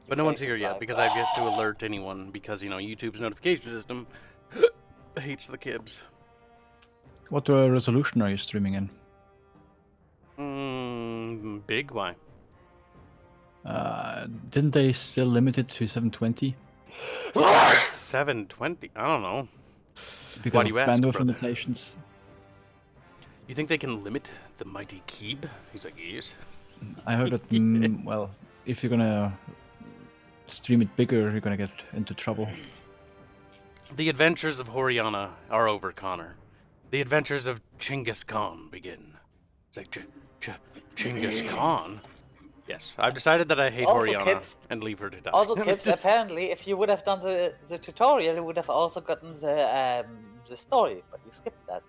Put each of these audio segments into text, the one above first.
But no one's here yet because I've yet to alert anyone because, you know, YouTube's notification system hates the Kibs. What resolution are you streaming in? Big? Why? Didn't they still limit it to 720? 720? I don't know. Because Why do you of ask, bandwidth brother? limitations. You think they can limit the mighty Kib? He's like, yes. I heard that, well, if you're gonna stream it bigger, you're gonna get into trouble. The adventures of Horiana are over, Connor. The adventures of Chinngis Kahn begin. It's like, Chinngis Kahn? Yes, I've decided that I hate Also, Horiana Kibs, and leave her to die. Also, Kibs, apparently, if you would have done the tutorial, you would have also gotten the story, but you skipped that.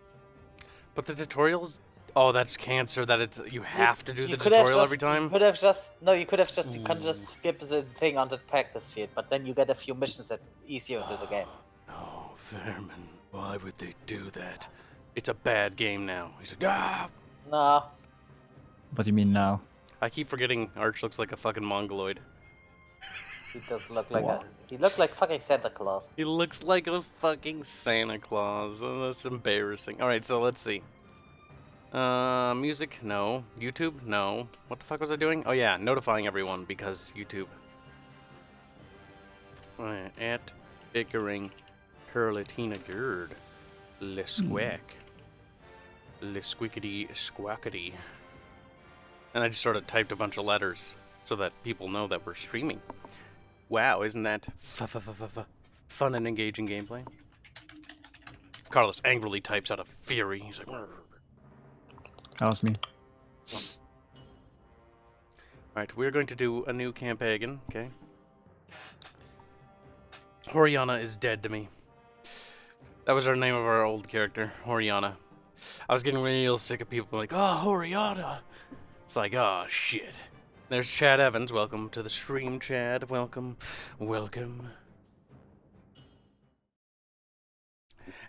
But the tutorials... Oh, that's cancer, that it's you have to do the could have tutorial just, every time? You could have just... No, you could have just... You can just skip the thing on the practice sheet, but then you get a few missions that easier into the game. No, Vermin. Why would they do that? It's a bad game now. He's like, ah! No. What do you mean now? I keep forgetting Arch looks like a fucking mongoloid. He does look like he looked like fucking Santa Claus. He looks like a fucking Santa Claus. Oh, that's embarrassing. Alright, so let's see. Music? No. YouTube? No. What the fuck was I doing? Oh yeah, notifying everyone because YouTube. At bickering Perlatina Gerd. Le squack. Le squickety squackety. And I just sort of typed a bunch of letters so that people know that we're streaming. Wow, isn't that fun and engaging gameplay? Carlos angrily types out of fury. He's like, "Rrr." That was me. Alright, we're going to do a new campaign, okay? Horiana is dead to me. That was our name of our old character, Horiana. I was getting real sick of people like, oh, Horiana. It's like, oh, shit. There's Chad Evans. Welcome to the stream, Chad. Welcome. Welcome.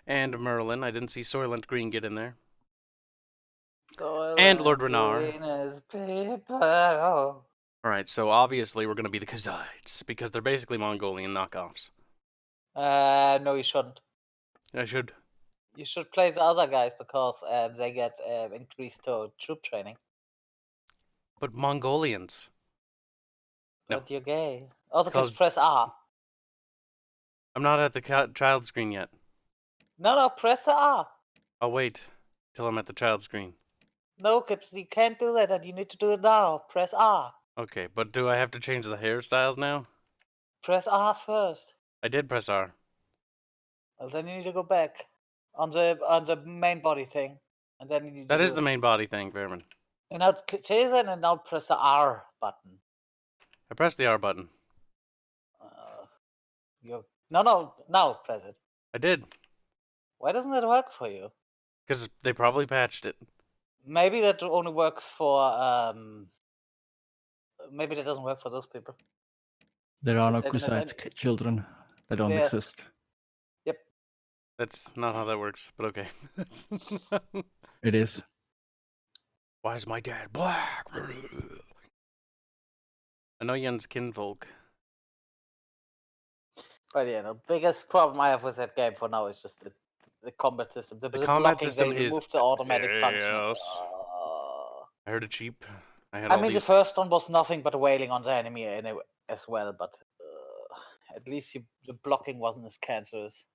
And Merlin. I didn't see Soylent Green get in there. And Lord Renard. Alright, so obviously we're going to be the Kazites, because they're basically Mongolian knockoffs. No, you shouldn't. I should. You should play the other guys because they get increased to troop training. But Mongolians. No. But you're gay. Also, just press R. I'm not at the child screen yet. No, press R. I'll wait till I'm at the child screen. No, Kibs, you can't do that, and you need to do it now. Press R. Okay, but do I have to change the hairstyles now? Press R first. I did press R. Well, then you need to go back on the main body thing, and then you need That to is the main body thing, Vermin. And now change it, and now press the R button. I pressed the R button. Now press it. I did. Why doesn't it work for you? Because they probably patched it. Maybe that only works for maybe that doesn't work for those people. There are no Kusite children. They don't exist. Yep. That's not how that works, but okay. It is. Why is my dad black? I know Jens kinfolk. But yeah, the biggest problem I have with that game for now is just the combat system. The combat system is the automatic function. I heard it cheap. I mean, the first one was nothing but wailing on the enemy anyway, as well, but at least the blocking wasn't as cancerous.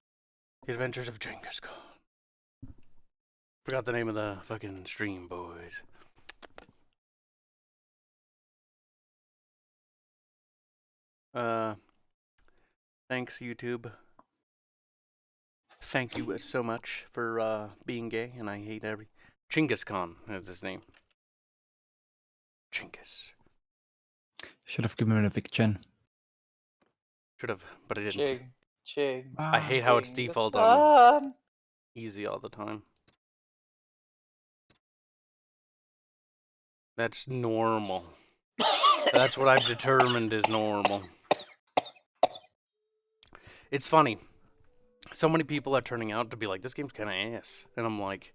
The Adventures of Chinngis Kahn. Forgot the name of the fucking stream, boys. Thanks, YouTube. Thank you so much for being gay, and I hate every... Chinngis Kahn is his name. Chinngis. Should have given him a big chin. Should have, but I didn't. Ching. I hate how it's default on easy all the time. That's normal. That's what I've determined is normal. It's funny. So many people are turning out to be like, this game's kind of ass. And I'm like,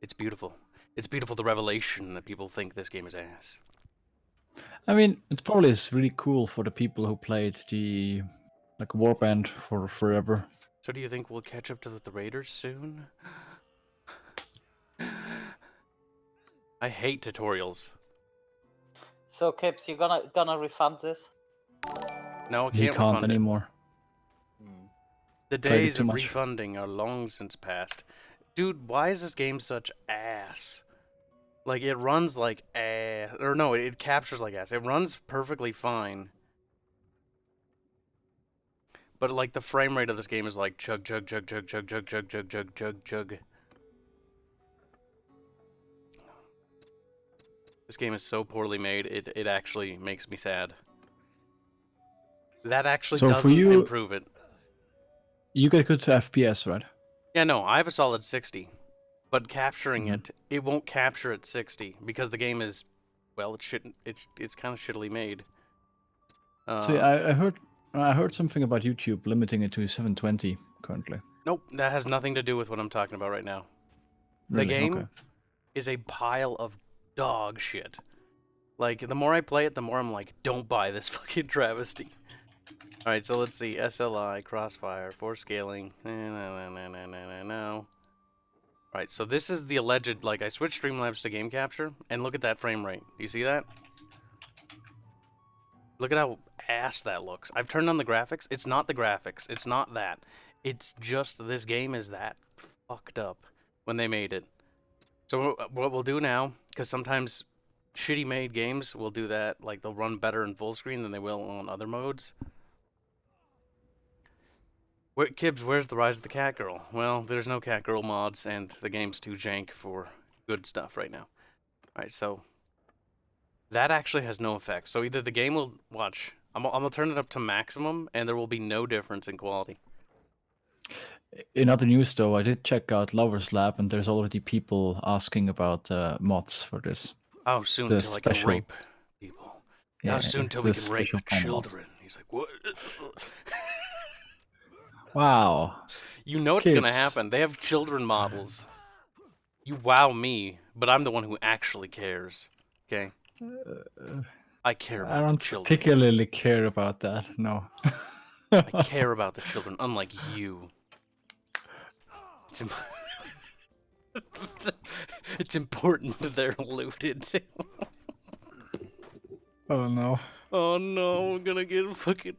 it's beautiful. It's beautiful, the revelation that people think this game is ass. I mean, it probably is really cool for the people who played the like Warband for forever. So do you think we'll catch up to the Raiders soon? I hate tutorials. So Kibs, you gonna refund this? No, I He can't can't refund it. anymore. Hmm. The Played it days too of much. refunding are long since past. Dude, why is this game such ass? Like, it runs like ass. Or no, it captures like ass. It runs perfectly fine. But, like, the frame rate of this game is like chug, chug, chug, chug, chug, chug, chug, chug, chug, chug, chug. This game is so poorly made, it actually makes me sad. That actually So for doesn't you, improve it. you get good FPS, right? Yeah, no, I have a solid 60. But capturing Mhm. it won't capture at 60 because the game is, well, it's kind of shittily made. So yeah, I heard something about YouTube limiting it to 720 currently. Nope, that has nothing to do with what I'm talking about right now. The Really? Okay. game is a pile of dog shit. Like, the more I play it, the more I'm like, don't buy this fucking travesty. Alright, so let's see. SLI, Crossfire, Force Scaling. No. Alright, so this is the alleged, like, I switched Streamlabs to game capture, and look at that frame rate. Do you see that? Look at how ass that looks. I've turned on the graphics. It's not the graphics. It's not that. It's just this game is that fucked up when they made it. So what we'll do now, because sometimes shitty made games will do that, like they'll run better in full screen than they will on other modes. Kibs, where's the Rise of the Cat Girl? Well, there's no Cat Girl mods, and the game's too jank for good stuff right now. Alright, so that actually has no effect. So either the game will watch. I'm gonna turn it up to maximum, and there will be no difference in quality. In other news, though, I did check out Lover's Lab, and there's already people asking about mods for this. How soon The till I can special, rape people? How yeah, soon till we the can rape special fan mods. children? He's like, what? Wow. You know what's gonna Kids. happen. They have children models. You wow me, but I'm the one who actually cares. Okay? I care I about the don't children. particularly care about that. No. I care about the children, unlike you. It's, it's important that they're looted. Oh no. Oh no, we're gonna get fucking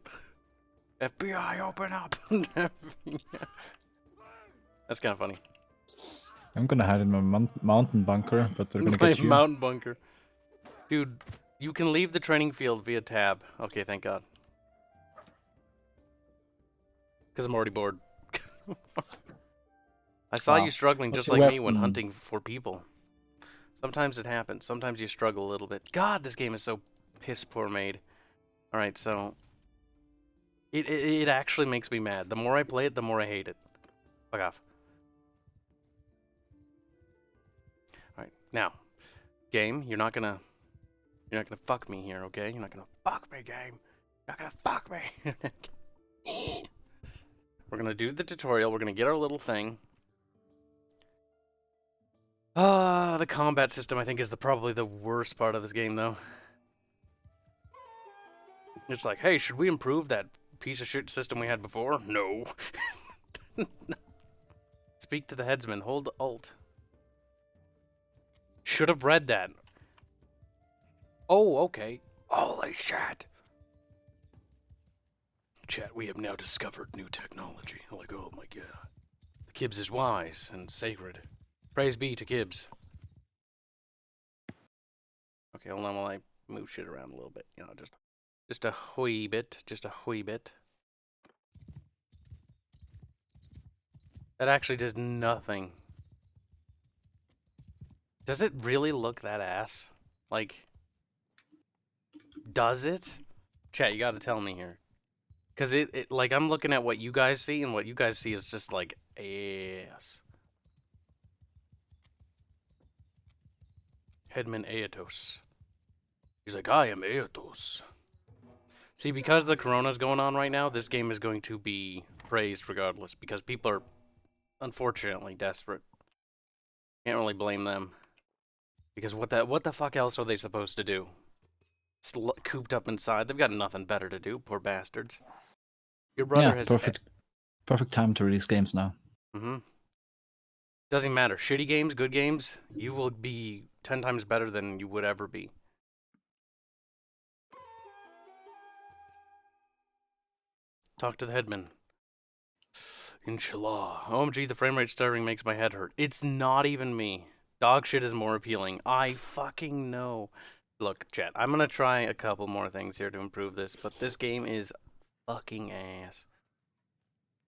FBI, open up. That's kind of funny. I'm gonna hide in my mountain bunker, but they're gonna My get you. mountain bunker. Dude, you can leave the training field via tab. Okay, thank God. Because I'm already bored. I saw Wow. you struggling What's just your like me when weapon? hunting for people. Sometimes it happens. Sometimes you struggle a little bit. God, this game is so piss poor made. Alright, so... It actually makes me mad. The more I play it, the more I hate it. Fuck off. Alright, now. Game, you're not gonna fuck me here, okay? You're not gonna fuck me, game. You're not gonna fuck me. We're gonna do the tutorial. We're gonna get our little thing. The combat system, I think, is probably the worst part of this game, though. It's like, hey, should we improve that piece of shit system we had before? No. Speak to the headsman. Hold Alt. Should have read that. Oh, okay. Holy shit. Chat, we have now discovered new technology. Like, oh my god. The Kibs is wise and sacred. Praise be to Kibs. Okay, hold on while I move shit around a little bit. You know, just a wee bit. Just a wee bit. That actually does nothing. Does it really look that ass? Like, does it? Chat, you gotta tell me here. Because like, I'm looking at what you guys see, and what you guys see is just like, ass. Headman Aetos. He's like, I am Aetos. See, because the corona's going on right now, this game is going to be praised regardless, because people are, unfortunately, desperate. Can't really blame them. Because what the fuck else are they supposed to do? cooped up inside. They've got nothing better to do, poor bastards. Your brother has... Perfect time to release games now. Mm-hmm. Doesn't matter. Shitty games, good games, you will be 10 times better than you would ever be. Talk to the headman. Inshallah. OMG, the frame rate stuttering makes my head hurt. It's not even me. Dog shit is more appealing. I fucking know. Look, chat, I'm gonna try a couple more things here to improve this, but this game is fucking ass.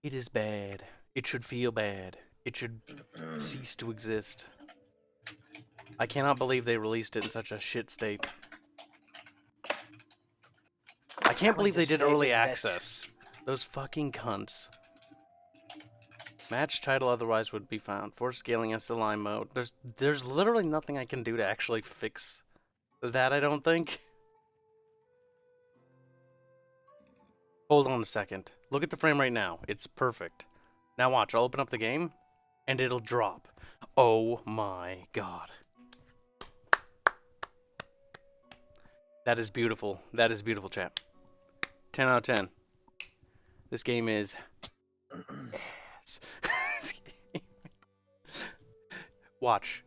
It is bad. It should feel bad. It should cease to exist. I cannot believe they released it in such a shit state. I can't believe they did early access. Those fucking cunts. Match title otherwise would be found. Force scaling SLI mode. There's literally nothing I can do to actually fix that, I don't think. Hold on a second. Look at the frame rate now. It's perfect. Now watch, I'll open up the game, and it'll drop. Oh my god. That is beautiful. That is beautiful, chat. 10 out of 10. This game is... ass. Watch.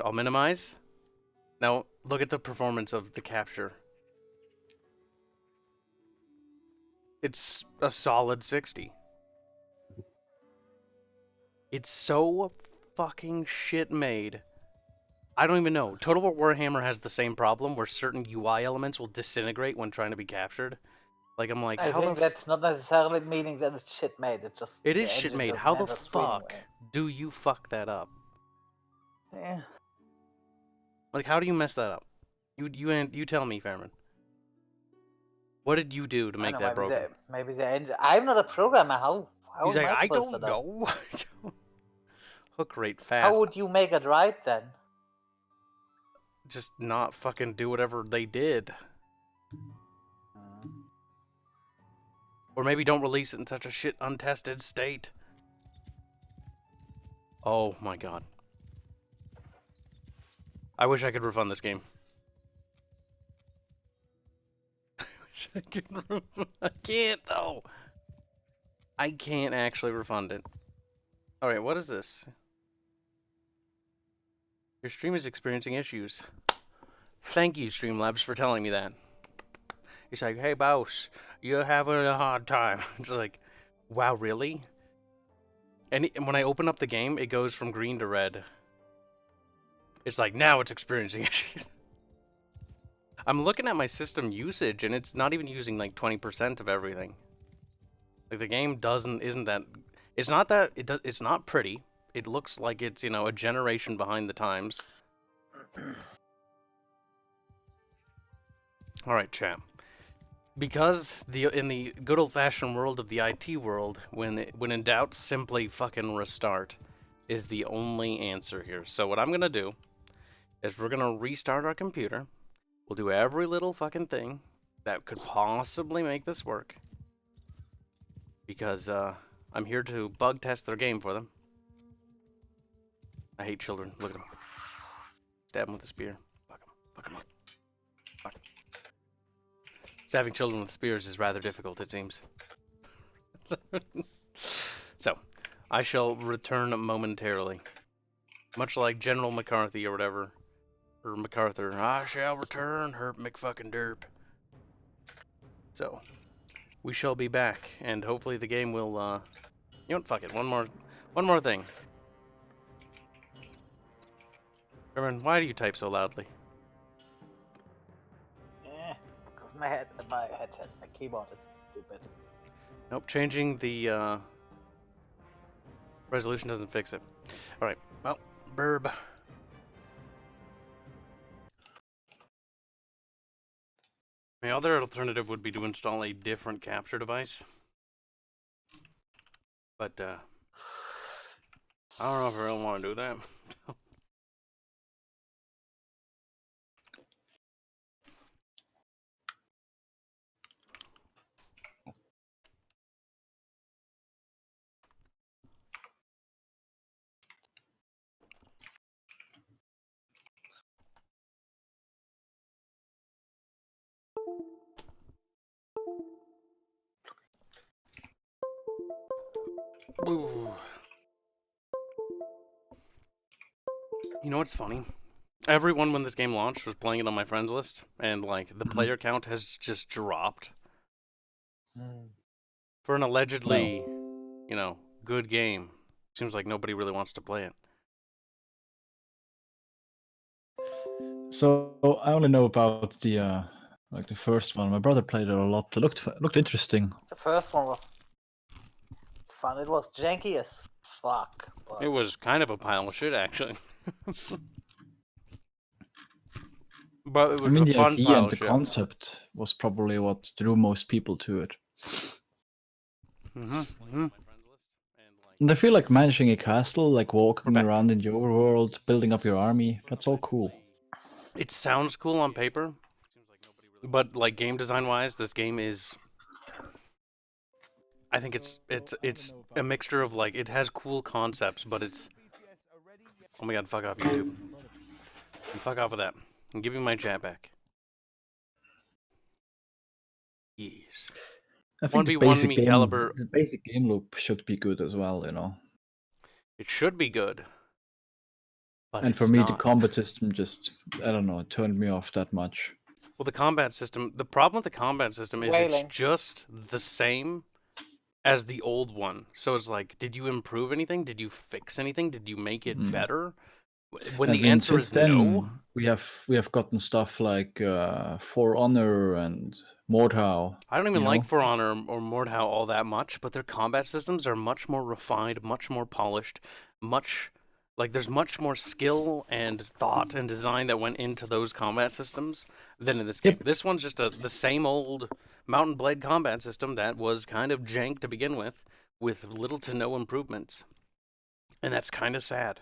I'll minimize. Now, look at the performance of the capture. It's a solid 60. It's so fucking shit made. I don't even know. Total War Warhammer has the same problem where certain UI elements will disintegrate when trying to be captured. Like, I'm like, I think that's not necessarily meaning that it's shit made. It's just it is shit made. How the fuck do you fuck that up? Yeah. Like, how do you mess that up? You tell me, Fairman. What did you do to make that broken? Maybe the engine. I'm not a programmer. How He's like, I supposed don't to know. Hook rate fast. How would you make it right then? Just not fucking do whatever they did. Or maybe don't release it in such a shit untested state. Oh my god. I wish I could refund this game. I can't though. I can't actually refund it. Alright, what is this? Your stream is experiencing issues. Thank you, Streamlabs, for telling me that. He's like, hey, boss, you're having a hard time. It's like, wow, really? And when I open up the game, it goes from green to red. It's like, now it's experiencing issues. I'm looking at my system usage, and it's not even using like 20% of everything. Like, the game isn't that... It's not that... It's not pretty. It looks like it's, you know, a generation behind the times. Alright, champ. Because in the good old-fashioned world of the IT world, when in doubt, simply fucking restart is the only answer here. So what I'm gonna do is we're gonna restart our computer. We'll do every little fucking thing that could possibly make this work. Because I'm here to bug test their game for them. I hate children. Look at them. Stab them with a spear. Fuck them. Fuck them up. Fuck them. Stabbing children with spears is rather difficult, it seems. So, I shall return momentarily. Much like General McCarthy or whatever. Or MacArthur. I shall return, herp McFucking derp. So, we shall be back, and hopefully the game will, you know what, fuck it, one more thing. Herman, why do you type so loudly? My headset, my keyboard is stupid. Nope, changing the resolution doesn't fix it. Alright, well, burb. The other alternative would be to install a different capture device. But, I don't know if I really want to do that. Ooh. You know what's funny? Everyone when this game launched was playing it on my friends list, and like the player count has just dropped. For an allegedly, you know, good game, seems like nobody really wants to play it. So I only know about the like the first one. My brother played it a lot. It looked interesting. The first one was fun. It was janky as fuck. But... It was kind of a pile of shit, actually. But it was I mean, a the fun idea pile and of the shit. concept was probably what drew most people to it. And I feel like managing a castle, like walking around in the overworld, building up your army, that's all cool. It sounds cool on paper, but like game design wise, this game is. I think it's a mixture of like it has cool concepts, but it's. Oh my god! Fuck off, YouTube. And fuck off with that. And give me my chat back. Yes. I think 1v1 me caliber. the basic game loop should be good as well, you know. It should be good. But and it's for me, not. the combat system just, I don't know, it turned me off that much. Well, the combat system, the problem with the combat system is it's just the same as the old one. So it's like, did you improve anything? Did you fix anything? Did you make it better? When the answer is no, we have gotten stuff like For Honor and Mordhau. I don't even like For Honor or Mordhau all that much, but their combat systems are much more refined, much more polished, there's much more skill and thought and design that went into those combat systems than in this game. This one's just the same old Mountain Blade combat system that was kind of jank to begin with little to no improvements. And that's kind of sad.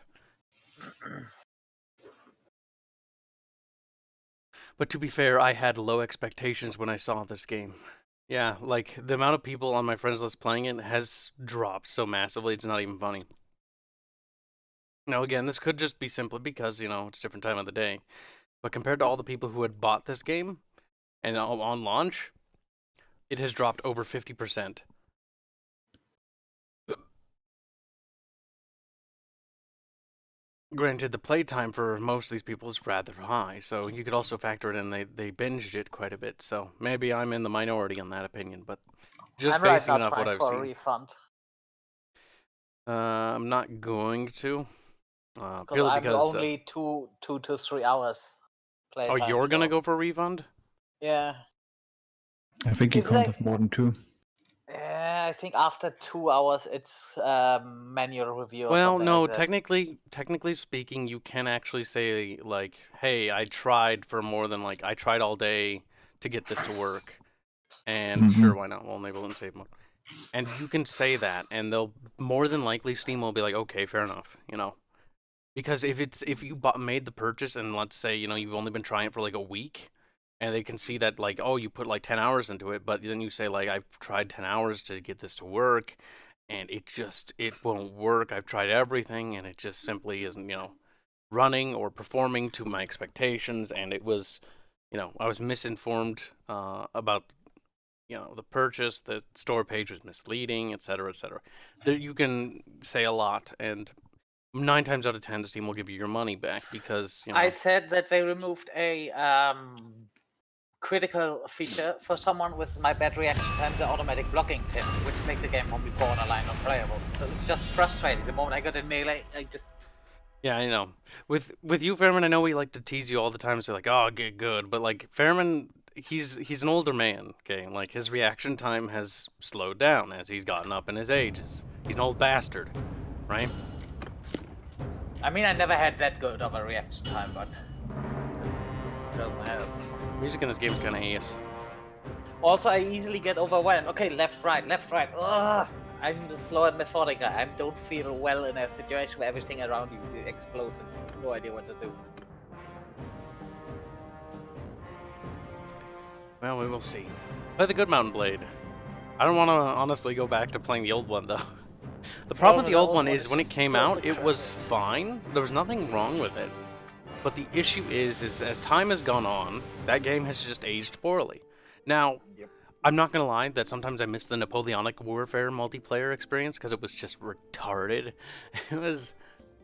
But to be fair, I had low expectations when I saw this game. Yeah, like, the amount of people on my friends list playing it has dropped so massively, it's not even funny. Now, again, this could just be simply because, you know, it's a different time of the day. But compared to all the people who had bought this game, and on launch, it has dropped over 50%. Granted, the playtime for most of these people is rather high, so you could also factor it in. They binged it quite a bit, so maybe I'm in the minority on that opinion. But just basing it off what I've seen, a refund. I'm not going to. Purely I'm because only 2 to 3 hours playtime. Oh, you're gonna go for a refund? Yeah. I think you can't have more than 2. I think after 2 hours, it's manual review. Well, no, like technically speaking, you can actually say like, "Hey, I tried for more than I tried all day to get this to work," and sure, why not? We'll enable it in save mode, and you can say that, and they'll more than likely Steam will be like, "Okay, fair enough," you know, because if you made the purchase and let's say you've only been trying it for like a week. And they can see that, like, oh, you put like 10 hours into it, but then you say, like, I've tried 10 hours to get this to work, and it won't work. I've tried everything, and it just simply isn't, running or performing to my expectations. And it was, I was misinformed about, the purchase. The store page was misleading, etc., etc. You can say a lot, and 9 times out of 10, Steam will give you your money back because, I said that they removed a critical feature for someone with my bad reaction time, the automatic blocking tip, which makes the game for me borderline unplayable. So it's just frustrating. The moment I got in melee, I just... Yeah, I know. With you, Fairman, I know we like to tease you all the time, so like, oh, get good. But like, Fairman, he's an older man, okay? Like, his reaction time has slowed down as he's gotten up in his ages. He's an old bastard, right? I mean, I never had that good of a reaction time, but it doesn't help. Music in this game is kind of ass. Also, I easily get overwhelmed. Okay, left, right. Ugh! I'm the slow and methodic guy. I don't feel well in a situation where everything around you explodes and no idea what to do. Well, we will see. Play the good Mountain Blade. I don't want to honestly go back to playing the old one, though. The problem with the old one is when it came out, it was fine. There was nothing wrong with it. But the issue is as time has gone on, that game has just aged poorly. Now, I'm not gonna lie that sometimes I miss the Napoleonic Warfare multiplayer experience because it was just retarded.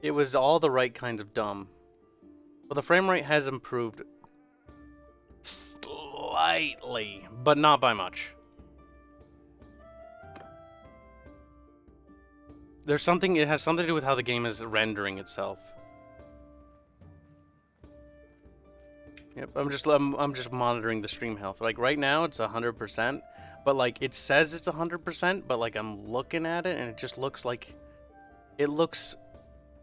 It was all the right kinds of dumb. Well, the frame rate has improved slightly, but not by much. There's something, it has something to do with how the game is rendering itself. Yep, I'm just monitoring the stream health. Like right now it's 100%, but like it says it's 100%, but like I'm looking at it and it just looks like it looks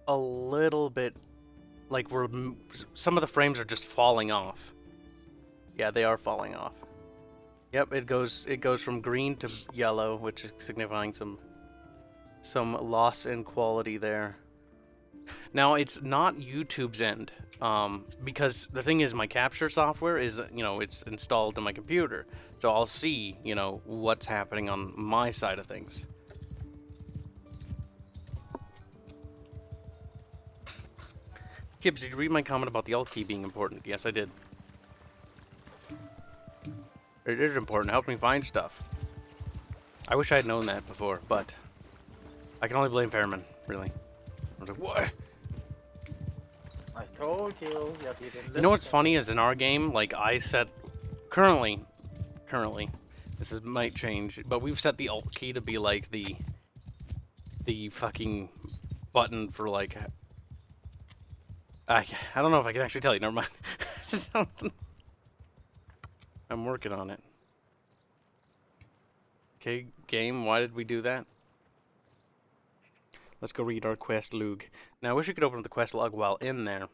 a little bit like some of the frames are just falling off. Yeah, they are falling off. Yep, it goes from green to yellow, which is signifying some loss in quality there. Now, it's not YouTube's end, because the thing is, my capture software is, it's installed in my computer, so I'll see, what's happening on my side of things. Kibs, did you read my comment about the alt key being important? Yes, I did. It is important. It helped me find stuff. I wish I had known that before, but I can only blame Fairman, really. I was like, what? I told you that you didn't. You know what's funny is in our game, like I set currently, this might change, but we've set the alt key to be like the fucking button for like I don't know if I can actually tell you. Never mind. I'm working on it. Okay, game. Why did we do that? Let's go read our quest log. Now, I wish you could open up the quest log while in there.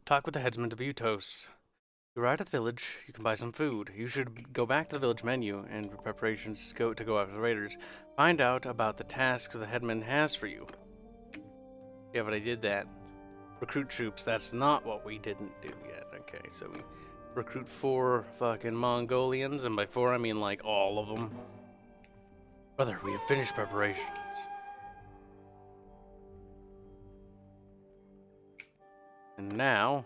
Talk with the headsman of Utos. You arrive at the village, you can buy some food. You should go back to the village menu and preparations to go after the raiders. Find out about the tasks the headman has for you. Yeah, but I did that. Recruit troops, that's not what we didn't do yet. Okay, so we recruit 4 fucking Mongolians, and by 4 I mean like all of them. Brother, we have finished preparations. And now,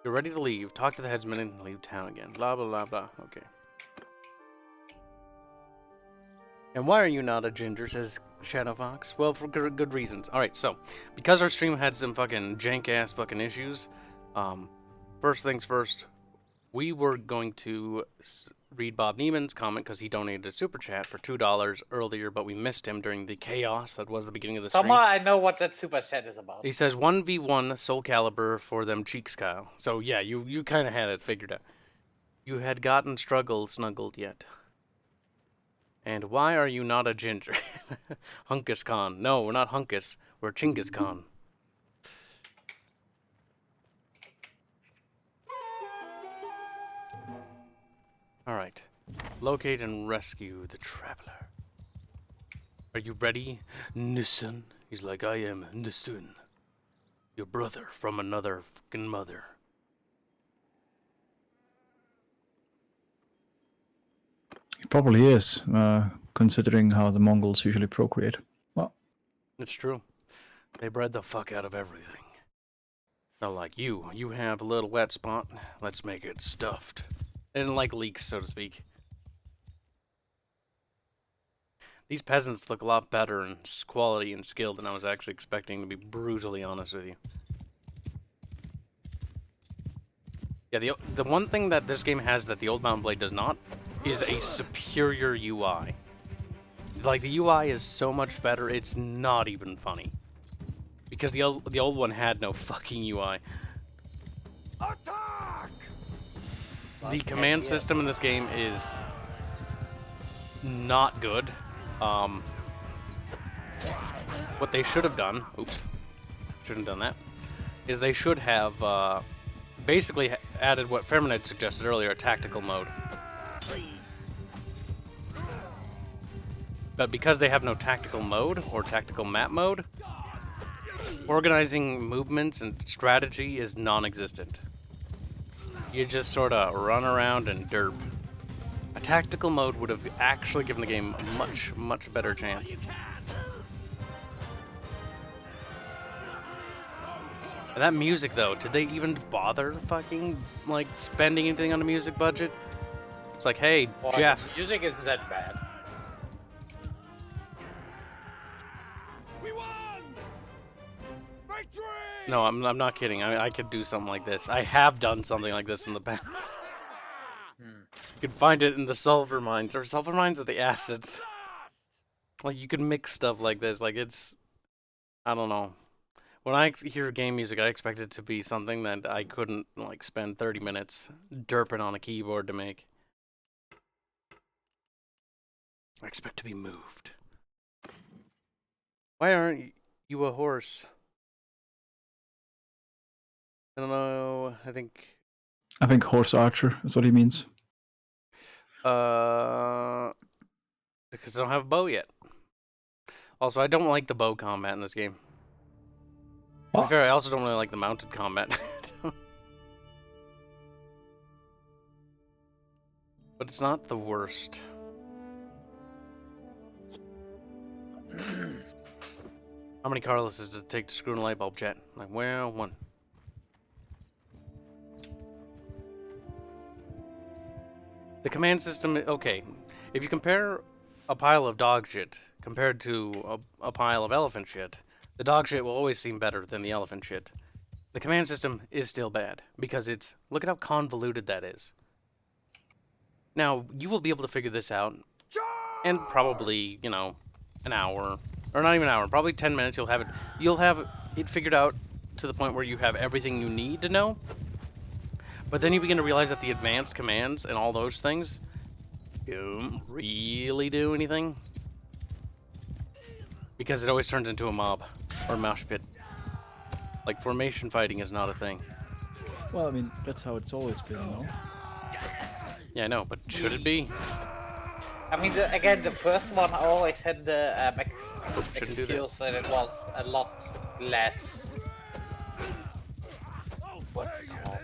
you're ready to leave. Talk to the headsman and leave town again. Blah, blah, blah, blah. Okay. And why are you not a ginger, says Shadowfox? Well, for good reasons. Alright, so, because our stream had some fucking jank-ass fucking issues, first things first, we were going to read Bob Neiman's comment because he donated a super chat for $2 earlier, but we missed him during the chaos that was the beginning of the stream. Somehow I know what that super chat is about. He says 1v1 Soul Calibur for them cheeks, Kyle. So yeah, you kind of had it figured out. You had gotten snuggled yet. And why are you not a ginger? Chinngis Kahn. No, we're not Hunkus. We're Chinngis Kahn. Alright. Locate and rescue the traveler. Are you ready, Nissen? He's like, I am Nissen. Your brother from another fucking mother. He probably is, considering how the Mongols usually procreate. Well, it's true. They bred the fuck out of everything. Not like you. You have a little wet spot. Let's make it stuffed. They didn't like leaks, so to speak. These peasants look a lot better in quality and skill than I was actually expecting, to be brutally honest with you. Yeah, the one thing that this game has that the old Mount & Blade does not is a superior UI. Like, the UI is so much better, it's not even funny. Because the old one had no fucking UI. Attack! The command system in this game is not good. What they should have done, oops, shouldn't have done that, is they should have basically added what Fairman had suggested earlier, a tactical mode. But because they have no tactical mode, or tactical map mode, organizing movements and strategy is non-existent. You just sort of run around and derp. A tactical mode would have actually given the game a much, much better chance. And that music, though, did they even bother fucking, like, spending anything on a music budget? It's like, hey, Boy, Jeff. the music isn't that bad. We won! Victory! No, I'm not kidding. I could do something like this. I have done something like this in the past. You can find it in the sulfur mines, or sulfur mines are the acids. Like, you can mix stuff like this. Like, it's... I don't know. When I hear game music, I expect it to be something that I couldn't, like, spend 30 minutes derping on a keyboard to make. I expect to be moved. Why aren't you a horse? I don't know. I think horse archer is what he means. because I don't have a bow yet. Also, I don't like the bow combat in this game. To be What? fair, I also don't really like the mounted combat. But it's not the worst. How many Carloses did it take to screw in a light bulb, chat? Like, well, one. The command system, okay. If you compare a pile of dog shit compared to a pile of elephant shit, the dog shit will always seem better than the elephant shit. The command system is still bad, because it's... Look at how convoluted that is. Now, you will be able to figure this out in probably, you know, an hour. Or not even an hour, probably 10 minutes you'll have it figured out to the point where you have everything you need to know. But then you begin to realize that the advanced commands and all those things don't really do anything. Because it always turns into a mob or mosh pit. Like, formation fighting is not a thing. Well, I mean, that's how it's always been, no? Yeah, I know, but should it be? I mean, again, the first one always had the Shouldn't do that. excuse that it was a lot less. What's it called?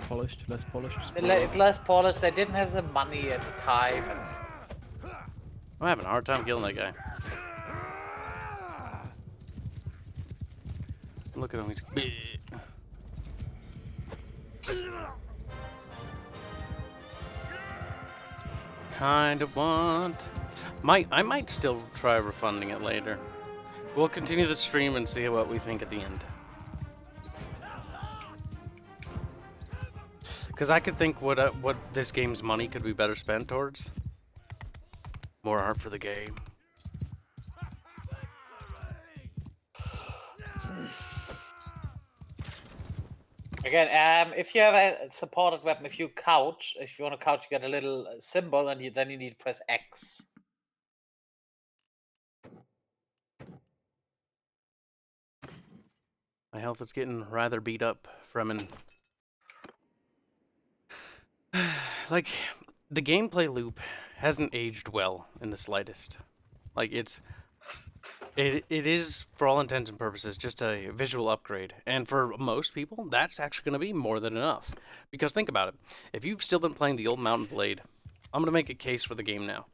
Polished, less polished. Less polished. They didn't have the money at the time. And... I'm having a hard time killing that guy. Look at him, he's... Kind of want... I might still try refunding it later. We'll continue the stream and see what we think at the end. Because I could think what this game's money could be better spent towards. More art for the game. Again, if you have a supported weapon, if you want to couch, you get a little symbol, and then you need to press X. My health is getting rather beat up, Fremen. Like, the gameplay loop hasn't aged well in the slightest. Like, it is, for all intents and purposes, just a visual upgrade. And for most people, that's actually going to be more than enough. Because think about it. If you've still been playing the old Mount & Blade, I'm going to make a case for the game now.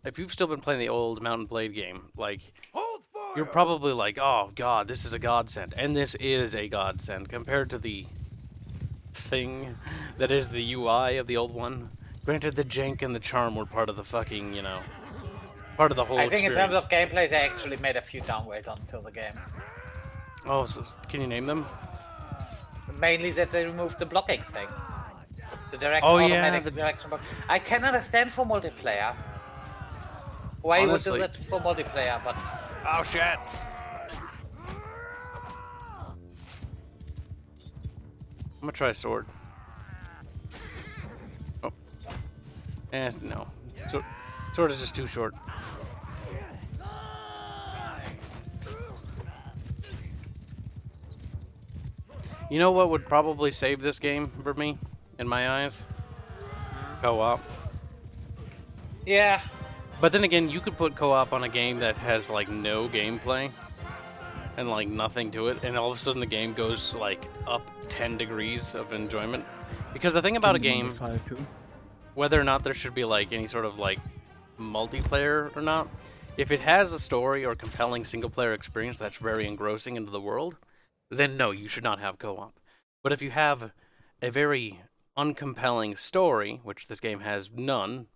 If you've still been playing the old Mount & Blade game, like, you're probably like, oh god, this is a godsend. And this is a godsend compared to the thing that is the UI of the old one. Granted, the jank and the charm were part of the fucking, you know, part of the whole experience. I think in terms of gameplay, they actually made a few downgrades onto the game. Oh, so can you name them? Mainly that they removed the blocking thing. The direct automatic direction block. I can understand for multiplayer. Why Honestly. would do that for multiplayer, but... Oh, shit! I'm gonna try sword. Oh. No. Sword is just too short. You know what would probably save this game for me, in my eyes? Co-op. Yeah. But then again, you could put co-op on a game that has, like, no gameplay. And, like, nothing to it. And all of a sudden the game goes, like, up 10 degrees of enjoyment. Because the thing about a game, whether or not there should be, like, any sort of, like, multiplayer or not, if it has a story or compelling single-player experience that's very engrossing into the world, then no, you should not have co-op. But if you have a very uncompelling story, which this game has none,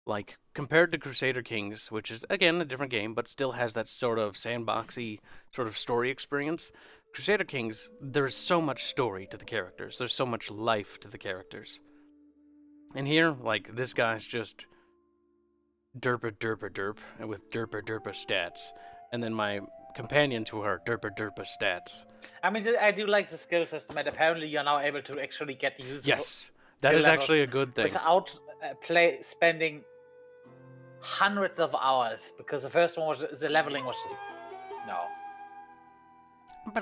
like compared to Crusader Kings, which is again a different game, but still has that sort of sandboxy sort of story experience. Crusader Kings, there's so much story to the characters. There's so much life to the characters. And here, like, this guy's just derpa derpa derp, and with derpa derpa stats. And then my companion to her, derpa derpa stats. I mean, I do like the skill system, and apparently you're now able to actually get usable Yes, that skill is actually a levels good thing. without spending hundreds of hours, because the first one was the leveling was just no. I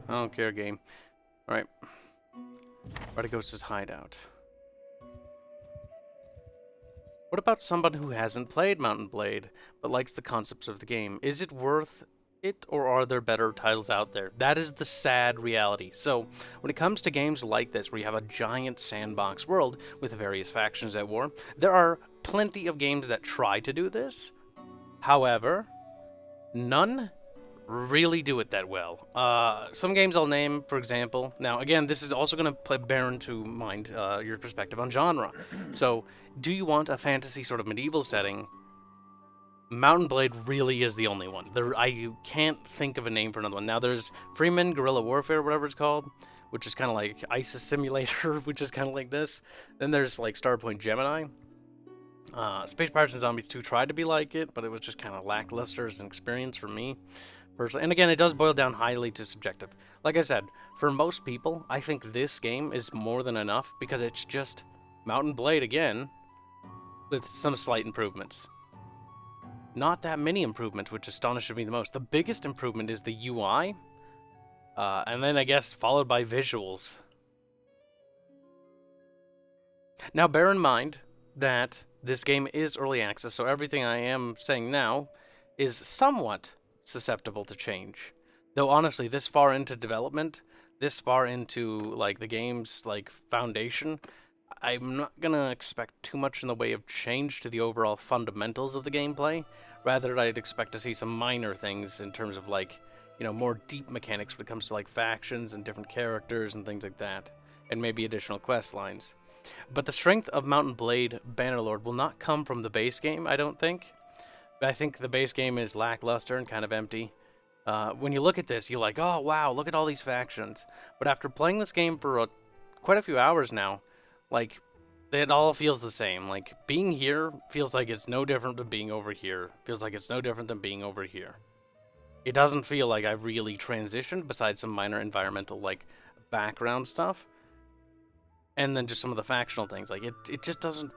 don't care, game. Alright. Radagost's hideout. What about someone who hasn't played Mount and Blade, but likes the concepts of the game? Is it worth it, or are there better titles out there? That is the sad reality. So, when it comes to games like this, where you have a giant sandbox world with various factions at war, there are plenty of games that try to do this. However, none really do it that well. Some games I'll name, for example. Now, again, this is also going to bear into mind your perspective on genre. So, do you want a fantasy sort of medieval setting? Mount and Blade really is the only one. I can't think of a name for another one. Now, there's Freeman Guerrilla Warfare, whatever it's called, which is kind of like ISIS Simulator, which is kind of like this. Then there's like Starpoint Gemini. Space Pirates and Zombies 2 tried to be like it, but it was just kind of lackluster as an experience for me. Personally. And again, it does boil down highly to subjective. Like I said, for most people, I think this game is more than enough because it's just Mount and Blade again with some slight improvements. Not that many improvements, which astonishes me the most. The biggest improvement is the UI, and then I guess followed by visuals. Now, bear in mind that this game is early access, so everything I am saying now is somewhat susceptible to change. Though honestly, this far into development, this far into like the game's like foundation, I'm not gonna expect too much in the way of change to the overall fundamentals of the gameplay. Rather, I'd expect to see some minor things in terms of like, you know, more deep mechanics when it comes to like factions and different characters and things like that, and maybe additional quest lines. But the strength of Mount and Blade Bannerlord will not come from the base game, I don't think. I think the base game is lackluster and kind of empty. When you look at this, you're like, oh wow, look at all these factions. But after playing this game for quite a few hours now, like, it all feels the same. Like, being here feels like it's no different than being over here. Feels like it's no different than being over here. It doesn't feel like I've really transitioned, besides some minor environmental, like, background stuff. And then just some of the factional things. Like, it just doesn't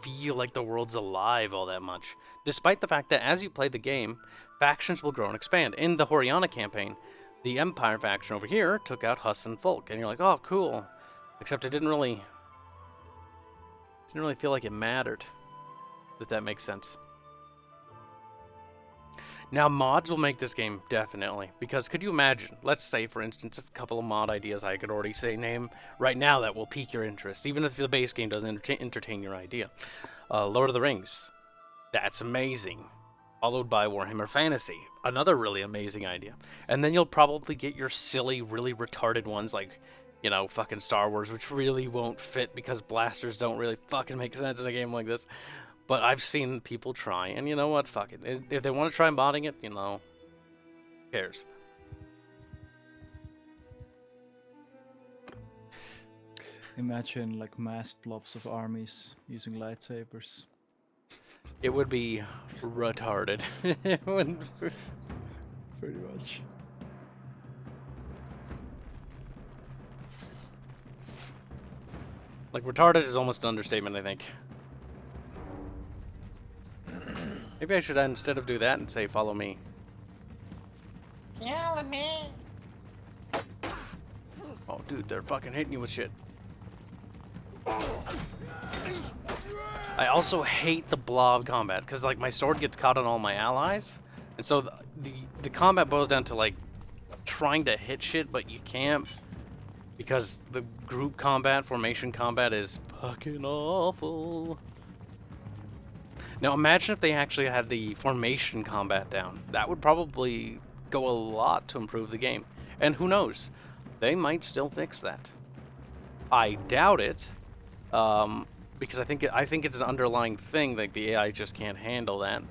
feel like the world's alive all that much. Despite the fact that as you play the game, factions will grow and expand. In the Horiana campaign, the Empire faction over here took out Huss and Folk. And you're like, oh, cool. Except it didn't really feel like it mattered, if that makes sense. Now, mods will make this game, definitely. Because could you imagine, let's say, for instance, a couple of mod ideas I could already name right now that will pique your interest, even if the base game doesn't entertain your idea. Lord of the Rings. That's amazing. Followed by Warhammer Fantasy. Another really amazing idea. And then you'll probably get your silly, really retarded ones like, you know, fucking Star Wars, which really won't fit because blasters don't really fucking make sense in a game like this. But I've seen people try, and you know what? Fuck it. If they want to try modding it, you know, who cares? Imagine like mass blobs of armies using lightsabers. It would be retarded. It wouldn't... Pretty much. Like, retarded is almost an understatement, I think. Maybe I should, instead of do that, and say, follow me. Follow me. Oh, dude, they're fucking hitting you with shit. I also hate the blob combat, because, like, my sword gets caught on all my allies. And so the combat boils down to, like, trying to hit shit, but you can't. Because the group combat, formation combat is fucking awful. Now imagine if they actually had the formation combat down. That would probably go a lot to improve the game. And who knows? They might still fix that. I doubt it, because I think it's an underlying thing, like the AI just can't handle that.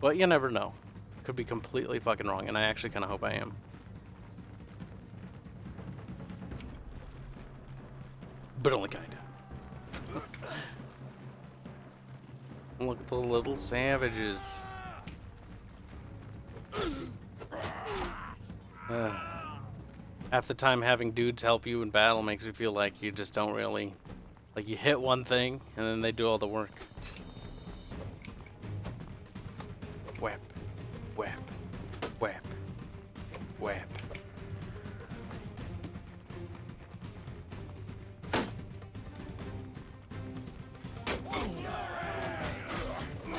But you never know. Could be completely fucking wrong, and I actually kind of hope I am. But only kinda. Look at the little savages. Half the time having dudes help you in battle makes you feel like you just don't really... Like you hit one thing, and then they do all the work. Whap. Whap. Whap. Whap.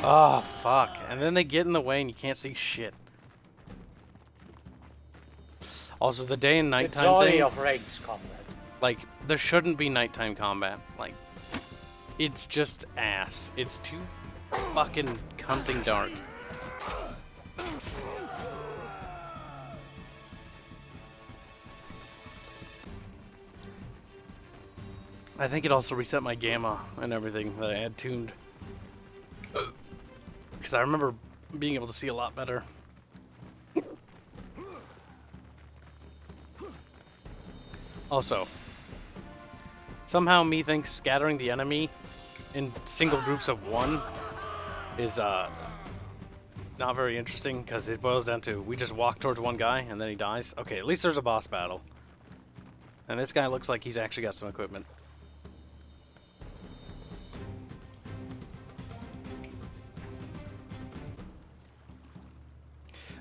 Oh, fuck. And then they get in the way and you can't see shit. Also, the day and nighttime the joy thing, of ranged combat. like, there shouldn't be nighttime combat. Like, it's just ass. It's too fucking cunting dark. I think it also reset my gamma and everything that I had tuned. Because I remember being able to see a lot better. Also, somehow me thinks scattering the enemy in single groups of one is not very interesting, because it boils down to we just walk towards one guy and then he dies. Okay, at least there's a boss battle. And this guy looks like he's actually got some equipment.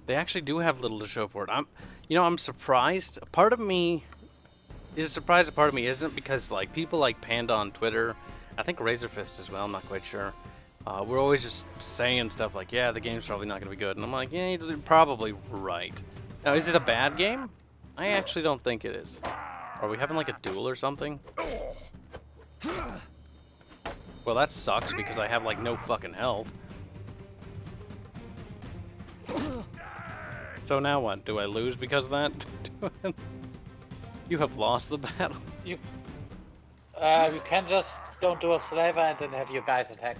They actually do have little to show for it. I'm surprised. A part of me is surprised. A part of me isn't, because like people like Panda on Twitter, I think Razorfist as well. I'm not quite sure. We're always just saying stuff like, "Yeah, the game's probably not going to be good," and I'm like, "Yeah, you're probably right." Now, is it a bad game? I actually don't think it is. Are we having like a duel or something? Well, that sucks because I have like no fucking health. So now what? Do I lose because of that? You have lost the battle. You can just don't do a flavor and then have your guys attack.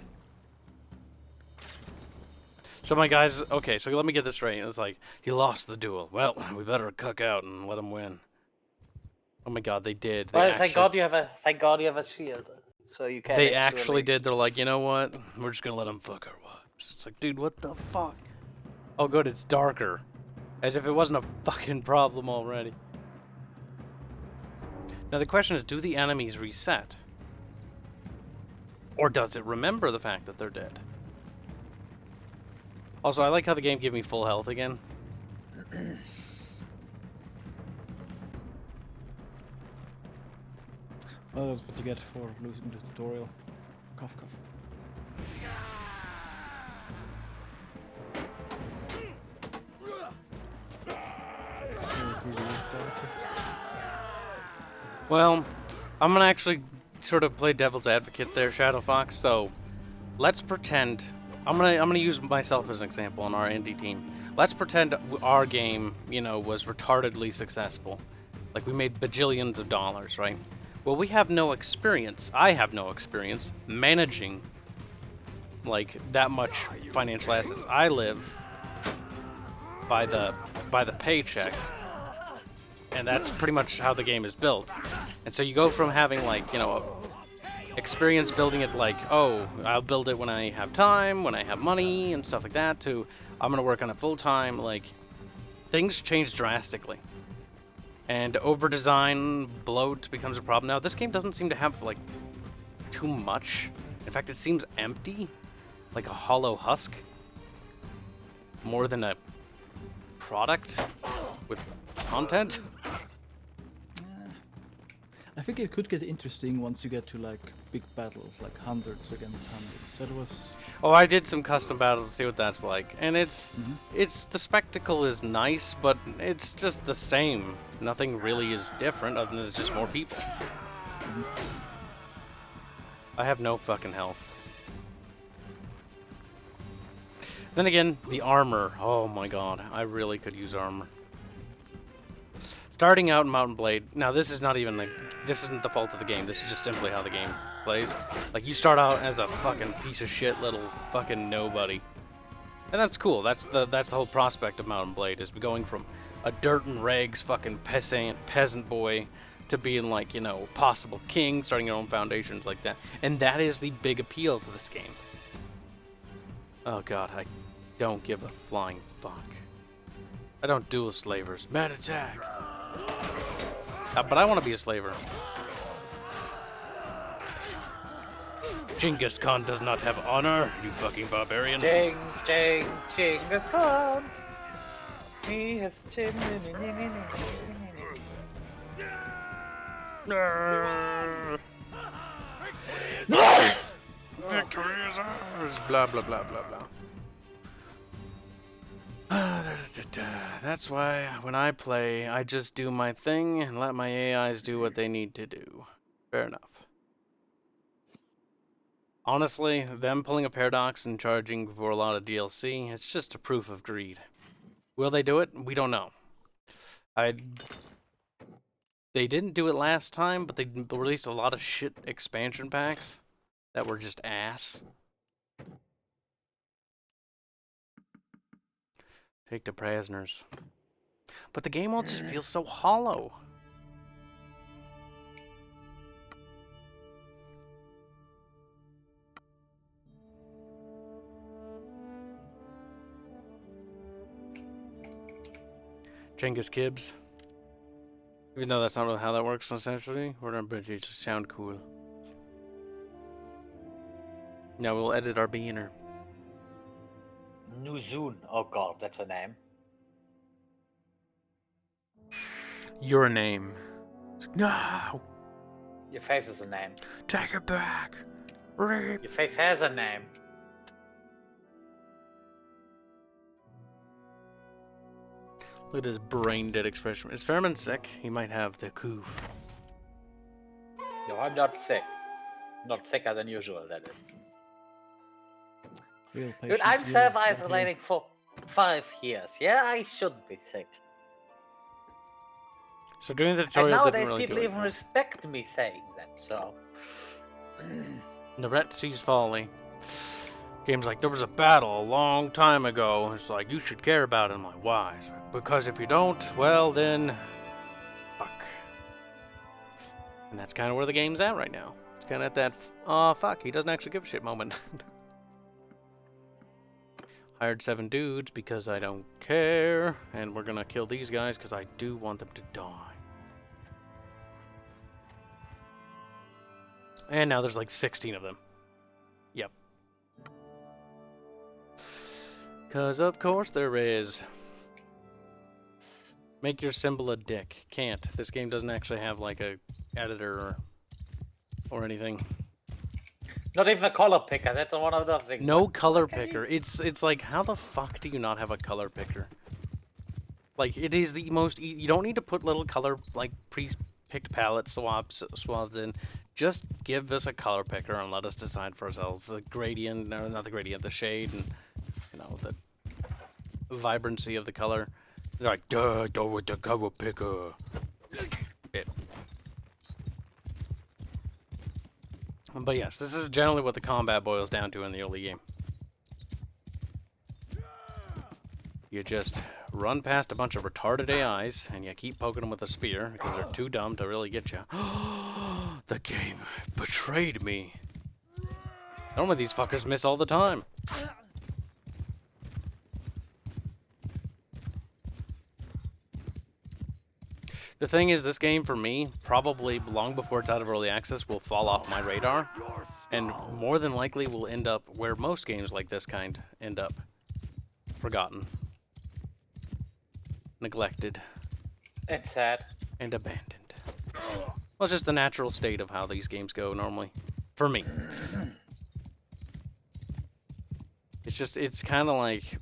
So my guys, okay, so let me get this straight. It's like, he lost the duel. Well, we better cuck out and let him win. Oh my god, they did. Well, thank God you have a shield, so you can. They actually did. They're like, you know what? We're just gonna let him fuck our wives. It's like, dude, what the fuck? Oh good, it's darker. As if it wasn't a fucking problem already. Now the question is, do the enemies reset? Or does it remember the fact that they're dead? Also, I like how the game gave me full health again. Well, that's what you get for losing the tutorial. Cough, cough. Well, I'm gonna actually sort of play devil's advocate there, Shadow Fox. So, let's pretend I'm gonna use myself as an example on our indie team. Let's pretend our game, you know, was retardedly successful. Like we made bajillions of dollars, right? Well, we have no experience. I have no experience managing like that much financial assets. I live by the paycheck. And that's pretty much how the game is built. And so you go from having like, you know, experience building it like, oh, I'll build it when I have time, when I have money and stuff like that, to I'm gonna work on it full time. Like, things change drastically. And over design, bloat becomes a problem. Now, this game doesn't seem to have like too much. In fact, it seems empty, like a hollow husk, more than a product with content. I think it could get interesting once you get to like big battles, like hundreds against hundreds. That was. Oh, I did some custom battles to see what that's like, and it's the spectacle is nice, but it's just the same. Nothing really is different other than it's just more people. I have no fucking health. Then again, the armor. Oh my god, I really could use armor. Starting out in Mountain Blade. Now this is not even like, this isn't the fault of the game. This is just simply how the game plays. Like you start out as a fucking piece of shit little fucking nobody. And that's cool. That's the whole prospect of Mountain Blade, is going from a dirt and rags fucking peasant boy to being like, you know, possible king, starting your own foundations like that. And that is the big appeal to this game. Oh god, I don't give a flying fuck. I don't duel slavers. Mad attack! But I want to be a slaver. Chinngis Kahn does not have honor, you fucking barbarian. Chinngis Kahn. He has chin. Victory is ours! Blah, blah, blah, blah, blah. That's why when I play, I just do my thing and let my AIs do what they need to do. Fair enough. Honestly, them pulling a paradox and charging for a lot of DLC, it's just a proof of greed. Will they do it? We don't know. They didn't do it last time, but they released a lot of shit expansion packs that were just ass. Take the prisoners. But the game all just feels so hollow. Chinngis Kibs. Even though that's not really how that works essentially, we're gonna just sound cool. Now we'll edit our beginner. Nuzun. Oh god, that's a name. Your name. No! Your face is a name. Take it back! Reap! Your face has a name. Look at his brain dead expression. Is Fairman sick? He might have the coof. No, I'm not sick. Not sicker than usual, that is. Dude, I'm self-isolating for 5 years. Yeah, I shouldn't be sick. So doing the And tutorial nowadays didn't really people do it. even respect me saying that, so... Naret sees folly. Game's like, there was a battle a long time ago. It's like, you should care about it. I'm like, why? It's like, because if you don't, well then... Fuck. And that's kind of where the game's at right now. It's kind of at that, oh fuck, he doesn't actually give a shit moment. Hired 7 dudes because I don't care. And we're gonna kill these guys because I do want them to die. And now there's like 16 of them. Yep. Because of course there is. Make your symbol a dick. Can't. This game doesn't actually have like a editor or anything. Not even a color picker, that's one of those things. No color picker. It's like, how the fuck do you not have a color picker? Like, it is the most... You don't need to put little color, like, pre-picked palette swaths in. Just give us a color picker and let us decide for ourselves. The gradient, no, not the gradient, the shade, and, you know, the vibrancy of the color. They're like, duh, go with the color picker. Bit. But yes, this is generally what the combat boils down to in the early game. You just run past a bunch of retarded AIs, and you keep poking them with a spear, because they're too dumb to really get you. The game betrayed me. Normally these fuckers miss all the time. The thing is, this game for me, probably long before it's out of early access, will fall off my radar, and more than likely will end up where most games like this kind end up. Forgotten. Neglected. It's sad. And abandoned. Well, it's just the natural state of how these games go normally. For me. It's kind of like...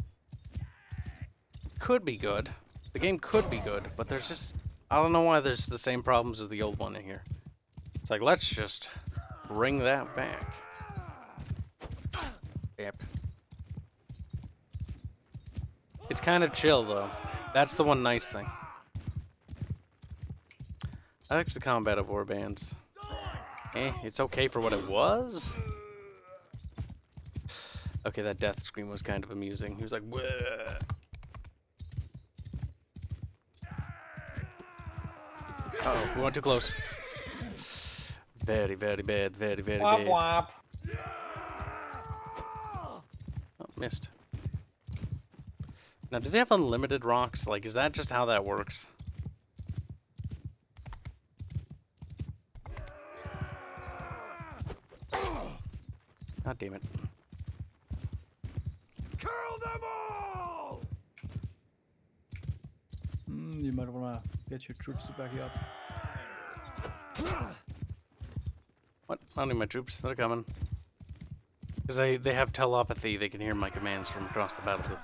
Could be good. The game could be good, but there's just... I don't know why there's the same problems as the old one in here. It's like, let's just bring that back. Yep. It's kind of chill though. That's the one nice thing. I like the combat of warbands. It's okay for what it was. Okay, that death scream was kind of amusing. He was like, "Whoa." Uh-oh, we went too close. Very, very bad, very, very Womp bad. womp. Oh, missed. Now, do they have unlimited rocks? Like, is that just how that works? God damn it. Kill them all! You might wanna get your troops to back you up. What? I don't need my troops. They're coming. Because they have telepathy. They can hear my commands from across the battlefield.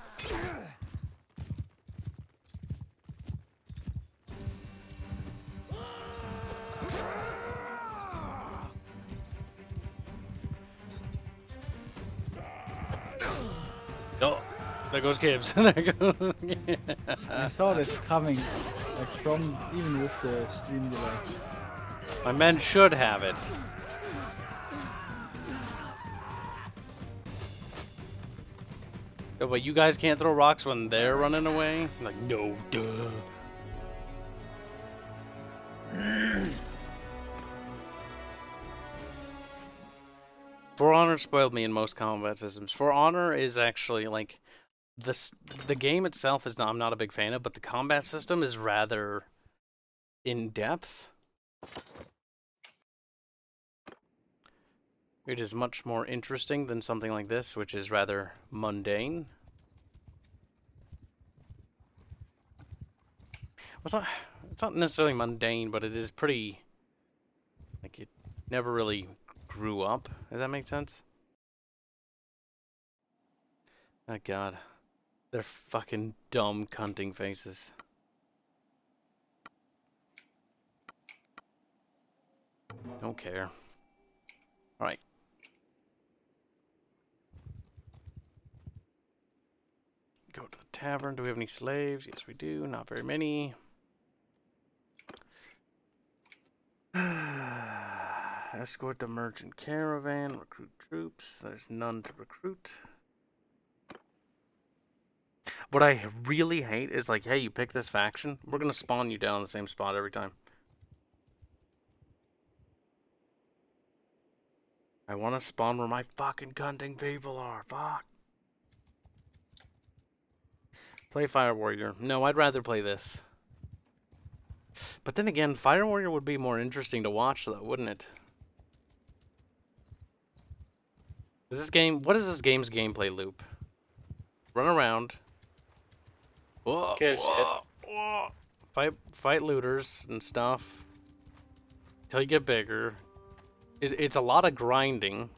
Oh, there goes Kibs. There goes. I saw this coming, like from even with the stream delay. My men should have it. Oh, but you guys can't throw rocks when they're running away? Like, no, duh. For Honor spoiled me in most combat systems. For Honor is actually like the game itself is not, I'm not a big fan of, but the combat system is rather in depth. It is much more interesting than something like this, which is rather mundane. Well, it's not necessarily mundane, but it is pretty, like, it never really grew up, if that makes sense. Oh god. They're fucking dumb cunting faces. Don't care. Alright. Go to the tavern. Do we have any slaves? Yes, we do. Not very many. Escort the merchant caravan. Recruit troops. There's none to recruit. What I really hate is like, hey, you pick this faction. We're going to spawn you down in the same spot every time. I want to spawn where my fucking cunting people are. Fuck. Play Fire Warrior. No, I'd rather play this. But then again, Fire Warrior would be more interesting to watch, though, wouldn't it? Is this game? What is this game's gameplay loop? Run around. Whoa, Kill whoa, whoa. Fight looters and stuff. Till you get bigger. It's a lot of grinding.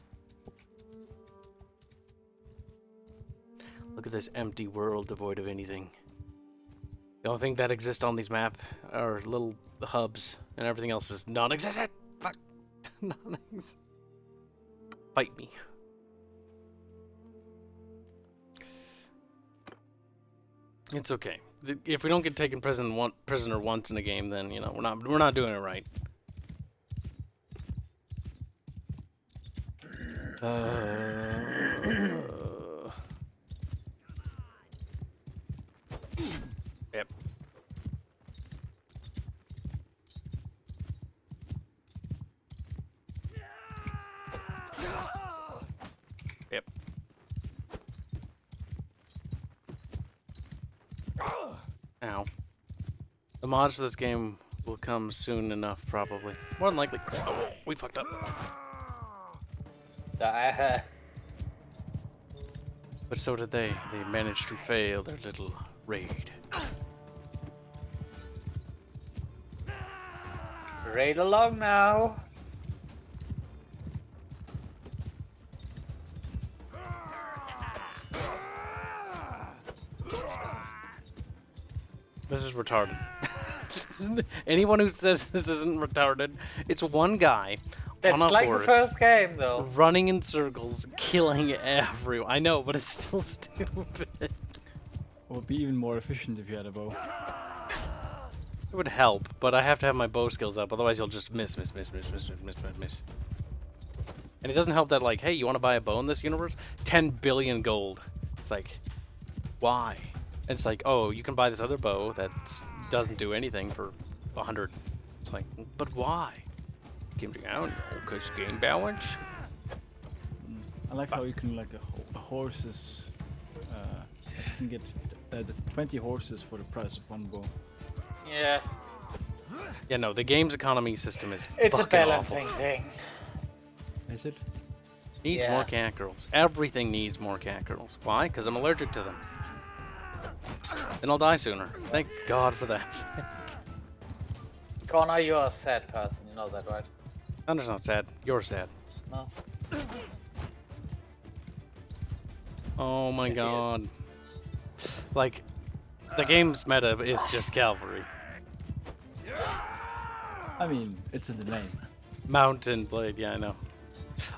Look at this empty world devoid of anything. The only thing that exists on these maps are little hubs, and everything else is non-existent. Fuck. Non-existent. Fight me. It's okay. If we don't get taken prisoner once in a game, then you know we're not doing it right. Yep. Yep. Ow. The mods for this game will come soon enough, probably. More than likely. Oh, we fucked up. But so did they. They managed to fail their little raid. Raid along now. This is retarded. Anyone who says this isn't retarded, it's one guy That's on a like horse, the first game, though. running in circles, killing everyone. I know, but it's still stupid. would be even more efficient if you had a bow. It would help, but I have to have my bow skills up, otherwise you'll just miss. And it doesn't help that, like, hey, you want to buy a bow in this universe? 10 billion gold. It's like, why? And it's like, oh, you can buy this other bow that doesn't do anything for 100. It's like, but why? Game down, because game balance. I like how you can, like, a horses. You can get the 20 horses for the price of one bow. Yeah. Yeah, no, the game's economy system is It's a fucking balancing awful. thing. Is it? Needs Yeah. more cat girls. Everything needs more cat girls. Why? Because I'm allergic to them. Then I'll die sooner. Thank God for that. Connor, you're a sad person, you know that, right? I'm just not sad. You're sad. No. Oh my It is. God. Like, the game's meta is just cavalry. I mean, it's in the name. Mountain Blade, yeah, I know.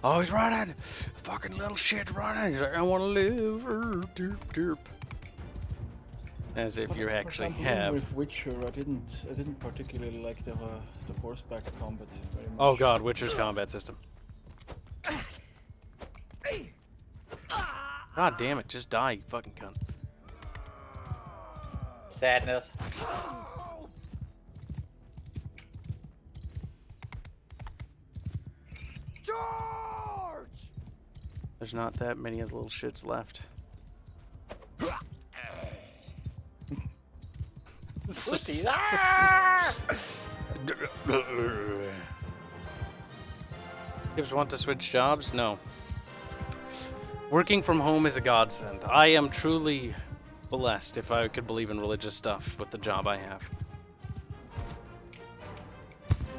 Oh, he's running! Fucking little shit running! He's like, I wanna live! Derp, derp. As if you For actually example, have. With Witcher, I didn't particularly like the horseback combat very much. Oh God, Witcher's combat system. God damn it, just die, you fucking cunt. Sadness. Charge! There's not that many of the little shits left. Pussy. Ah! Kibs want to switch jobs? No. Working from home is a godsend. I am truly blessed if I could believe in religious stuff with the job I have.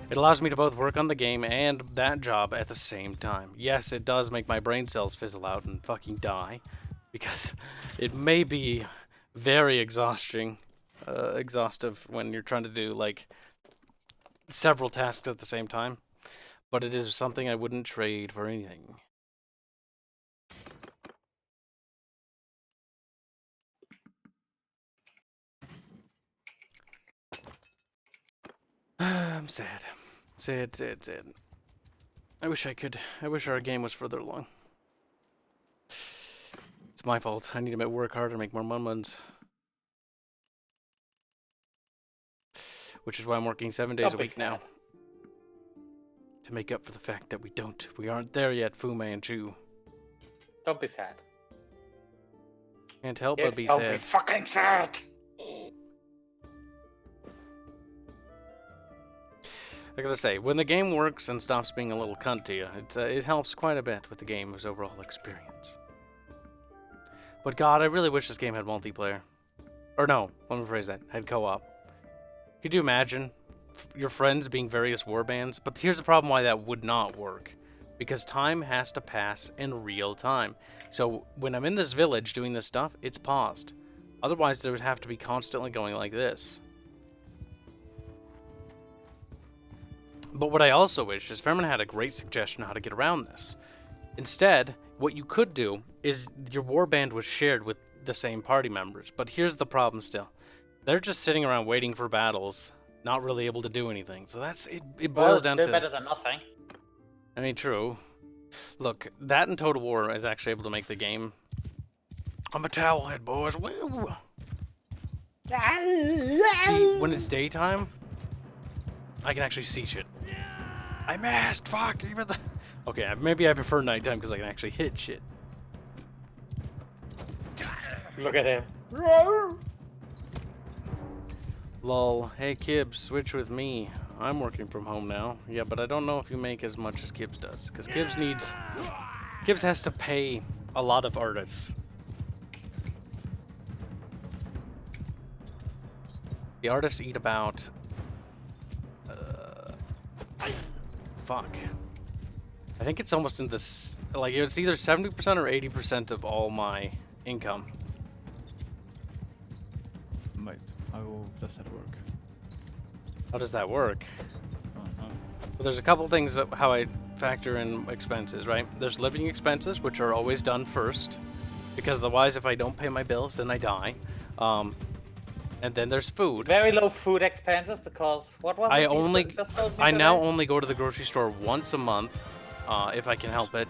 It allows me to both work on the game and that job at the same time. Yes, it does make my brain cells fizzle out and fucking die, because it may be very exhaustive when you're trying to do, like, several tasks at the same time. But it is something I wouldn't trade for anything. I'm sad. Sad. I wish our game was further along. It's my fault. I need to work harder, make more mun-muns. Which is why I'm working 7 days a week now. To make up for the fact that we aren't there yet, Fu Manchu. Don't be sad. Can't help Yeah, but be don't sad. be fucking sad! I gotta say, when the game works and stops being a little cunt to you, it helps quite a bit with the game's overall experience. But God, I really wish this game had multiplayer. Or no, let me rephrase that, had co-op. Could you imagine your friends being various warbands? But here's the problem why that would not work. Because time has to pass in real time. So when I'm in this village doing this stuff, it's paused. Otherwise, there would have to be constantly going like this. But what I also wish is Fairman had a great suggestion on how to get around this. Instead, what you could do is your warband was shared with the same party members. But here's the problem still. They're just sitting around waiting for battles, not really able to do anything. So that's it. It Well, boils it's down still to. better than nothing. I mean, true. Look, that and Total War is actually able to make the game. I'm a towelhead, boys. Woo! See, when it's daytime, I can actually see shit. I missed. Fuck. Even the. Okay, maybe I prefer nighttime because I can actually hit shit. Look at him. Lol. Hey, Kibs, switch with me. I'm working from home now. Yeah, but I don't know if you make as much as Kibs does. Because Kibs has to pay a lot of artists. The artists eat about... fuck. I think it's almost in this... Like, it's either 70% or 80% of all my income. Wait, how does that work? How does that work? Uh-huh. Well, there's a couple things that how I factor in expenses, right? There's living expenses, which are always done first, because otherwise if I don't pay my bills, then I die. And then there's food. Very low food expenses because what was it? I now only go to the grocery store once a month, if I can help it.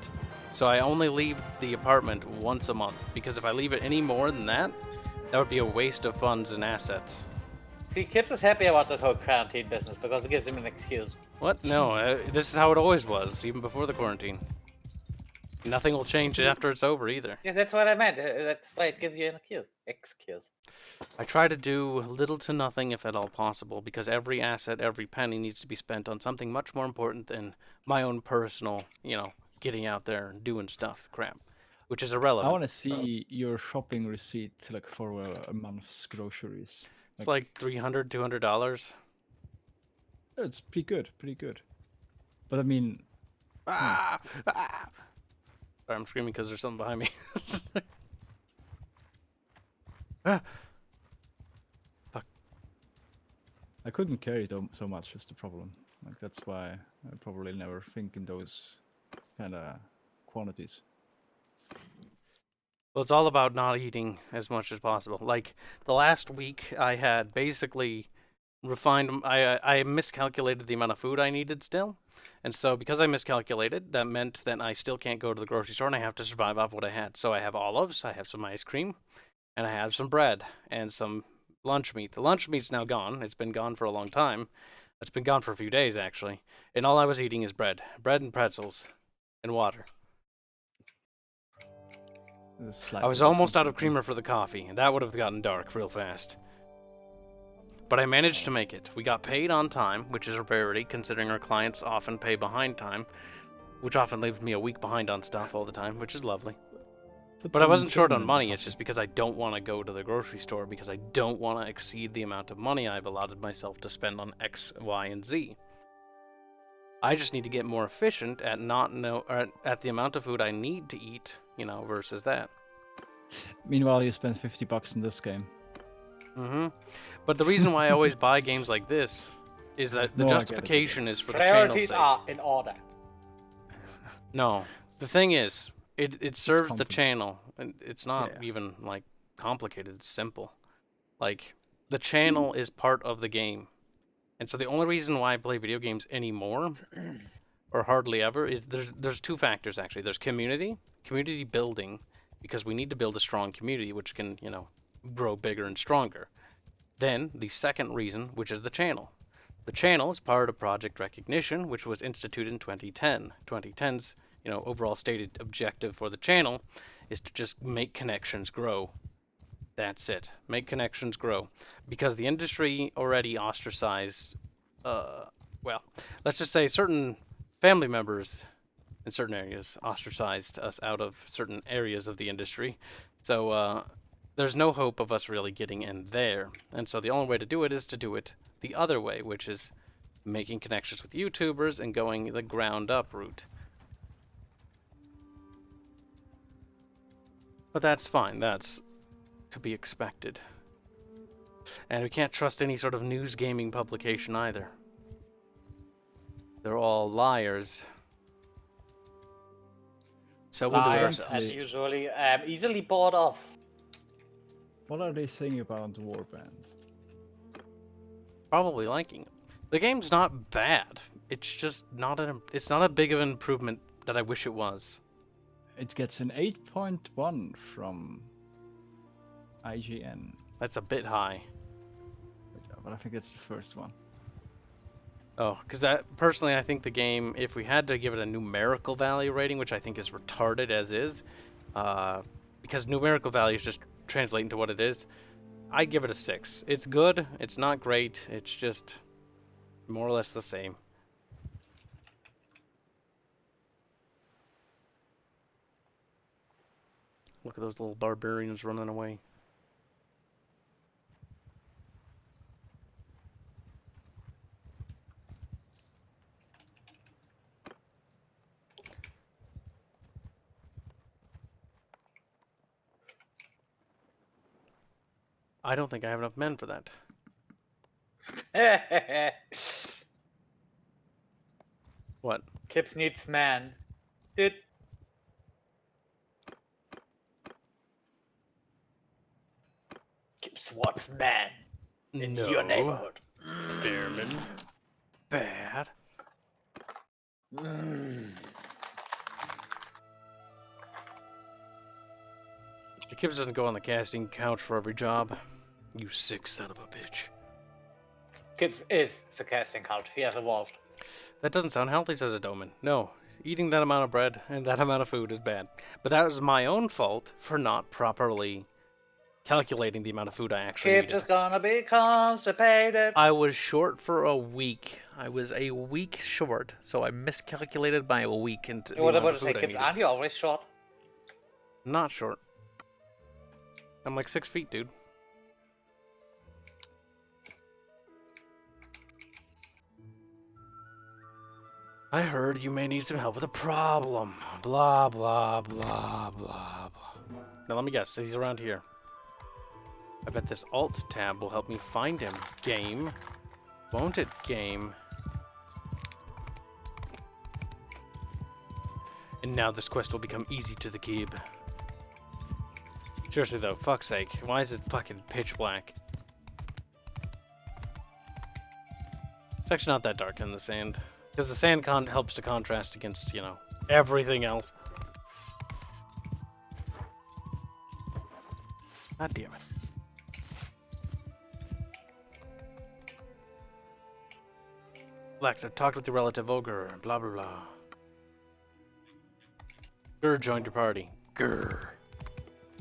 So I only leave the apartment once a month, because if I leave it any more than that, that would be a waste of funds and assets. See, Kibs is happy about this whole quarantine business because it gives him an excuse. What? No, this is how it always was, even before the quarantine. Nothing will change after it's over either. Yeah, that's what I meant. That's why it gives you an excuse. I try to do little to nothing if at all possible, because every asset, every penny needs to be spent on something much more important than my own personal, getting out there and doing stuff crap, which is irrelevant. I want to see your shopping receipt like for a month's groceries. It's like $300, $200. It's pretty good. But I mean... Ah! Sorry, I'm screaming because there's something behind me. Fuck. I couldn't carry it so much, is the problem. Like, that's why I probably never think in those kind of quantities. Well, it's all about not eating as much as possible. Like, the last week, I had basically refined... I miscalculated the amount of food I needed still. And so, because I miscalculated, that meant that I still can't go to the grocery store, and I have to survive off what I had. So I have olives, I have some ice cream, and I have some bread, and some lunch meat. The lunch meat's now gone. It's been gone for a long time. It's been gone for a few days, actually. And all I was eating is bread. Bread and pretzels. And water. I was almost out of creamer for the coffee, and that would have gotten dark real fast. But I managed to make it. We got paid on time, which is a rarity considering our clients often pay behind time, which often leaves me a week behind on stuff all the time, which is lovely. But I wasn't short on money, it's just because I don't want to go to the grocery store because I don't want to exceed the amount of money I've allotted myself to spend on X, Y, and Z. I just need to get more efficient at at the amount of food I need to eat, versus that. Meanwhile, you spend $50 in this game. But the reason why I always buy games like this is that the justification is for the channel's sake. Priorities are in order. No, the thing is, it serves the channel, and it's not even like complicated. It's simple. Like, the channel is part of the game, and so the only reason why I play video games anymore, or hardly ever, is there's two factors actually. There's community building, because we need to build a strong community which can grow bigger and stronger. Then the second reason, which is the channel. The channel is part of Project Recognition, which was instituted in 2010. 2010's overall stated objective for the channel is to just make connections grow. That's it. Make connections grow. Because the industry already ostracized, let's just say certain family members in certain areas ostracized us out of certain areas of the industry. So there's no hope of us really getting in there. And so the only way to do it is to do it the other way, which is making connections with YouTubers and going the ground up route. But that's fine. That's to be expected. And we can't trust any sort of news gaming publication either. They're all liars. So we'll do it ourselves. As usually, easily bought off. What are they saying about the Warband? Probably liking it. The game's not bad. It's just not it's not a big of an improvement that I wish it was. It gets an 8.1 from IGN. That's a bit high. But I think it's the first one. Oh, because personally, I think the game, if we had to give it a numerical value rating, which I think is retarded as is, because numerical values just translate into what it is, I'd give it a 6. It's good. It's not great. It's just more or less the same. Look at those little barbarians running away. I don't think I have enough men for that. What? Kibs needs man. Dude. Kibs swordsman in your No. neighborhood. Bearman. Bad. Mm. The Kibs doesn't go on the casting couch for every job. You sick son of a bitch. Kibs is the casting couch. He has evolved. That doesn't sound healthy, says a Doman. No, eating that amount of bread and that amount of food is bad. But that was my own fault for not properly calculating the amount of food I actually Kibs needed. is gonna be constipated. I was short for a week. I was a week short, so I miscalculated by a week into the What amount about of to say, food I Kibs? needed. Aren't you always short? I'm not short. I'm like 6 feet, dude. I heard you may need some help with a problem. Blah, blah, blah, blah, blah. Now let me guess, he's around here. I bet this Alt tab will help me find him. Game. Won't it, game? And now this quest will become easy to the Kib. Seriously though, fuck's sake. Why is it fucking pitch black? It's actually not that dark in the sand. Because the sand helps to contrast against, you know, everything else. God damn it. Lex, I've talked with your relative Ogre, blah blah blah. Grr joined your party. Grr.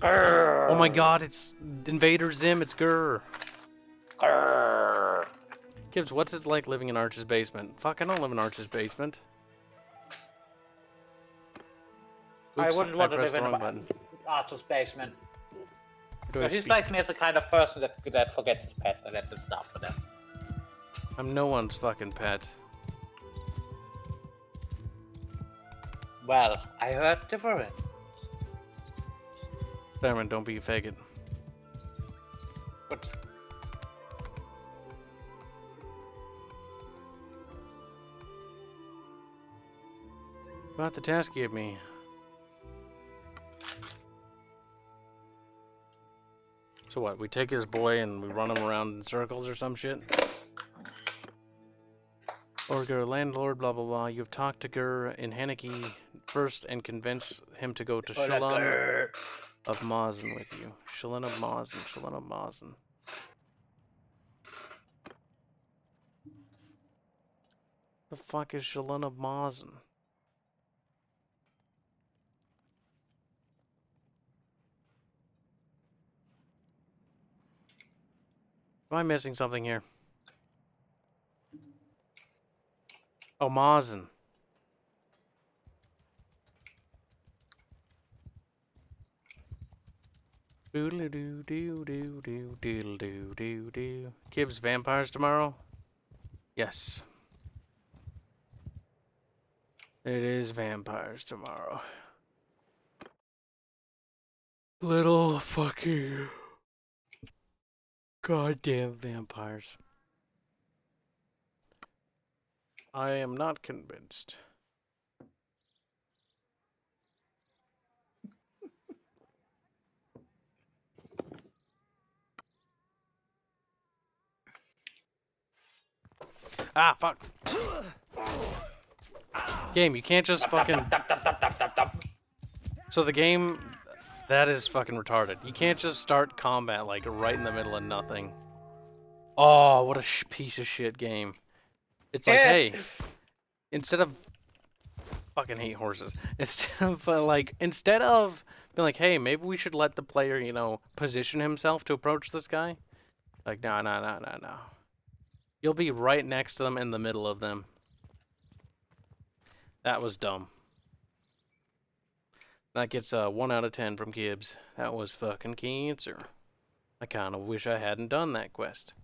Oh my god, it's Invader Zim, it's Grr. Kibs, what's it like living in Arch's basement? Fuck, I don't live in Arch's basement. Oops, I wouldn't want to live pressed the in wrong button. Archer's basement. Where do I But he speak? strikes me as the kind of person that forgets his pets and lets them starve to death. I'm no one's fucking pet. Well, I heard different. Bearman, don't be a faggot. But About the task you gave me. So what, we take his boy and we run him around in circles or some shit? Orger, landlord, blah blah blah. You've talked to Gur in Haneke first and convinced him to go to Shalon of Mazen with you. Shalon of Mazen, Shalon of Mazen. The fuck is Shalon of Mazen? Am I missing something here? Oh, Mazen. Doodle doo doo doo doo doodle doo doo doo. Kibs vampires tomorrow? Yes. It is vampires tomorrow. Little fucking goddamn vampires. I am not convinced. Ah, fuck. Game, you can't just fucking... So the game, that is fucking retarded. You can't just start combat, like, right in the middle of nothing. Oh, what a piece of shit game. It's like, hey, instead of... Fucking hate horses. Instead of being like, hey, maybe we should let the player, you know, position himself to approach this guy. Like, no, no, no, no, no. You'll be right next to them in the middle of them. That was dumb. That gets a 1 out of 10 from Kibs. That was fucking cancer. I kind of wish I hadn't done that quest.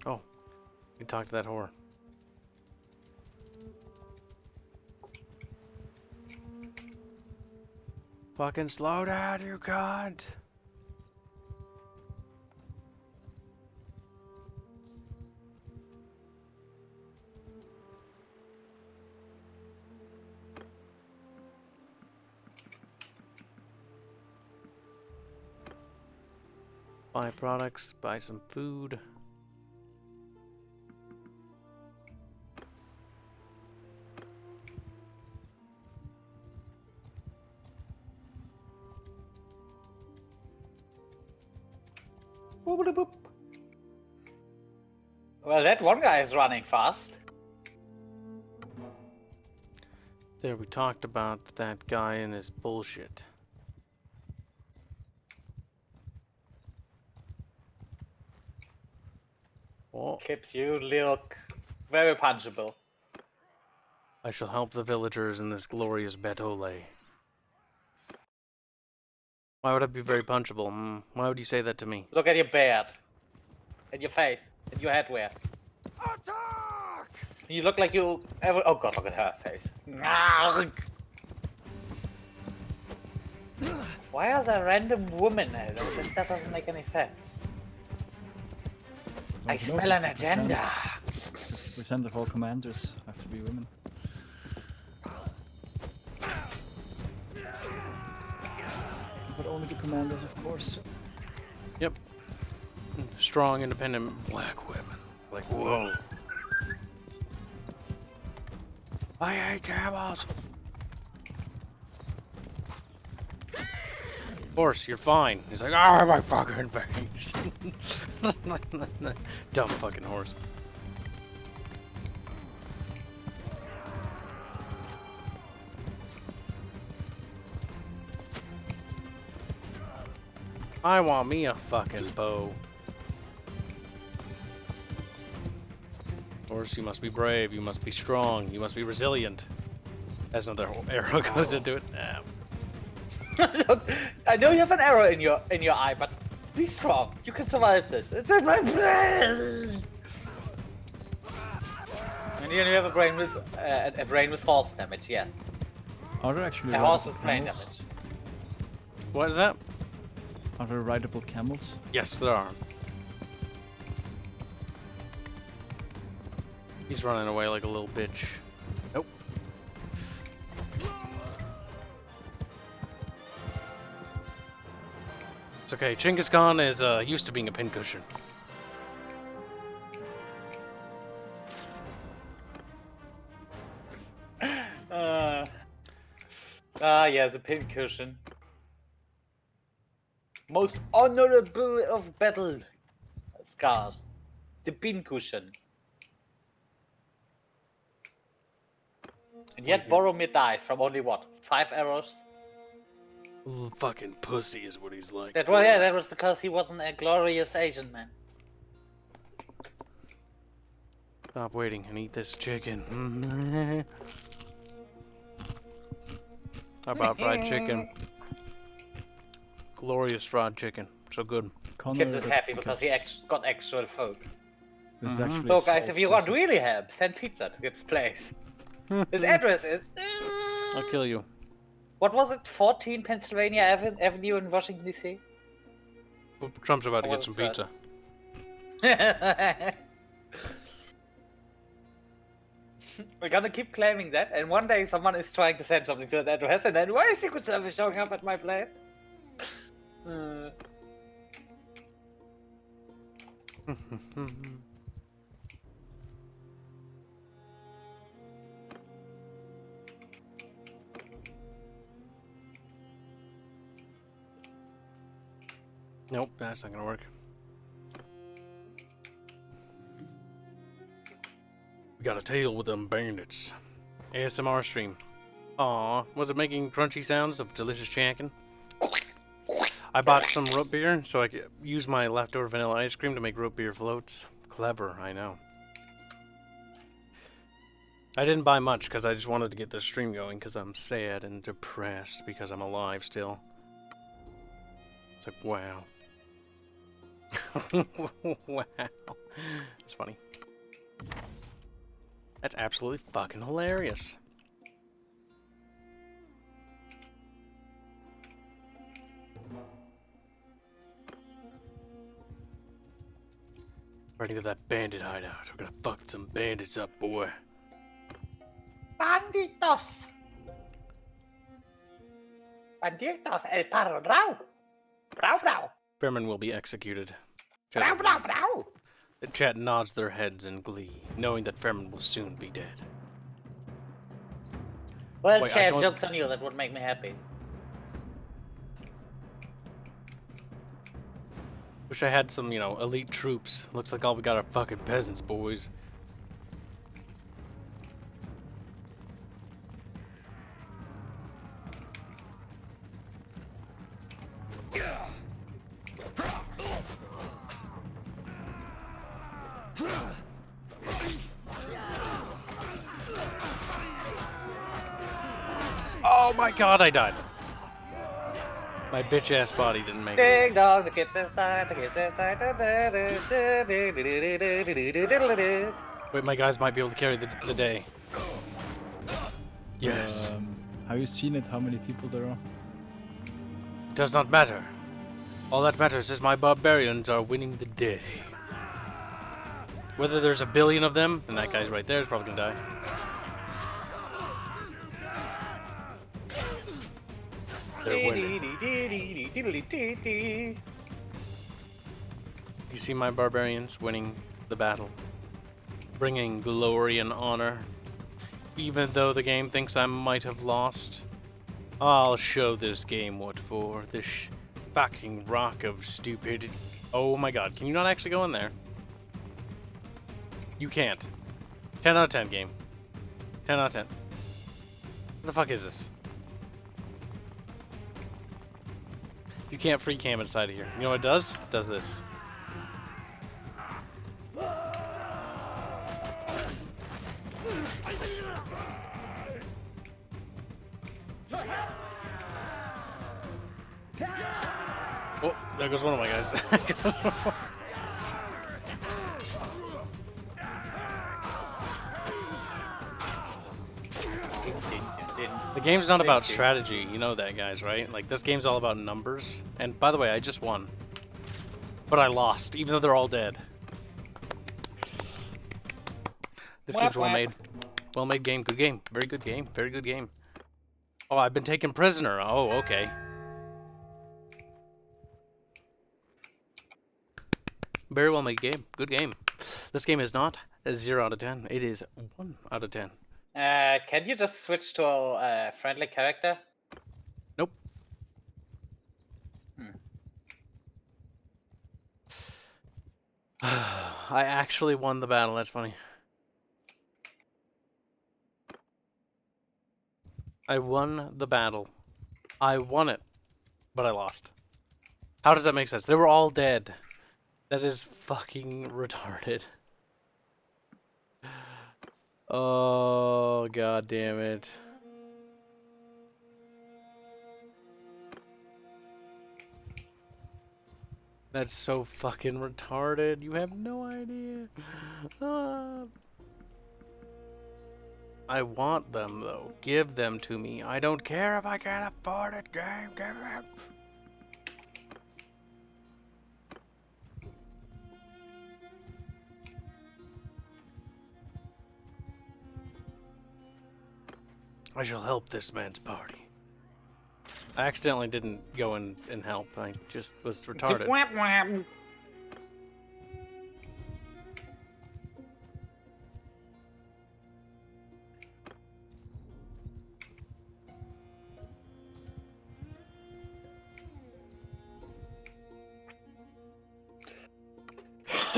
Oh, we talked to that whore. Fucking slow down, you cunt! Buy products, buy some food. Boop, boop. Well, that one guy is running fast. There, we talked about that guy and his bullshit. Oh, Kibs, you look very punchable. I shall help the villagers in this glorious battle. Why would I be very punchable? Why would you say that to me? Look at your beard. And your face. And your headwear. Attack! You look like you ever. Oh god, look at her face. Why are there random women there? That doesn't make any sense. I smell an agenda. Percent of all commanders have to be women. But only the commanders, of course. Yep. Strong, independent black women. Like, whoa. I hate camels! Horse, you're fine. He's like, ah, my fucking face. Dumb fucking horse. I want me a fucking bow. Horse, you must be brave, you must be strong, you must be resilient. As another arrow goes into it. I know you have an arrow in your eye, but be strong. You can survive this. It's in my brain. And you have a brain with horse damage. Yes. Are there actually A horse rideable with brain camels? damage. What is that? Are there rideable camels? Yes, there are. He's running away like a little bitch. Nope. It's okay. Chinngis Kahn is used to being a pincushion. Yeah, the pincushion. Most honorable of battle scars. The pincushion. And yet Boromir died from only what? 5 arrows? Fucking pussy is what he's like. That was because he wasn't a glorious Asian man. Stop waiting and eat this chicken. How about fried chicken? Glorious fried chicken. So good. Kibs is happy because he got actual food. This is actually So guys, so if you want expensive. really help, send pizza to Kibs' place. His address is... I'll kill you. What was it? 14 Pennsylvania Avenue in Washington, D.C.? Trump's about to Or get was some it pizza. We're gonna keep claiming that, and one day someone is trying to send something to that address, and then why is Secret Service showing up at my place? Nope, that's not gonna work. We got a tail with them bandits. ASMR stream. Aw, was it making crunchy sounds of delicious chanking? I bought some root beer so I could use my leftover vanilla ice cream to make root beer floats. Clever, I know. I didn't buy much because I just wanted to get this stream going because I'm sad and depressed because I'm alive still. It's like, wow. Wow. It's funny. That's absolutely fucking hilarious. Ready to that bandit hideout. We're gonna fuck some bandits up, boy. Banditos! Banditos, el perro, rau! Rau, rau! Fairmen will be executed. Brow, brow, brow. The chat nods their heads in glee, knowing that Fairmen will soon be dead. Well, Wait, I share don't- jokes on you, that would make me happy. Wish I had some, you know, elite troops. Looks like all we got are fucking peasants, boys. Oh my god, I died. My bitch ass body didn't make it. Ding dong, the kids has died, the kids has died. Wait, my guys might be able to carry the day. Yes. Have you seen it? How many people there are? Does not matter. All that matters is my barbarians are winning the day. Whether there's a billion of them, and that guy's right there is probably gonna die. They're winning. You see my barbarians winning the battle, bringing glory and honor. Even though the game thinks I might have lost, I'll show this game what for. This fucking rock of stupidity. Oh my god, can you not actually go in there? You can't. 10 out of 10 game. 10 out of 10. What the fuck is this? You can't free cam inside of here. You know what it does? It does this. Oh, there goes one of my guys. The game's not about strategy, you know that, guys, right? Like, this game's all about numbers. And by the way, I just won. But I lost, even though they're all dead. This game's well made. Well made game, good game. Very good game, very good game. Oh, I've been taken prisoner. Oh, okay. Very well made game, good game. This game is not a 0 out of 10. It is 1 out of 10. Can you just switch to a friendly character? Nope. I actually won the battle, that's funny. I won the battle. I won it, but I lost. How does that make sense? They were all dead. That is fucking retarded. Oh, god damn it. That's so fucking retarded. You have no idea. I want them, though. Give them to me. I don't care if I can't afford it. Game, give it. I shall help this man's party. I accidentally didn't go and help. I just was retarded.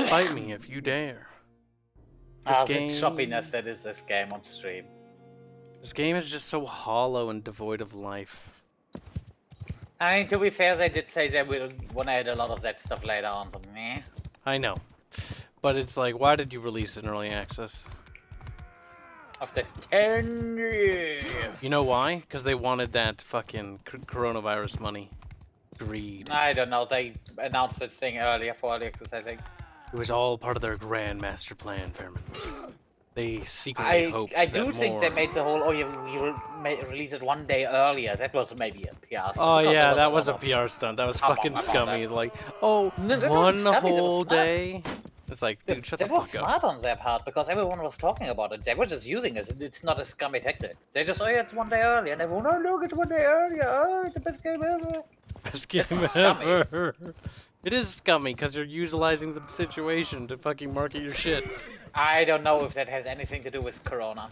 Fight me if you dare. This The choppiness that is this game on stream. This game is just so hollow and devoid of life. I mean, to be fair, they did say they will want to add a lot of that stuff later on, so meh. I know. But it's like, why did you release it in early access? After 10 years. You know why? Because they wanted that fucking coronavirus money. Greed. I don't know, they announced that thing earlier for early access, I think. It was all part of their grand master plan, Fairman. They secretly hoped I that do think more... they made the whole, oh, you will release it one day earlier. That was maybe a PR stunt. Oh yeah, that was was a PR stunt. That was Come on, fucking come on, scummy. that- Like, oh, No, that one wasn't scummy, that was whole smart. day? It's like, dude, shut the That was fuck up. smart on their part because everyone was talking about it. They were just using it. It's not a scummy tactic. They just, oh yeah, it's one day earlier. And everyone, oh look, it's one day earlier. Oh, it's the best game ever. Best game That's scummy. ever. It is scummy because you're utilizing the situation to fucking market your shit. I don't know if that has anything to do with Corona.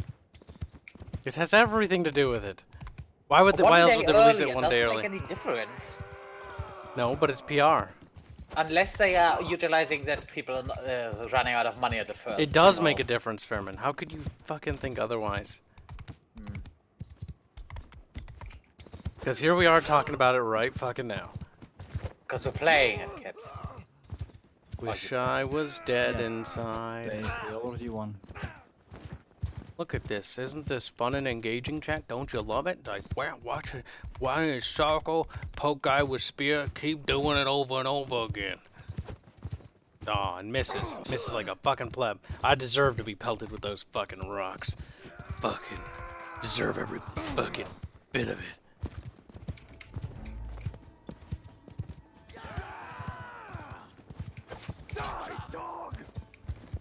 It has everything to do with it. Why would they, One why else day would they release earlier it one day doesn't early? make any difference. No, but it's PR. Unless they are utilizing that people are running out of money at the first. It does make a difference, Fairman. How could you fucking think otherwise? Because here we are talking about it right fucking now. Because we're playing it, kids. Wish I was dead Yeah. inside. They already won. Look at this. Isn't this fun and engaging, chat? Don't you love it? Like, wow, watch it. Why in a circle, poke guy with spear, keep doing it over and over again. Aw, and misses. Misses like a fucking pleb. I deserve to be pelted with those fucking rocks. Fucking deserve every fucking bit of it.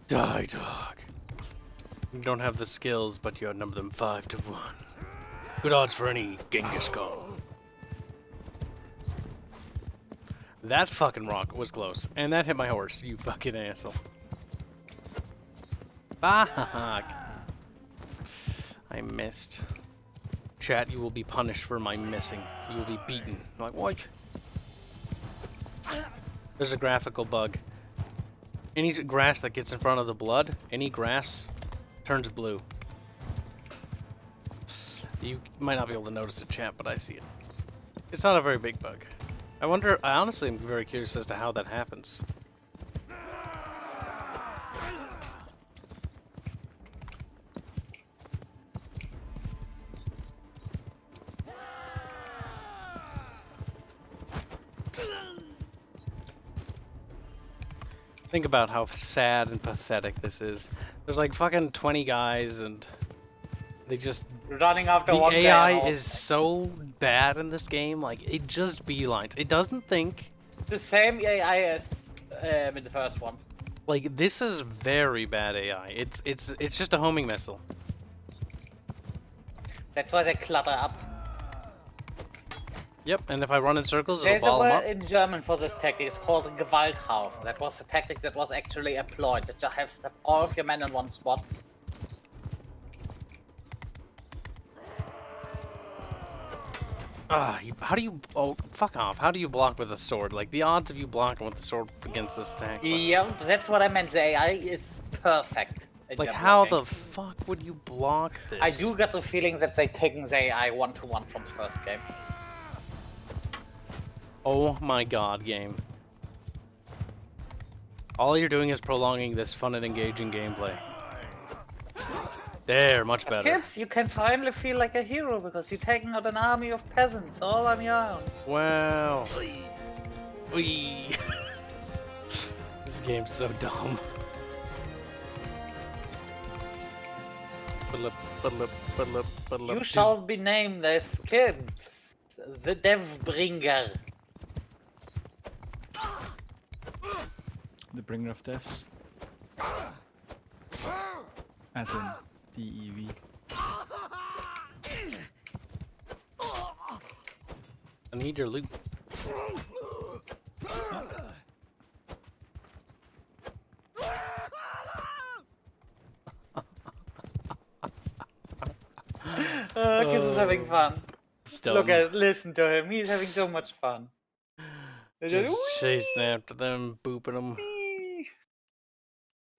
Die, dog. You don't have the skills, but you outnumber them 5-1. Good odds for any Chinngis Kahn. That fucking rock was close, and that hit my horse, you fucking asshole. Fuck. I missed. Chat, you will be punished for my missing. You will be beaten. I'm like, what? There's a graphical bug. Any grass that gets in front of the blood, any grass, turns blue. You might not be able to notice it, chat, but I see it. It's not a very big bug. I honestly am very curious as to how that happens. Think about how sad and pathetic this is. There's like fucking 20 guys and they just... Running after The one guy AI and all. is so bad in this game, like, it just beelines. It doesn't think. The same AI as in the first one. Like, this is very bad AI. It's just a homing missile. That's why they clutter up. Yep, and if I run in circles, it'll There's a ball them word up. in German for this tactic. It's called Gewalthaufen. That was the tactic that was actually employed. That you have all of your men in one spot. How do you... Oh, fuck off. How do you block with a sword? Like, the odds of you blocking with a sword against this tank. Yeah, that's what I meant. The AI is perfect. Like, how the fuck would you block this? I do get the feeling that they're taking the AI one-to-one from the first game. Oh my god, game. All you're doing is prolonging this fun and engaging gameplay. There, much better. Kids, you can finally feel like a hero because you're taking out an army of peasants all on your own. Wow. Wee. This game's so dumb. You shall be named as Kibs, the Deathbringer. The bringer of deaths. As in DEV. I need your loot. Kibs is having fun. Stone. Listen to him. He's having so much fun. Just chasing after them, booping them.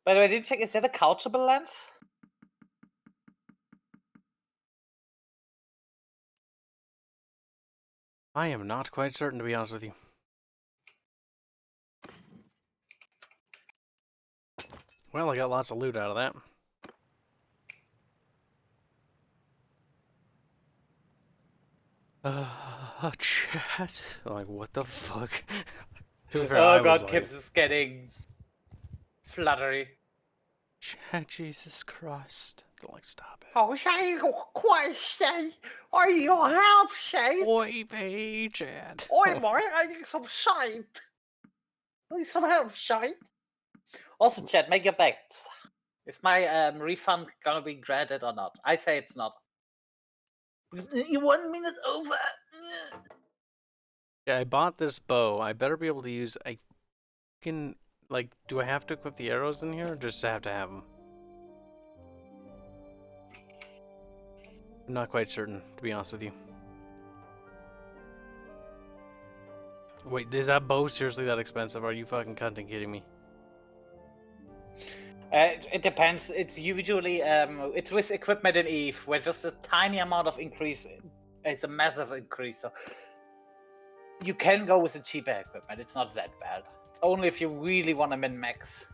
By the way, did you check? Is that a couchable lens? I am not quite certain, to be honest with you. Well, I got lots of loot out of that. Chat. Like, what the fuck? To be fair, I Oh god, was Kibs is getting fluttery. Chat, Jesus Christ. Like, stop it. Oh, say your question. Are you help, say? Oi, be chat. Oi, mate, I need some shite. I need some help, shite. Also, chat, make your bets. Is my refund gonna be granted or not? I say it's not. 1 minute over. Yeah, I bought this bow. I better be able to use a Can, like, do I have to equip the arrows in here, or just have to have them? I'm not quite certain, to be honest with you. Wait, is that bow seriously that expensive? Are you fucking cunting kidding me? It depends. It's usually it's with equipment in Eve, where just a tiny amount of increase is a massive increase. So you can go with the cheaper equipment. It's not that bad. It's only if you really want to min max.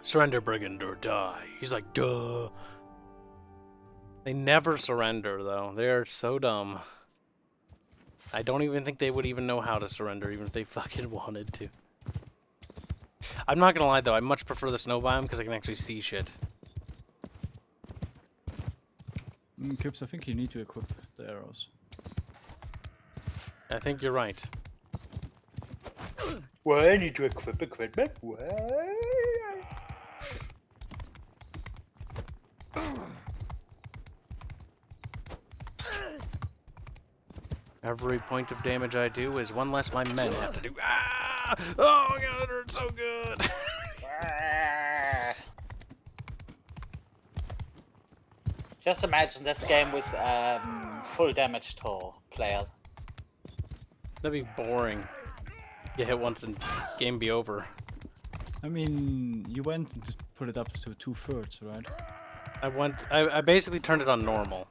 Surrender, brigand, or die. He's like, duh. They never surrender, though. They are so dumb. I don't even think they would even know how to surrender, even if they fucking wanted to. I'm not gonna lie, though. I much prefer the snow biome because I can actually see shit. Kibs, I think you need to equip the arrows. I think you're right. Well, I need to equip equipment. What? Every point of damage I do is one less my men have to do. Ah! Oh my god, it hurts so good! Just imagine this game with full damage to players. That'd be boring. Get hit once and game be over. I mean, you went and put it up to 2/3, right? I basically turned it on normal.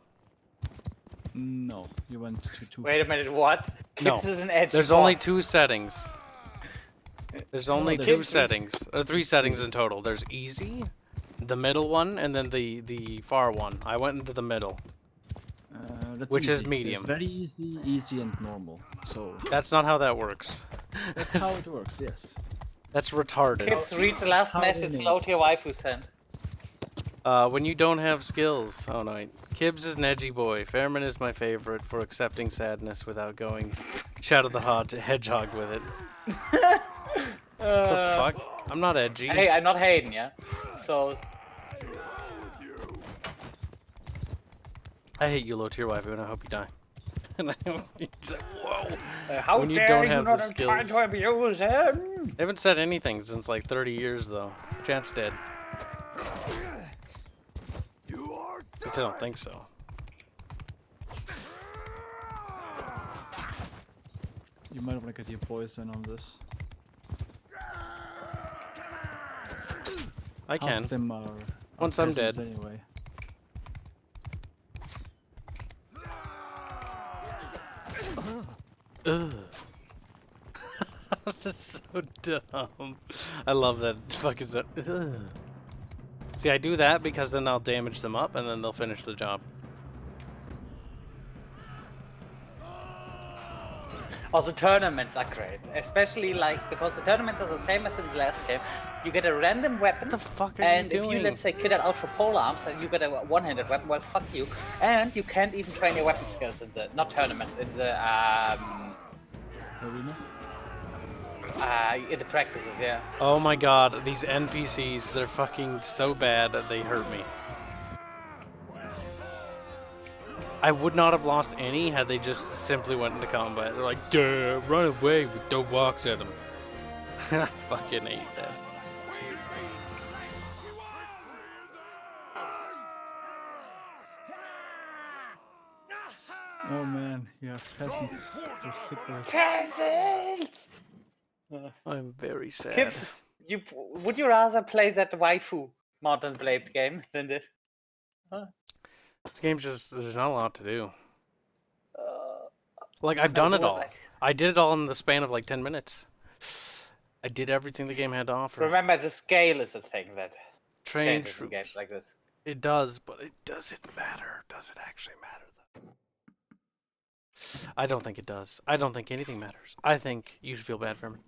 No, you went to 2. Wait a minute, what? No, Kibs is an edge. there's only 2 settings. There's only there's 2 three. settings, or 3 settings in total. There's easy, the middle one, and then the far one. I went into the middle. That's Which is easy. medium. There's very easy, easy, and normal. So That's not how that works. that's how it works. Yes. That's retarded. Kibs, read the last How message many? Low Tier Waifu sent. When you don't have skills. Oh no, wait. Kibs is an edgy boy. Fairman is my favorite for accepting sadness without going Shadow the Hedgehog with it. The fuck? I'm not edgy. Hey, I'm not Hayden, yeah? So, I hate you, low tier waifu, and I hope you die. And I hope he's like, whoa. how When you dare don't you have not the have time skills. to abuse him? They haven't said anything since like 30 years though. Chance dead. You are At least I don't think so. You might want to get your boys in on this. I Half can. of them are Once I'm peasants dead. anyway. Ugh. That's so dumb. I love that fucking stuff. Ugh. See, I do that because then I'll damage them up and then they'll finish the job. Also, tournaments are great, especially like because the tournaments are the same as in the last game. You get a random weapon, What the fuck are and you if doing? you let's say kit it out for pole arms, and you get a one-handed weapon, well, fuck you. And you can't even train your weapon skills in the not tournaments in the Arena? in the practices, yeah. Oh my god, these NPCs, they're fucking so bad that they hurt me. I would not have lost any had they just simply went into combat. They're like, duh, run away with dope walks at them. I fucking hate that. Oh man, you have peasants. They're sickers. Peasants! I'm very sad. Kids, would you rather play that waifu Mountain Blade game than this? This game's just, there's not a lot to do. Uh, Like, I've done it was all. I- I did it all in the span of like 10 minutes. I did everything the game had to offer. Remember, the scale is a thing that Train changes in troops. games like this. It does, but it doesn't matter. Does it actually matter, though? I don't think it does. I don't think anything matters. I think you should feel bad for him.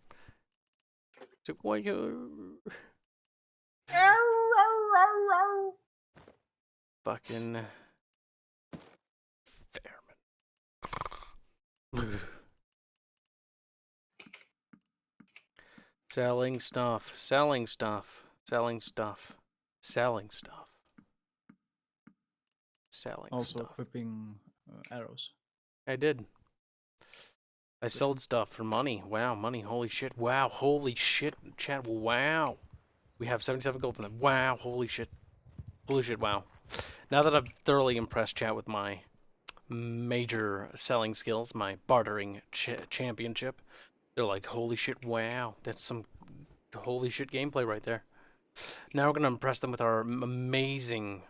So, why you... Fucking... Fairman. Selling stuff. Selling stuff. Selling stuff. Selling stuff. Selling Also stuff. equipping arrows. I did. I sold stuff for money. Wow, money. Holy shit. Wow, holy shit. Chat, wow. We have 77 gold from them. Wow, holy shit. Holy shit, wow. Now that I've thoroughly impressed chat with my major selling skills, my bartering championship, they're like, holy shit, wow. That's some holy shit gameplay right there. Now we're going to impress them with our amazing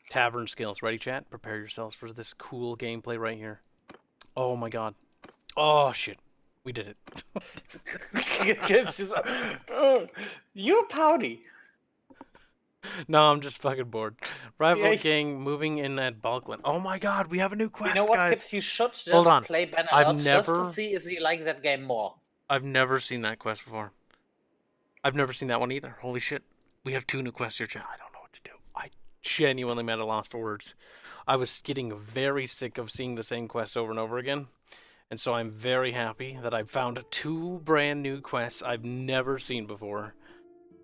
tavern skills. Ready, chat? Prepare yourselves for this cool gameplay right here. Oh my god. Oh shit. We did it. Kibs is, you're pouty. No, I'm just fucking bored. Rival Yeah, gang moving in at Balkland. Oh my god, we have a new quest, you know what, guys. Kibs? You should just Hold on. play I've Bannerlord just to see if you like that game more. never seen that quest before. I've never seen that one either. Holy shit. We have 2 new quests here, chat. I don't know what to do. I genuinely am at a loss for words. I was getting very sick of seeing the same quests over and over again. And so I'm very happy that I've found 2 brand new quests I've never seen before.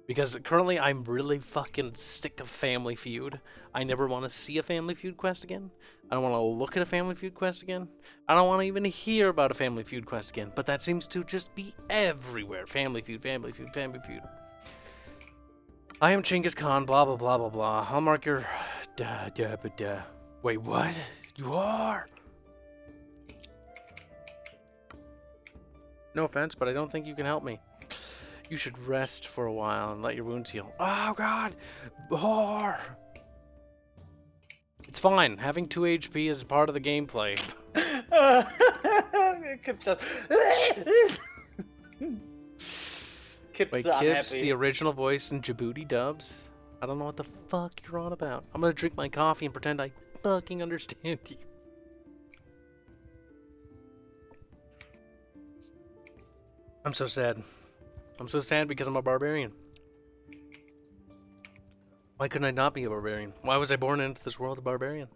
Because currently I'm really fucking sick of Family Feud. I never want to see a Family Feud quest again. I don't want to look at a Family Feud quest again. I don't want to even hear about a Family Feud quest again. But that seems to just be everywhere. Family Feud, Family Feud, Family Feud. I am Chinngis Kahn, blah, blah, blah, blah, blah. I'll mark your... Wait, what? You are? No offense, but I don't think you can help me. You should rest for a while and let your wounds heal. Oh, God! Whore! It's fine. Having 2 HP is part of the gameplay. Kibs Wait, Kibs, the original voice in Djibouti dubs? I don't know what the fuck you're on about. I'm gonna drink my coffee and pretend I fucking understand you. I'm so sad. I'm so sad because I'm a barbarian. Why couldn't I not be a barbarian? Why was I born into this world a barbarian?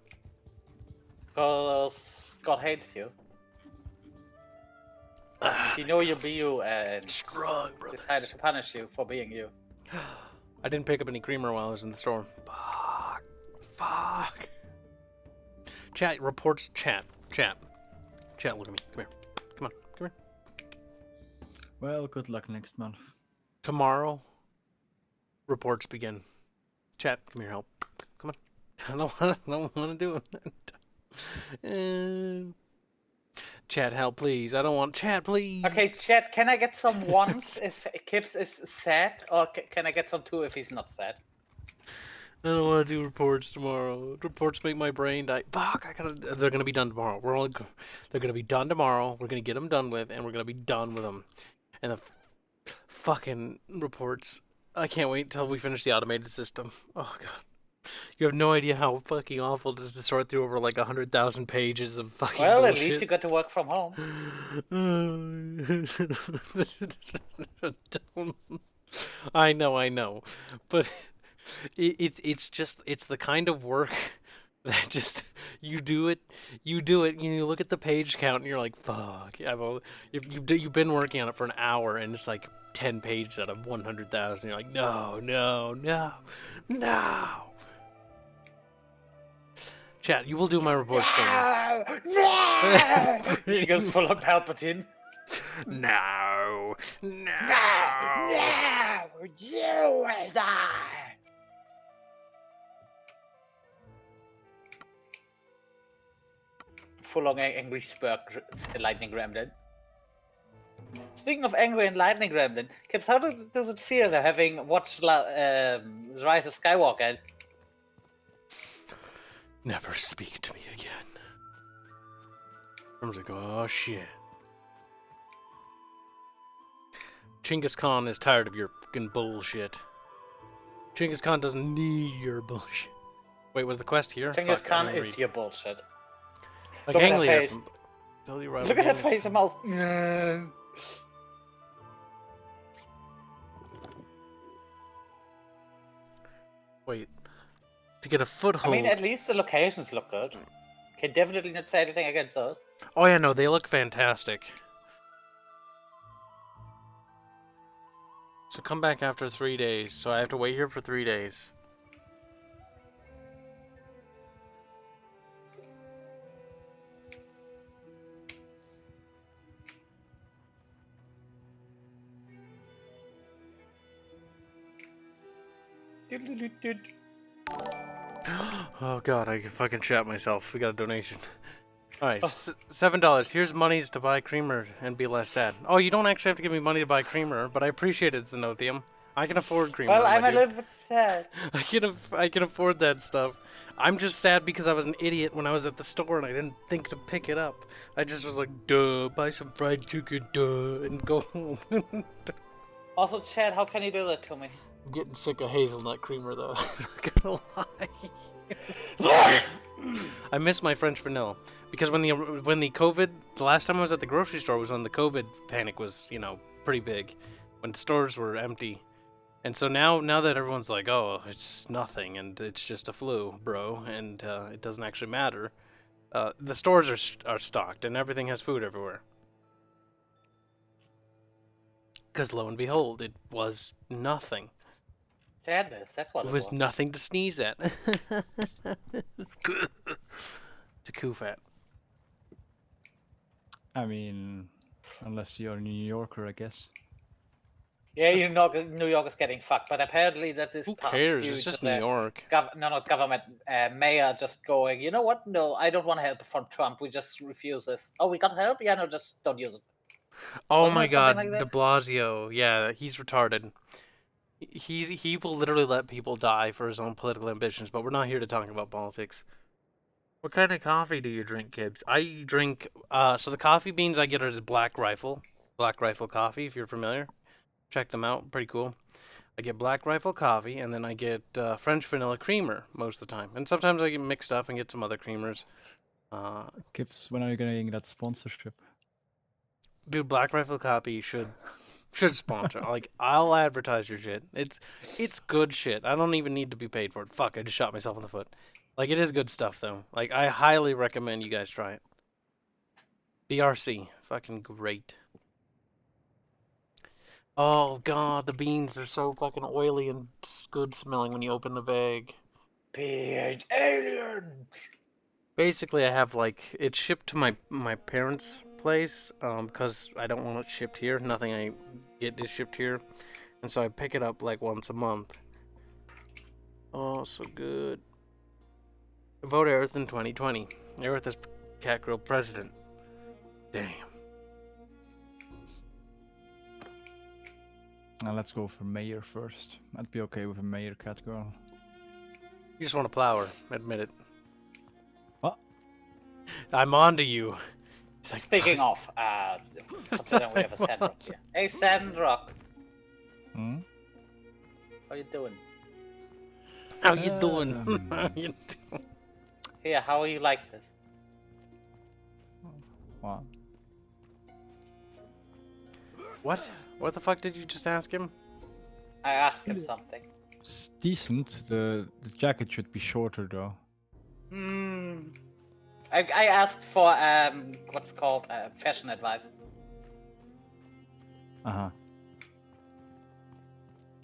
Because God hates you. He know you be you and Strong, decided to punish you for being you. I didn't pick up any creamer while I was in the store. Fuck. Fuck. Chat, reports, chat. Chat, look at me. Come here. Come on, come here. Well, good luck next month. Tomorrow, reports begin. Chat, come here, help. Come on. I don't want to do it. Chat, help, please. I don't want chat, please. Okay, chat, can I get some ones if Kibs is sad? Or can I get some 2 if he's not sad? I don't want to do reports tomorrow. Reports make my brain die. Fuck, they're going to be done tomorrow. They're going to be done tomorrow. We're going to get them done with, and we're going to be done with them. And the fucking reports. I can't wait until we finish the automated system. Oh, God. You have no idea how fucking awful it is to sort through over like 100,000 pages of fucking Well, bullshit. at least you got to work from home. I know. But it's the kind of work that just you do it, and you look at the page count and you're like, fuck. You've been working on it for an hour and it's like 10 pages out of 100,000. You're like, no. Chat, you will do my reports for me. No! He goes full of Palpatine. No. No! You and I! Full on angry spurk lightning gremlin. Speaking of angry and lightning gremlin, Kibs, how does it feel having watched Rise of Skywalker? Never speak to me again. I was like, oh shit. Chinngis Kahn is tired of your fucking bullshit. Chinngis Kahn doesn't need your bullshit. Wait, was the quest here? Chinngis Kahn is your bullshit. Like Look at her Anglia face. from Look at her face and mouth. Wait. To get a foothold. I mean, at least the locations look good. Can definitely not say anything against those. Oh yeah, no, they look fantastic. So come back after 3 days. So I have to wait here for 3 days. Oh god, I can fucking shat myself. We got a donation. Alright, Oh. $7. Here's monies to buy creamer and be less sad. Oh, you don't actually have to give me money to buy creamer, but I appreciate it, Zenothium. I can afford creamer. Well, I'm my a dude. little bit sad. I can afford that stuff. I'm just sad because I was an idiot when I was at the store and I didn't think to pick it up. I just was like, duh, buy some fried chicken, duh, and go home. Also, Chad, how can you do that to me? I'm getting sick of hazelnut creamer though. I'm not gonna lie. I miss my French vanilla because when the COVID, the last time I was at the grocery store was when the COVID panic was, you know, pretty big, when the stores were empty. And so now that everyone's like, oh, it's nothing and it's just a flu, bro, and it doesn't actually matter, the stores are stocked and everything has food everywhere. Because lo and behold, it was nothing. Sadness, that's what It it was nothing to sneeze at. It's a coup fat. I mean, unless you're a New Yorker, I guess. Yeah, New York is getting fucked, but apparently that is Who part cares? due It's just to New the York. not government, mayor just going, you know what? No, I don't want help from Trump. We just refuse this. Oh, we got help? Yeah, no, just don't use it. Oh Wasn't my it something god, like De that? Blasio. Yeah, he's retarded. He will literally let people die for his own political ambitions, but we're not here to talk about politics. What kind of coffee do you drink, Kibs? I drink, so the coffee beans I get are Black Rifle coffee, if you're familiar. Check them out, pretty cool. I get Black Rifle coffee, and then I get French vanilla creamer most of the time. And sometimes I get mixed up and get some other creamers. Kibs, when are you getting that sponsorship? Dude, Black Rifle coffee should sponsor. Like, I'll advertise your shit. It's good shit. I don't even need to be paid for it. Fuck, I just shot myself in the foot. Like, it is good stuff, though. Like, I highly recommend you guys try it. BRC. Fucking great. Oh, God, the beans are so fucking oily and good smelling when you open the bag. Big aliens! Basically, I have, like, it's shipped to my parents' place, because I don't want it shipped here. Nothing I get is shipped here. And so I pick it up, like, once a month. Oh, so good. Vote Earth in 2020. Earth is Cat Girl president. Damn. Now let's go for mayor first. I'd be okay with a mayor cat girl. You just want to plow her. Admit it. What? I'm on to you. He's like, Speaking of, considering we have a Sandrock here. Hey, Sandrock! Hmm? How you doing? how you doing? How you doing? Here, how you like this? What? What? What the fuck did you just ask him? I asked him something. It's decent. The jacket should be shorter though. I asked for what's called fashion advice. Uh-huh.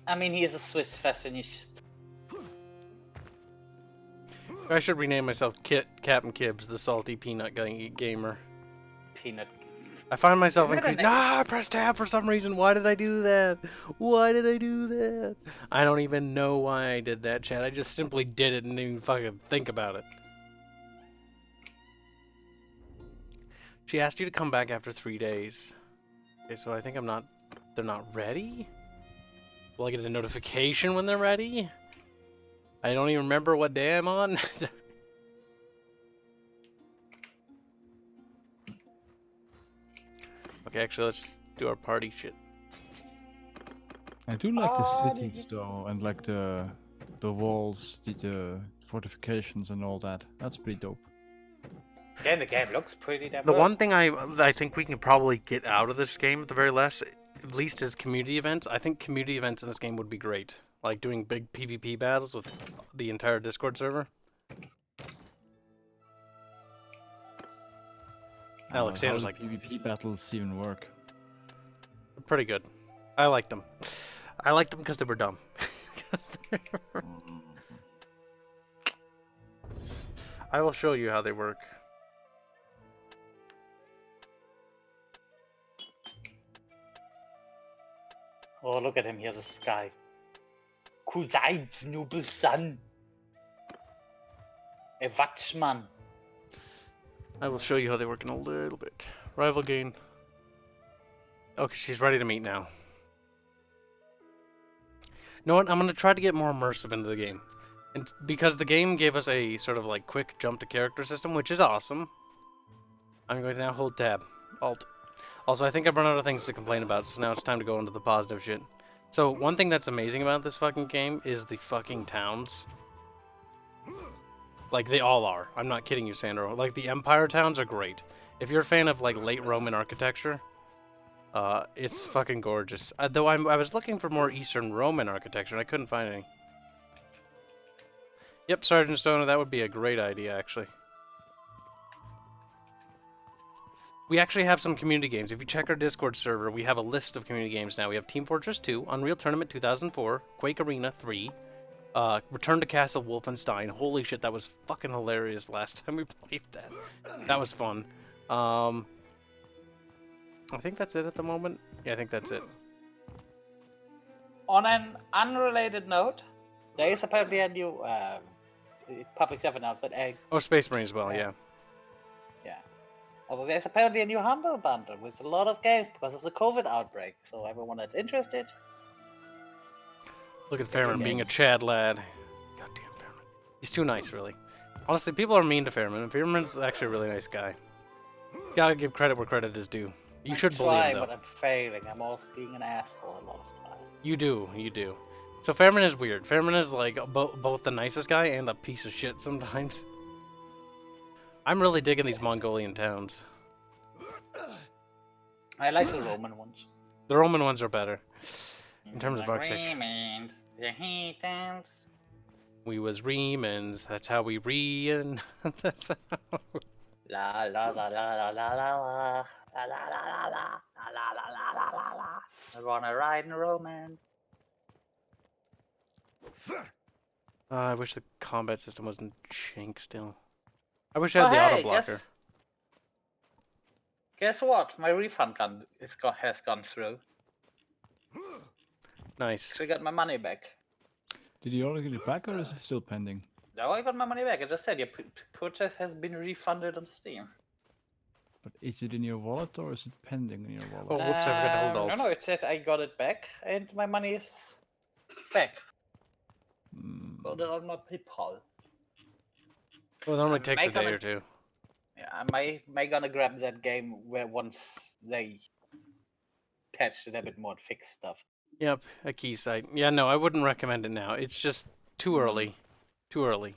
I mean, he is a Swiss fashionist. I should rename myself Captain Kibs, the salty peanut gamer. Peanut. I find myself Isn't that increasing. I pressed tab for some reason. Why did I do that? Why did I do that? I don't even know why I did that, Chad. I just simply did it and didn't even fucking think about it. She asked you to come back after 3 days. Okay, so I think they're not ready? Will I get a notification when they're ready? I don't even remember what day I'm on. Okay, actually, let's do our party shit. I do like the cities though, and like the walls, the fortifications and all that. That's pretty dope. Again, the game looks pretty damn The good. one thing I think we can probably get out of this game at the very least is community events. I think community events in this game would be great. Like doing big PvP battles with the entire Discord server. Alexander's how like, do PvP battles even work? pretty good. I liked them. I liked them because they were dumb. I will show you how they work. Oh, look at him. He has a sky. Cousin's noble son. A watchman. I will show you how they work in a little bit. Rival gain. Okay, she's ready to meet now. You know what? I'm going to try to get more immersive into the game. And because the game gave us a sort of like quick jump to character system, which is awesome. I'm going to now hold tab. Alt. Also, I think I've run out of things to complain about, so now it's time to go into the positive shit. So, one thing that's amazing about this fucking game is the fucking towns. Like, they all are. I'm not kidding you, Sandro. Like, the Empire towns are great. If you're a fan of, like, late Roman architecture, it's fucking gorgeous. Though I was looking for more Eastern Roman architecture, and I couldn't find any. Yep, Sergeant Stoner, that would be a great idea, actually. We actually have some community games. If you check our Discord server, we have a list of community games now. We have Team Fortress 2, Unreal Tournament 2004, Quake Arena 3, Return to Castle Wolfenstein. Holy shit, that was fucking hilarious last time we played that. That was fun. I think that's it at the moment. Yeah, I think that's it. On an unrelated note, there is apparently a new public server announcement. Oh, Space Marine as well, yeah. Yeah. Although there's apparently a new Humble Bundle with a lot of games because of the COVID outbreak. So everyone that's interested. Look at Fairman being a Chad lad. Goddamn Fairman. He's too nice, really. Honestly, people are mean to Fairman. Fairman's actually a really nice guy. Gotta give credit where credit is due. You should believe him, though. But I'm failing. I'm also being an asshole a lot of time. You do. So Fairman is weird. Fairman is like both the nicest guy and a piece of shit sometimes. I'm really digging these Mongolian towns. I like the Roman ones. The Roman ones are better in terms of architecture. Romans, the heathens. We was Remans. That's how we and that's how... La la la la la la la la la la la la la la la la la. I wanna ride in a Roman. I wish the combat system wasn't chink still. I wish I had the auto blocker. Guess what? My refund has gone through. Nice. So I got my money back. Did you already get it back, or is it still pending? No, I got my money back. I just said your purchase has been refunded on Steam. But is it in your wallet, or is it pending in your wallet? Oh, whoops, I forgot to hold alt. No, it said I got it back, and my money is back. Got it on my PayPal. Well, it normally takes a day or two. Yeah, I may gonna grab that game where once they patched it a bit more and fix stuff. Yep, a key site. Yeah, no, I wouldn't recommend it now. It's just too early. Too early.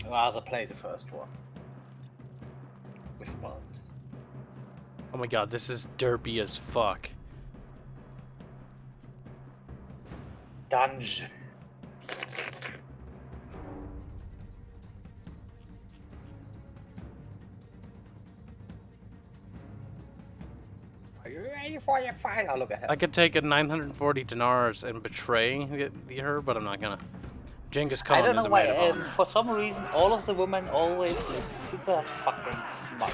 I'd rather play the first one. With mods. Oh my god, this is derpy as fuck. Dungeon. Are you ready for your fight? Oh, look ahead. I could take a 940 dinars and betray her, but I'm not gonna. Chinngis Kahn I don't know is a why, man of honor. for some reason, all of the women always look super fucking smart.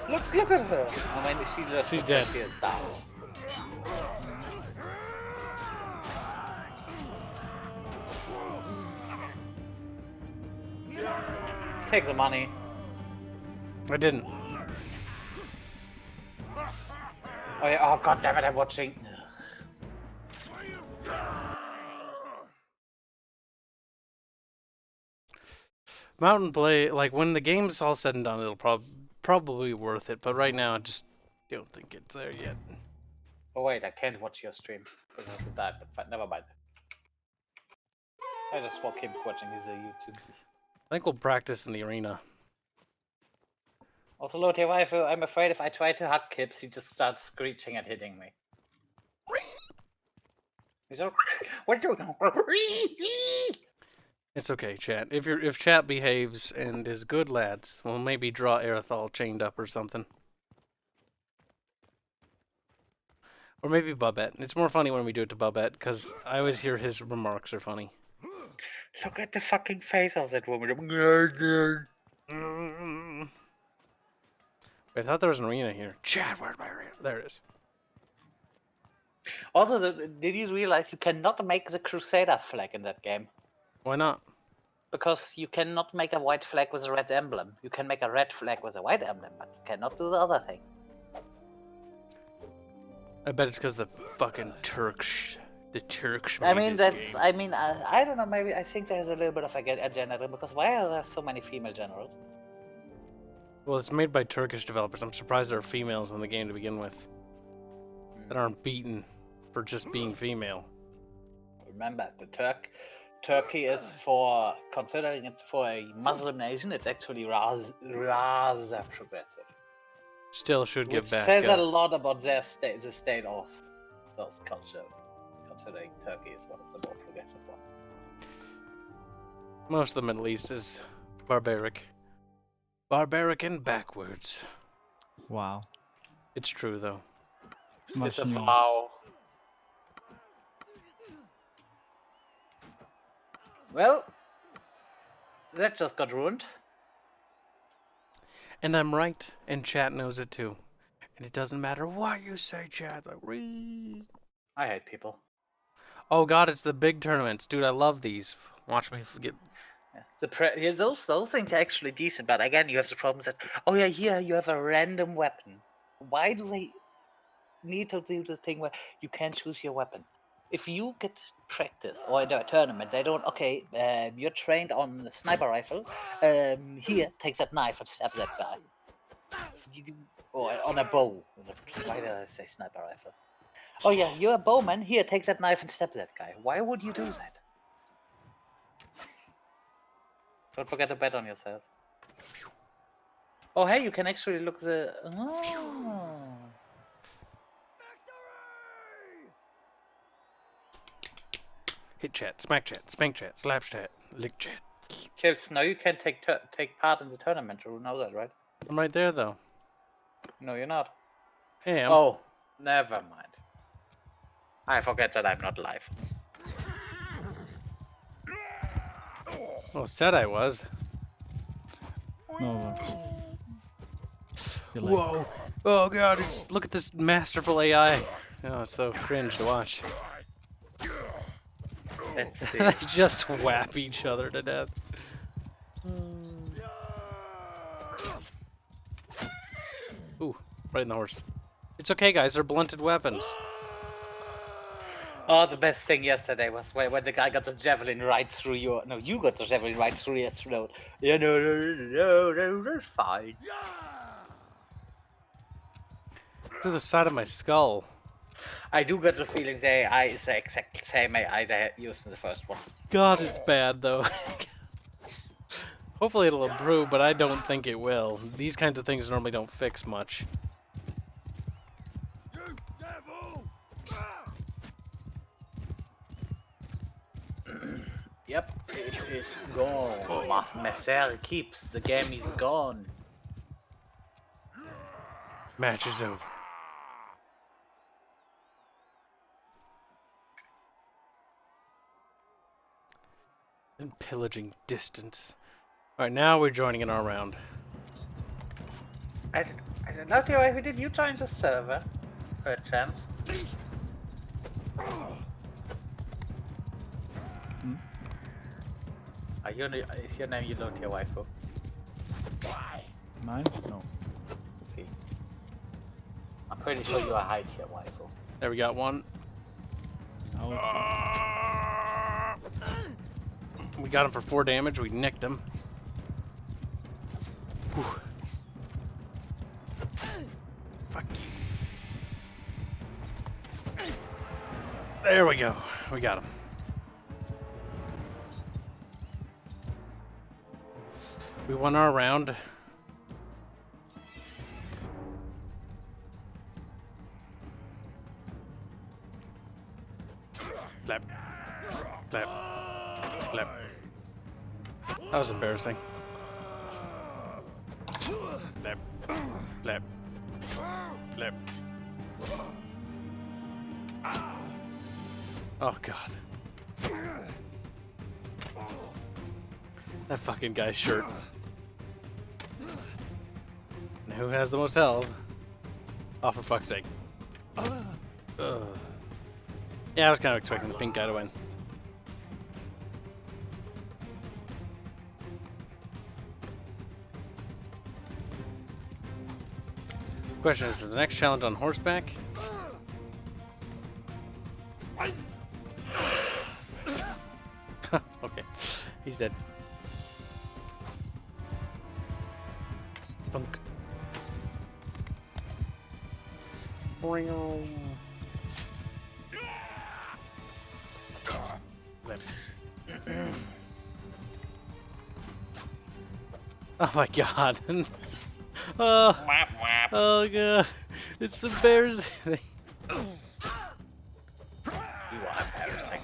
Look at her! I mean, she's dead. She is down. Take the money. I didn't. Oh, yeah. Oh god damn it, I'm watching. Mountain Blade, like when the game's all said and done, it'll probably be worth it. But right now, I just don't think it's there yet. Oh wait, I can't watch your stream because of that. But never mind. I just keep watching his YouTube. I think we'll practice in the arena. Also, Lord, your wife, I'm afraid if I try to hug Kibs, he just starts screeching and hitting me. He's all, what are you doing? It's okay, chat. If chat behaves and is good lads, we'll maybe draw Aerithal chained up or something. Or maybe Bubbette. It's more funny when we do it to Bubbette, because I always hear his remarks are funny. Look at the fucking face of that woman. I thought there was an arena here. Chad, where's my arena? There it is. Also, did you realize you cannot make the Crusader flag in that game? Why not? Because you cannot make a white flag with a red emblem. You can make a red flag with a white emblem, but you cannot do the other thing. I bet it's because the fucking Turks. The Turks made I mean, this that's. game. I mean, I don't know. Maybe I think there's a little bit of a general, because why are there so many female generals? Well, it's made by Turkish developers. I'm surprised there are females in the game to begin with. That aren't beaten for just being female. Remember, Turkey is for, considering it's for a Muslim nation, it's actually rather progressive. Still should Which give back. says a lot about their state, the state of those culture, considering Turkey is one of the more progressive ones. Most of the Middle East is barbaric. Barbaric and backwards. Wow. It's true, though. It's a Much vow. Well, that just got ruined. And I'm right, and chat knows it too. And it doesn't matter what you say, chat. Like, I hate people. oh god, it's the big tournaments. Dude, I love these. Watch me get... Yeah, those things are actually decent, but again, you have the problem that, oh yeah, here you have a random weapon. Why do they need to do this thing where you can't choose your weapon? If you get practice or in a tournament, they don't. Okay, you're trained on the sniper rifle. Here, take that knife and stab that guy. Or on a bow. Why did I say sniper rifle? Oh yeah, you're a bowman. Here, take that knife and stab that guy. Why would you do that? Don't forget to bet on yourself. Oh hey, you can actually look the. Oh. Hit chat, smack chat, spank chat, slap chat, lick chat. Kibs, now you can take part in the tournament. You know that, right? I'm right there, though. No, you're not. Hey, Oh, never mind. I forget that I'm not live. Well, said I was. No. Whoa. Oh god, look at this masterful AI. Oh, it's so cringe to watch. Let's see. They just whap each other to death. Ooh, right in the horse. It's okay, guys. They're blunted weapons. Oh, the best thing yesterday was when the guy got the javelin right through your. No, you got the javelin right through your throat. Yeah, no, that's fine. To the side of my skull. I do get the feeling the AI is the exact same AI they used in the first one. God, it's bad, though. Hopefully it'll improve, but I don't think it will. These kinds of things normally don't fix much. You devil! Yep, it is gone. Messer keeps. The game is gone. Match is over. And pillaging distance. Alright, now we're joining in our round. I don't know, Theo, did you join the server? For a chance? Is your name Yellow Tier Waifu? Mine? No. See. I'm pretty sure you are high tier waifu. There we got one. We got him for 4 damage. We nicked him. Whew. Fuck you. There we go. We got him. We won our round. Clap. Clap. Clap. That was embarrassing. Clap. Clap. Clap. Oh god. That fucking guy's shirt. And who has the most health. Oh, for fuck's sake. Ugh. Yeah, I was kind of expecting the pink guy to win. Question is the next challenge on horseback? Okay, he's dead. Thunk. Oh my god. Oh, oh god. It's embarrassing. You are embarrassing.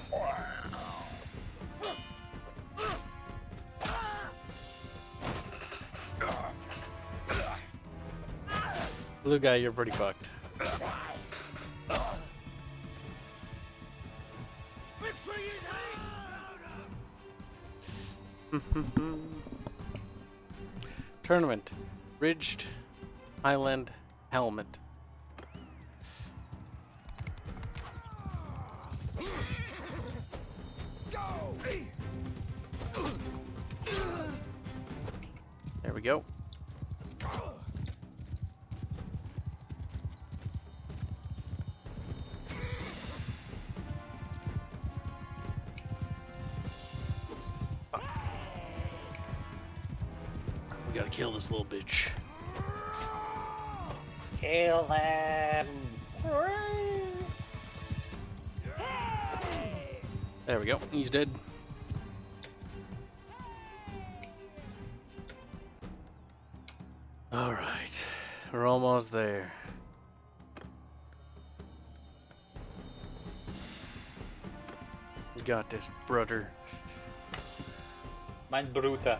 Blue guy, you're pretty fucked. Victory is Tournament. Ridged Highland Helmet. There we go. We gotta kill this little bitch. Kill them. There we go. He's dead. All right. We're almost there. We got this, brother. Mein Bruder.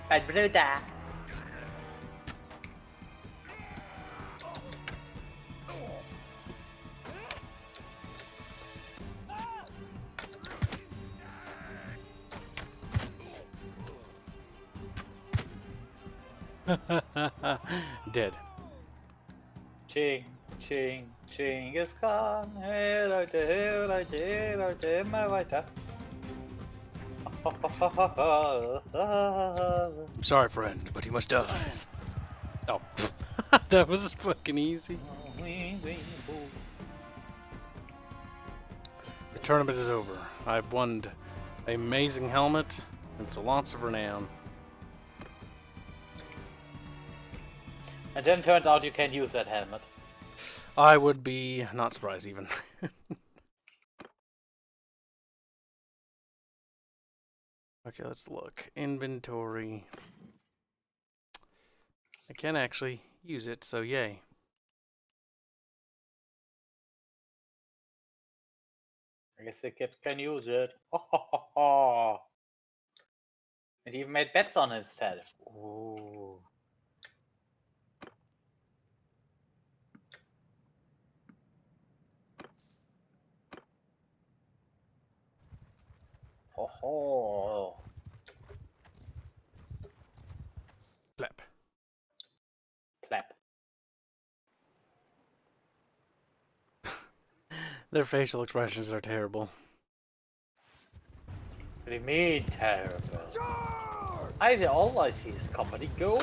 Mein Bruder. Dead. Chinngis Kahn. Hey Leute, immer weiter. I'm sorry, friend, but you must die. Oh, that was fucking easy. The tournament is over. I've won an amazing helmet and lots of renown. And then turns out you can't use that helmet. I would be not surprised even. Okay, let's look. Inventory. I can actually use it, so yay. I guess the kid can use it. And he even made bets on himself. Ooh. Oh. Clap. Clap. Their facial expressions are terrible. What do you mean terrible? charge! All I see is company go.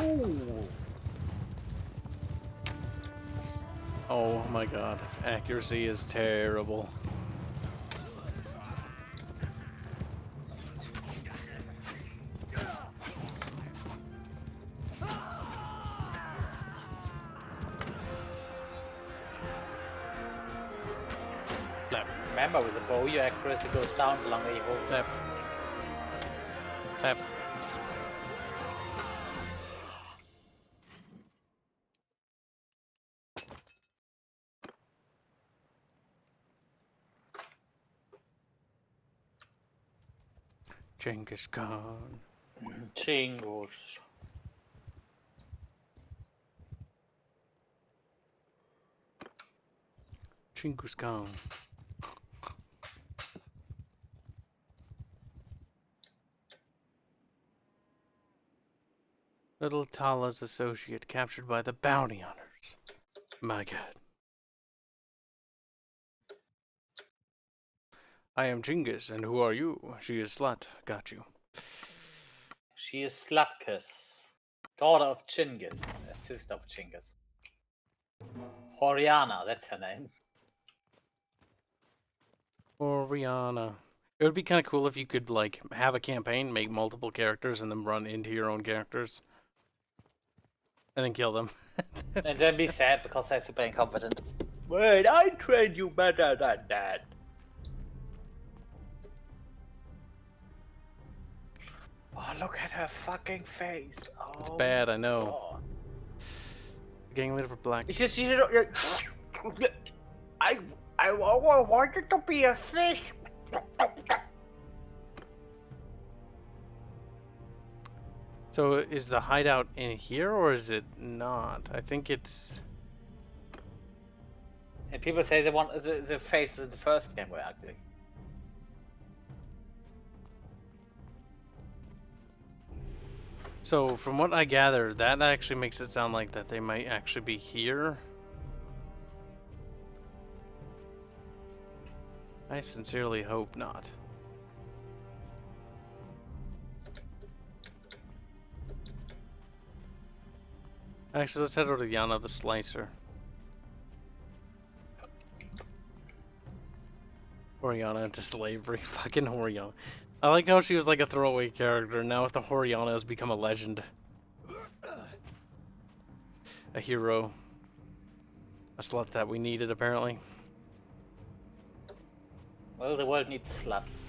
Oh my god. Accuracy is terrible. Clap. Remember, with a bow, your accuracy goes down the longer you hold. Clap. Clap. Chinngis Kahn. Chinggis. Chinngis Kahn. Little Tala's associate captured by the bounty hunters. My god. I am Chinngis, and who are you? She is Slut. Got you. She is Slutkus, daughter of Chinngis, sister of Chinngis. Horiana, that's her name. Or Rihanna. It would be kind of cool if you could, like, have a campaign, make multiple characters, and then run into your own characters. And then kill them. And then be sad because they're super incompetent. Wait, I trained you better than that. Oh, look at her fucking face. Oh, It's bad, I know. God. Gang leader for Black. It's just, you know, I wanted to be a fish. So is the hideout in here, or is it not? I think it's... And people say they want the face of the first game were ugly. So from what I gather, that actually makes it sound like that they might actually be here. I sincerely hope not. Actually, let's head over to Yana the Slicer. Horiana into slavery. Fucking Horiana. I like how she was like a throwaway character. Now the Horiana has become a legend. A hero. A slut that we needed, apparently. Well, the world needs sluts.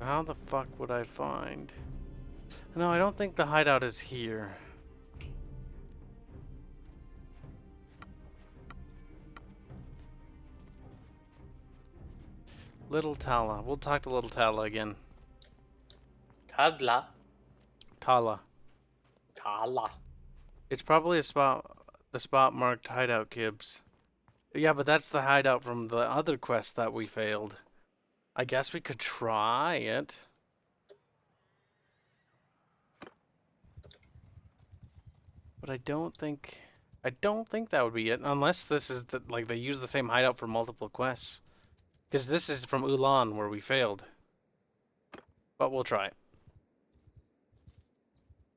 How the fuck would I find? No, I don't think the hideout is here. Little Tala. We'll talk to Little Tala again. Tadla. Tala. Tala. It's probably a spot, the spot marked hideout, Kibs. Yeah, but that's the hideout from the other quest that we failed. I guess we could try it. But I don't think that would be it, unless this is the, like, they use the same hideout for multiple quests. Because this is from Ulan, where we failed. But we'll try it.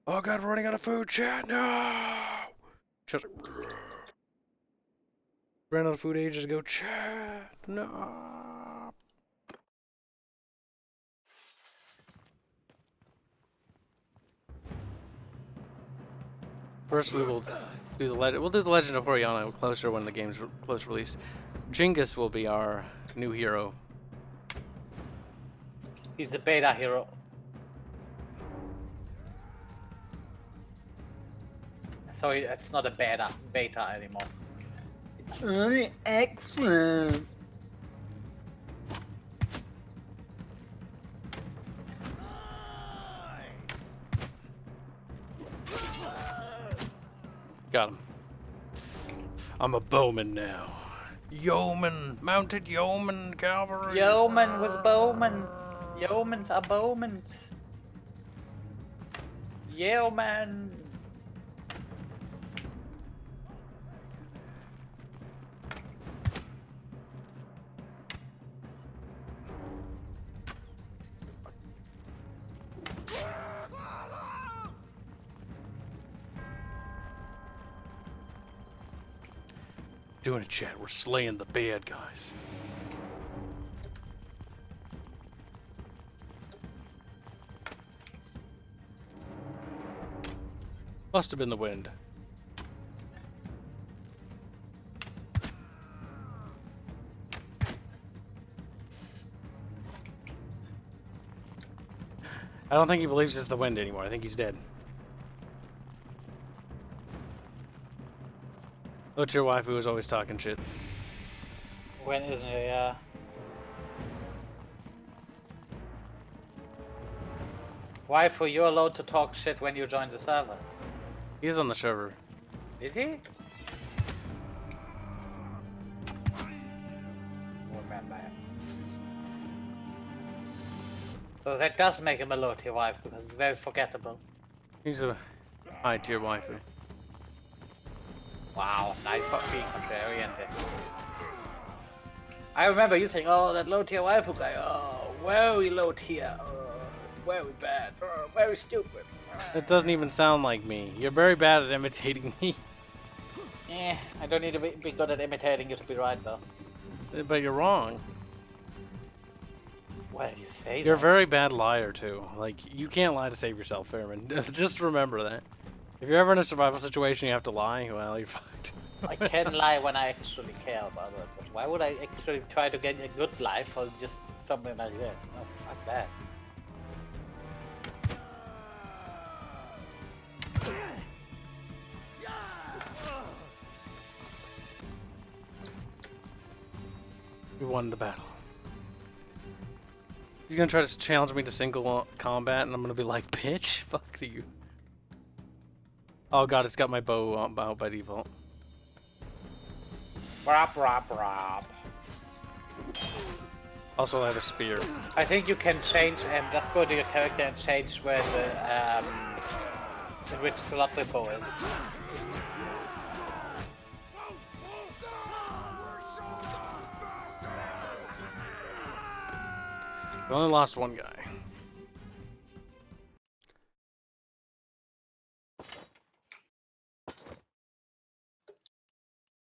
Oh god, we're running out of food, chat! No! Shut up. Ran out of food ages ago, chat! No! First, we will do the legend. We'll do the Legend of Horiana closer when the game's close release. Chinngis will be our new hero. He's a beta hero. Sorry, it's not a beta anymore. It's only excellent. Got him. I'm a bowman now. Yeoman, mounted yeoman cavalry. Yeoman was bowman. Yeomans are bowmen. Yeoman. Doing it, chat. We're slaying the bad guys. Must have been the wind. I don't think he believes it's the wind anymore. I think he's dead. Look, your wife who was always talking shit. When isn't it? Yeah. Waifu, you're allowed to talk shit when you join the server. He is on the server. Is he? bam. So that does make him a low tier wife because it's very forgettable. He's a high tier waifu. Wow, nice being contrarian there. I remember you saying, oh, that low tier waifu guy, oh, very low tier, very bad, very stupid. That doesn't even sound like me. You're very bad at imitating me. I don't need to be good at imitating you to be right though. But you're wrong. Why did you say You're a that? very bad liar too. Like, you can't lie to save yourself, Fairman. Just remember that. If you're ever in a survival situation you have to lie, well, you're fucked. I can lie when I actually care about it, but why would I actually try to get a good life or just something like this? Oh, fuck that. We won the battle. He's gonna try to challenge me to single combat, and I'm gonna be like, bitch, fuck you. Oh god, it's got my bow out by default. Brop, brop, brop. Also, I have a spear. I think you can change and just go to your character and change where the in which slot the bow is. We only lost one guy.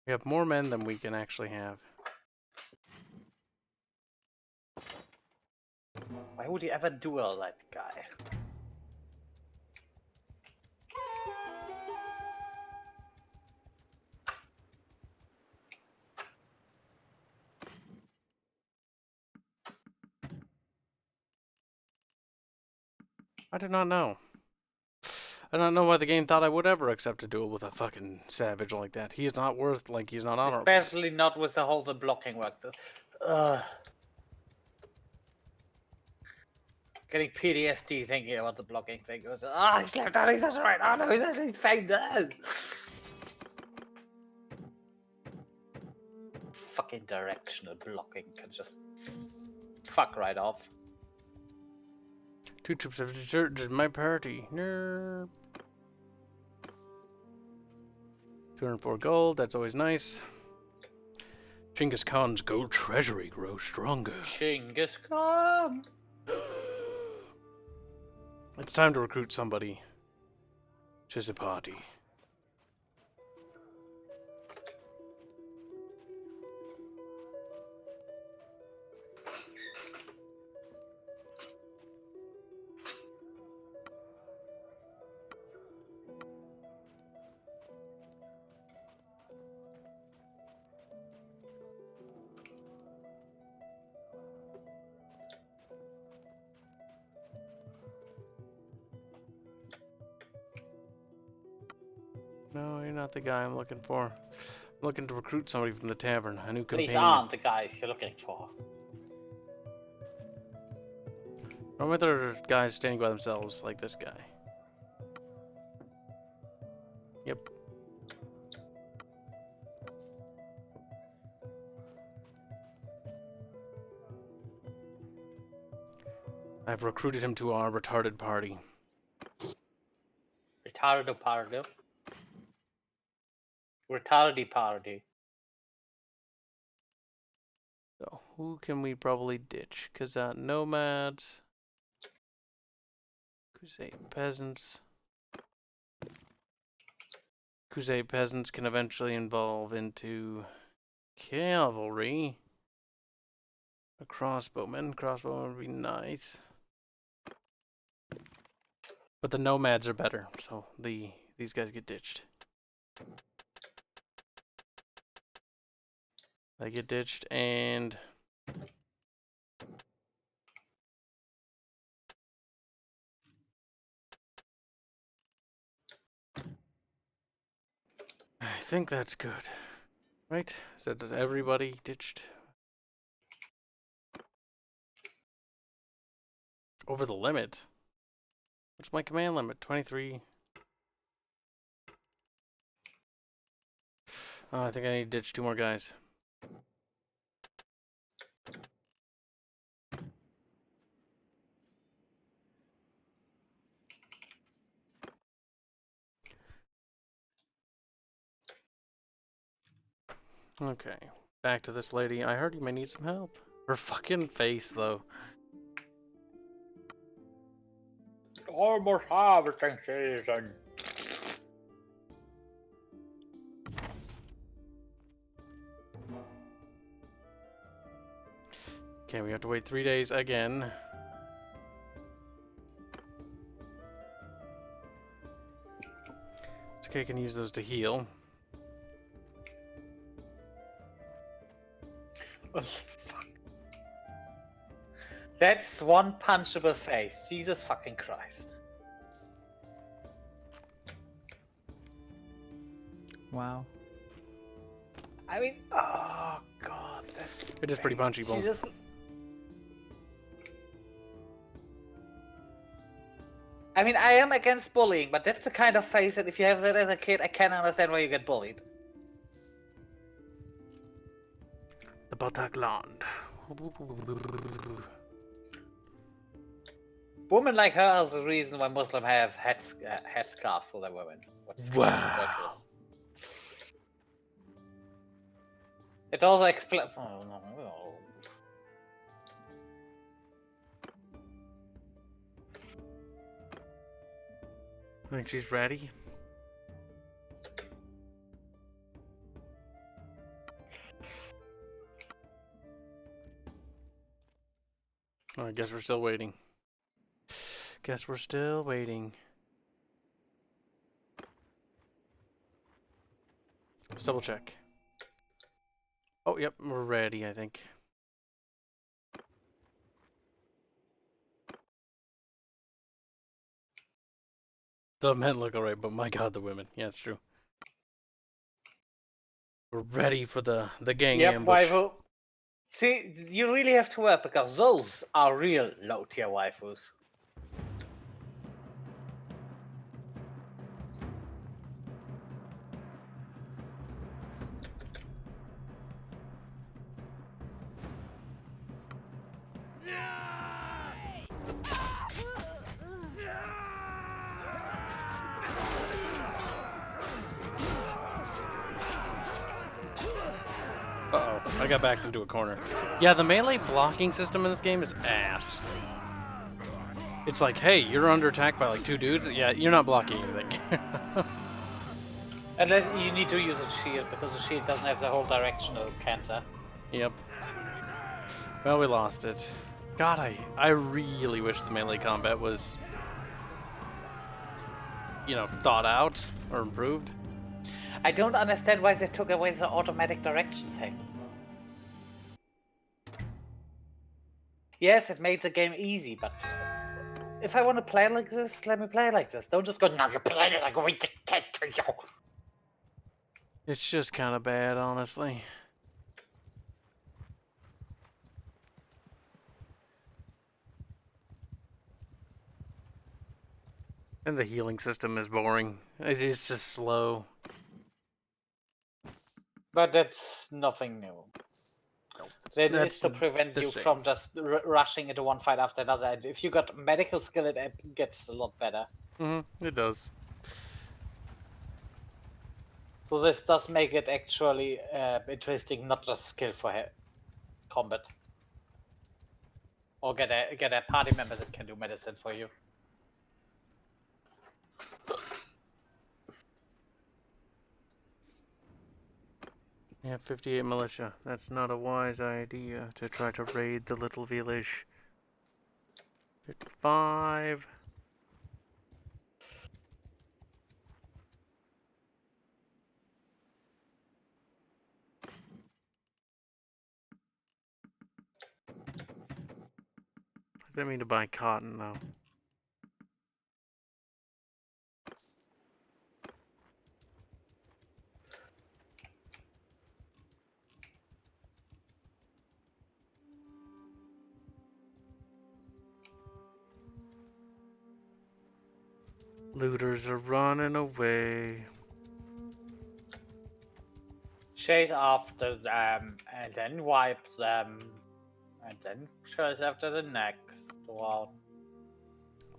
We have more men than we can actually have. Why would you ever duel that guy? I do not know. I don't know why the game thought I would ever accept a duel with a fucking savage like that. He is not worth, like, he's not honorable. Especially not with the whole blocking work. Getting PTSD thinking about the blocking thing. It was, he slapped on his right. Oh no, he's actually saying no. Fucking directional blocking can just fuck right off. 2 troops have deserted my party. Nerp. 204 gold, that's always nice. Chinngis Khan's gold treasury grows stronger. Chinngis Kahn. It's time to recruit somebody. Choose a party. No, you're not the guy I'm looking for. I'm looking to recruit somebody from the tavern, a new These companion. aren't the guys you're looking for. Or whether guys standing by themselves like this guy. Yep. I've recruited him to our retarded party. Retarded party. Retardy party. So, who can we probably ditch? Because nomads, Crusade peasants. Crusade peasants can eventually evolve into cavalry. A crossbowman. Crossbowman would be nice. But the nomads are better, so these guys get ditched. They get ditched, and I think that's good. Right? Is that everybody ditched? Over the limit? What's my command limit? 23. Oh, I think I need to ditch 2 more guys. Okay, back to this lady. I heard you may need some help. Her fucking face, though. Almost harvesting season. Okay, we have to wait 3 days again. It's okay, I can use those to heal. Oh, fuck. That's one punchable face. Jesus fucking Christ. Wow. I mean, oh god. It is pretty punchy, Bull. Jesus. I mean, I am against bullying, but that's the kind of face that if you have that as a kid, I can understand why you get bullied. The Bataclan. Women like her is the reason why Muslims have headscarves for their women. Wow. It also explains. Oh, no. I think she's ready. Oh, I guess we're still waiting. Guess we're still waiting. Let's double check. Oh, yep, we're ready, I think. The men look alright, but my god, the women. Yeah, it's true. We're ready for the gang ambush. Waifu. See, you really have to work because those are real low tier waifus. Uh-oh, I got backed into a corner. Yeah, the melee blocking system in this game is ass. It's like, hey, you're under attack by like 2 dudes. Yeah, you're not blocking anything. Unless you need to use a shield because the shield doesn't have the whole directional counter. Yep. Well, we lost it. God, I really wish the melee combat was, you know, thought out or improved. I don't understand why they took away the automatic direction thing. Yes, it made the game easy, but if I want to play like this, let me play like this. Don't just go, no, you play it like we can. It's just kind of bad, honestly. And the healing system is boring. It is just slow. But that's nothing new. That is to prevent you from just rushing into one fight after another. And if you got medical skill, it gets a lot better. It does. So this does make it actually interesting, not just skill for combat. Or get a party member that can do medicine for you. Yeah, 58 militia. That's not a wise idea to try to raid the little village. 55. I didn't mean to buy cotton, though. Looters are running away. Chase after them, and then wipe them, and then chase after the next one.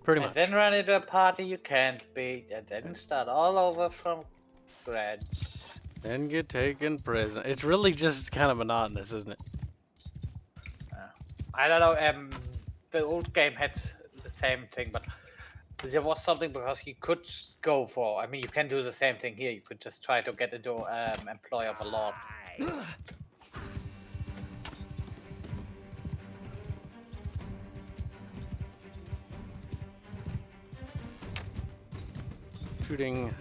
Pretty much. And then run into a party you can't beat, and then start all over from scratch. Then get taken prison. It's really just kind of monotonous, isn't it? I don't know. The old game had the same thing, but there was something because you could go for. I mean, you can do the same thing here. You could just try to get into employ of a lord. Shooting.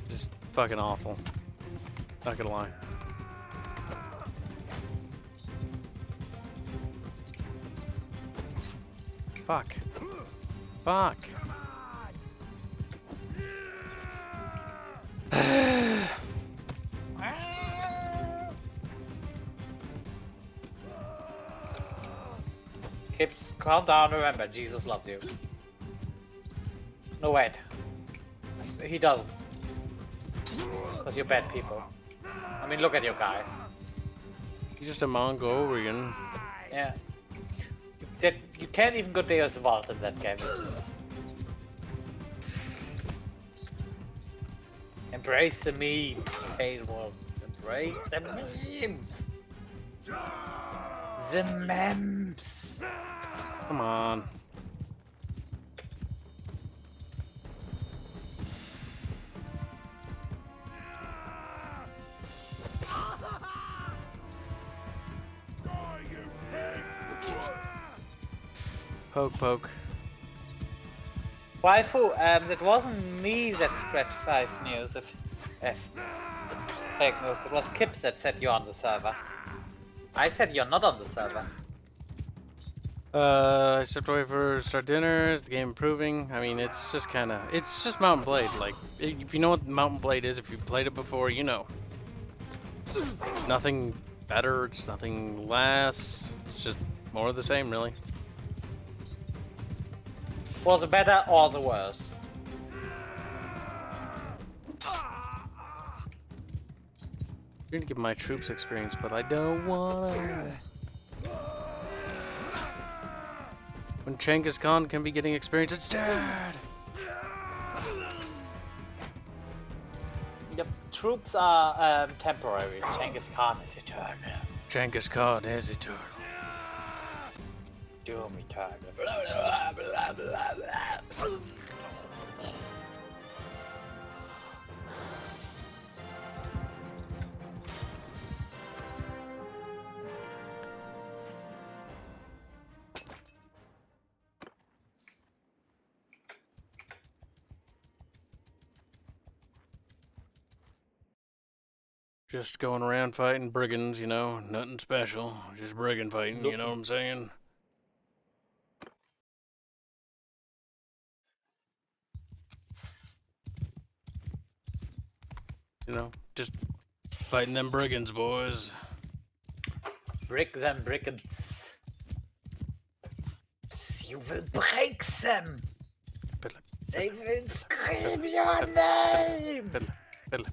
Just fucking awful. Not gonna lie. Fuck. Fuck. Kibs, calm down. Remember, Jesus loves you. No, wait. He doesn't. Because you're bad people. I mean, look at your guy. He's just a Mongolian. Yeah. You can't even go Deus Vault in that game. It's just... Embrace the memes, Tail World. Embrace the memes. The memes. Come on. Poke, poke. Waifu, it wasn't me that spread fake news. Fake news. It was Kibs that said you're on the server. I said you're not on the server. I stepped away for start dinner. Is the game improving? I mean, it's just kind of, it's just Mount and Blade. Like, if you know what Mount and Blade is, if you've played it before, you know. It's nothing better. It's nothing less. It's just more of the same, really. Was it better or the worse? You're gonna give my troops experience, but I don't wanna. When Chinngis Kahn can be getting experience instead. Yep, troops are temporary. Chinngis Kahn is eternal. Chinngis Kahn is eternal. Doom eternal. Blah, blah, blah, blah, blah. Just going around fighting brigands, you know, nothing special. Just brigand fighting, you know what I'm saying? You know, just fighting them brigands, boys. Brick them brigands. You will break them. Fiddle, They will scream your name. fiddle, fiddle.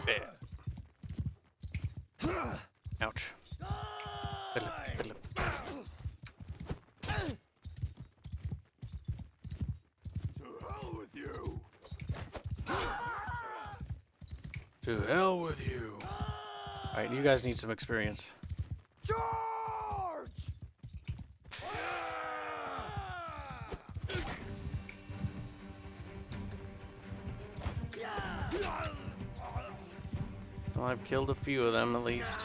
Yeah. Ouch. Fiddle, fiddle. To hell with you! To hell with you. Alright, you guys need some experience. Charge! Well, I've killed a few of them at least.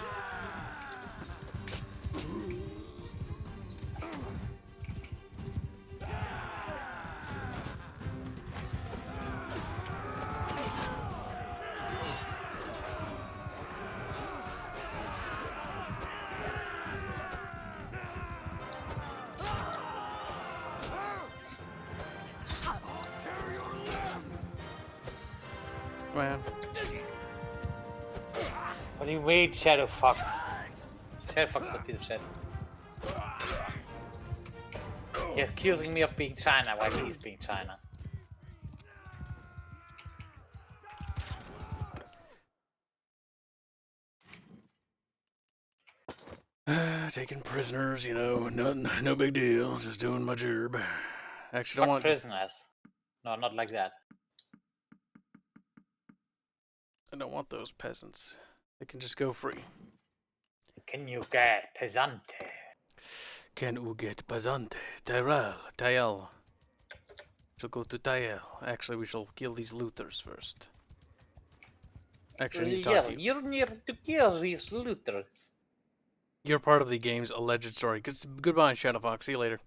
Man. What do you mean, Shadow Fox? Shadow Fox is a piece of shit. You're accusing me of being China while he's being China. Taking prisoners, you know, nothing, no big deal. Just doing my job. Actually, Fuck don't want. prisoners. No, not like that. I don't want those peasants. They can just go free. Can you get pesante? Can you get pesante? Tyrell. Shall go to Tyrell. Actually, we shall kill these looters first. Actually, I need to talk to you. You're near to kill these looters. You're part of the game's alleged story. Goodbye, Shadowfox. See you later.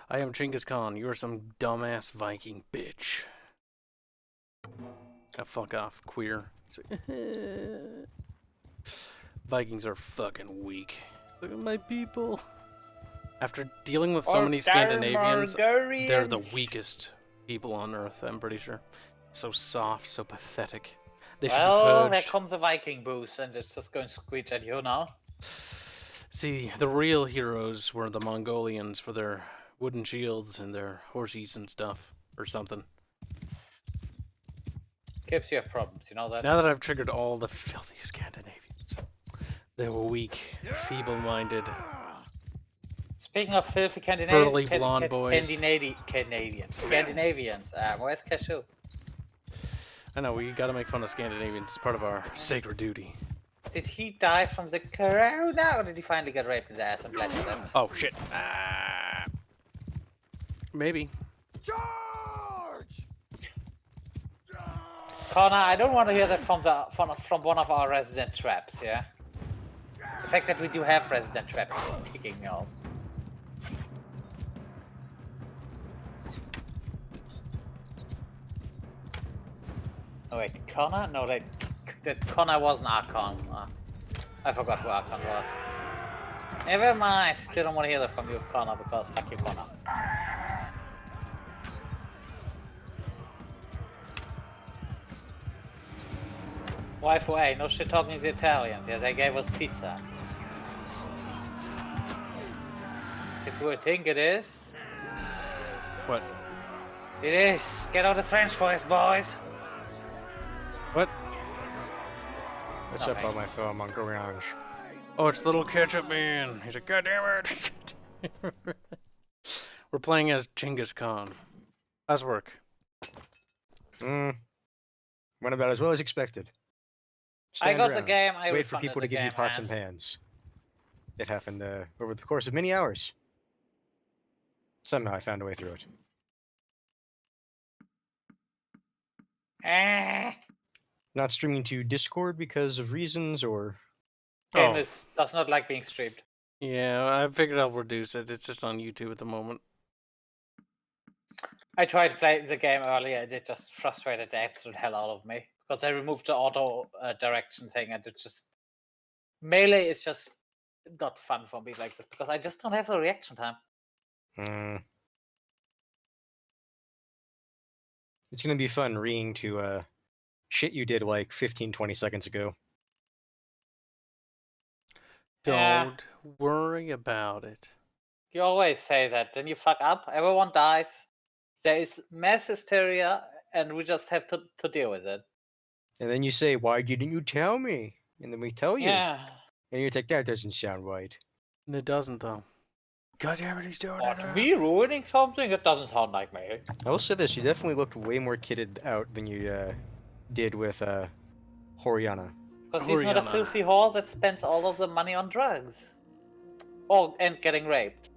I am Chinngis Kahn. You are some dumbass Viking bitch. Now fuck off, queer. Vikings are fucking weak. Look at my people. After dealing with so many Scandinavians, they're the weakest people on Earth, I'm pretty sure. So soft, so pathetic. They should be Well, there purged. comes the Viking boost, and it's just going to screech at you now. See, the real heroes were the Mongolians for their wooden shields and their horses and stuff, or something. Kibs, you have problems, you know that? Now that I've triggered all the filthy Scandinavians, they were weak, feeble-minded. Speaking of filthy Burly blonde boys. Scandinavians, where's Cashew? I know, we gotta make fun of Scandinavians. It's part of our sacred duty. Did he die from the corona, or did he finally get raped in the ass and bled to death? Oh, shit. Maybe. Charge! Connor, I don't want to hear that from one of our resident traps, yeah? The fact that we do have resident traps is ticking me off. Oh wait, Connor? No, that Connor wasn't Archon. I forgot who Archon was. Never mind, still don't want to hear that from you, Connor, because fuck you, Connor. Waifu A, no shit talking the Italians, yeah, they gave us pizza. Is it who I think it is? What? It is! Get out the French voice, boys! What? What's up on my phone, Mongolian? Oh, it's Little Ketchup Man. He's like, God damn it. We're playing as Chinngis Kahn. How's work? Went about as well as expected. I Stand got the around, game, I wait for refunded people the to give you game, pots and man. pans. It happened over the course of many hours. Somehow I found a way through it. Not streaming to Discord because of reasons, or... Game Oh. does not like being streamed. Yeah, I figured I'll reduce it. It's just on YouTube at the moment. I tried to play the game earlier, and it just frustrated the absolute hell out of me. Because I removed the auto direction thing, and it just... Melee is just not fun for me like this, because I just don't have the reaction time. It's gonna be fun reading to shit you did like 15-20 seconds ago. Don't worry about it. You always say that, then you fuck up, everyone dies, there is mass hysteria, and we just have to deal with it. And then you say, why didn't you tell me? And then we tell you. Yeah. And you're like, that doesn't sound right. It doesn't, though. God damn it, he's doing What, it. me ruining something? It doesn't sound like me. I will say this, you definitely looked way more kitted out than you did with Horiana. Because he's not a Horiana. filthy whore that spends all of the money on drugs. And getting raped.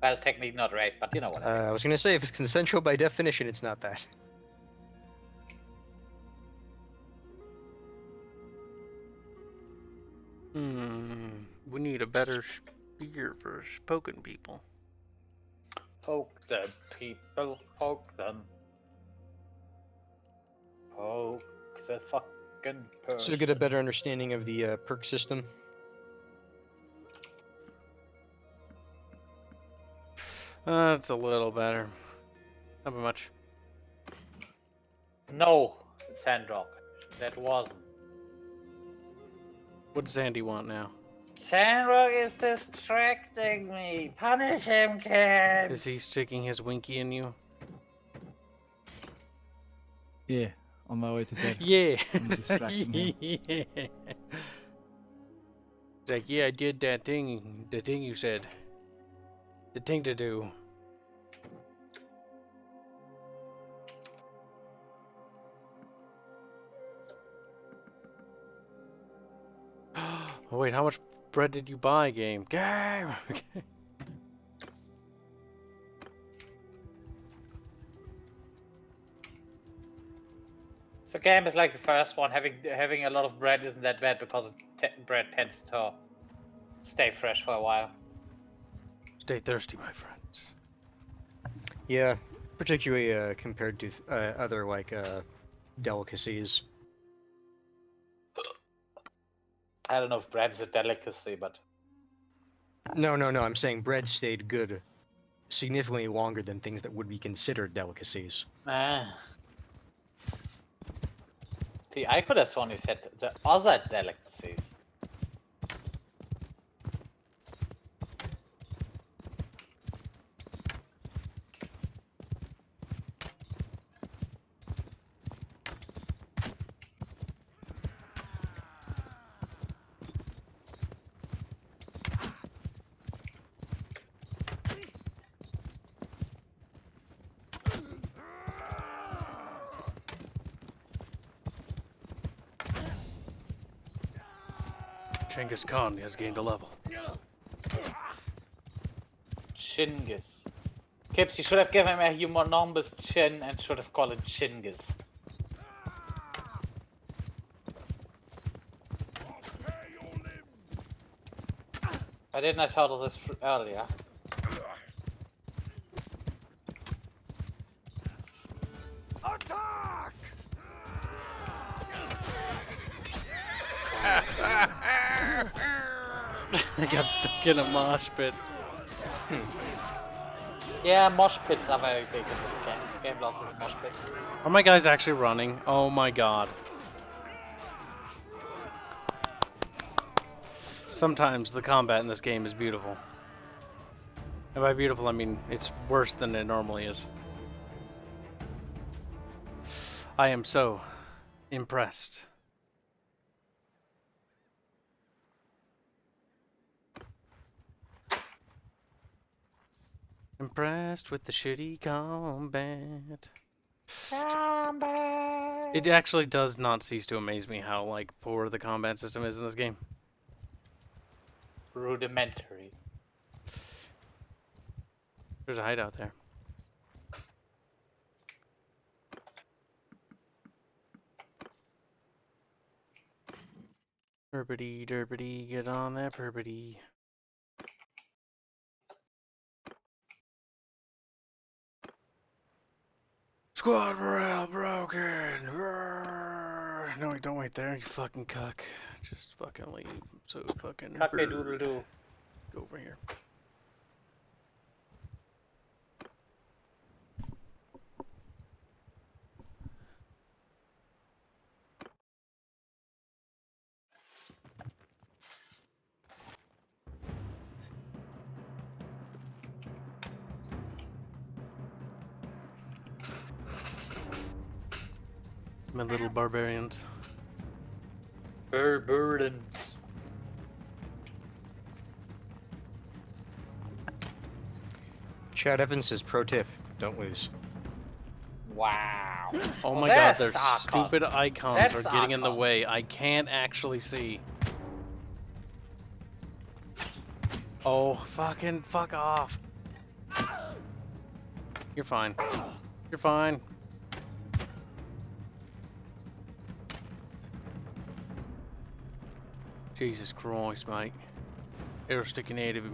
Well, technically not rape, but you know what I mean. I was gonna say, if it's consensual by definition, it's not that. We need a better spear for poking people. Poke them, people, poke them. Poke the fucking person. So get a better understanding of the perk system. That's a little better. Not much. No, Sandrock. That wasn't. What does Andy want now? Sandrock is distracting me. Punish him, Kibs. Is he sticking his winky in you? Yeah, on my way to bed. Yeah. He's distracting me. Yeah. It's like, yeah, I did that thing. The thing you said. The thing to do. Oh wait, how much bread did you buy, game? Game! So game is like the first one. Having a lot of bread isn't that bad because bread tends to stay fresh for a while. Stay thirsty, my friends. Yeah, particularly compared to other like delicacies. I don't know if bread is a delicacy, but No, no, no. I'm saying bread stayed good significantly longer than things that would be considered delicacies. See, I could have sworn you said the other delicacies. Chinngis Kahn has gained a level. Chinngis. Kibs, you should have given him a humongous chin and should have called it Chinngis. I did not tell this earlier. Attack! I got stuck in a mosh pit. Yeah, mosh pits are very big in this game. Game loves its mosh pits. Are my guys actually running? Oh my god. Sometimes the combat in this game is beautiful. And by beautiful, I mean it's worse than it normally is. I am so impressed. Impressed with the shitty combat. It actually does not cease to amaze me how like poor the combat system is in this game. Rudimentary. There's a hideout there. Perpity derpity, get on that perpity. Squad morale broken. No, don't wait there, you fucking cuck. Just fucking leave. I'm so fucking. Cock-a-doodle-doo. Go over here. My little barbarians. Burdens. Chad Evans says, pro tip, don't lose. Wow. Oh Well, my god, that's their Sarcastic. stupid icons That's are getting in the Sarcastic. way. I can't actually see. Oh, fuck off. You're fine. You're fine. Jesus Christ, mate. Arrow sticking native.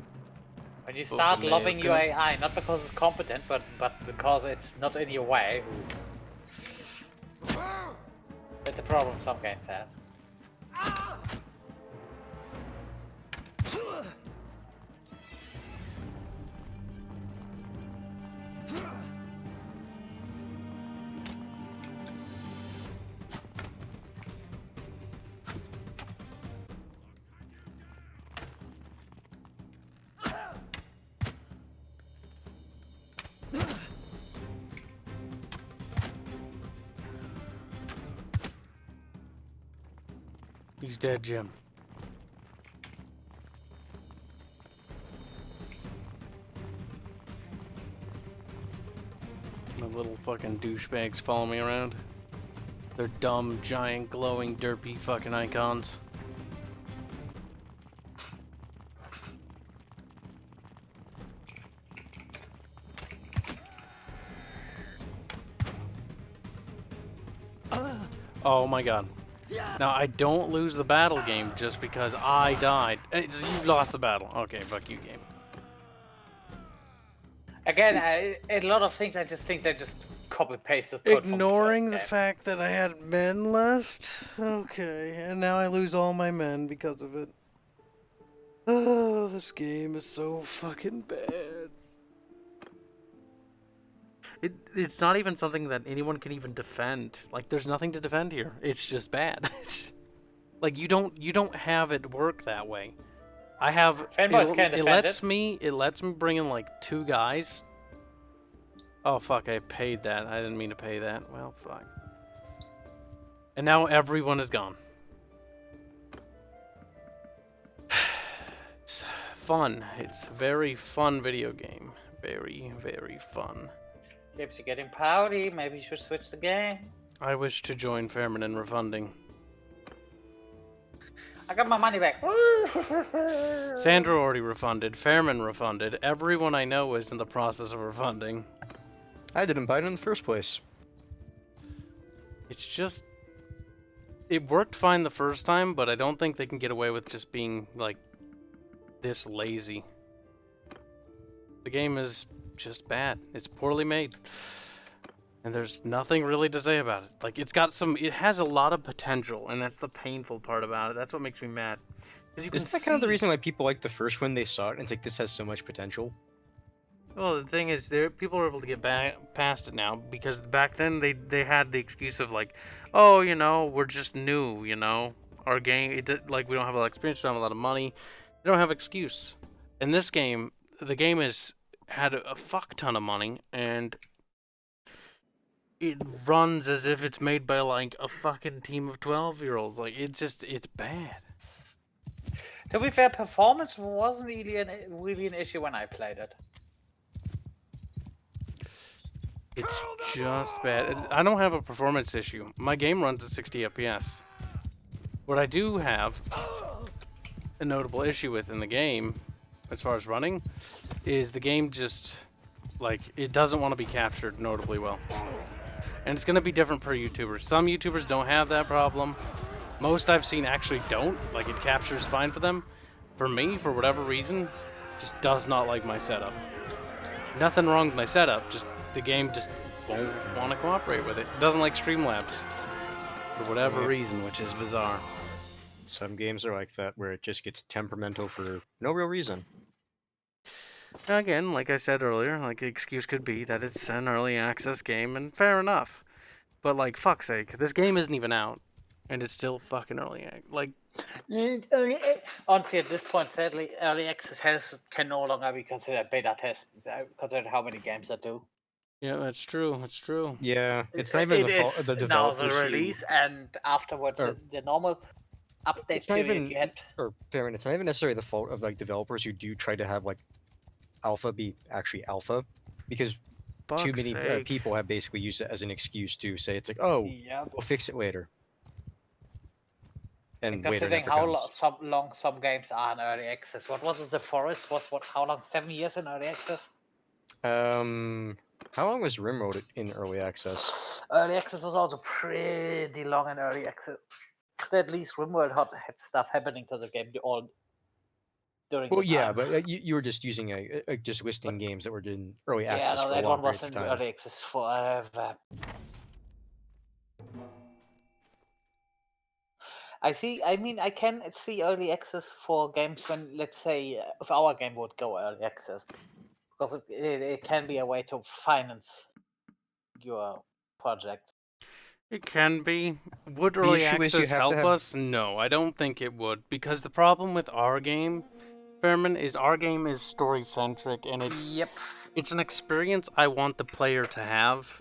When you start Fucking loving nail your gun. AI, not because it's competent, but because it's not in your way. It's a problem some games have. He's dead, Jim. My little fucking douchebags follow me around. They're dumb, giant, glowing, derpy fucking icons. Oh my god. Now, I don't lose the battle game just because I died. You lost the battle. Okay, fuck you, game. Again, a lot of things I just think they just copy pasted code from Ignoring the the first fact that I had men left? Okay, and now I lose all my men because of it. Oh, this game is so fucking bad. It's not even something that anyone can even defend. Like, there's nothing to defend here. It's just bad. Like, you don't have it work that way. I have Fanboys can't it defend lets me bring in like 2 guys. Oh fuck, I paid that. I didn't mean to pay that. Well, fuck. And now everyone is gone. It's fun. It's a very fun video game. Very, very fun. Kibs, you're getting pouty. Maybe you should switch the game. I wish to join Fairman in refunding. I got my money back. Sandra already refunded. Fairman refunded. Everyone I know is in the process of refunding. I didn't buy it in the first place. It's just... It worked fine the first time, but I don't think they can get away with just being, like, this lazy. The game is just bad. It's poorly made. And there's nothing really to say about it. Like, it has a lot of potential, and that's the painful part about it. That's what makes me mad. Isn't that kind of the reason why people like the first one they saw it and it's like, this has so much potential? Well, the thing is, people are able to get past it now, because back then they had the excuse of like, oh, you know, we're just new, you know, our game, like, we don't have a lot of experience, we don't have a lot of money, they don't have excuse. In this game, the game had a fuck ton of money, and it runs as if it's made by like a fucking team of 12-year-olds. Like, it's bad. To be fair, performance wasn't really an issue when I played it. It's just bad. I don't have a performance issue. My game runs at 60 FPS. What I do have a notable issue with in the game, as far as running, is the game just, like, it doesn't want to be captured notably well. And it's going to be different per YouTuber. Some YouTubers don't have that problem. Most I've seen actually don't. Like, it captures fine for them. For me, for whatever reason, just does not like my setup. Nothing wrong with my setup, just the game just won't want to cooperate with it. It doesn't like Streamlabs. For whatever reason, which is bizarre. Some games are like that, where it just gets temperamental for no real reason. Again, like I said earlier, like, the excuse could be that it's an early access game, and fair enough. But, like, fuck's sake, this game isn't even out, and it's still fucking early. Like, Honestly, at this point, sadly, early access can no longer be considered beta test, considered how many games that do. yeah, that's true. That's true. Yeah, it's not even the fault of the now developers. the release, and afterwards the normal update It's not period even, you had. or Fairman, it's not even necessarily the fault of like developers who do try to have like alpha be actually alpha, because too many people have basically used it as an excuse to say it's like, oh, Yep. we'll fix it later. And later Considering never how comes. long some games are in early access. What was it? The Forest was what? How long? 7 years in early access? How long was Rimroad in early access? Early access was also pretty long in early access. At least Rimworld had stuff happening to the game all during Well, the yeah, time. but you were just using just listing games that were in early Yeah, access no, for that long one was periods of in time. early access forever. I mean, I can see early access for games when, let's say, if our game would go early access, because it can be a way to finance your project. It can be. Would The early issue is you access have to help have- us? No, I don't think it would. Because the problem with our game, Fairman, is our game is story-centric, and it's an experience I want the player to have,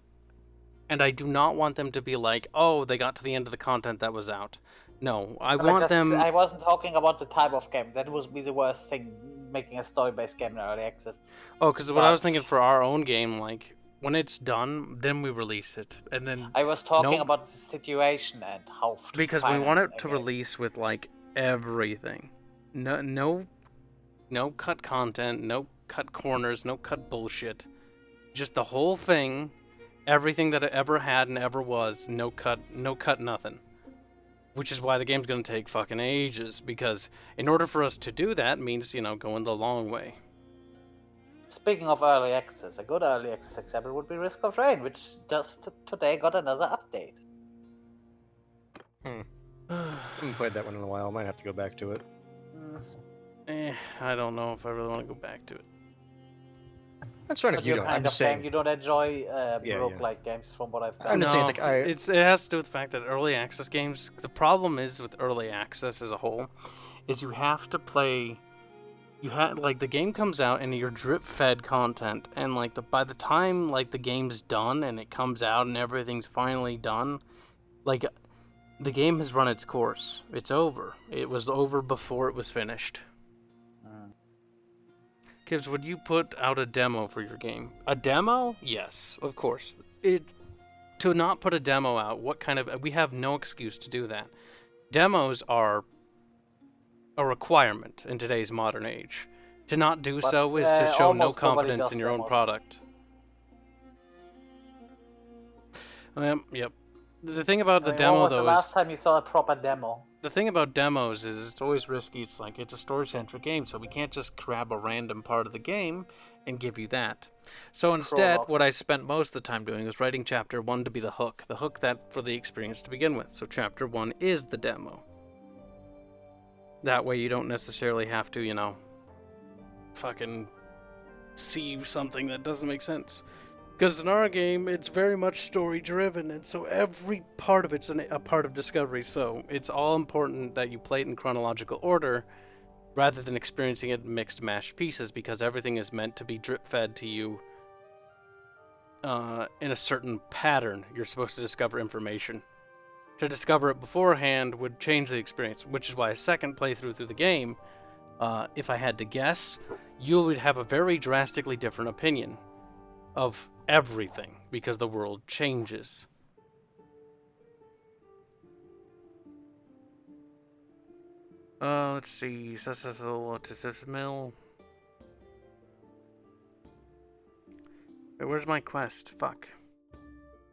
and I do not want them to be like, oh, they got to the end of the content that was out. No, I want them... I wasn't talking about the type of game. That would be the worst thing, making a story-based game in early access. Oh, because what I was thinking for our own game, like, when it's done, then we release it, and then... I was talking about the situation and how... Because we want it to release with, like, everything. No cut content, no cut corners, no cut bullshit. Just the whole thing, Everything that it ever had and ever was, no cut, nothing. Which is why the game's gonna take fucking ages, because in order for us to do that means, you know, going the long way. Speaking of early access, a good early access example would be Risk of Rain, which just today got another update. I haven't played that one in a while. I might have to go back to it. I don't know if I really want to go back to it. That's fine if you don't. I'm just saying. You don't enjoy roguelike games from what I've got. I'm just saying, it's like it has to do with the fact that early access games, the problem is with early access as a whole, is you have to play, like the game comes out and you're drip fed content, and like by the time like the game's done and it comes out and everything's finally done, like the game has run its course. It's over. It was over before it was finished. Kibs, would you put out a demo for your game? A demo? Yes, of course. To not put a demo out, we have no excuse to do that. Demos are a requirement in today's modern age. To not do so is to show no confidence in your own product. Yep. The thing about the demo, though, is... When was the last time you saw a proper demo? The thing about demos is it's always risky. It's like, it's a story-centric game, so we can't just grab a random part of the game and give you that. So instead, what I spent most of the time doing was writing Chapter 1 to be the hook that for the experience to begin with. So Chapter 1 is the demo. That way you don't necessarily have to, you know, fucking see something that doesn't make sense. Because in our game, it's very much story-driven, and so every part of it's a part of discovery, so it's all important that you play it in chronological order, rather than experiencing it in mixed, mashed pieces, because everything is meant to be drip-fed to you in a certain pattern. You're supposed to discover information. To discover it beforehand would change the experience, which is why a second playthrough through the game, if I had to guess, you would have a very drastically different opinion of everything, because the world changes. Let's see. Mill. Wait, where's my quest? Fuck.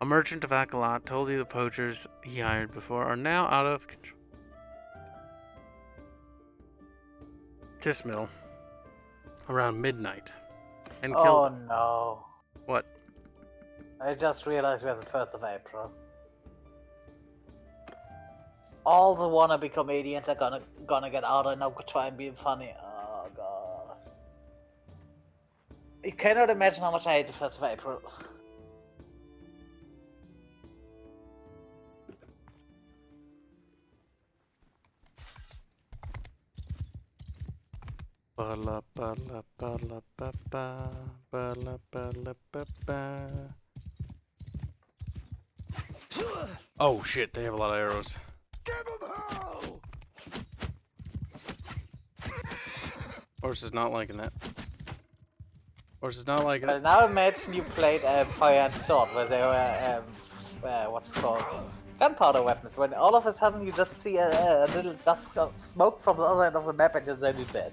A merchant of Akalat told you the poachers he hired before are now out of control. Tismill. Around midnight. And killed them. No. What? I just realized we have the 1st of April. All the wannabe comedians are gonna get out and now try and be funny. Oh god. You cannot imagine how much I hate the 1st of April. Oh shit, they have a lot of arrows. Give him hell! Horse is not liking that. Horse is not liking Well, it. now imagine you played Fire and Sword, where they were, what's it called? Gunpowder weapons, when all of a sudden you just see a little dust of smoke from the other end of the map and you're then dead.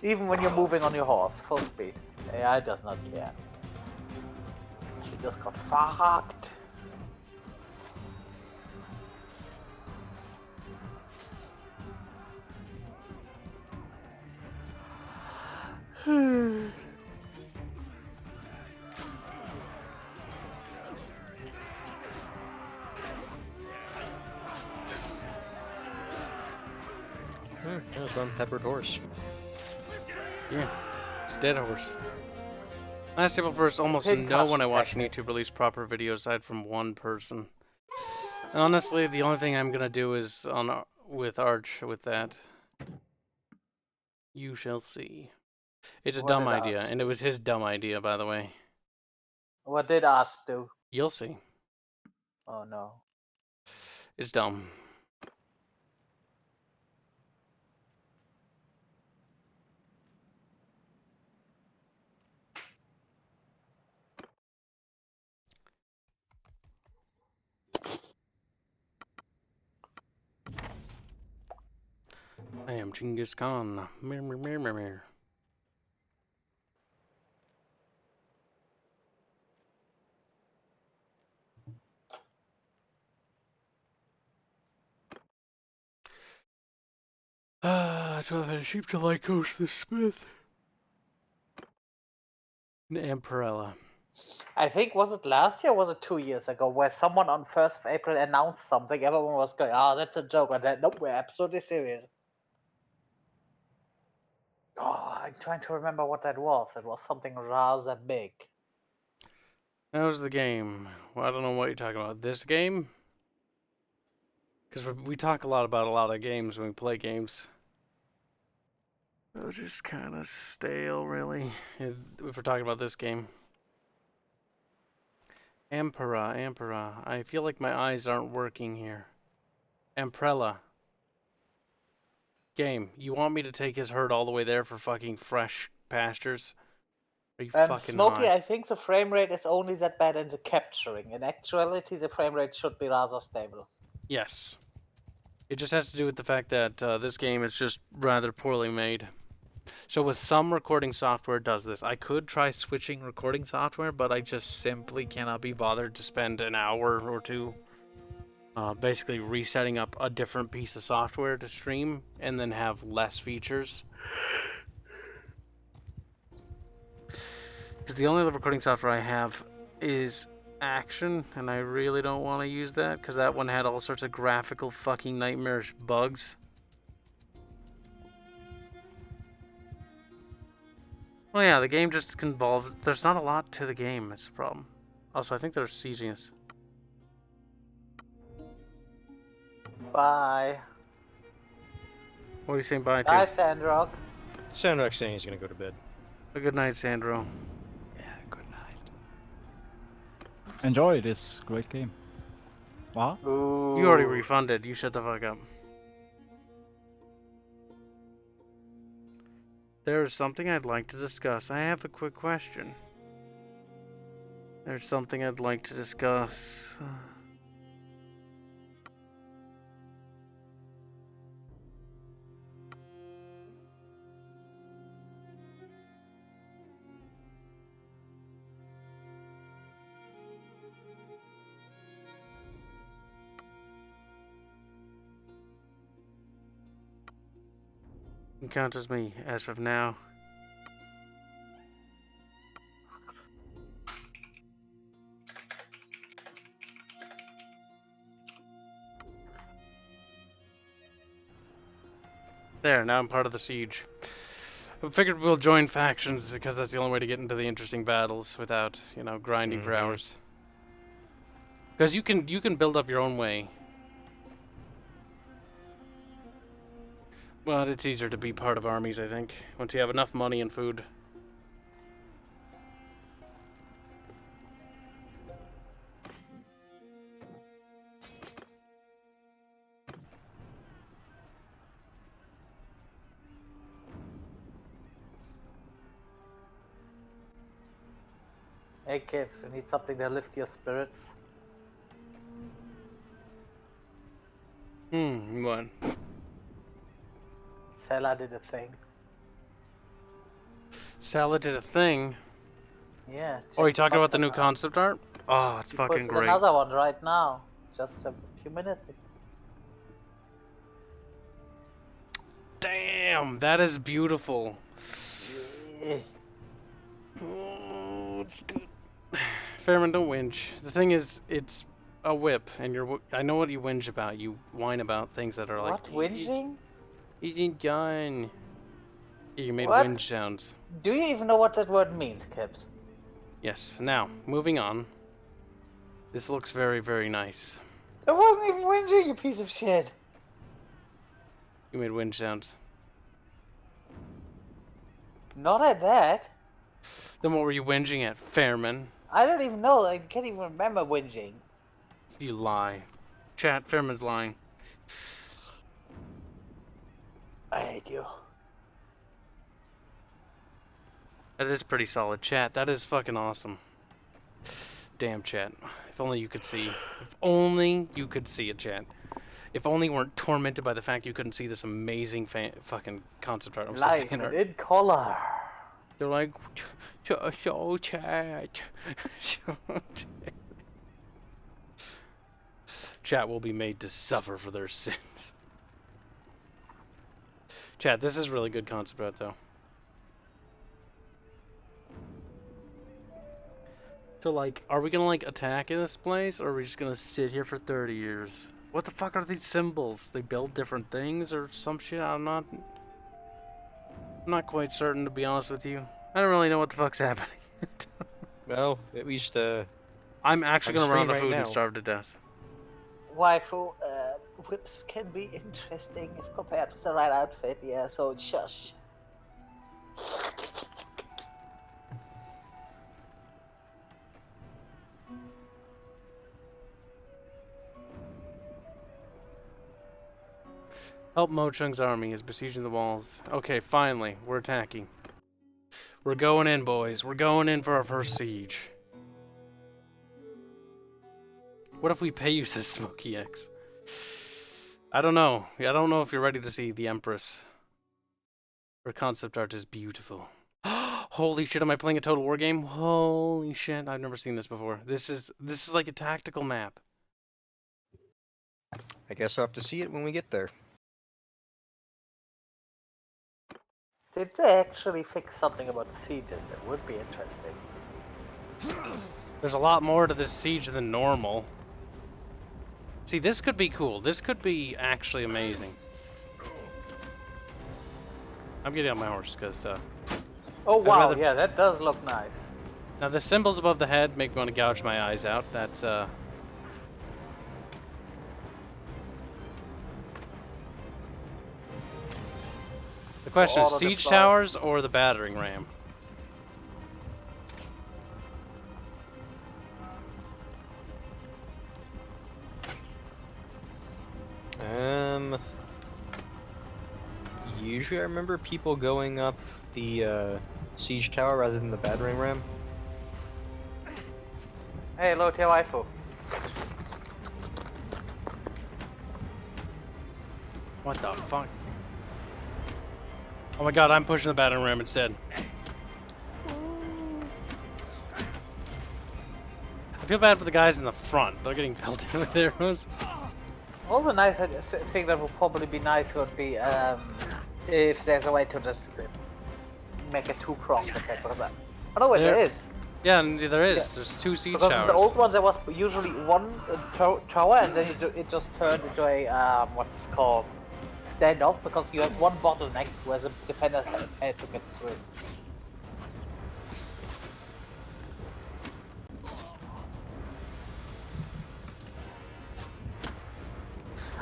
Even when you're moving on your horse, full speed. AI does not care. You just got fucked. There's one peppered horse. Yeah, it's dead horse. Last April 1st, almost Pig no one I custom watch on technique. YouTube release proper videos aside from one person. And honestly, the only thing I'm gonna do is with Arch with that. You shall see. It's a What dumb did idea, Arch and it was his dumb idea, by the way. What did Ash do? You'll see. Oh no. It's dumb. I am Chinngis Kahn. Mir, mir, mir, mir, mir. That's what I seem to like Ghost the Smith. And Amperella. I think, was it last year or was it 2 years ago, where someone on 1st of April announced something, everyone was going, oh, that's a joke, and then, nope, we're absolutely serious. Oh, I'm trying to remember what that was. It was something rather big. That was the game. Well, I don't know what you're talking about. This game? Because we talk a lot about a lot of games when we play games. They're just kind of stale, really, if we're talking about this game. Ampera. I feel like my eyes aren't working here. Amprella. Game. You want me to take his herd all the way there for fucking fresh pastures? Are you fucking Smokey, high? I think the frame rate is only that bad in the capturing. In actuality, the frame rate should be rather stable. Yes. It just has to do with the fact that this game is just rather poorly made. So with some recording software it does this. I could try switching recording software, but I just simply cannot be bothered to spend an hour or two basically resetting up a different piece of software to stream and then have less features. Because the only other recording software I have is Action, and I really don't want to use that because that one had all sorts of graphical fucking nightmarish bugs. Well, yeah, the game just involves... There's not a lot to the game, it's the problem. Also, I think they're sieging us. Bye. What are you saying bye to? Bye, Sandrock. Sandrock's saying he's gonna go to bed. A good night, Sandro. Yeah, good night. Enjoy this great game. What? Ooh. You already refunded. You shut the fuck up. There's something I'd like to discuss. I have a quick question. There's something I'd like to discuss. Count as me as of now. There, now I'm part of the siege. I figured we'll join factions because that's the only way to get into the interesting battles without, you know, grinding for hours. Because you can build up your own way. But it's easier to be part of armies, I think, once you have enough money and food. Hey, Kibs, you need something to lift your spirits? What? Sela did a thing. Salad did a thing. Yeah. Oh, are you talking about the new art. concept art? Oh, it's He fucking posted great. another one right now, just a few minutes ago. Damn, that is beautiful. Yeah. Oh, it's good. Fairman, don't whinge. The thing is, it's a whip, and I know what you whinge about. You whine about things that are like... What, whinging? It ain't done. You made What? whinge sounds. Do you even know what that word means, Kibs? Yes. Now, moving on. This looks very, very nice. It wasn't even whinging, you piece of shit. You made whinge sounds. Not at that. Then what were you whinging at, Fairman? I don't even know. I can't even remember whinging. You lie. Chat, Fairman's lying. I hate you. That is pretty solid, chat. That is fucking awesome. Damn, chat. If only you could see. If only you could see it, chat. If only you weren't tormented by the fact you couldn't see this amazing fucking concept art. I'm so Live fan art. in color. They're like, show chat. Show chat. Chat will be made to suffer for their sins. Chat, this is really good concept art, though. So, like, are we gonna, like, attack in this place, or are we just gonna sit here for 30 years? What the fuck are these symbols? They build different things or some shit? I'm not quite certain, to be honest with you. I don't really know what the fuck's happening. Well, at least I'm actually on gonna run out screen of right food and now. starve to death. Waifu, whips can be interesting if compared with the right outfit, yeah, so shush. Help Mo Chung's army is besieging the walls. Okay, finally, we're attacking. We're going in, boys. We're going in for our first siege. What if we pay you, says Smokey X? I don't know. I don't know if you're ready to see the Empress. Her concept art is beautiful. Holy shit, am I playing a Total War game? Holy shit, I've never seen this before. This is like a tactical map. I guess I'll have to see it when we get there. Did they actually fix something about the sieges that would be interesting? There's a lot more to this siege than normal. See, this could be cool. This could be actually amazing. I'm getting on my horse because Oh wow, rather- yeah, that does look nice. now the symbols above the head make me want to gouge my eyes out. That's the question is All of the siege fire- towers or the battering ram? Usually I remember people going up the siege tower rather than the battering ram. Hey, hello, Tia Waifu. What the fuck? Oh my god, I'm pushing the battering ram instead. I feel bad for the guys in the front. They're getting pelted with arrows. All the nice thing that would probably be nice would be if there's a way to just make a two-pronged attack. Oh no, wait, there is. Yeah, and there is. Yeah. There's two siege Because in towers. the old ones there was usually one tower, and then it just turned into a what's called standoff, because you have one bottleneck where the defenders had to get through.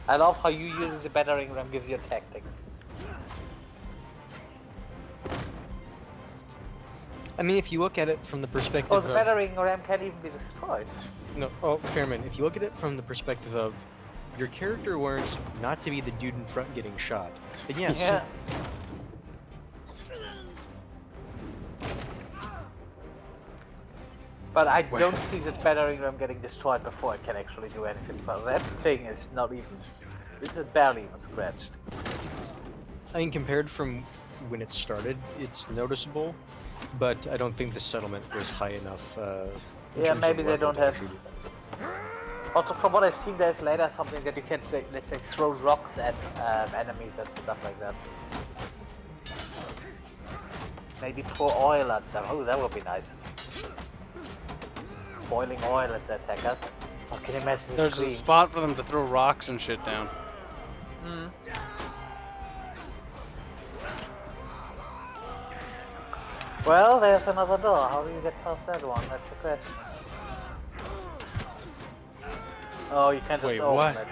I love how you use the battering ram gives you tactics. I mean, if you look at it from the perspective Oh, the of... battering ram can't even be destroyed. No, oh, Fairman, if you look at it from the perspective of your character learns not to be the dude in front getting shot, then yes. Yeah. But I don't see the battering ram getting destroyed before it can actually do anything. But that thing is not even... This is barely even scratched. I mean, compared from when it started, it's noticeable, but I don't think the settlement was high enough. In Yeah, terms of maybe they level don't to have... actually- Also, from what I've seen, there's later something that you can say, let's say, throw rocks at enemies and stuff like that. Maybe pour oil at them. Oh, that would be nice. Boiling oil at the attackers. Oh, can you imagine the There's a screams? spot for them to throw rocks and shit down. Hmm. Well, there's another door. How do you get past that one? That's a question. Oh, you can't just Wait, open what? it.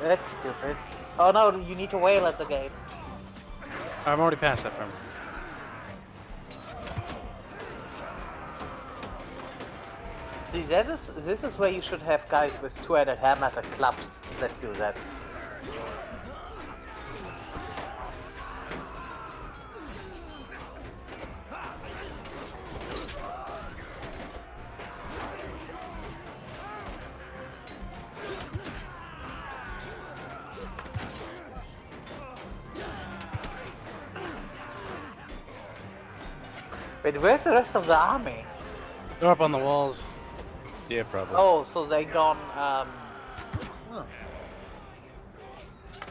That's stupid. Oh no, you need to wail at the gate. I'm already past that from. See, this is where you should have guys with two-handed hammers and clubs that do that. Wait, where's the rest of the army? They're up on the walls. Yeah, probably. Oh, so they gone,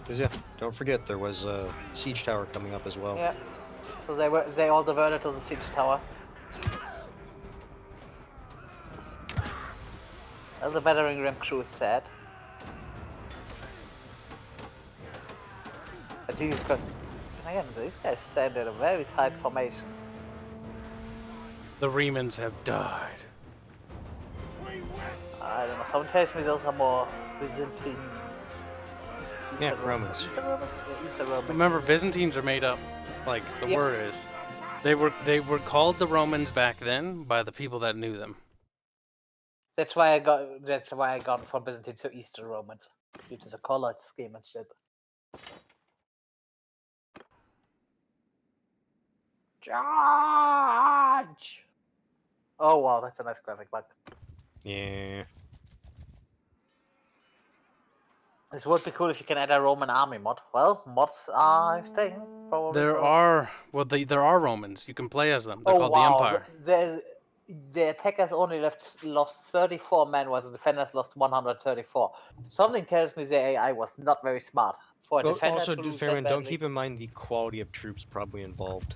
Because yeah, don't forget there was a siege tower coming up as well. Yeah. So they all diverted to the siege tower. As the battering ram crew said. But these guys stand in a very tight formation. The Remans have died. I don't know. Someone tells me those are more Byzantine. Yeah, Romans. Eastern Romans? Yeah, Eastern Romans. Remember, Byzantines are made up. Like the Yeah. word is, they were called the Romans back then by the people that knew them. That's why I got from Byzantine to Eastern Romans. Due to the color scheme and shit. Charge! Oh wow, that's a nice graphic, but Yeah. this would be cool if you can add a Roman army mod. Well, mods are a thing, probably. There so. are Romans. You can play as them. They're Oh called wow, the Empire. the attackers only lost 34 men, while the defenders lost 134. Something tells me the AI was not very smart for a Well, defender also, to lose that Fairman, don't badly. keep in mind the quality of troops probably involved.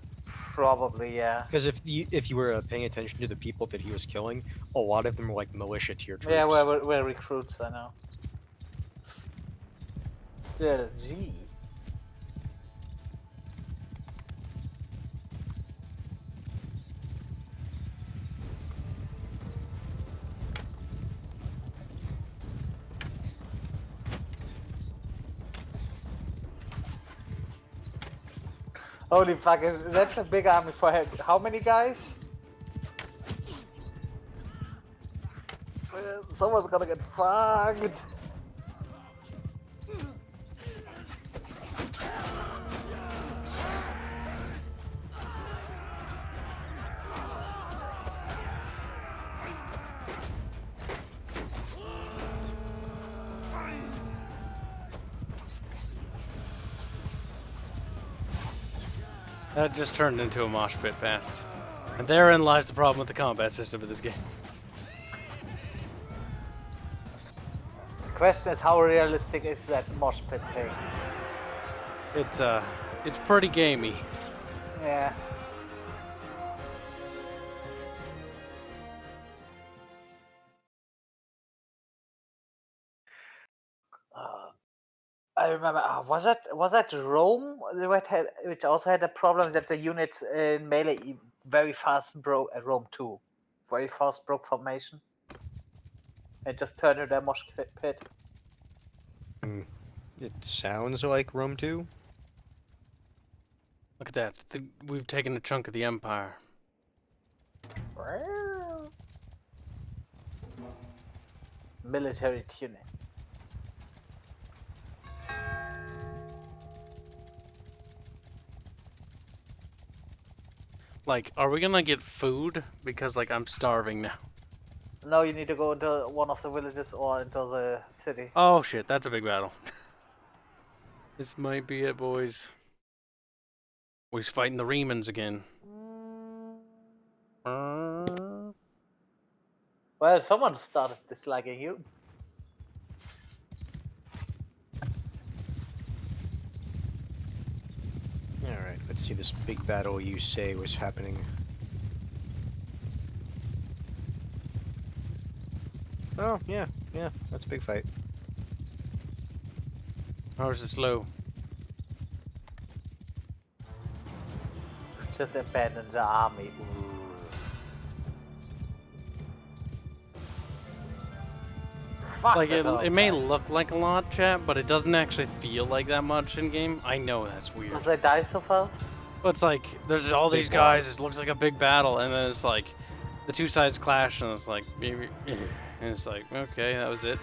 Probably, yeah. Because if you were paying attention to the people that he was killing, a lot of them were like militia tier troops. Yeah, we're recruits, I know. Still, gee. Holy fuck, that's a big army for how many guys? Someone's gonna get fucked. That just turned into a mosh pit fast. And therein lies the problem with the combat system of this game. The question is, how realistic is that mosh pit thing? It's pretty gamey. Yeah. I remember. Was that Rome? Which also had a problem that the units in melee very fast broke at Rome 2. Very fast broke formation. And just turned into a mosh pit. It sounds like Rome 2. Look at that. We've taken a chunk of the Empire. Military tuning. Like, are we gonna get food? Because, like, I'm starving now. No, you need to go into one of the villages or into the city. Oh shit, that's a big battle. This might be it, boys. We're fighting the Remans again. Well, someone started disliking you. Alright, let's see this big battle you say was happening. Oh, yeah, that's a big fight. Ours is slow. Just abandon the army. Ooh. Fuck, Like, that's all it may bad. look like a lot, chat, but it doesn't actually feel like that much in game. I know that's weird. Did they die so fast? But it's like, there's all these guys, it looks like a big battle, and then it's like, the two sides clash, and it's like, maybe, and it's like, okay, that was it.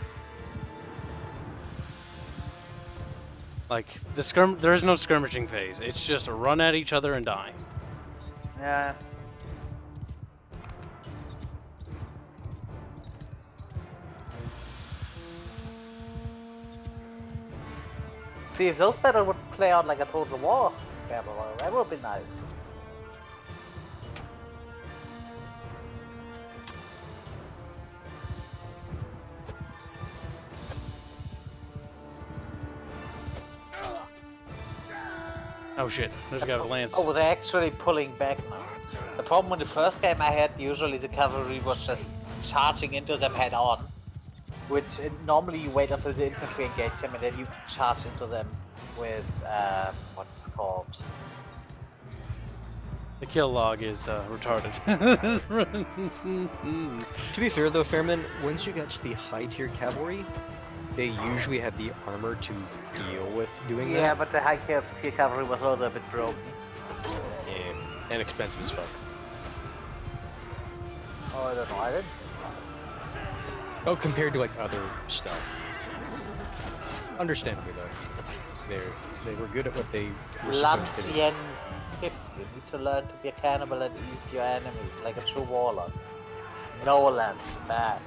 Like, there is no skirmishing phase. It's just a run at each other and die. Yeah. See, if those battles would play out like a total war battle, that would be nice. Oh shit, there's a guy with a lance. Oh, they're actually pulling back now. The problem with the first game I had, usually the cavalry was just charging into them head on. Which normally you wait until the infantry engage them and then you charge into them with, what's it called? The kill log is retarded. To be fair though, Fairman, once you get to the high tier cavalry, they usually have the armor to deal with doing that. Yeah, but the high tier cavalry was also a bit broken. Yeah, and expensive as fuck. Oh, I don't know, I didn't. Oh, compared to like other stuff. Understandably though, they were good at what they were supposed to do. Lanciens Kibs, you need to learn to be a cannibal and eat your enemies like a true warlock. No lance, bad.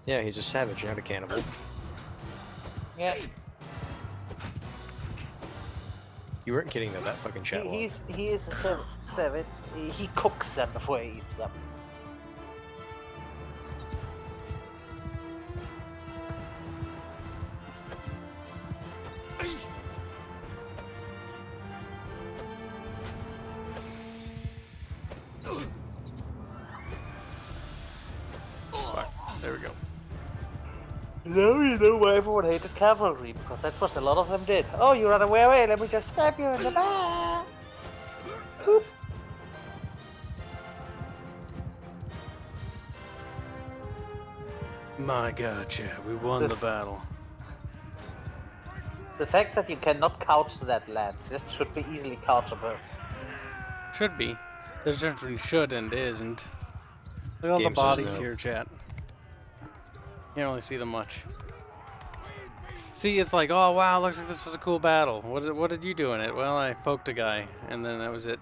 Yeah, he's a savage, not a cannibal. Yeah. You weren't kidding though, that fucking chat log. He is a savage. He cooks them before he eats them. There we go. Now you know why everyone hated cavalry, because that's what a lot of them did. Oh, you run away, let me just stab you in the back! Boop. My god, yeah, we won the battle. The fact that you cannot couch that lance, it should be easily couchable. Should be. There's a difference between should and isn't. Look at all the Game says bodies no. here, chat. Can't really see them much. See, it's like, oh wow, looks like this was a cool battle. What did you do in it? Well, I poked a guy, and then that was it.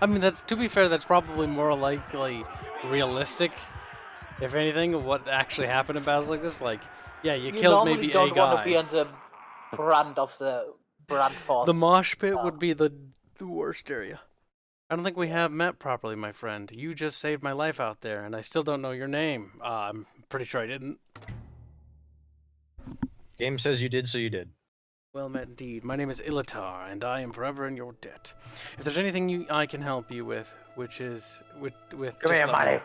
I mean, that's, to be fair, that's probably more likely realistic, if anything, of what actually happened in battles like this. Like, yeah, you killed maybe a guy. You don't want to be on the brunt of the brunt force. The mosh pit would be the worst area. I don't think we have met properly, my friend. You just saved my life out there, and I still don't know your name. I'm pretty sure I didn't. Game says you did, so you did. Well met indeed. My name is Ilatar, and I am forever in your debt. If there's anything I can help you with, which is with Come just here, let me money. know.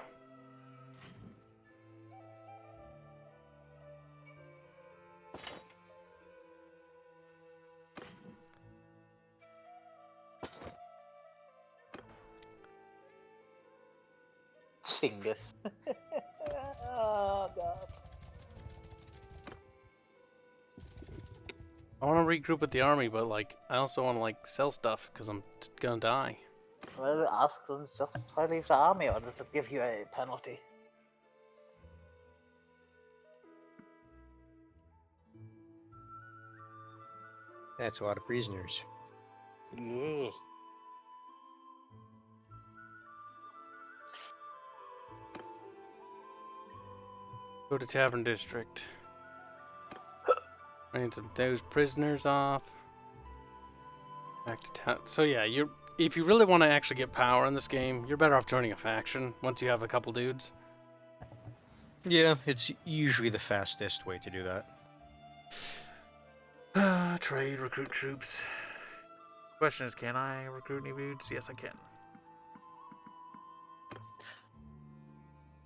Chinngis. Oh, God. I want to regroup with the army, but like, I also want to like sell stuff because I'm gonna die. Well, ask them just try to leave the army, or does it give you a penalty? That's a lot of prisoners. Yeah. Go to Tavern District. I need some those prisoners off. Back to town. So yeah, if you really want to actually get power in this game, you're better off joining a faction once you have a couple dudes. Yeah, it's usually the fastest way to do that. Trade, recruit troops. Question is, can I recruit any dudes? Yes, I can.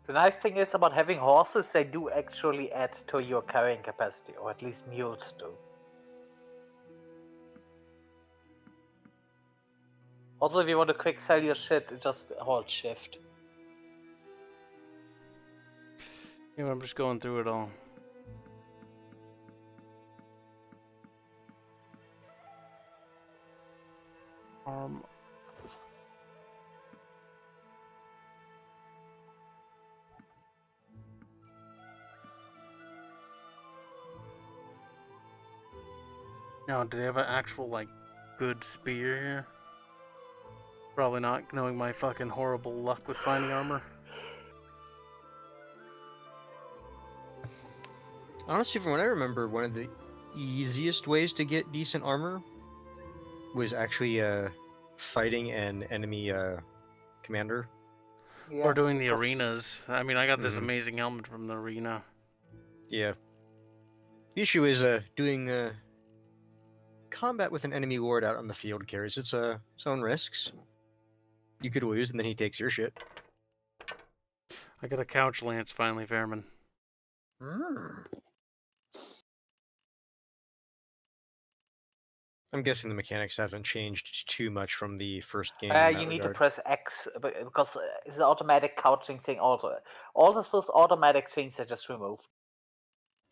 The nice thing is about having horses, they do actually add to your carrying capacity, or at least mules do. Also, if you want to quick sell your shit, just hold shift. Yeah, I'm just going through it all. Now, do they have an actual, like, good spear here? Probably not, knowing my fucking horrible luck with finding armor. Honestly, from what I remember, one of the easiest ways to get decent armor was actually fighting an enemy commander. Yeah, Or doing the that's- arenas. I mean, I got this amazing helmet from the arena. Yeah. The issue is doing combat with an enemy ward out on the field carries its own risks. You could lose, and then he takes your shit. I got a couch lance finally, Fairman. I'm guessing the mechanics haven't changed too much from the first game. You need to press X because the automatic couching thing also. All of those automatic things are just removed.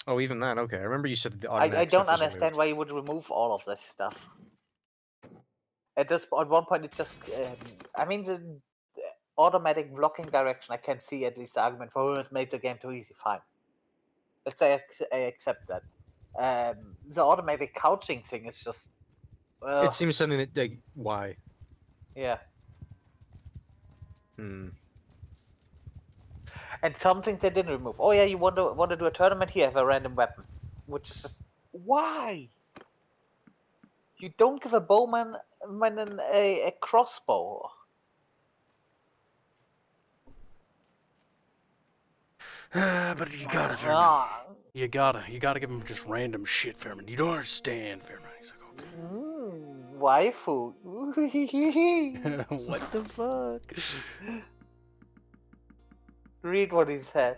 Oh, even that? Okay. I remember you said that the automatic I don't stuff was understand removed. why you would remove all of this stuff. At one point, it just. I mean, the automatic blocking direction, I can see at least the argument for it made the game too easy. Fine. Let's say I accept that. The automatic couching thing is just. It seems something that, like, why? Yeah. Hmm. And something they didn't remove. Oh yeah, you want to do a tournament? Here, have a random weapon, which is just why. You don't give a bowman a crossbow. But you gotta, Fairman. You gotta give him just random shit, Fairman. You don't understand, Fairman. He's like, okay. Waifu. What the fuck? Read what he said.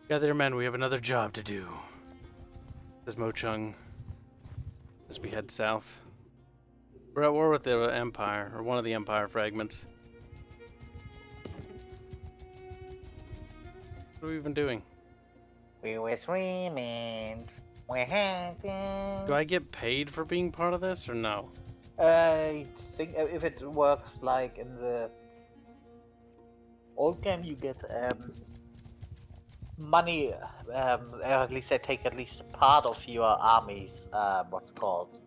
Gather your men, we have another job to do. Says Mo Chung as we head south. We're at war with the Empire, or one of the Empire fragments. What are we even doing? We were swimming. We're hunting. Do I get paid for being part of this, or no? I think if it works like in the old game, you get money. At least they take at least a part of your army's what's called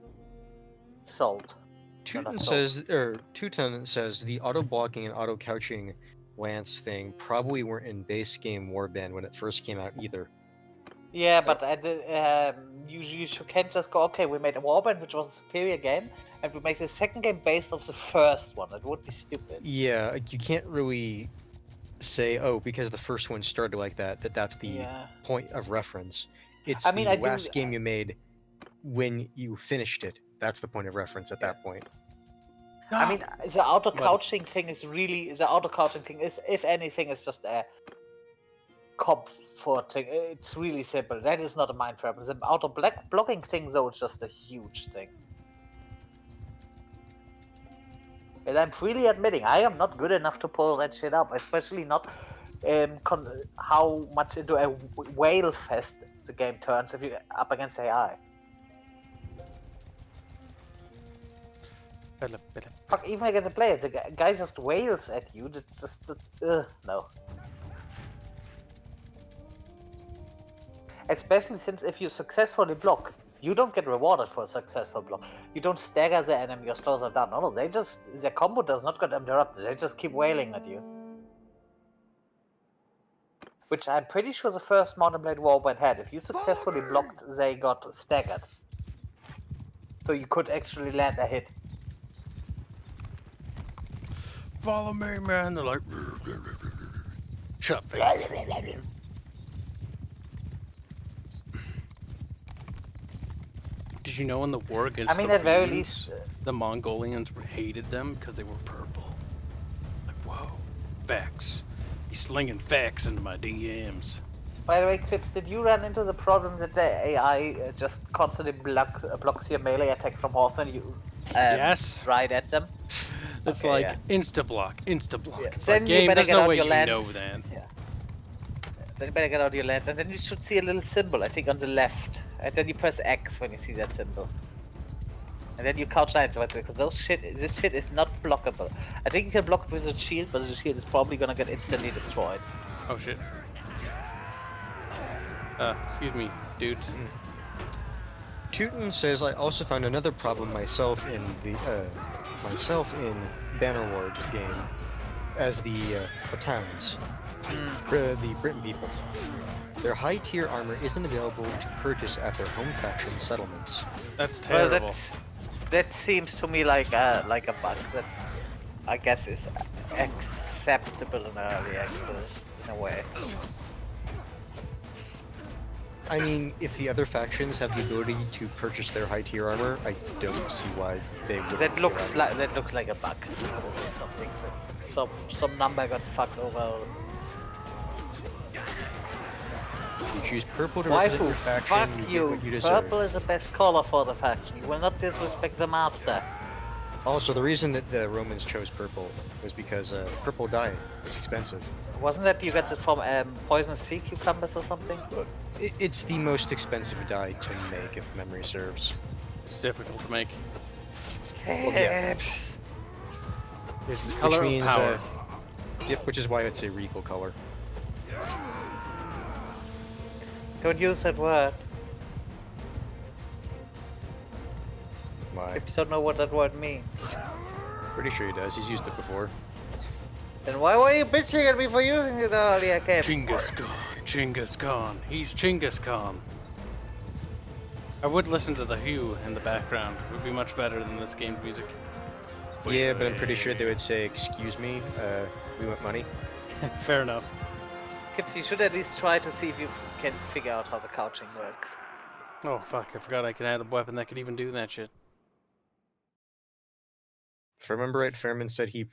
sold. Teuton says the auto blocking and auto couching lance thing probably weren't in base game Warband when it first came out either. Yeah, but you can't just go, okay, we made a Warband, which was a superior game, and we make the second game based off the first one. It would be stupid. Yeah, you can't really say, oh, because the first one started like that, that's the point of reference. It's the last game you made when you finished it. That's the point of reference at that point. I mean, the auto couching thing is really, if anything, is just a comfort thing. It's really simple. That is not a mind trap. The auto blocking thing, though, is just a huge thing. And I'm freely admitting I am not good enough to pull that shit up, especially not how much into a whale fest the game turns if you're up against AI. Fuck, even against a player, the guy just wails at you. That's just no. Especially since if you successfully block, you don't get rewarded for a successful block. You don't stagger the enemy or slow them down. No, their combo does not get interrupted. They just keep wailing at you. Which I'm pretty sure the first Modern Blade Warband had. If you successfully blocked, they got staggered. So you could actually land a hit. Follow me, man. They're like, shut up, face. Did you know in the war against the at very Runes, least, the Mongolians hated them because they were purple? Like, whoa, facts. He's slinging facts into my DMs. By the way, Kibs, did you run into the problem that the AI just constantly blocks your melee attack from off when you yes. ride at them? It's like insta-block. Yeah. It's Then like, game, you better there's get no out way your you lance. know that. Yeah. Then you better get out your lance, and then you should see a little symbol, I think, on the left. And then you press X when you see that symbol. And then you couch lines, because this shit is not blockable. I think you can block it with a shield, but the shield is probably gonna get instantly destroyed. Oh shit. Excuse me, dudes. Teuton says I also found another problem myself in Bannerlord game as the towns, the Britain people. Their high-tier armor isn't available to purchase at their home faction settlements. That's Well, terrible. that seems to me like a bug that I guess is acceptable in early access in a way. I mean, if the other factions have the ability to purchase their high-tier armor, I don't see why they wouldn't. That looks like a bug. Probably something that some number got fucked over. You choose purple to represent your faction. Fuck you get you! what you deserve. Purple is the best color for the faction. You will not disrespect the master. Also, the reason that the Romans chose purple was because purple dye is expensive. Wasn't that you got it from poison sea cucumbers or something? It's the most expensive dye to make, if memory serves. It's difficult to make. Well, yeah. It's the color Which means, of power. Yep, which is why it's a regal color. Don't use that word. Why? Kibs don't know what that word means. Pretty sure he does. He's used it before. Then why were you bitching at me for using it earlier, Kibs? Chinngis Kahn. Chinngis Kahn. He's Chinngis Kahn. I would listen to the Hue in the background. It would be much better than this game's music. Yeah, but I'm pretty sure they would say, "Excuse me, we want money." Fair enough. Kibs, you should at least try to see if you can figure out how the couching works. Oh fuck, I forgot I could add a weapon that could even do that shit. If I remember right, Fairman said he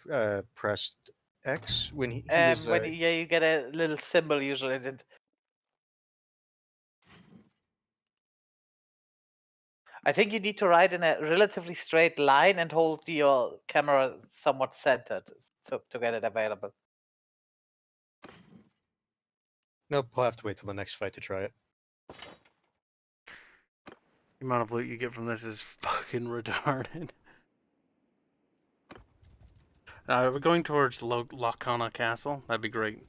pressed X when he was... Yeah, you get a little symbol usually. And I think you need to ride in a relatively straight line and hold your camera somewhat centered to get it available. Nope, we'll have to wait till the next fight to try it. The amount of loot you get from this is fucking retarded. We're going towards Locana Castle. That'd be great.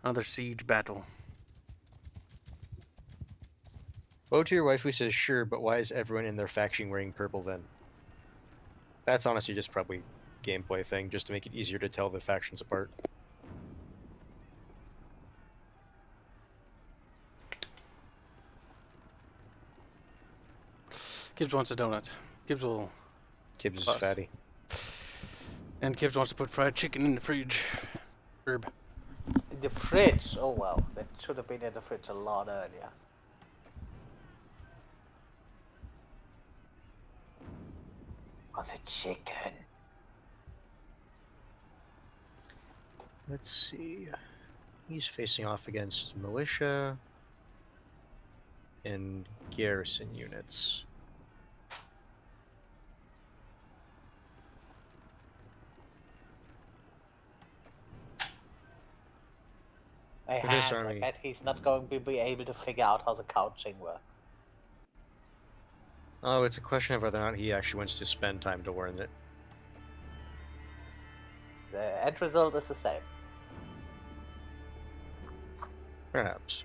Another siege battle. Woe to your waifu says, "Sure, but why is everyone in their faction wearing purple then?" That's honestly just probably gameplay thing, just to make it easier to tell the factions apart. Kibs wants a donut. Kibs will... Kibs is Plus. fatty. And Kibs wants to put fried chicken in the fridge. Herb. In the fridge? Oh wow, that should have been in the fridge a lot earlier. Oh, the chicken. Let's see. He's facing off against militia and garrison units. I bet he's not going to be able to figure out how the couching works. Oh, it's a question of whether or not he actually wants to spend time to learn it. The end result is the same. Perhaps.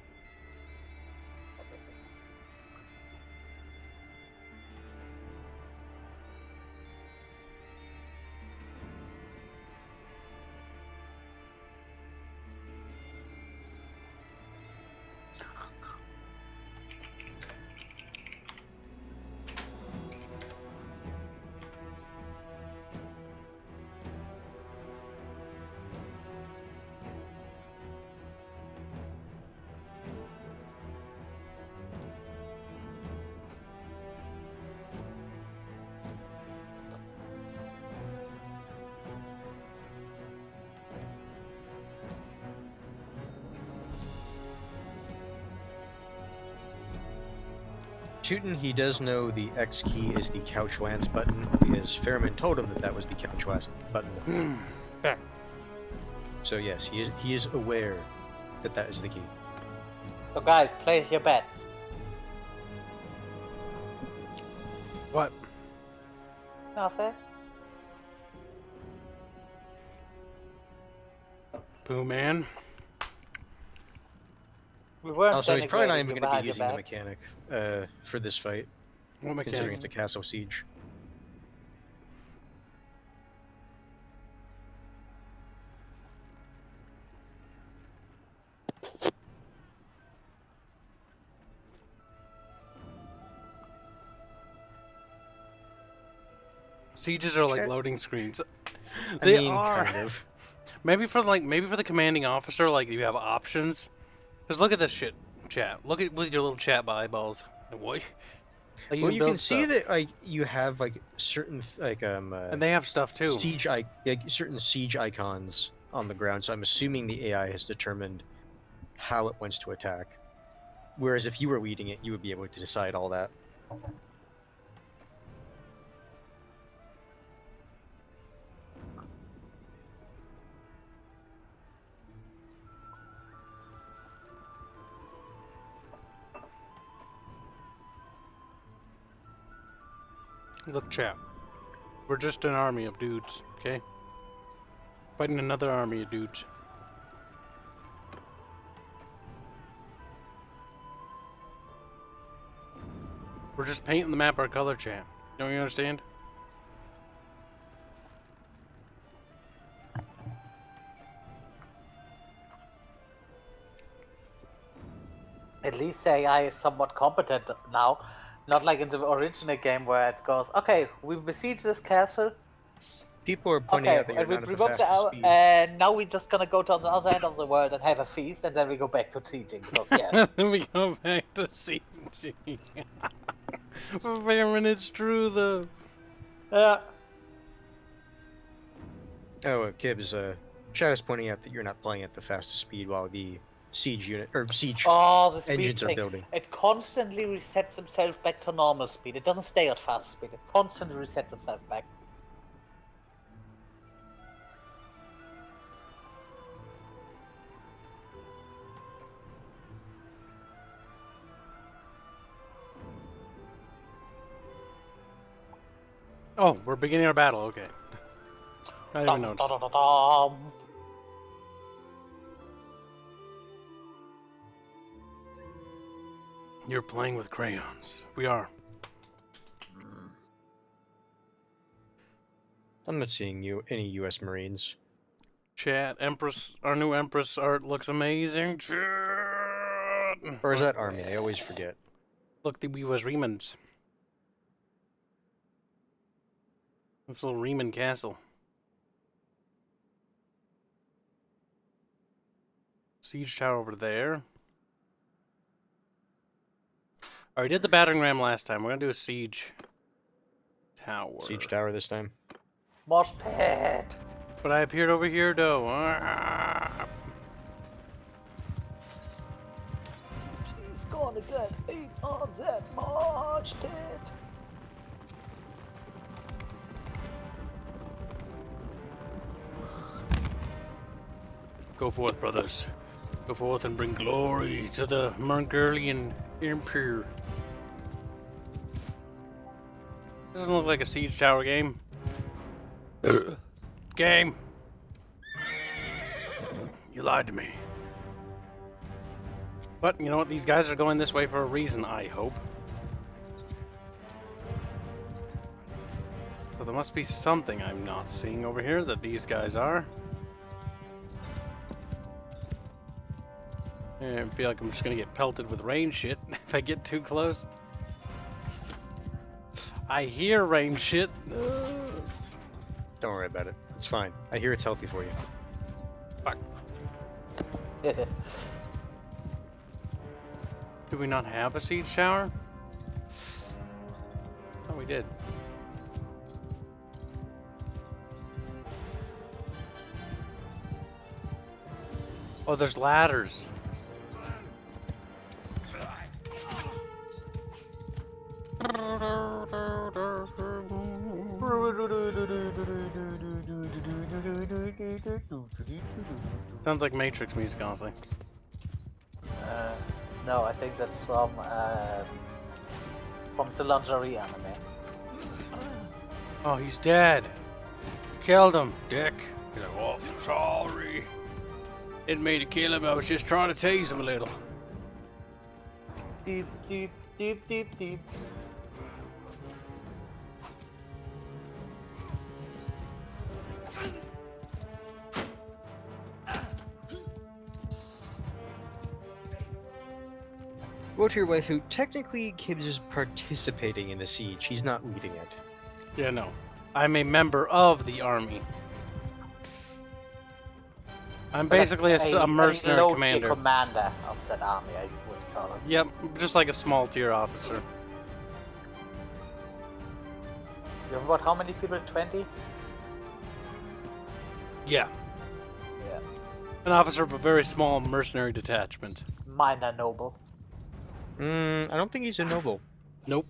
Shootin', he does know the X key is the couch lance button because Fairman told him that that was the couch lance button. Back. So yes, he is aware that that is the key. So guys, place your bets. What? Nothing. Boo man. We weren't Also, he's probably not denigrating even you going to behind be your using the back. mechanic for this fight, What considering mechanic? it's a castle siege. Sieges are like Chat- loading screens. I They mean, are. kind of. Maybe for the commanding officer, like you have options. Cause look at this shit, chat. Look at with your little chat eyeballs. What? Like, Well, you can build see stuff. that like you have like certain And they have stuff too. certain siege icons on the ground. So I'm assuming the AI has determined how it wants to attack. Whereas if you were leading it, you would be able to decide all that. Look, chat. We're just an army of dudes, okay? Fighting another army of dudes. We're just painting the map our color, chat. Don't you understand? At least the AI is somewhat competent now. Not like in the original game where it goes, okay, we besiege this castle. People are pointing Okay, out that you're and we not at the provoked the fastest hour, speed. and now we're just gonna go to the other end of the world and have a feast, and then we go back to sieging. Because yes, Then we go back to sieging. Fairman, it's true though. yeah. Oh, Kibs, chat is pointing out that you're not playing at the fastest speed while the siege unit or siege Oh, the speed engines are thing. building. It constantly resets himself back to normal speed. It doesn't stay at fast speed. It constantly resets himself back. Oh, we're beginning our battle. Okay. Not even Dum, noticed. dum, dum, dum. You're playing with crayons. We are. I'm not seeing any U.S. Marines. Chat, Empress, our new Empress art looks amazing. Chat. Or is that army? I always forget. Look, we was Remans. This little Reman castle. Siege tower over there. Alright, did the battering ram last time. We're gonna do a siege tower. Siege tower this time. Mosh pit. But I appeared over here, though. Ah. She's gonna get 8 arms at Mosh pit. Go forth, brothers. Go forth and bring glory to the Mongolian Empire. Doesn't look like a siege tower game. Game! You lied to me. But, you know what? These guys are going this way for a reason, I hope. So there must be something I'm not seeing over here that these guys are. I feel like I'm just gonna get pelted with rain shit if I get too close. I hear rain shit. Don't worry about it. It's fine. I hear it's healthy for you. Fuck. Do we not have a siege tower? Oh, we did. Oh, there's ladders. Sounds like Matrix music, honestly. No, I think that's from the lingerie anime. Oh, he's dead. Killed him, dick. He's like, oh, sorry. Didn't mean to kill him. I was just trying to tease him a little. Deep, deep, deep, deep, deep. Go to your waifu. Technically, Kibs is participating in the siege. He's not leading it. Yeah, no. I'm a member of the army. I'm basically a mercenary low-tier commander. commander of that army, I would call it. Yep, just like a small tier officer. You have about how many people? 20? Yeah. Yeah. An officer of a very small mercenary detachment. Minor noble. I don't think he's a noble. Nope.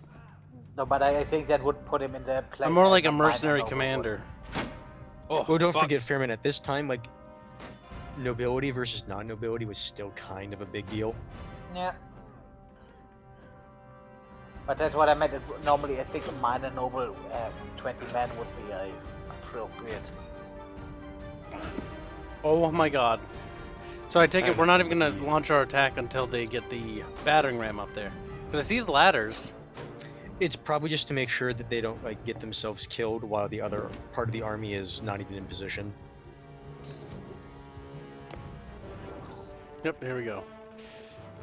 No, but I think that would put him in the place. I'm more as like a minor mercenary noble commander. Oh, Well, don't fuck. forget, Fairman, at this time, like, nobility versus non-nobility was still kind of a big deal. would. Yeah. But that's what I meant. Normally, I think a minor noble 20 men would be appropriate. Oh my god. So I take it we're not even going to launch our attack until they get the battering ram up there. Because I see the ladders. It's probably just to make sure that they don't like get themselves killed while the other part of the army is not even in position. Yep, here we go.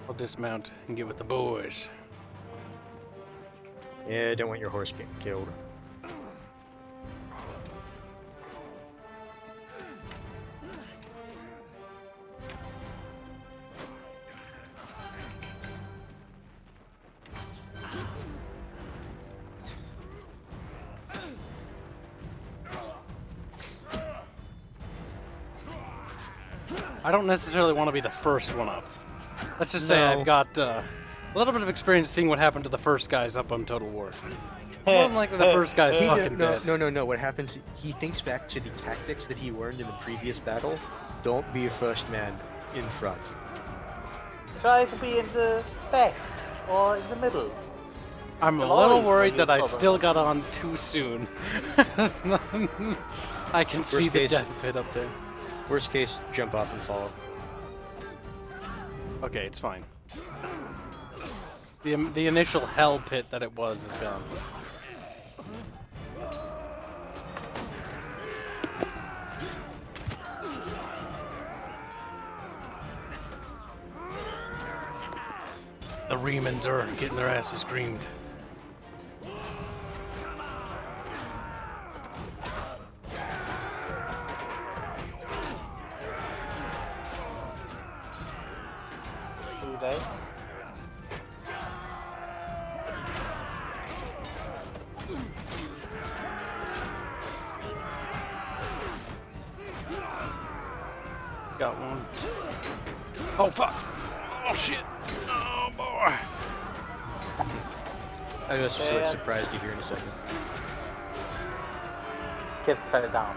I'll dismount and get with the boys. Yeah, don't want your horse getting killed. I don't necessarily want to be the first one up. Let's just say I've got a little bit of experience seeing what happened to the first guys up on Total War. More than likely the first guy's fucking dead. No. What happens, he thinks back to the tactics that he learned in the previous battle. Don't be a first man in front. Try to be in the back or in the middle. I'm a little worried that I still got on too soon. I can see the death pit up there. Worst case, jump off and fall. Okay, it's fine. The initial hell pit that it was is gone. The Remans are getting their asses screamed. Got one. Oh fuck! Oh shit! Oh boy! I was sort of surprised to hear in a second. Kibs fell down.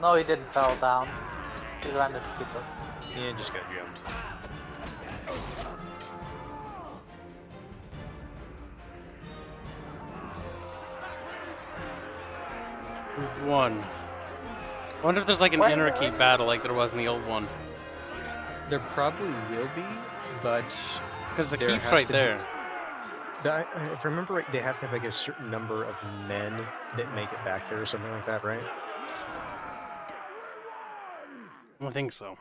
No, he didn't fall down. He ran into people. Yeah, just got jumped. Group 1. I wonder if there's like an anarchy battle like there was in the old one. There probably will be, but Because the there keep's has right to there. be- But if I remember right, they have to have like a certain number of men that make it back there or something like that, right? I think so.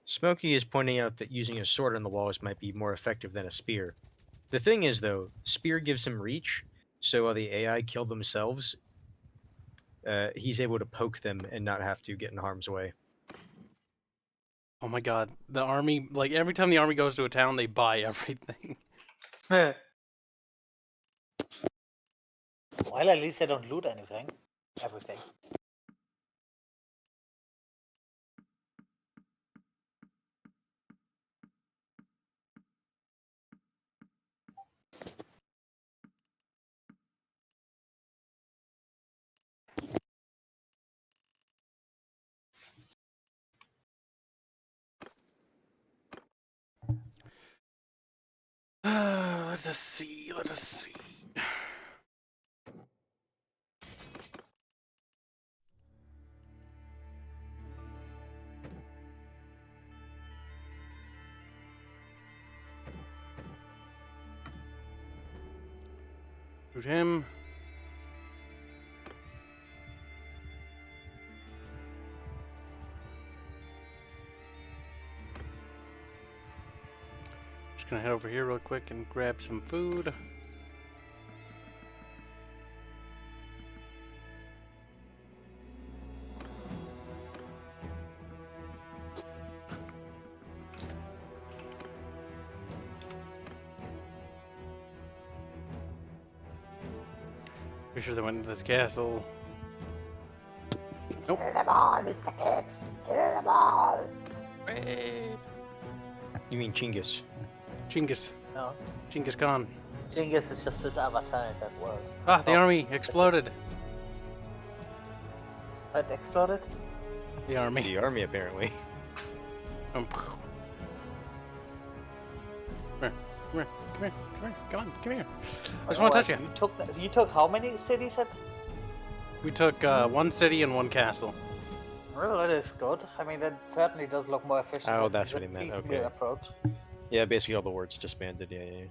Smokey is pointing out that using a sword on the walls might be more effective than a spear. The thing is, though, spear gives him reach, so while the AI kill themselves, he's able to poke them and not have to get in harm's way. Oh my god. The army, like every time the army goes to a town, they buy everything. Well, at least they don't loot anything. Everything. Let's Let us see. Let us see. Shoot him. Just gonna head over here real quick and grab some food. Pretty sure they went into this castle. Nope. Kill them all, Mr. Kibs! Kill them all! You mean Chinggis? Chinggis. No. Chinngis Kahn. Chinggis is just his avatar in that world. Ah, the Oh. army exploded. It exploded? The army. The army, apparently. Come here. Come here. Come here. Come here. Come on. Come here. I just want to touch you. You took how many cities at? We took one city and one castle. Well, that is good. I mean, that certainly does look more efficient. Oh, than that's the what he meant, piecemeal okay. approach. Yeah, basically all the wards disbanded. Yeah.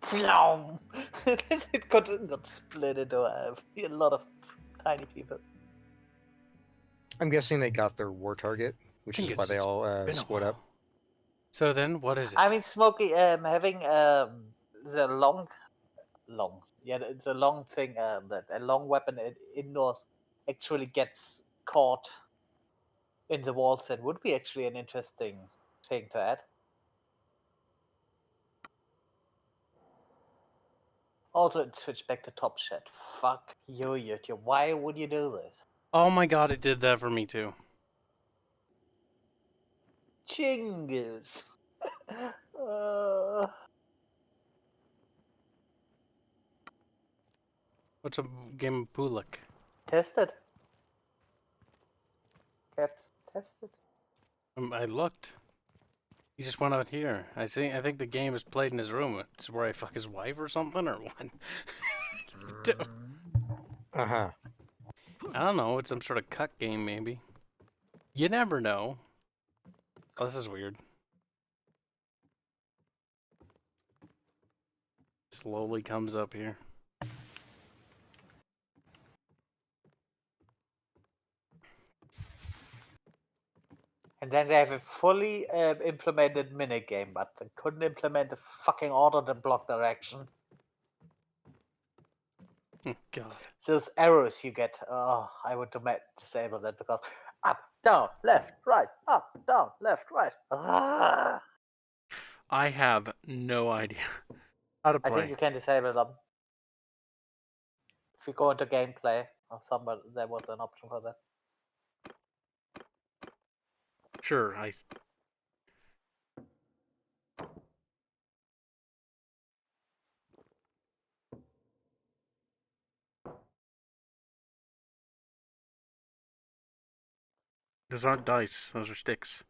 Ploom! It got split into a lot of tiny people. I'm guessing they got their war target, which is why they all been a split up. while. So then, what is it? I mean, Smokey, having the long thing, that a long weapon indoors actually gets caught in the walls, that would be actually an interesting thing to add. Also, switch back to top shit. Fuck you, YouTube. Why would you do this? Oh my god, it did that for me too. Chinggis. What's a game of Pulak? Tested. Caps tested. I looked. He just went out here. I think the game is played in his room. It's where I fuck his wife or something, or what? Uh-huh. I don't know. It's some sort of cut game, maybe. You never know. Oh, this is weird. Slowly comes up here. And then they have a fully implemented minigame, but they couldn't implement the fucking order and block direction. Oh, God. Those arrows you get, oh, I would disable that, because up, down, left, right, up, down, left, right. Ah. I have no idea how to I play. think you can disable them. If you go into gameplay or somewhere, there was an option for that. Sure, Those aren't dice. Those are sticks.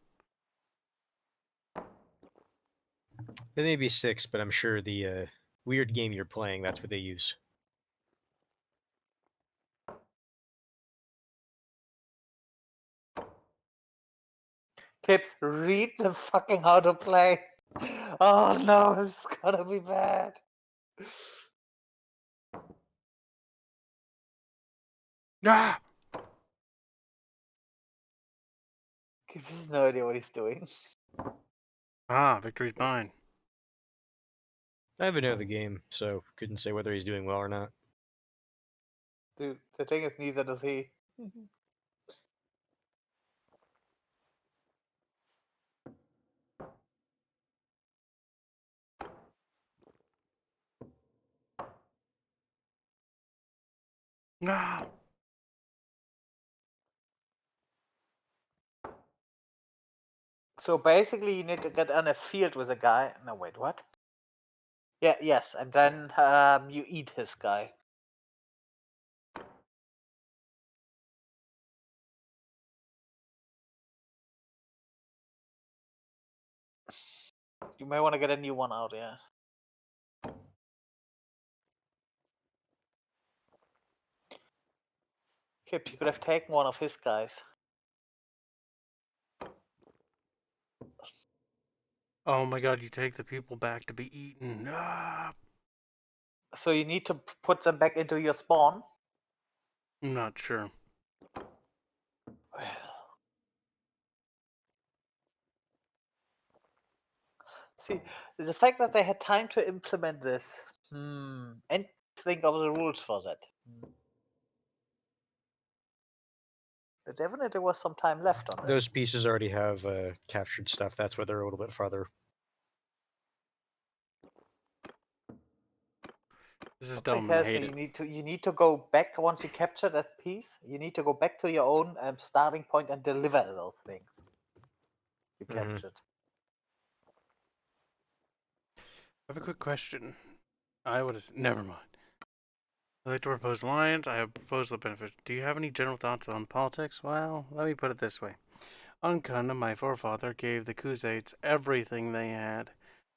They may be 6, but I'm sure the weird game you're playing, that's what they use. Kibs, read the fucking how to play. Oh no, this is gonna be bad. Ah! Kibs has no idea what he's doing. Ah, victory's mine. I haven't know the game, so couldn't say whether he's doing well or not. Dude, the thing is, neither does he. Ah! So basically, you need to get on a field with a guy. No, wait, what? Yeah, yes, and then you eat his guy. You may want to get a new one out, yeah. Kip, you could have taken one of his guys. Oh my god, you take the people back to be eaten. Ah, So you need to put them back into your spawn. I'm not sure. See, the fact that they had time to implement this, and think of the rules for that. There definitely was some time left on it. Those pieces already have captured stuff. That's why they're a little bit farther. This is Something dumb and I tells hate me it. you need to go back once you capture that piece. You need to go back to your own starting point and deliver those things you captured. I have a quick question. Never mind. I'd like to propose alliance. I have proposed the benefit. Do you have any general thoughts on politics? Well, let me put it this way. Unkun, my forefather, gave the Khuzaits everything they had.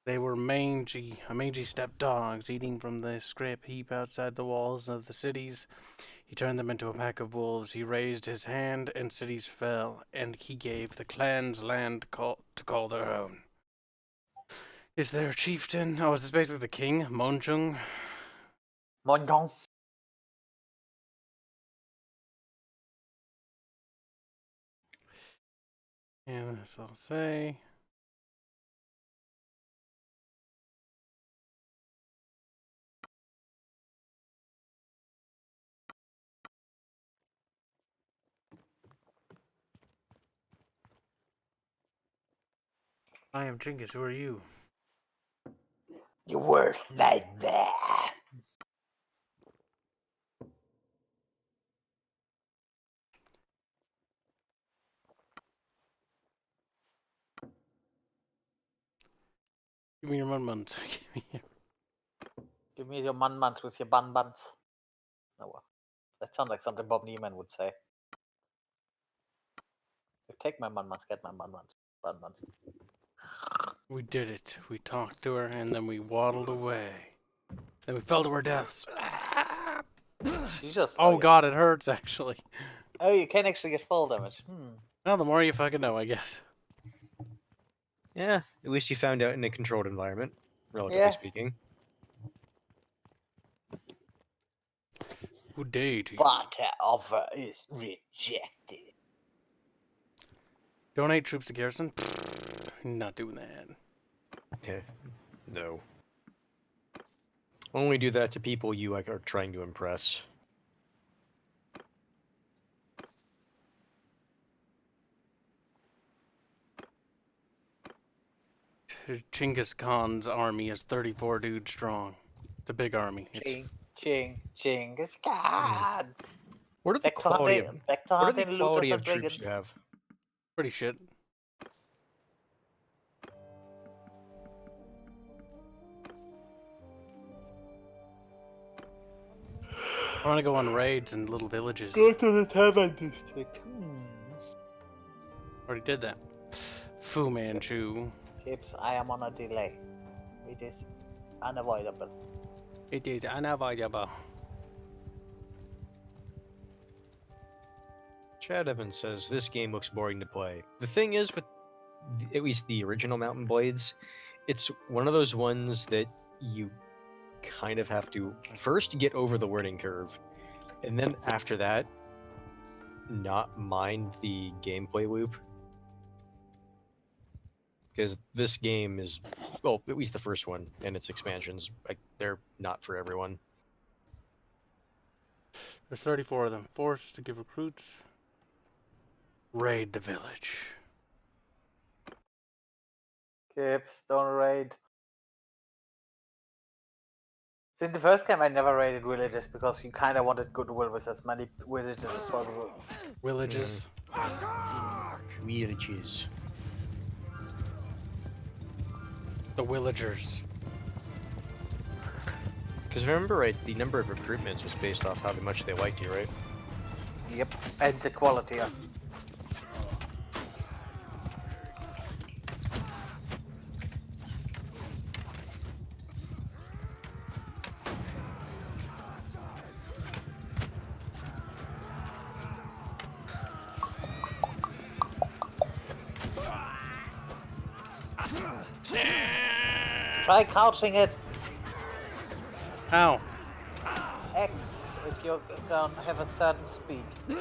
They were mangy steppe dogs, eating from the scrap heap outside the walls of the cities. He turned them into a pack of wolves. He raised his hand, and cities fell, and he gave the clans land to call their own. Is there a chieftain? Oh, is this basically the king? Monjung? Monjong. And that's all I'll say. I am Chinngis. Who are you? Your worst nightmare. Give me your mun-muns. Give me your man-mans with your bun-buns. Oh, well. That sounds like something Bob Neiman would say. Take my man-mans, get my man-mans. Bun-buns. We did it. We talked to her, and then we waddled away. Then we fell to our deaths. She just. Oh god, it hurts, actually. Oh, you can actually get fall damage. Well, the more you fucking know, I guess. Yeah, at least you found out in a controlled environment, relatively speaking. Good day to you. But offer is rejected. Donate troops to garrison? Not doing that. Yeah, no. Only do that to people you are trying to impress. Chinngis Khan's army is 34 dudes strong. It's a big army. Chinngis Kahn. What are the quality of and troops brigands. you have? Pretty shit. I want to go on raids in little villages. Go to the Tavern District. Already did that. Fu Manchu. Kibs, I am on a delay. It is unavoidable. It is unavoidable. Chad Evans says, this game looks boring to play. The thing is, with at least the original Mountain Blades, it's one of those ones that you kind of have to first get over the learning curve, and then after that, not mind the gameplay loop. Because this game is, well, at least the first one and its expansions, like, they're not for everyone. There's 34 of them. Forced to give recruits. Raid the village. Kibs, don't raid. In the first game, I never raided villages because you kind of wanted goodwill with as many villages as possible. Villages. Villages. The villagers. Because if I remember right, the number of recruitments was based off how much they liked you, right? Yep, and the quality of. Try couching it. Ow. X if you're gonna have a certain speed. And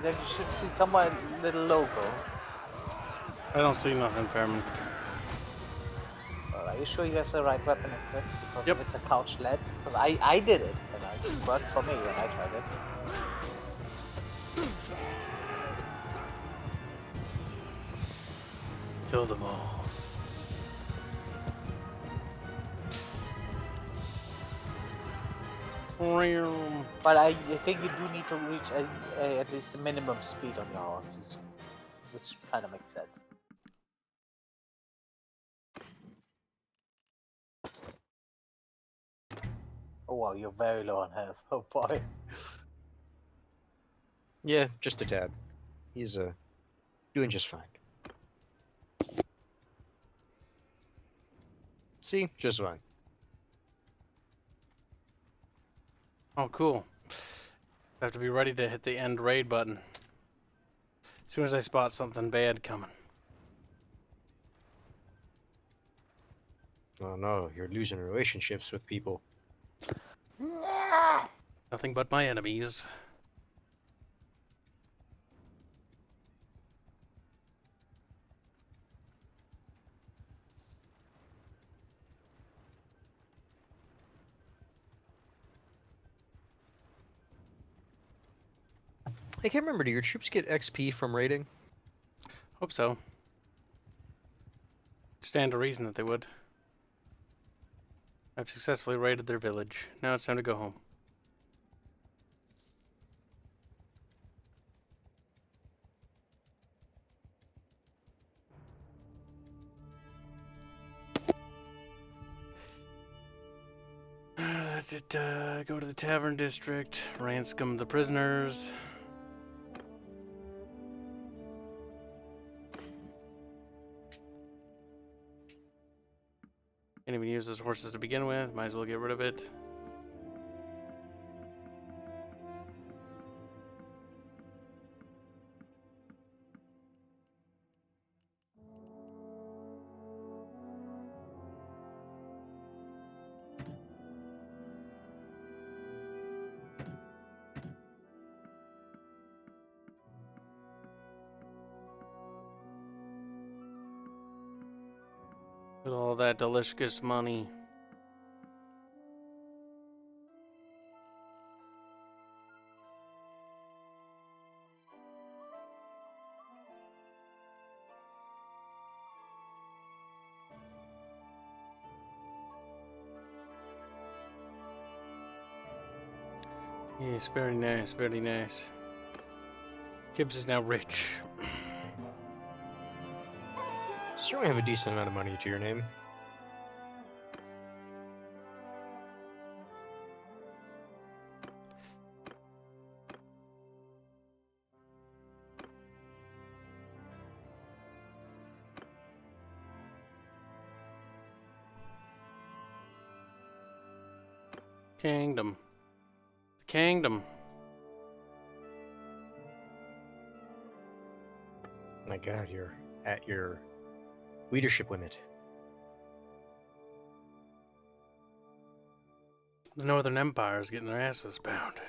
then you should see somewhere a little logo. I don't see nothing, Fairman. Well, are you sure you have the right weapon equipped? Because Yep. if it's a couch LED, because I did it, and it worked for me when I tried it. Kill them all. But I think you do need to reach at least the minimum speed on your horses, which kind of makes sense. Oh wow, you're very low on health. Oh boy. Yeah, just a tad. He's doing just fine. See, just fine. Oh, cool. I have to be ready to hit the end raid button as soon as I spot something bad coming. Oh no, you're losing relationships with people. Nothing but my enemies. I can't remember, do your troops get XP from raiding? Hope so. Stand to reason that they would. I've successfully raided their village. Now it's time to go home. Go to the tavern district, ransom the prisoners. Can't even use those horses to begin with. Might as well get rid of it. With all that delicious money. Yes, very nice, very nice. Kibs is now rich. Certainly have a decent amount of money to your name. Kingdom. The kingdom. My god, you're at your leadership limit. The Northern Empire is getting their asses pounded.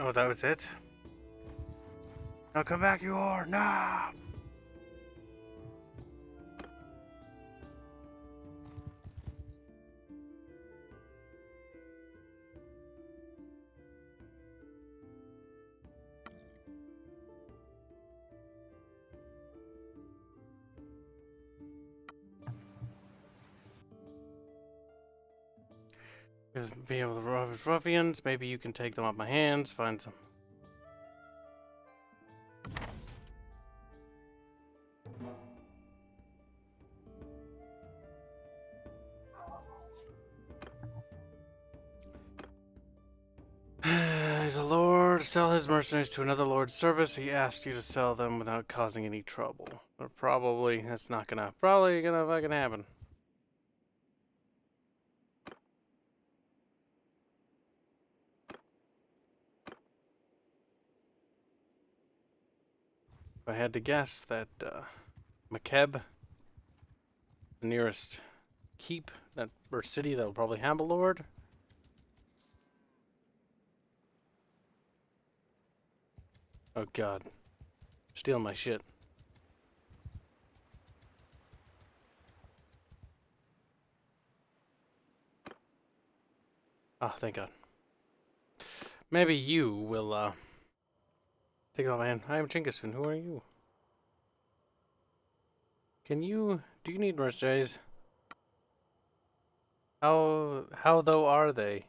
Oh, that was it? Now come back, you whore! No! Be able to rob his ruffians. Maybe you can take them off my hands. Find some. He's a lord. Sell his mercenaries to another lord's service. He asked you to sell them without causing any trouble. But probably that's not gonna. Probably gonna fucking happen. If I had to guess that McKeb, the nearest keep that or city that will probably have a lord. Oh god. Stealing my shit. Oh, thank god. Maybe you will take it off my hand. I am Chinngis Kahn. Who are you? Do you need mercenaries? How though are they?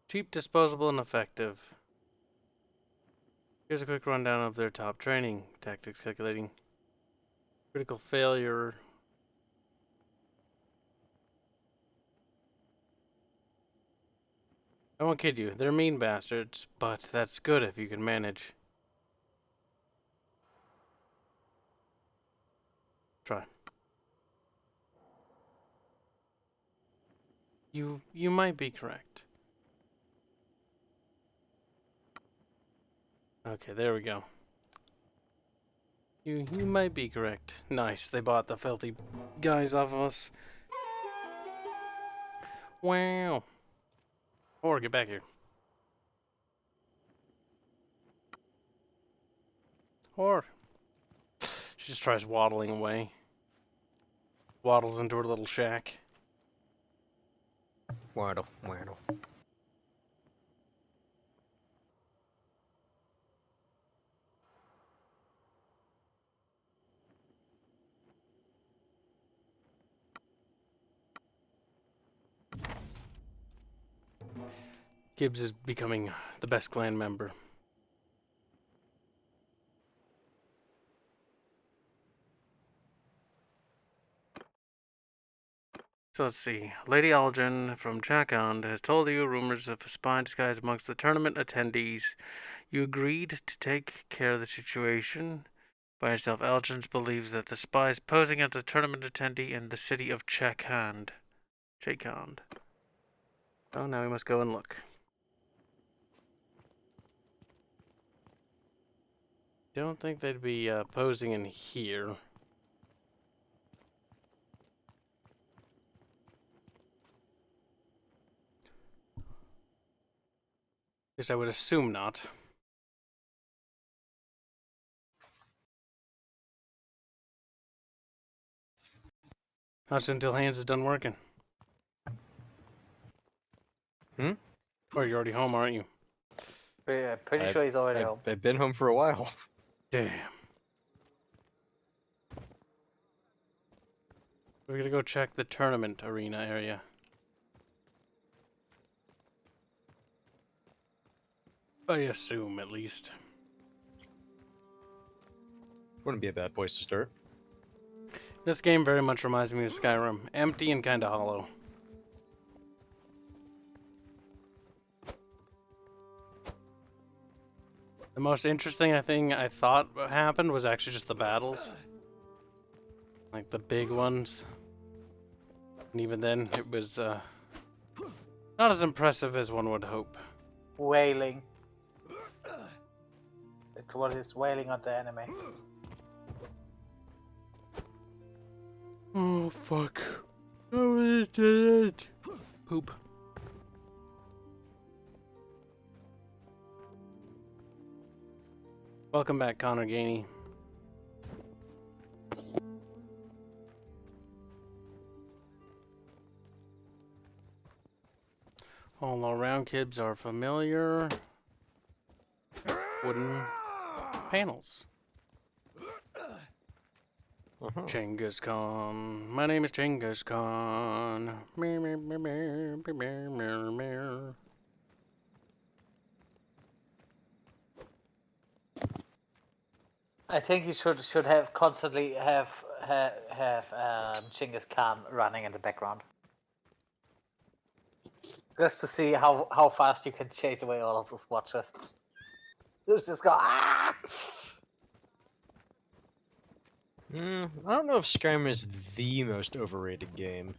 Cheap, disposable, and effective. Here's a quick rundown of their top training tactics. Calculating critical failure. I won't kid you, they're mean bastards, but that's good if you can manage. Try. You might be correct. Okay, there we go. You might be correct. Nice, they bought the filthy guys off of us. Wow. Or get back here. Or she just tries waddling away. Waddles into her little shack. Waddle, waddle. Kibs is becoming the best clan member. So let's see. Lady Aldrin from Chakand has told you rumors of a spy disguise amongst the tournament attendees. You agreed to take care of the situation by yourself. Aldrin believes that the spy is posing as a tournament attendee in the city of Chakand. Oh, now we must go and look. Don't think they'd be posing in here. Guess I would assume not. How soon until Hands is done working? Hmm? Or you're already home, aren't you? Yeah, pretty sure he's already home. I've been home for a while. Damn. We're gonna go check the tournament arena area. I assume, at least. Wouldn't be a bad place to start. This game very much reminds me of Skyrim. Empty and kinda hollow. The most interesting thing I thought happened was actually just the battles. Like the big ones. And even then, it was not as impressive as one would hope. Wailing. It's what it's wailing at the enemy. Oh, fuck. Oh, it did it. Poop. Welcome back, Connor Gainey. All around Kibs are familiar wooden panels. Chinngis Kahn. My name is Chinngis Kahn. Meow, meow, meow, meow, meow, meow, meow. I think you should have constantly have Chinggis Khan running in the background, just to see how fast you can chase away all of those watchers. Just go ah! I don't know if Skyrim is the most overrated game.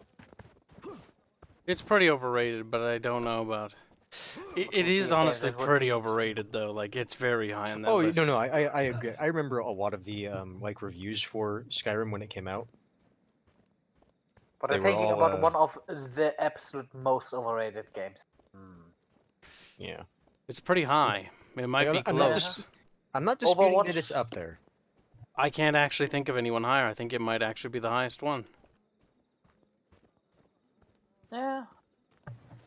It's pretty overrated, but I don't know about. It is honestly pretty overrated though. Like it's very high on that list. No, I agree. I remember a lot of the like reviews for Skyrim when it came out. But I'm thinking about one of the absolute most overrated games. Yeah. It's pretty high. It might be close. I'm not disputing that it's up there. I can't actually think of anyone higher. I think it might actually be the highest one. Yeah.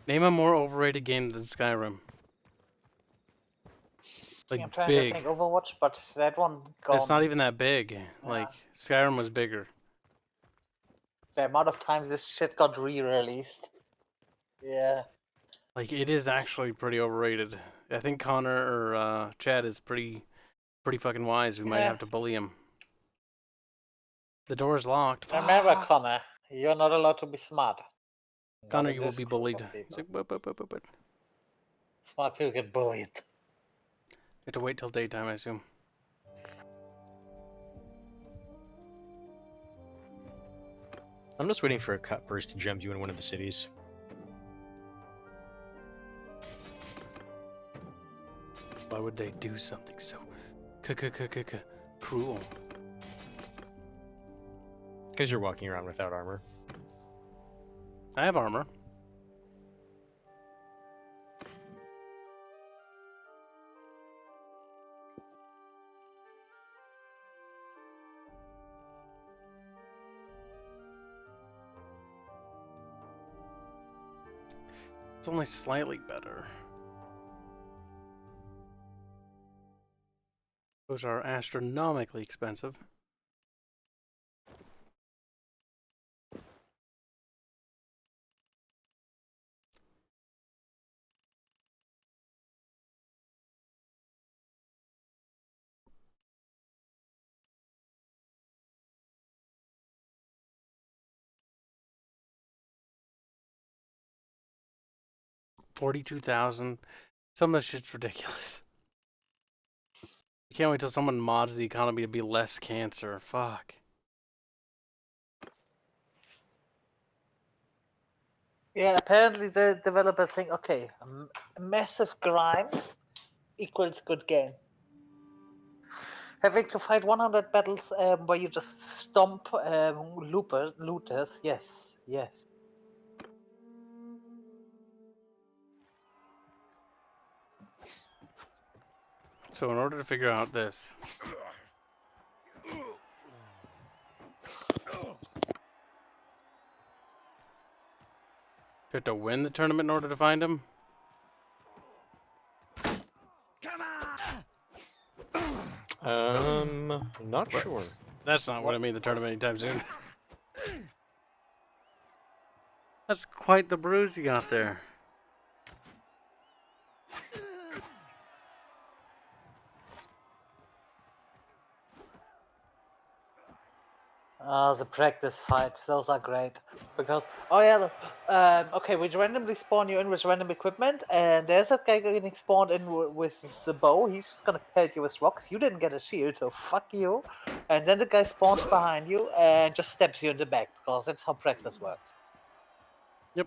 Name a more overrated game than Skyrim. Like I'm trying big. to think Overwatch, but that one. It's not even that big. Yeah. Like Skyrim was bigger. The amount of times this shit got re-released. Yeah. Like it is actually pretty overrated. I think Connor or Chad is pretty fucking wise. We might have to bully him. The door's locked. Remember, Connor, you're not allowed to be smart. Connor, you will be bullied. He's like, but. Smart people get bullied. You have to wait till daytime, I assume. I'm just waiting for a cut burst to jump you in one of the cities. Why would they do something so cruel? Because you're walking around without armor. I have armor. It's only slightly better. Those are astronomically expensive. $42,000. Some of that shit's ridiculous. Can't wait till someone mods the economy to be less cancer. Fuck. Yeah, apparently the developers think, okay, massive crime equals good game. Having to fight 100 battles where you just stomp looters, yes. So in order to figure out this, you have to win the tournament in order to find him? Not sure. That's not what I mean, the tournament anytime soon. That's quite the bruise you got there. The practice fights, those are great. Because, okay, we randomly spawn you in with random equipment, and there's that guy getting spawned in with the bow. He's just gonna pelt you with rocks. You didn't get a shield, so fuck you. And then the guy spawns behind you and just stabs you in the back, because that's how practice works. Yep.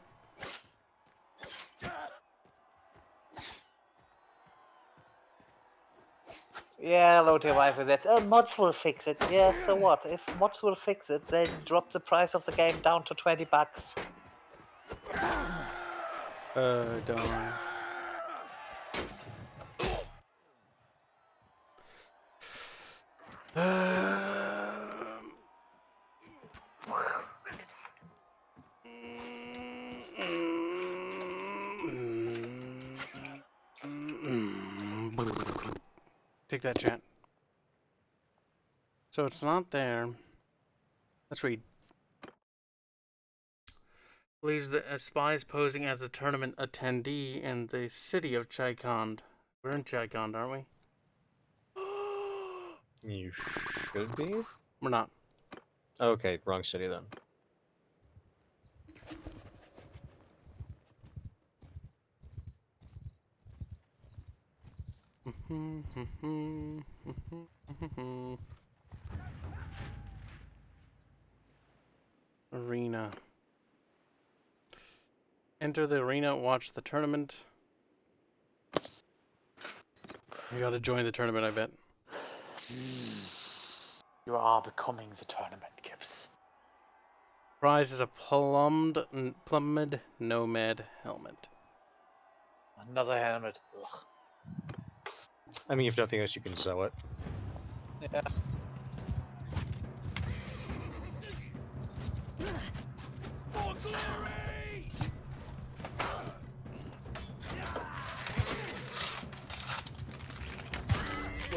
Yeah, load your wife with that. Mods will fix it. Yeah, so what? If mods will fix it, then drop the price of the game down to $20. Don't. Take that, chat. So it's not there. Let's read. Believes that a spy is posing as a tournament attendee in the city of Chinngis. We're in Chinngis, aren't we? You should be. We're not. Okay, wrong city then. Arena. Enter the arena, watch the tournament. You gotta join the tournament, I bet. You are becoming the tournament, Kibs. Prize is a plumbed nomad helmet. Another helmet. Ugh. I mean, if nothing else, you can sell it. Yeah. For glory!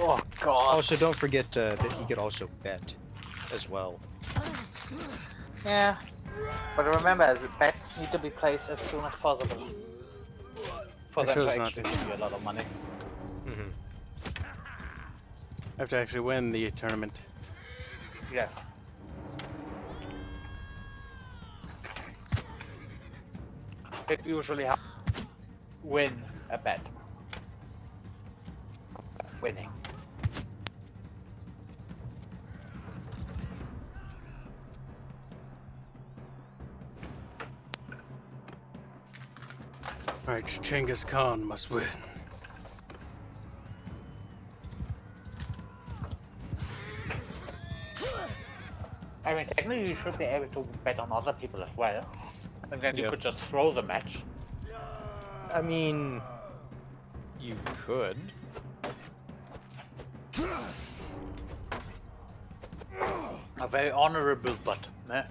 Oh god. Also, don't forget that he could also bet as well. Yeah. But remember, the bets need to be placed as soon as possible. For I them to chose not actually to. give you a lot of money. Mm-hmm. I have to actually win the tournament. Yes. It usually helps win a bet. Winning. Alright, Chinngis Kahn must win. I mean, technically you should be able to bet on other people as well. And then you Yep. could just throw the match. I mean, you could. A very honorable but, eh?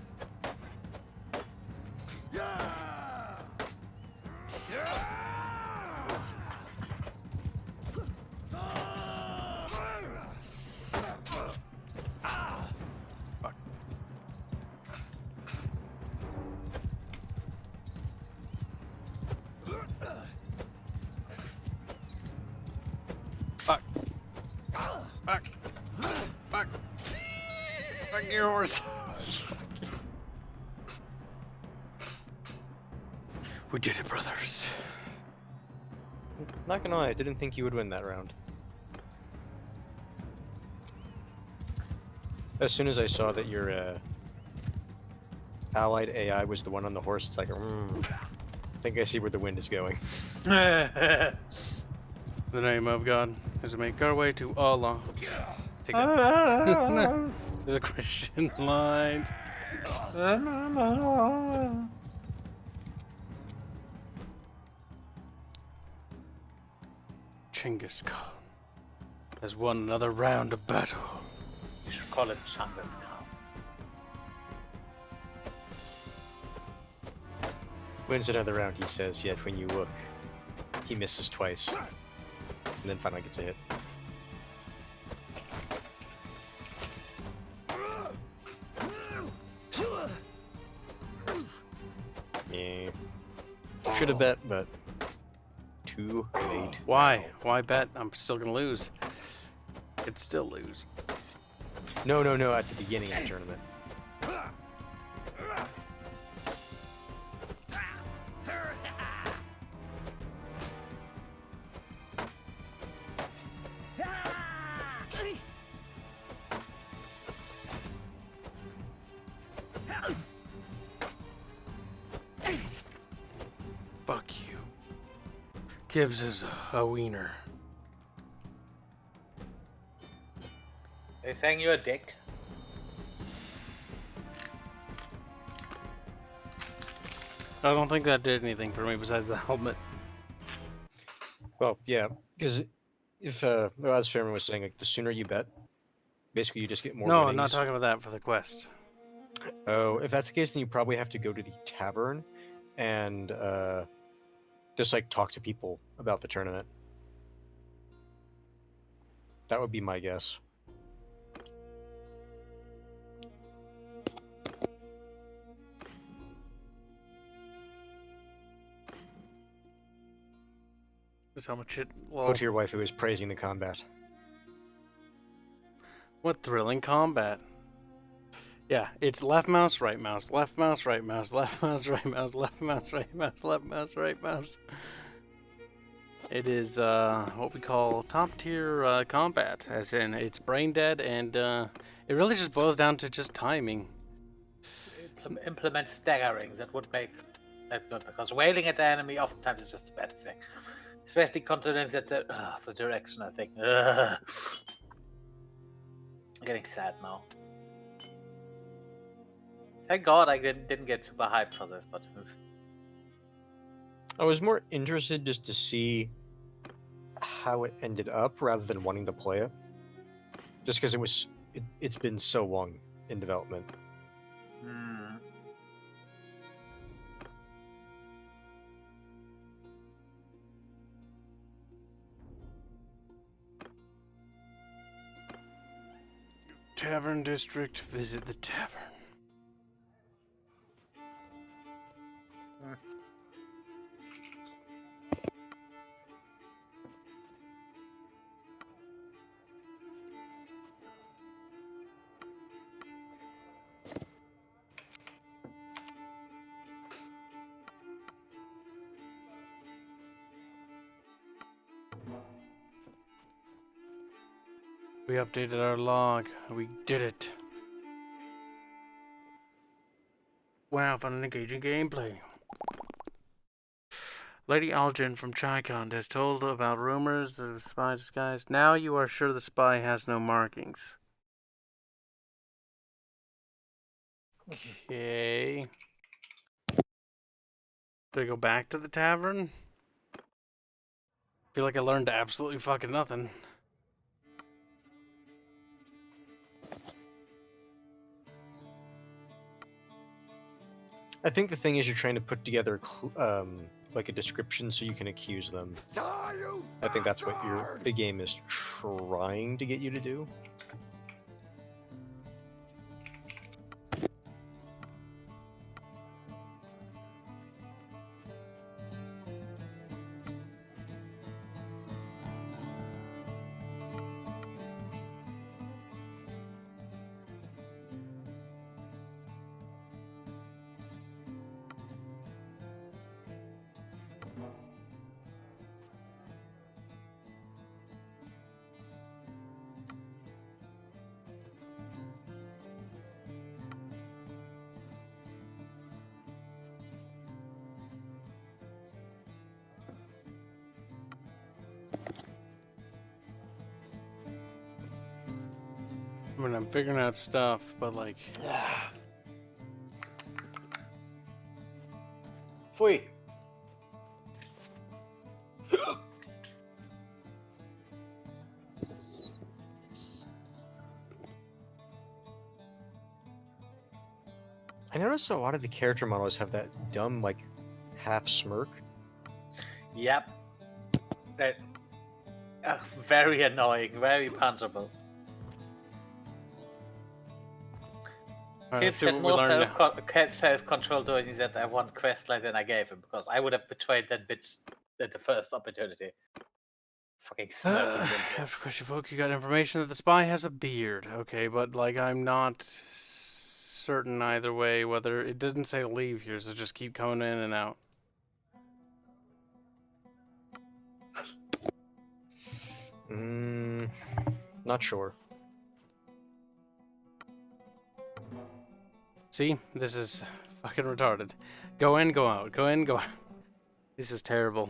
Fuck. Fuck. Fuck. Fuck your horse. We did it, brothers. Not gonna lie, I didn't think you would win that round. As soon as I saw that your allied AI was the one on the horse, it's like, I think I see where the wind is going. The name of God is to make our way to Allah. Take that. The Christian lines. Chinngis Khan has won another round of battle. You should call it Chinngis Kahn. Wins another round, he says, yet when you look, he misses twice. And then finally gets a hit. Yeah. Should have bet, but too late. Why? now. Why bet? I'm still gonna lose. Could still lose. No, at the beginning of the tournament. Fuck you. Kibs is a wiener. They saying you're a dick? I don't think that did anything for me besides the helmet. Well, yeah, because if, as Fairman was saying, like, the sooner you bet, basically you just get more No, winnings. I'm not talking about that for the quest. Oh, if that's the case, then you probably have to go to the tavern and just like talk to people about the tournament. That would be my guess. That's how much it. Go to your wife who is praising the combat. What thrilling combat. Yeah, it's left mouse, right mouse, left mouse, right mouse, left mouse, right mouse, left mouse, right mouse, left mouse, right mouse. It is what we call top tier combat, as in it's brain dead, and it really just boils down to just timing. Implement staggering, that would make that good, because wailing at the enemy oftentimes is just a bad thing. Especially considering that the direction, I think. I'm getting sad now. Thank God I didn't get super hyped for this, but... I was more interested just to see how it ended up rather than wanting to play it. Just because it's been so long in development. Tavern District, visit the tavern. We updated our log. We did it. Wow, fun and engaging gameplay. Lady Algin from Chinngis Kahn has told about rumors of spy disguise. Now you are sure the spy has no markings. Okay. Do I go back to the tavern? Feel like I learned absolutely fucking nothing. I think the thing is you're trying to put together like a description so you can accuse them. I think that's what the game is trying to get you to do. I mean, I'm figuring out stuff, but like... Fui! I noticed a lot of the character models have that dumb, like, half smirk. Yep. That very annoying, very punchable. Kibs had more self-control during that one quest line than I gave him, because I would have betrayed that bitch at the first opportunity. Fucking smirking. After question, folk, you got information that the spy has a beard. Okay, but like I'm not certain either way whether it doesn't say leave here, so just keep coming in and out. Not sure. See, this is fucking retarded. Go in, go out. Go in, go out. This is terrible.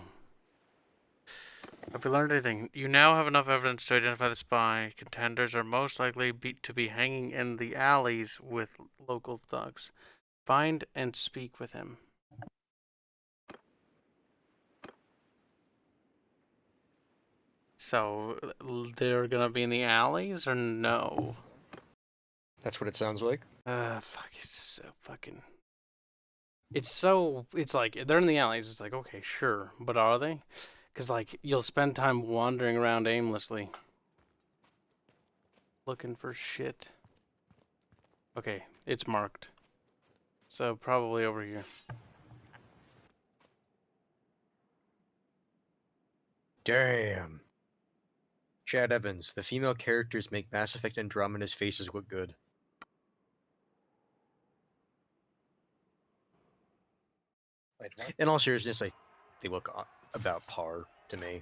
Have we learned anything? You now have enough evidence to identify the spy. Contenders are most likely to be hanging in the alleys with local thugs. Find and speak with him. So, they're gonna be in the alleys or no? That's what it sounds like. Fuck, it's just so fucking... It's like, they're in the alleys, it's like, okay, sure, but are they? Because, like, you'll spend time wandering around aimlessly. Looking for shit. Okay, it's marked. So, probably over here. Damn. Chad Evans, the female characters make Mass Effect Andromeda's faces look good. Wait, what? In all seriousness, they look about par to me.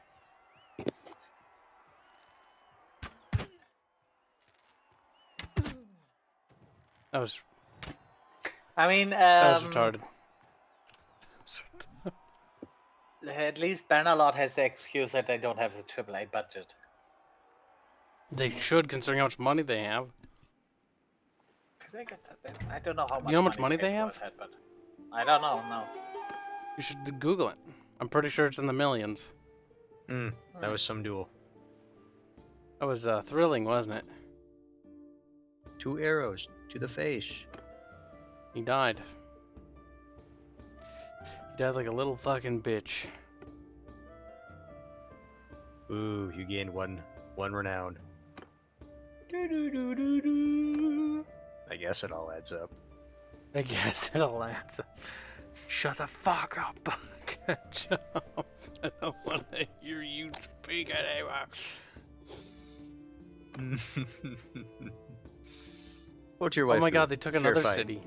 That was I mean, that was retarded. At least Bannerlord has the excuse that they don't have the AAA budget. They should, considering how much money they have. I don't know how much. You know how much money they have? Had, but I don't know. No. You should Google it. I'm pretty sure it's in the millions. That was some duel. That was thrilling, wasn't it? 2 arrows to the face. He died. He died like a little fucking bitch. Ooh, you gained one renown. I guess it all adds up. I guess it'll answer. Shut the fuck up. Shut up. I don't want to hear you speak anymore. What's your wife? Oh my god, they took another city.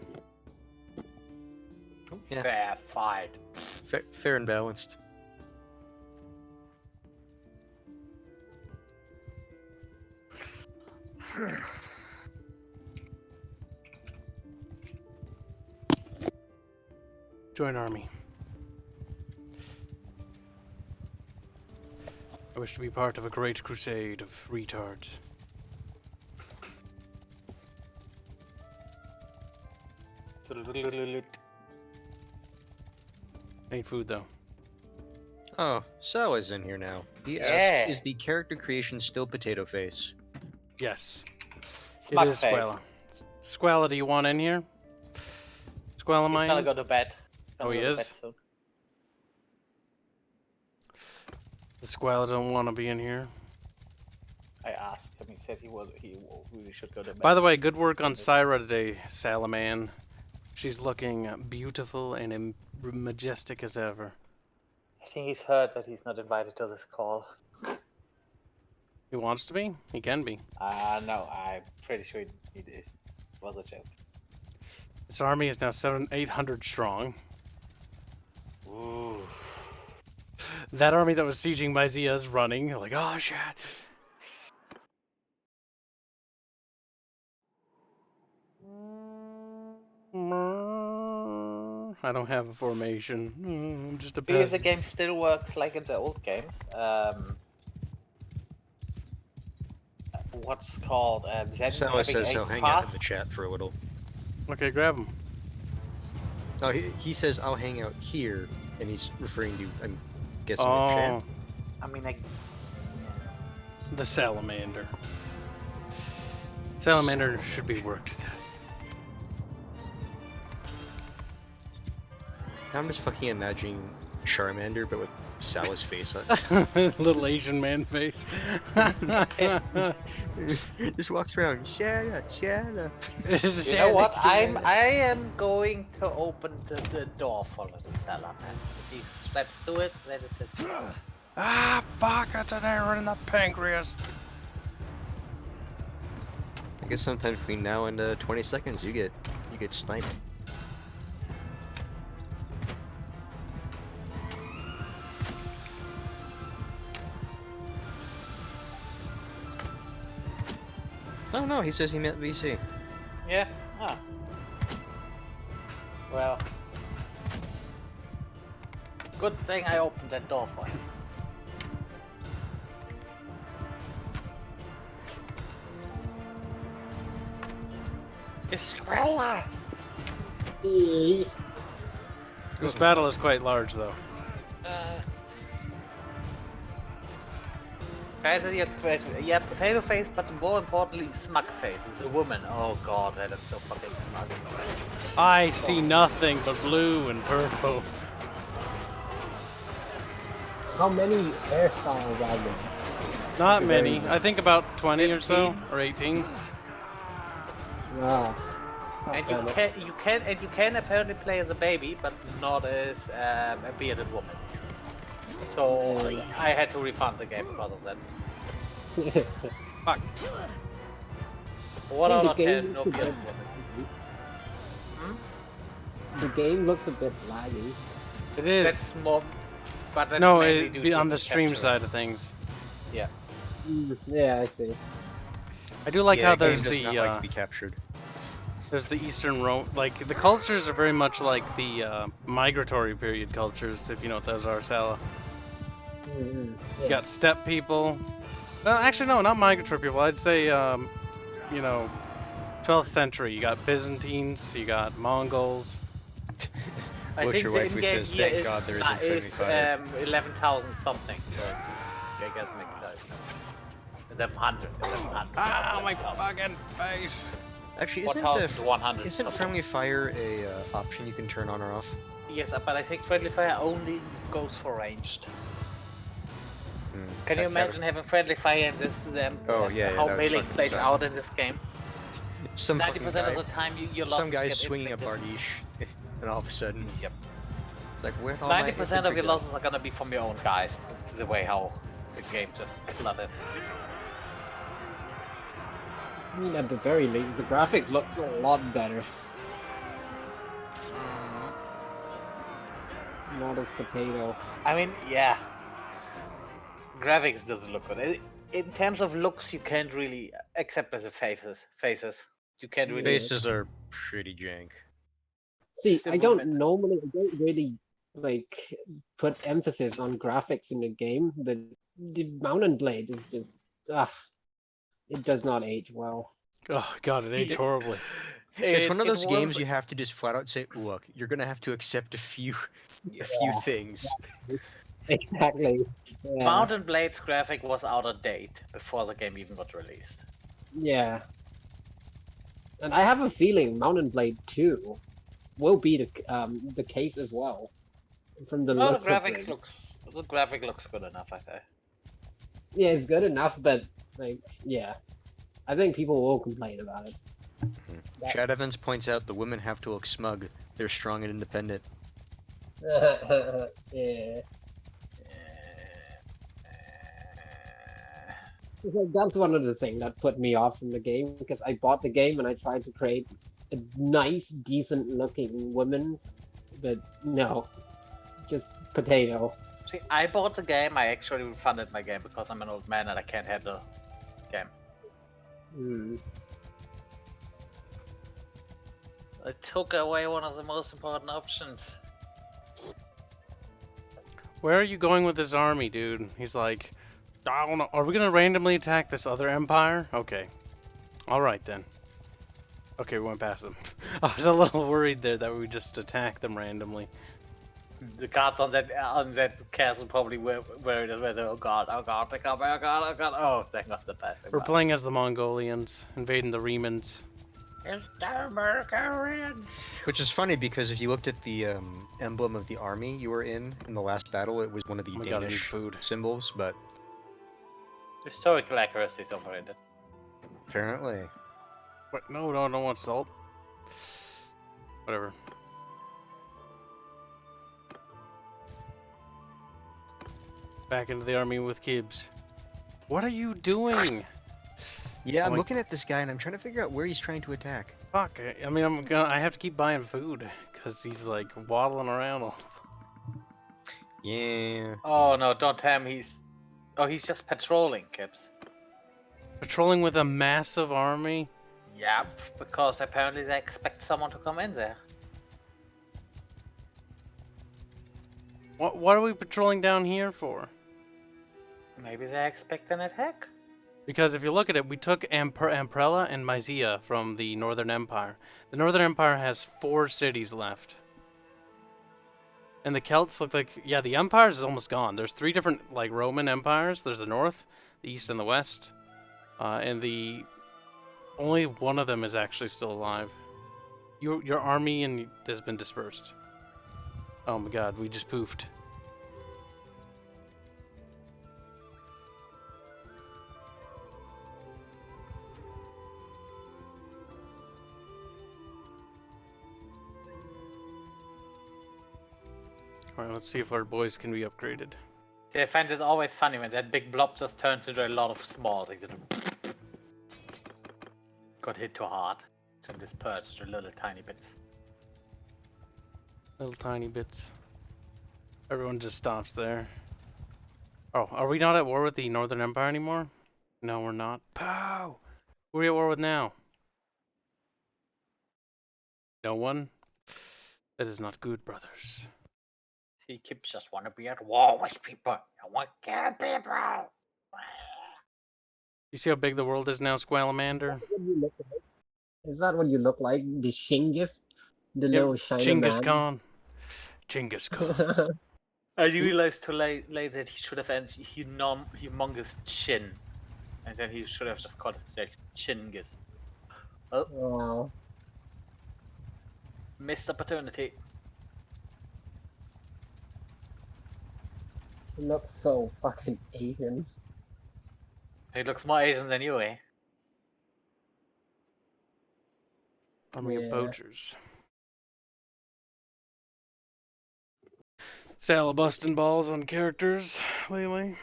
Yeah. Fair fight. Fair and balanced. Join army. I wish to be part of a great crusade of retards. I need food though. Oh, Sawa's in here now. He asks, is the character creation still Potato Face? Yes. Smug it is face. Squella. Squella, do you want in here? Squella, He's mine? gonna go to bed. Oh, he is? The Squella don't want to be in here. I asked him. He said he should go to bed. By the way, good work on Syra today, Salaman. She's looking beautiful and majestic as ever. I think he's heard that he's not invited to this call. He wants to be? He can be. No, I'm pretty sure he did. It was a joke. This army is now 800 strong. Ooh. That army that was sieging Myzia is running. Like, oh shit. I don't have a formation. I'm just a Because the peasant. game still works like in the old games. What's called? Sawa says he'll hang out in the chat for a little. Okay, grab him. Oh, he says I'll hang out here, and he's referring to, I'm guessing, the Oh, chat. I mean, the salamander. Salamander should be worked to death. I'm just fucking imagining Charmander, but with Sawa's face on. Little Asian man face. Just walks around. Shada. you know what? I am going to open the door for little Salamander. If he steps to it, then it says. Ah, fuck! It's an error in the pancreas. I guess sometime between now and 20 seconds, you get sniped. Oh no, he says he meant VC. Yeah. Ah. Well. Good thing I opened that door for him. Estrella! This battle is quite large, though. Guys, yeah, potato face, but more importantly, smug face. It's a woman. Oh god, that is so fucking smug. I see nothing but blue and purple. How many hairstyles are there? Not many. I think about 20 or so, or 18. Wow. And you can apparently play as a baby, but not as a bearded woman. So I had to refund the game because of that. Fuck. What out of the 10? game No looks a PS. bit the game looks a bit laggy. It is. That's more. But that's No, mainly it'd due be to on the stream capture. side of things. Yeah. Yeah, I see. I do like yeah, how the game there's does the not like to be captured. there's the Eastern Rome, like the cultures are very much like the migratory period cultures, if you know what those are, Sala. Yeah. You got steppe people. Well, actually, no, not migratory people. I'd say, you know, 12th century. You got Byzantines, you got Mongols. I Look, think your the waifu in-game says, year "Thank God there isn't friendly is fire." 11,000 something. So I guess makes sense. 1100. 1100. Ah, my fucking face! Actually, 1,100. isn't friendly fire a option you can turn on or off? Yes, but I think friendly fire only goes for ranged. Can you imagine having friendly fire in this? Oh, yeah, how that would melee fucking plays suck. out in this game? Some 90% fucking of the guy, time, your losses some guy's get swinging a inflicted. bardiche, and all of a sudden, Yep. it's like, where'd all my 90% of infantry your go? losses are gonna be from your own guys. This is the way how the game just flooded. I mean, at the very least, the graphic looks a lot better. Not as potato. I mean, yeah. Graphics doesn't look good. In terms of looks, you can't really, except as the faces. You can't really. Faces are pretty jank. See, It's I don't improvement. really like put emphasis on graphics in the game, but the Mountain Blade is just it does not age well. Oh god, it aged horribly. It's one of those was- games you have to just flat out say, "Look, you're gonna have to accept a few things." Exactly. Yeah. Mountain Blade's graphic was out of date before the game even got released. Yeah. And I have a feeling Mountain Blade 2 will be the case as well. From the Oh, looks of it. the graphic looks good enough, I say. Yeah, it's good enough, but like, yeah. I think people will complain about it. Chad Evans points out the women have to look smug. They're strong and independent. Yeah. It's like, that's one of the things that put me off from the game, because I bought the game and I tried to create a nice, decent-looking woman, but no, just potato. See, I bought the game, I actually refunded my game because I'm an old man and I can't handle game. I took away one of the most important options. Where are you going with this army, dude? He's like, I don't know. Are we gonna randomly attack this other empire? Okay. Alright then. Okay, we went past them. I was a little worried there that we just attack them randomly. The guards on that castle probably were it as oh god, they come, oh god, oh thank god the bad thing. We're playing as the Mongolians, invading the Remans. It's the Mongolians. Which is funny because if you looked at the emblem of the army you were in the last battle, it was one of the Oh my God, I need Danish food. symbols, but Historical accuracy is overrated. apparently. What? No, I don't want salt. Whatever. Back into the army with Kibs. What are you doing? Yeah, I'm my- looking at this guy and I'm trying to figure out where he's trying to attack. Fuck. I mean, I have to keep buying food because he's like waddling around. Yeah. Oh no, don't tell him he's just patrolling, Kibs. Patrolling with a massive army. Yep, because apparently they expect someone to come in there. What are we patrolling down here for? Maybe they expect an attack. Because if you look at it, we took Amprella and Mysia from the Northern Empire. The Northern Empire has 4 cities left. And the Celts look like, yeah, the Empires is almost gone. There's 3 different, like, Roman empires. There's the North, the East, and the West. And only one of them is actually still alive. Your army has been dispersed. Oh my god, we just poofed. Alright, let's see if our boys can be upgraded. I find it always funny when that big blob just turns into a lot of small things. Got hit too hard. So dispersed to little tiny bits. Little tiny bits. Everyone just stops there. Oh, are we not at war with the Northern Empire anymore? No, we're not. Pow! Who are we at war with now? No one? That is not good, brothers. See, Kibs just want to be at war with people. I want to kill people. You see how big the world is now, Squalamander? Is that what you look like? The Chinngis? The Yep, little shiny Chinngis man? Kahn. Chinngis Kahn. I realized too late that he should have had humongous chin. And then he should have just called himself Chinngis. Oh, Oh, missed opportunity. he looks so fucking Asian. He looks more Asian than you, eh? Army of Yeah. poachers. Sal busting balls on characters lately.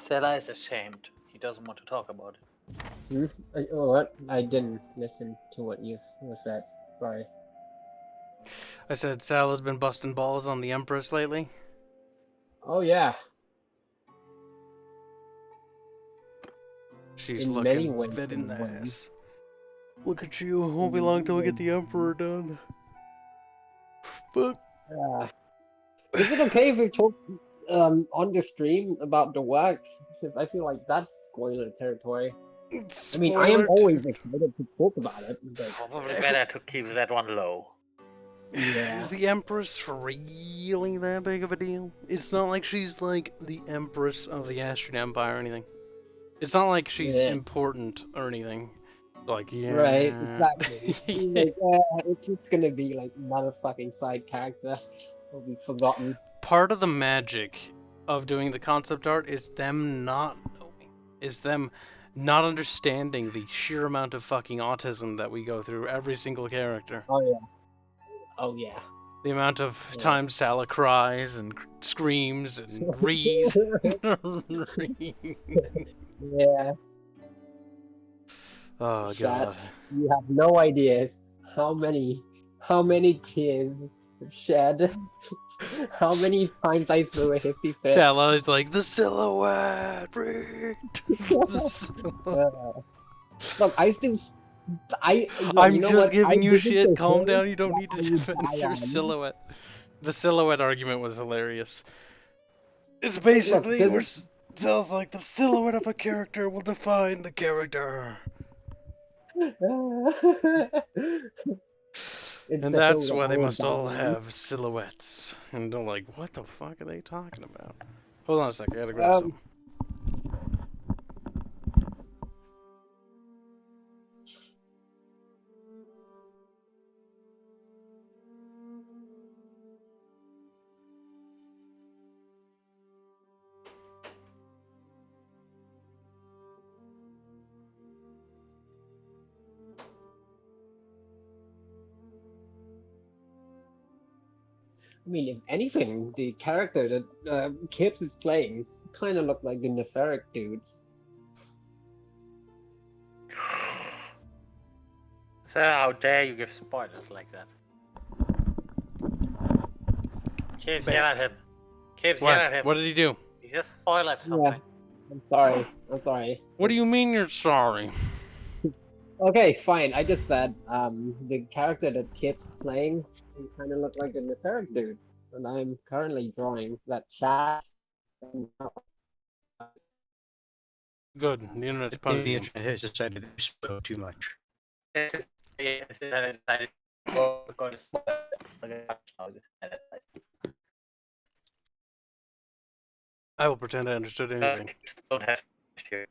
Sela is ashamed. He doesn't want to talk about it. What? I didn't listen to what you said. Sorry. I said Sal has been busting balls on the Empress lately. Oh yeah. She's In many looking ways, fit in the in ways. ass. Look at you. Won't be long till we get the Emperor done. But Is it okay if we talk on the stream about the work? Because I feel like that's spoiler territory. I mean, I am always excited to talk about it, but Probably better to keep that one low. yeah. Is the Empress really that big of a deal? It's not like she's like the Empress of the Astrian Empire or anything. It's not like she's important or anything. Like, yeah. Right, exactly. Like, it's just gonna be like another fucking side character. Will be forgotten. Part of the magic of doing the concept art is them not knowing. Is them not understanding the sheer amount of fucking autism that we go through every single character. Oh yeah. Oh yeah. The amount of times Sala cries and screams and rees. Yeah. Oh Chat, god. you have no idea how many tears I've shed. How many times I threw a hissy fit. Sala is like, the silhouette, read. The silhouette. Look, I'm just giving you shit. Calm down. You don't need to defend your silhouette. The silhouette argument was hilarious. It's basically where Sal's like, the silhouette of a character will define the character. And that's why they must all have silhouettes. And they're like, what the fuck are they talking about? Hold on a second, I gotta grab something. I mean, if anything, the character that Kibs is playing kind of look like the Nefaric dudes. So how dare you give spoilers like that? Kibs, yell at him. Kibs, yell at him. What did he do? He just spoiled something. Yeah. I'm sorry. I'm sorry. What do you mean you're sorry? Okay, fine. I just said the character that Kibs playing kind of look like a Nefaric dude, and I'm currently drawing that chat. Good. The internet's punishing The him. internet has decided to spoil too much. I will pretend I understood anything. Don't have to.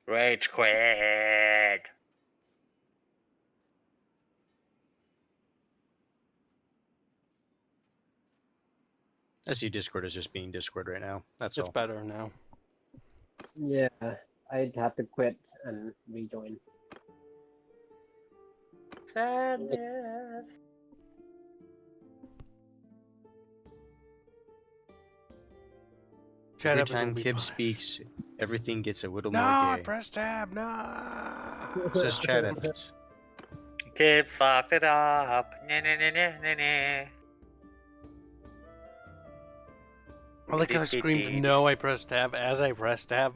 Rage quit. I see Discord is just being Discord right now. That's It's all. better now. Yeah, I'd have to quit and rejoin. Sadness. Chat Every up, time it'll be Kib fine. speaks, everything gets a little No, more I gay. pressed tab. No. Says chat evidence. Kid fucked it up. Nah, nah, nah, nah, nah, nah. I like how I screamed no, I pressed tab as I pressed tab.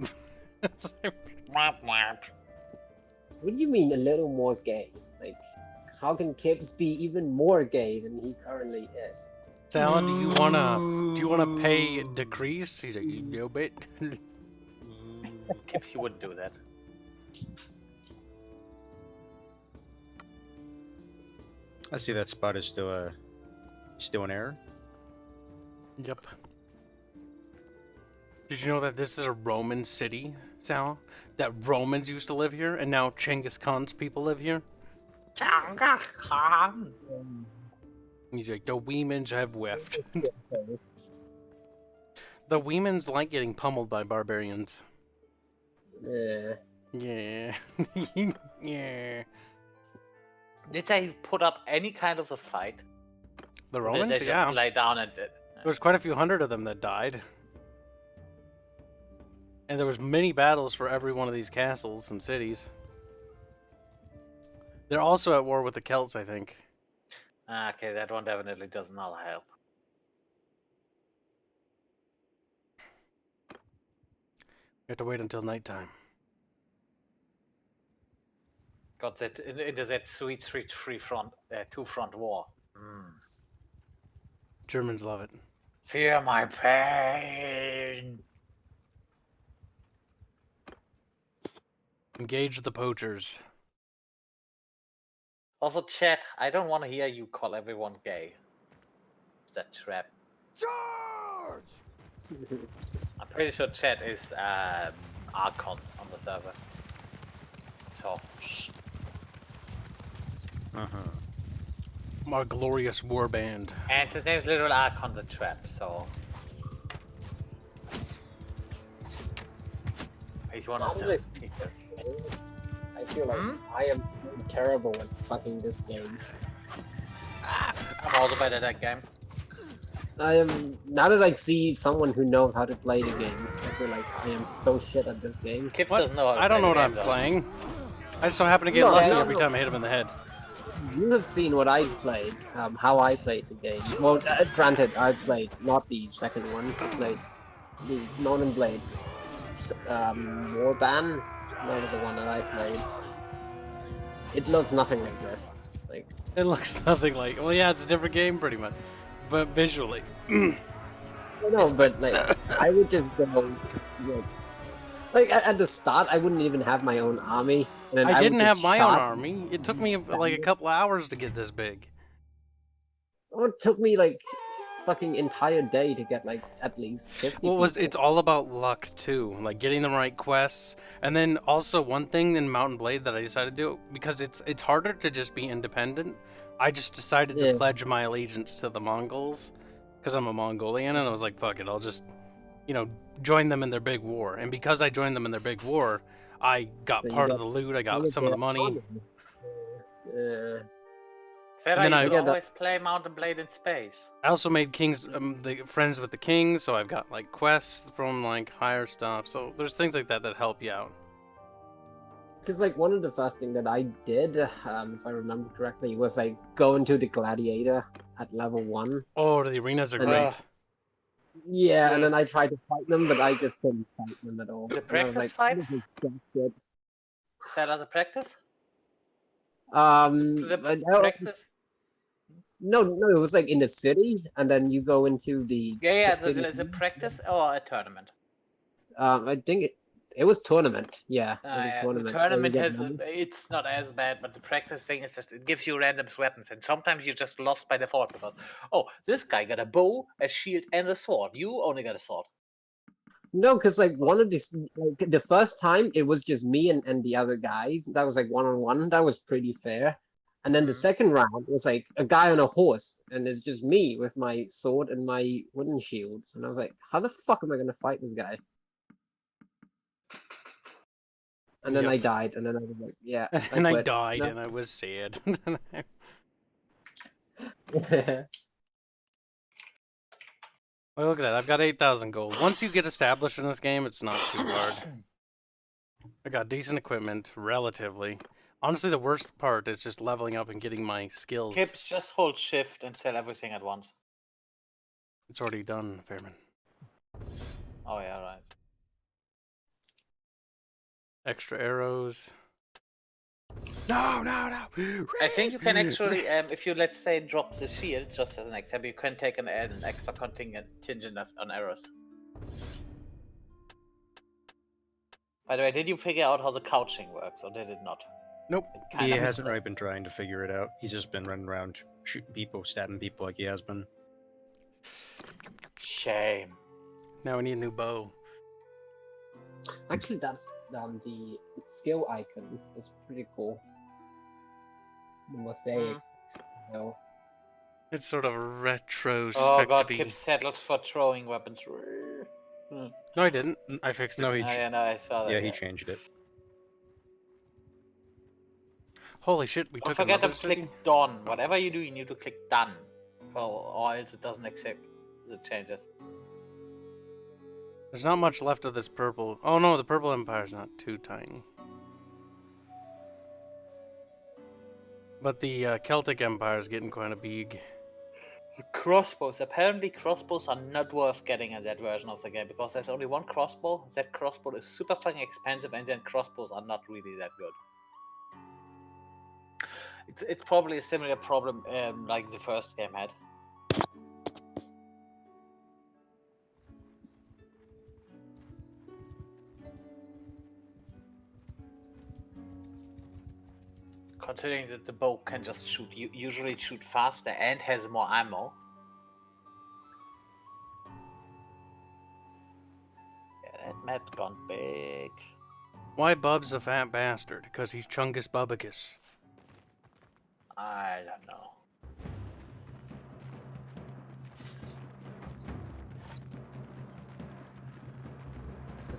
Womp womp. What do you mean a little more gay? Like, how can Kibs be even more gay than he currently is? Sal, do you wanna pay decrease? He's like, no bit. Kibs, you wouldn't do that. I see that spot is still an error. Yep. Did you know that this is a Roman city, Sal? That Romans used to live here, and now Chinngis Khan's people live here? Chinngis Kahn. He's like, the Weemans have whiffed. The Weemans like getting pummeled by barbarians. Yeah. Yeah. Yeah. Did they put up any kind of a fight? The Or did Romans? they just Yeah. lay down and did? There's quite a few hundred of them that died. And there was many battles for every one of these castles and cities. They're also at war with the Celts, I think. Okay, that one definitely does not help. We have to wait until nighttime. Got that into that sweet two-front war. Germans love it. Fear my pain. Engage the poachers. Also, chat, I don't want to hear you call everyone gay. It's that trap. Charge! I'm pretty sure chat is Archon on the server. So, shh. Our glorious war band. And his name's literally Archon the Trap, so. He's one of those people. I feel like I am so terrible at fucking this game. I'm also bad at that game. I am, now that I see someone who knows how to play the game, I feel like I am so shit at this game. Kibs What? doesn't know how to I don't play know the what game, I'm though. playing. I just so happen to get No, lucky no, every no. time I hit him in the head. You have seen what I played, how I played the game. Well, granted, I played not the second one. I played the Mountain Blade Warband. That was the one that I played. It looks nothing like this. Like, It looks nothing like. Well, yeah, it's a different game pretty much, but visually. no, but like I would just go. Like at the start, I wouldn't even have my own army. And then I would didn't just have my own shot- army. It took me like a couple hours to get this big. It took me like fucking entire day to get like at least 50. Well, people. it's all about luck too, like getting the right quests, and then also one thing in Mountain Blade that I decided to do because it's harder to just be independent. I just decided to pledge my allegiance to the Mongols because I'm a Mongolian, and I was like, fuck it, I'll just, join them in their big war. And because I joined them in their big war, I got So you part got of the loot, I got all some of the money. Sarah, And then you I- can always play Mountain Blade in space. I also made kings, friends with the king, so I've got like quests from like higher stuff. So there's things like that that help you out. Because like one of the first thing that I did, if I remember correctly, was like go into the gladiator at level 1. Oh, the arenas are And great. Yeah, and then I tried to fight them, but I just couldn't fight them at all. The And I was practice like, fight? this is jack shit. Sarah, the practice? The Practice? No, it was like in the city, and then you go into the Yeah, city. is it practice or a tournament? I think it was tournament. Yeah, it was Yeah, tournament. the where you tournament get has money. it's not as bad, but the practice thing is just it gives you random weapons, and sometimes you're just lost by default because this guy got a bow, a shield, and a sword. You only got a sword. No, because like one of these, like the first time it was just me and the other guys. That was like 1-on-1. That was pretty fair. And then the second round was like a guy on a horse, and it's just me with my sword and my wooden shields. And I was like, how the fuck am I gonna fight this guy? And then I died, and then I was like, yeah. And I quit. died, No. and I was sad. Well, look at that. I've got 8,000 gold. Once you get established in this game, it's not too hard. I got decent equipment, relatively. Honestly, the worst part is just leveling up and getting my skills. Kibs, just hold shift and sell everything at once. It's already done, Fairman. Oh yeah, right. Extra arrows. No! I think you can actually, if you, let's say, drop the shield, just as an example, you can take an extra contingent on arrows. By the way, did you figure out how the couching works, or did it not? Nope. He hasn't really been trying to figure it out. He's just been running around shooting people, stabbing people like he has been. Shame. Now we need a new bow. Actually, that's the skill icon is pretty cool. The mosaic, you know. It's sort of retro. Oh god, Kibs settled for throwing weapons. No, I didn't. I fixed it. No, I saw that. Yeah, he changed it. Holy shit, we Don't took forget to another click city? done. Whatever you do, you need to click done. Or else it doesn't accept the changes. There's not much left of this purple. Oh no, the purple empire's not too tiny. But the Celtic empire is getting quite a big. Crossbows. Apparently crossbows are not worth getting in that version of the game because there's only one crossbow. That crossbow is super fucking expensive, and then crossbows are not really that good. It's probably a similar problem like the first game had. Considering that the bow can just shoot, usually shoot faster and has more ammo. Yeah, that map's gone big. Why Bub's a fat bastard? Because he's Chinngis Bubbette. I don't know.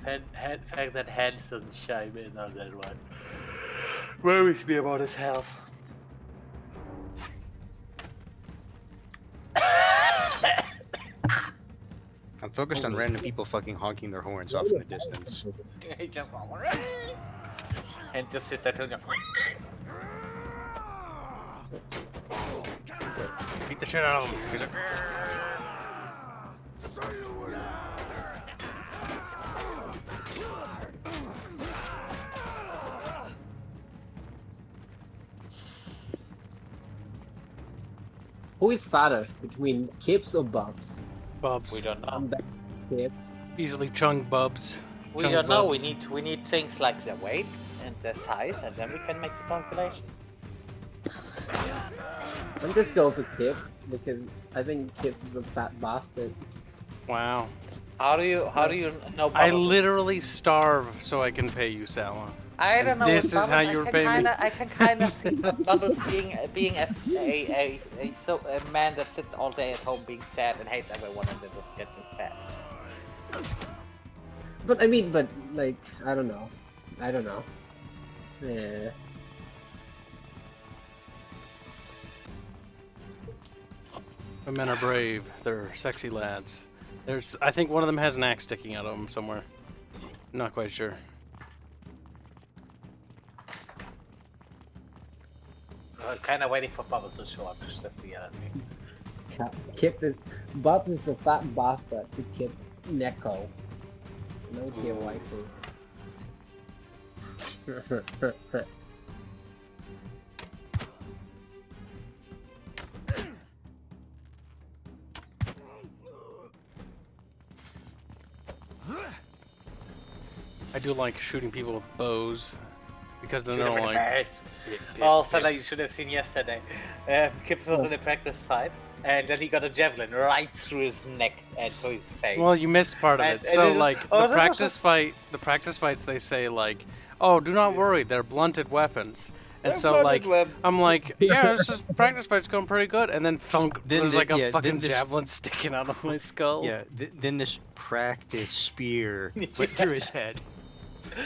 The fact that Hans doesn't chime in on that one worries me about his health. I'm focused on random people fucking honking their horns off in the distance. He just and just sit there till you Beat the shit out of him. He's like, Who is fatter between Kibs or Bubs? Bubs. We don't know. I'm back to Kibs. Easily Chung Bubs. We Chung don't know. Bubs. We need things like their weight and their size, and then we can make the calculations. I'm just going for Kibs because I think Kibs is a fat bastard. Wow. How do you know? I Bubbles? literally starve so I can pay you, Salah. I don't know. This what is how Bubbles- you I can repay me. kinda- I can kind of see Bubbles being a man that sits all day at home being sad and hates everyone and then just getting fat. But I mean, like, I don't know. Yeah. The men are brave. They're sexy lads. I think one of them has an axe sticking out of him somewhere. Not quite sure. I'm kind of waiting for Bubbles to show up. That's the other thing. Bubs is the fat bastard to Kib Neko. No dear waifu. I do like shooting people with bows because then Shoot they're him in the like. face. Oh, Salah, you should have seen yesterday. Kibs was in a practice fight, and then he got a javelin right through his neck and through his face. Well, you missed part of And- it. and So it was- like oh, the that was practice just- fight, the practice fights, they say like, "Oh, do not worry, they're blunted weapons." And They're so blunted like, weapons. I'm like, yeah, this is practice fight's going pretty good, and then thunk, Then there's the- like a yeah, fucking then this- javelin sticking out of my skull. Yeah, then this practice spear went through his head.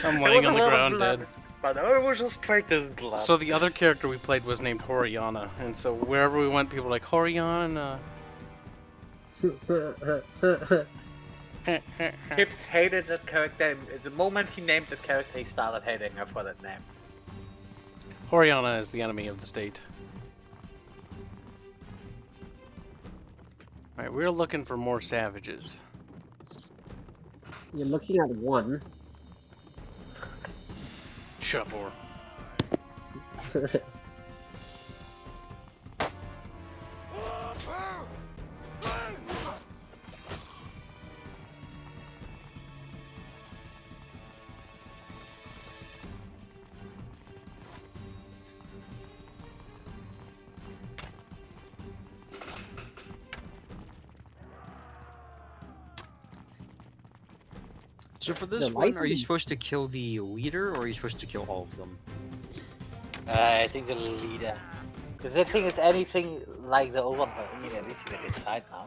I'm laying on the ground dead. But I was just practicing blood. So the other character we played was named Horiana, and so wherever we went, people were like, Horiana. Kibs hated that character. The moment he named that character, he started hating her for that name. Horiana is the enemy of the state. Alright, we're looking for more savages. You're looking at one. Shut up, or. So for this one, are you supposed to kill the leader, or are you supposed to kill all of them? I think the leader. Because the thing is, anything like the old one, I mean, at least you get inside now.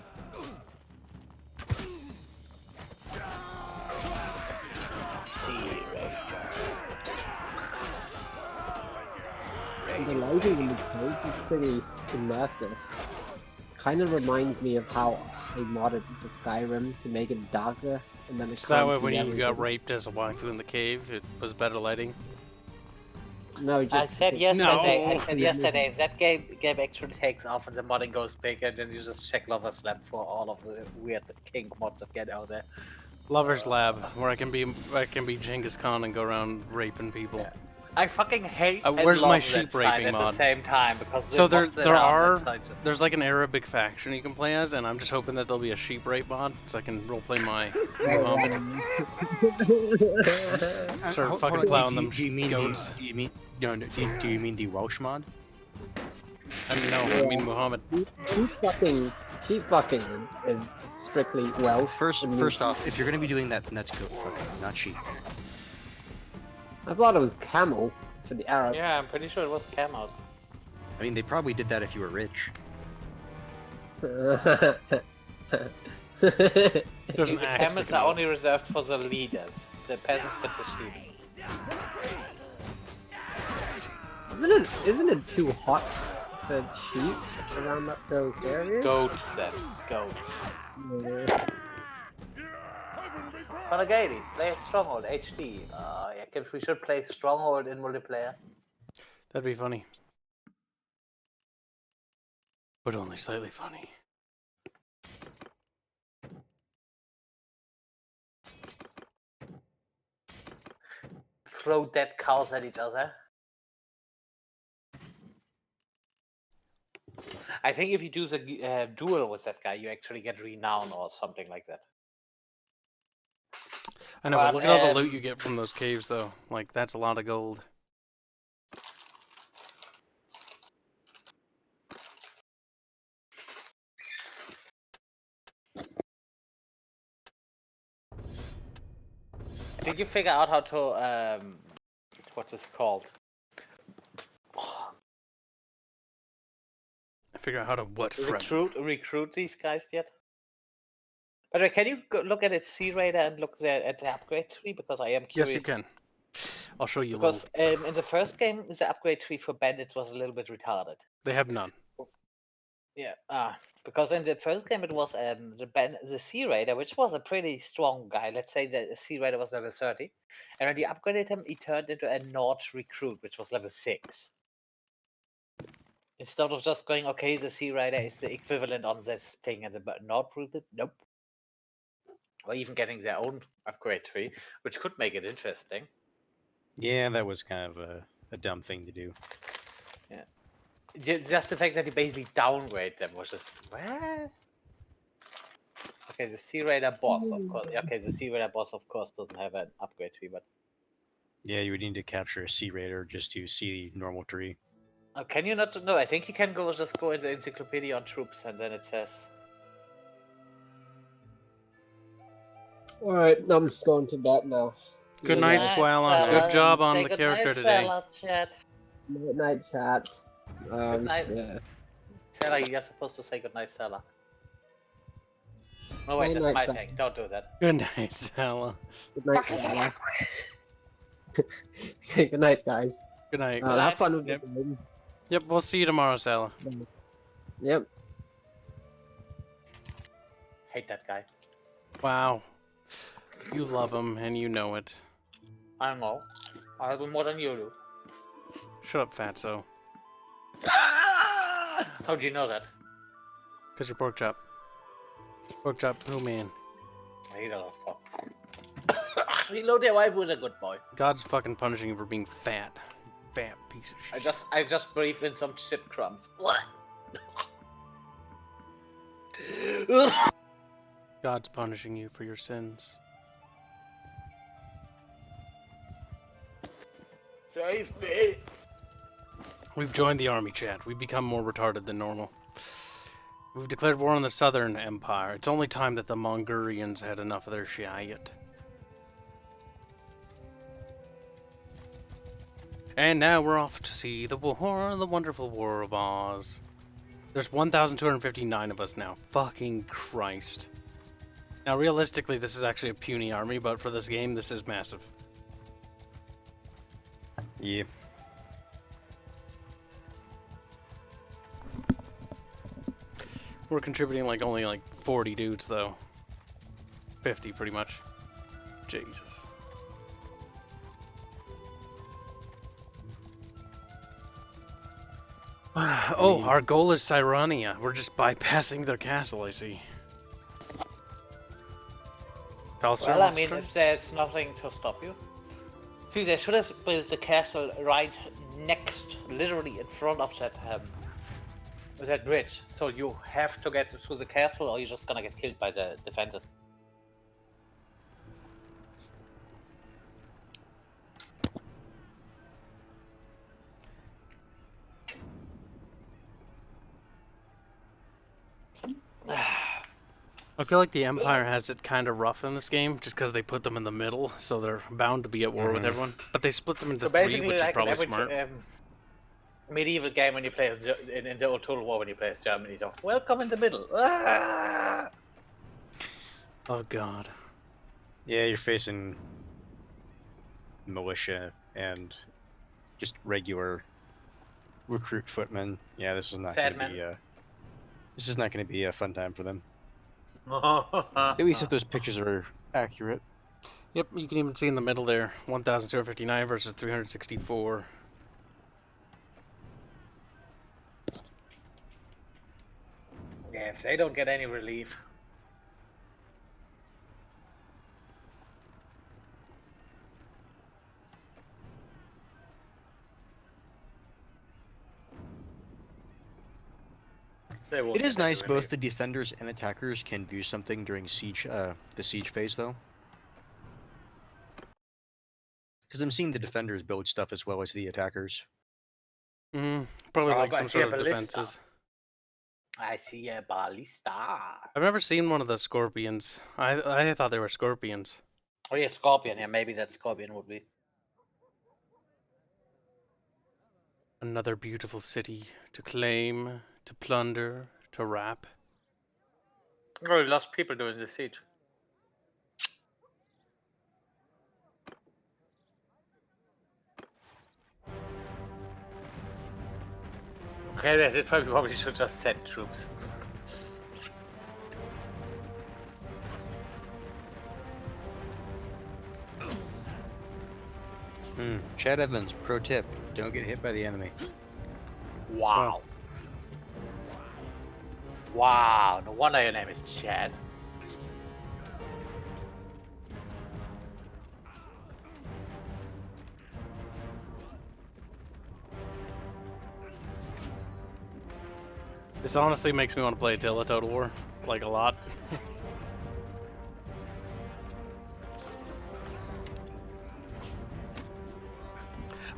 The lighting in the cave is pretty immersive. Kind of reminds me of how I modded the Skyrim to make it darker, and then So that way when you got raped as a waifu in the cave, it was better lighting? No, just... I said yesterday, No. I said yesterday, if that game actually takes off and the modding goes bigger, then you just check Lover's Lab for all of the weird kink mods that get out there. Lover's Lab, where I can be Chinngis Kahn and go around raping people. Yeah. I fucking hate and where's love my that sheep fight raping at mod? the same time because So the mods that are there's like an Arabic faction you can play as, and I'm just hoping that there'll be a sheep rape mod so I can roleplay my Muhammad. Start fucking plowing them goats. Do you mean the Welsh mod? I mean, no, I mean Muhammad. Sheep fucking is strictly Welsh. First off, if you're gonna be doing that, then that's goat fucking, not sheep. I thought it was camel for the Arabs. Yeah, I'm pretty sure it was camos. I mean, they probably did that if you were rich. There's an The axe to camels are only reserved for the leaders. The peasants get the sheep. Isn't it too hot for sheep around those areas? Goats then. Goats. Panagati, play Stronghold HD. Yeah, Kibs, we should play Stronghold in multiplayer. That'd be funny. But only slightly funny. Throw dead cows at each other. I think if you do the duel with that guy, you actually get renown or something like that. I know, but look at all the loot you get from those caves, though. Like, that's a lot of gold. Did you figure out how to, what is it called? Figure out how to what, friend? Recruit these guys yet? By the way, can you go look at its C Raider and look at the upgrade tree? Because I am curious. Yes, you can. I'll show you. Because in the first game, the upgrade tree for bandits was a little bit retarded. They have none. Yeah. Because in the first game it was the Sea Raider, which was a pretty strong guy. Let's say the Sea Raider was level 30, and when you upgraded him, he turned into a Nord recruit, which was level 6. Instead of just going, okay, the Sea Raider is the equivalent on this thing, and the Nord recruit, nope. Or even getting their own upgrade tree, which could make it interesting. Yeah, that was kind of a dumb thing to do. Yeah. Just the fact that he basically downgrade them was just what? Okay, the Sea Raider boss, of course. Okay, the Sea Raider boss, of course, doesn't have an upgrade tree, but yeah, you would need to capture a Sea Raider just to see the normal tree. Can you not? No, I think you can just go in the encyclopedia on troops, and then it says. Alright, I'm just going to bed now. Good night, Squalon. Good job on the character today. Good night, chat. Good night. Yeah. Sarah, you're supposed to say good night, Sarah. No, wait, that's my thing. Don't do that. Good night, Sala. Good night, Sarah. Okay, good night, guys. Good night. Have fun with Yep. the game. Yep, we'll see you tomorrow, Sala. Yep. Hate that guy. Wow. You love him, and you know it. I don't know. I love him more than you do. Shut up, fatso. How'd you know that? Because you're pork chop. Pork chop, oh man. You know. Reload your wife with a good boy. God's fucking punishing you for being fat. Fat piece of shit. I just breathed in some shit crumbs. God's punishing you for your sins. Save me. We've joined the army, chat. We've become more retarded than normal. We've declared war on the Southern Empire. It's only time that the Mongolians had enough of their shit. And now we're off to see the war, the wonderful War of Oz. There's 1,259 of us now. Fucking Christ. Now, realistically, this is actually a puny army, but for this game, this is massive. Yeah. We're contributing like only like 40 dudes, though. 50, pretty much. Jesus. Oh, our goal is Cyrania. We're just bypassing their castle, I see. Well, I mean, if there's nothing to stop you. See, they should have built the castle right next, literally in front of that bridge. So you have to get through the castle, or you're just gonna get killed by the defenders. I feel like the Empire has it kind of rough in this game, just because they put them in the middle, so they're bound to be at war with everyone. But they split them into three, which is probably smart. Medieval game when you play as in the old Total War when you play as Germany. So welcome in the middle. Ah! Oh God. Yeah, you're facing militia and just regular recruit footmen. Yeah, this is not going to be. This is not going to be a fun time for them. At least if those pictures are accurate. Yep, you can even see in the middle there, 1,259 versus 364. Yeah, if they don't get any relief. It is nice both the defenders and attackers can do something during siege, the siege phase, though. Because I'm seeing the defenders build stuff as well as the attackers. Probably like some sort of defenses. I see a ballista. I've never seen one of the scorpions. I thought they were scorpions. Oh yeah, scorpion. Yeah, maybe that scorpion would be. Another beautiful city to claim, to plunder, to rap. Oh, we lost people during the siege. Okay, they probably should just send troops. Chad Evans, pro tip, don't get hit by the enemy. Wow. Wow, no wonder your name is Chad. This honestly makes me want to play Attila Total War, like a lot.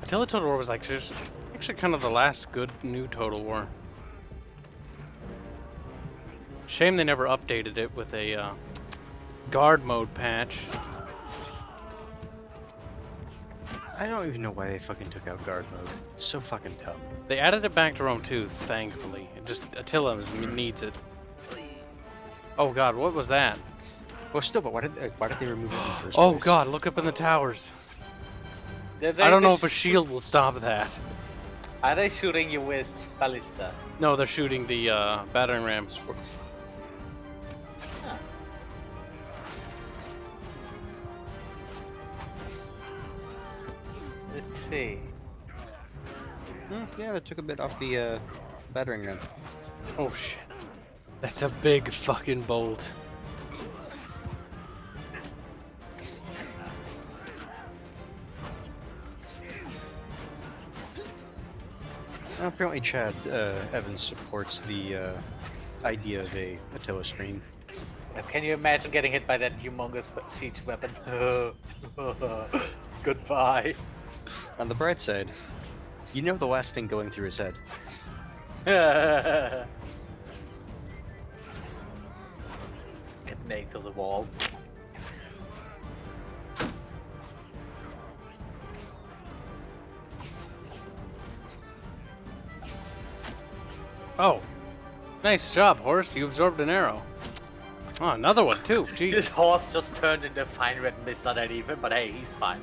Attila Total War was like actually kind of the last good new Total War. Shame they never updated it with a guard mode patch. I don't even know why they fucking took out guard mode. It's so fucking dumb. They added it back to Rome 2, thankfully. Attila needs it. Oh God, what was that? Well, still, but why did they remove it in the first place? Oh God, look up in the towers. I don't know if a shield will stop that. Are they shooting you with ballista? No, they're shooting the battering rams. Huh. Let's see. Yeah, that took a bit off the battering ram. Oh shit. That's a big fucking bolt. Apparently Chad Evans supports the idea of a Attila screen. Can you imagine getting hit by that humongous siege weapon? Goodbye. On the bright side, you know the last thing going through his head. Get nailed to the wall. Oh. Nice job, horse. You absorbed an arrow. Oh, another one too. Jesus. This horse just turned into fine red mist, not that even, but hey, he's fine.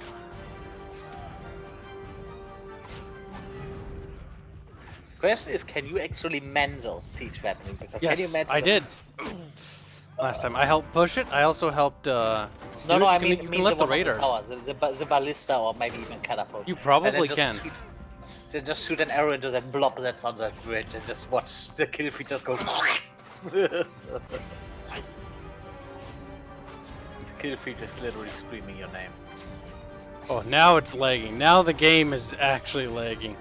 Question is, can you actually mend those siege weapons? Because can you Yes, imagine I did. Last time I helped push it. I also helped. No, you I can, mean, you I can mean lift the the one with raiders. the towers, the ballista, or maybe even catapult. You And probably then just can. just shoot an arrow into that blob that's on that bridge and just watch the kill features go. The kill features literally screaming your name. Oh, now it's lagging. Now the game is actually lagging.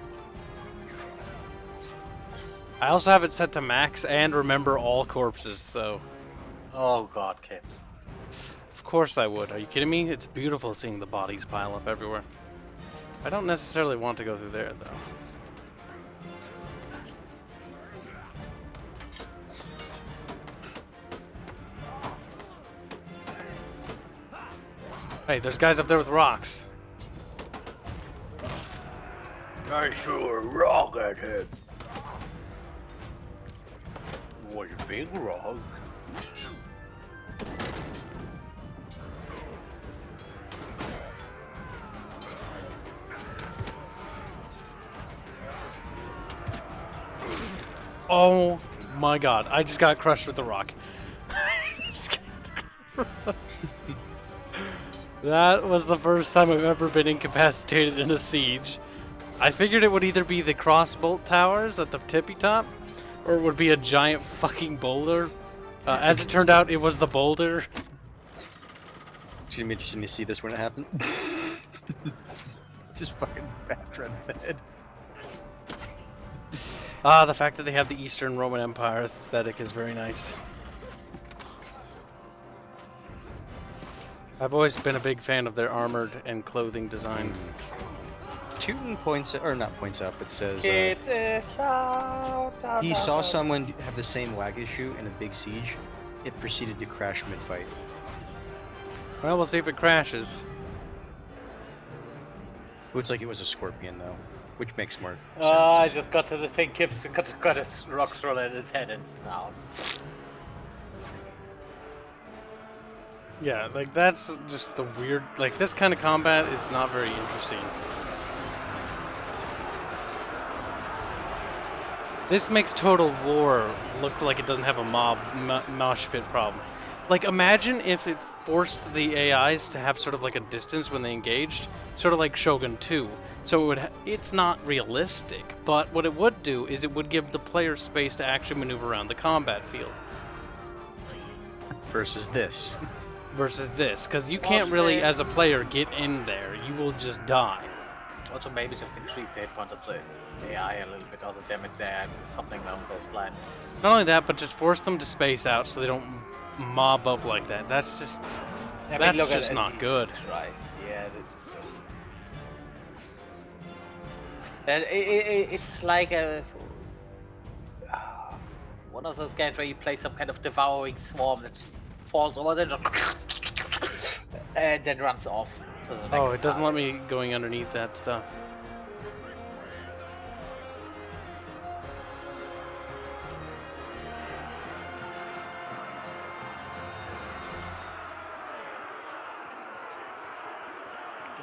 I also have it set to max and remember all corpses, so... Oh god, Kibs. Of course I would. Are you kidding me? It's beautiful seeing the bodies pile up everywhere. I don't necessarily want to go through there, though. Hey, there's guys up there with rocks. I threw a rock at him. It was a big rock. Oh my god, I just got crushed with the rock. That was the first time I've ever been incapacitated in a siege. I figured it would either be the crossbolt towers at the tippy top, or it would be a giant fucking boulder. As it turned out, it was the boulder. It's gonna be interesting to see this when it happens. Just fucking bat red bed. Ah, the fact that they have the Eastern Roman Empire aesthetic is very nice. I've always been a big fan of their armored and clothing designs. Tootin points, or not points out, but says he saw some. someone have the same lag issue in a big siege. It proceeded to crash mid-fight. Well, we'll see if it crashes. Looks like it was a scorpion, though, which makes more sense. I just got to the thing, Kibs got a rock thrown at his head and down. Yeah, like that's just the weird, like this kind of combat is not very interesting. This makes Total War look like it doesn't have a mosh pit problem. Like imagine if it forced the AIs to have sort of like a distance when they engaged, sort of like Shogun 2. So it would it's not realistic, but what it would do is it would give the player space to actually maneuver around the combat field. Versus this. Versus this, because you can't really, as a player, get in there. You will just die. Also, maybe just increase the hit points of the AI a little bit, also damage AI, something along those lines. Not only that, but just force them to space out so they don't mob up like that. That's just that's just not good. Right? Yeah, this is just. It's like a one of those games where you play some kind of devouring swarm that just falls over and then runs off to the next. Oh, it doesn't let target. me going underneath that stuff.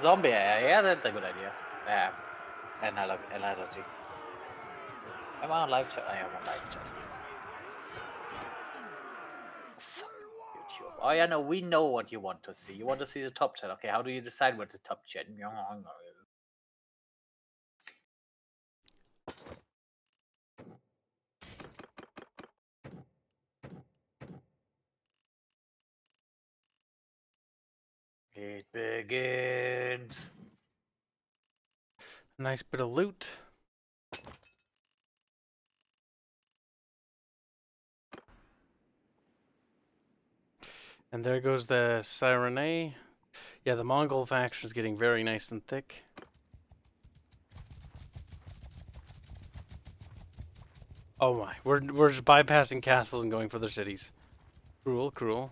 Zombie AI, yeah, that's a good idea. Yeah, analogy. Am I on live chat? I am on live chat. Fuck YouTube. Oh yeah, no, we know what you want to see. You want to see the top chat. Okay, how do you decide what the top chat? It begins. Nice bit of loot. And there goes the Sirene. Yeah, the Mongol faction is getting very nice and thick. Oh my, we're just bypassing castles and going for their cities. Cruel, cruel.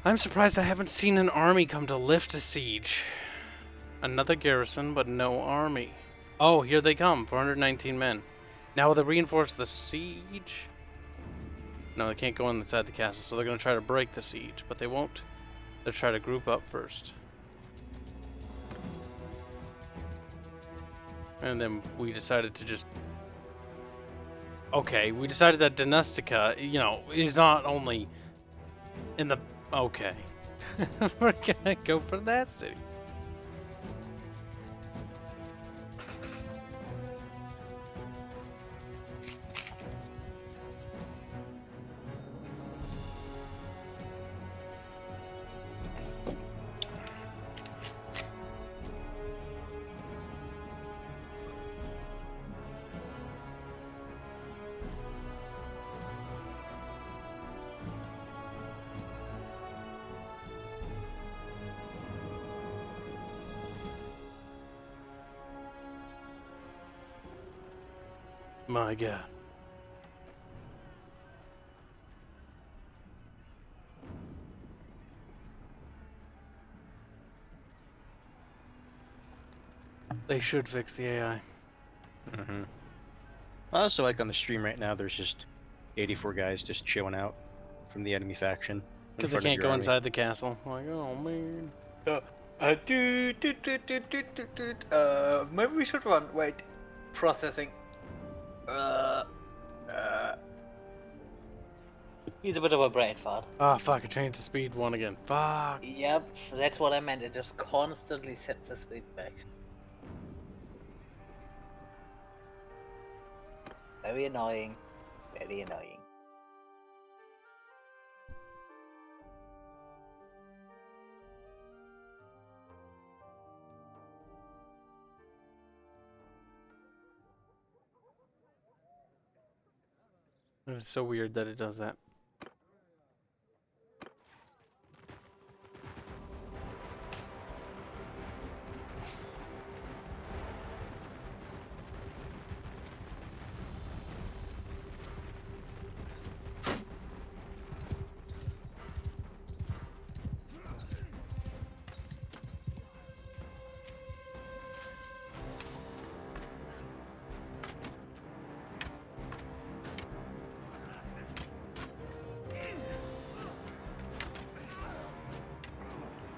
I'm surprised I haven't seen an army come to lift a siege. Another garrison, but no army. Oh, here they come, 419 men. Now will they reinforce the siege? No, they can't go inside the castle, so they're going to try to break the siege, but they won't. They'll try to group up first. And then we decided to just... Okay, we decided that Dynastica, you know, is not only in the... Okay. We're gonna go for that city. My God. They should fix the AI. Mm-hmm. Also, like on the stream right now, there's just 84 guys just chilling out from the enemy faction. Because they can't go inside the castle. Like, oh man. Maybe we should run. Wait. Processing. He's a bit of a brain fart. Ah, fuck, I changed the speed one again. Fuck. Yep, that's what I meant. It just constantly sets the speed back. Very annoying. Very annoying. It's so weird that it does that.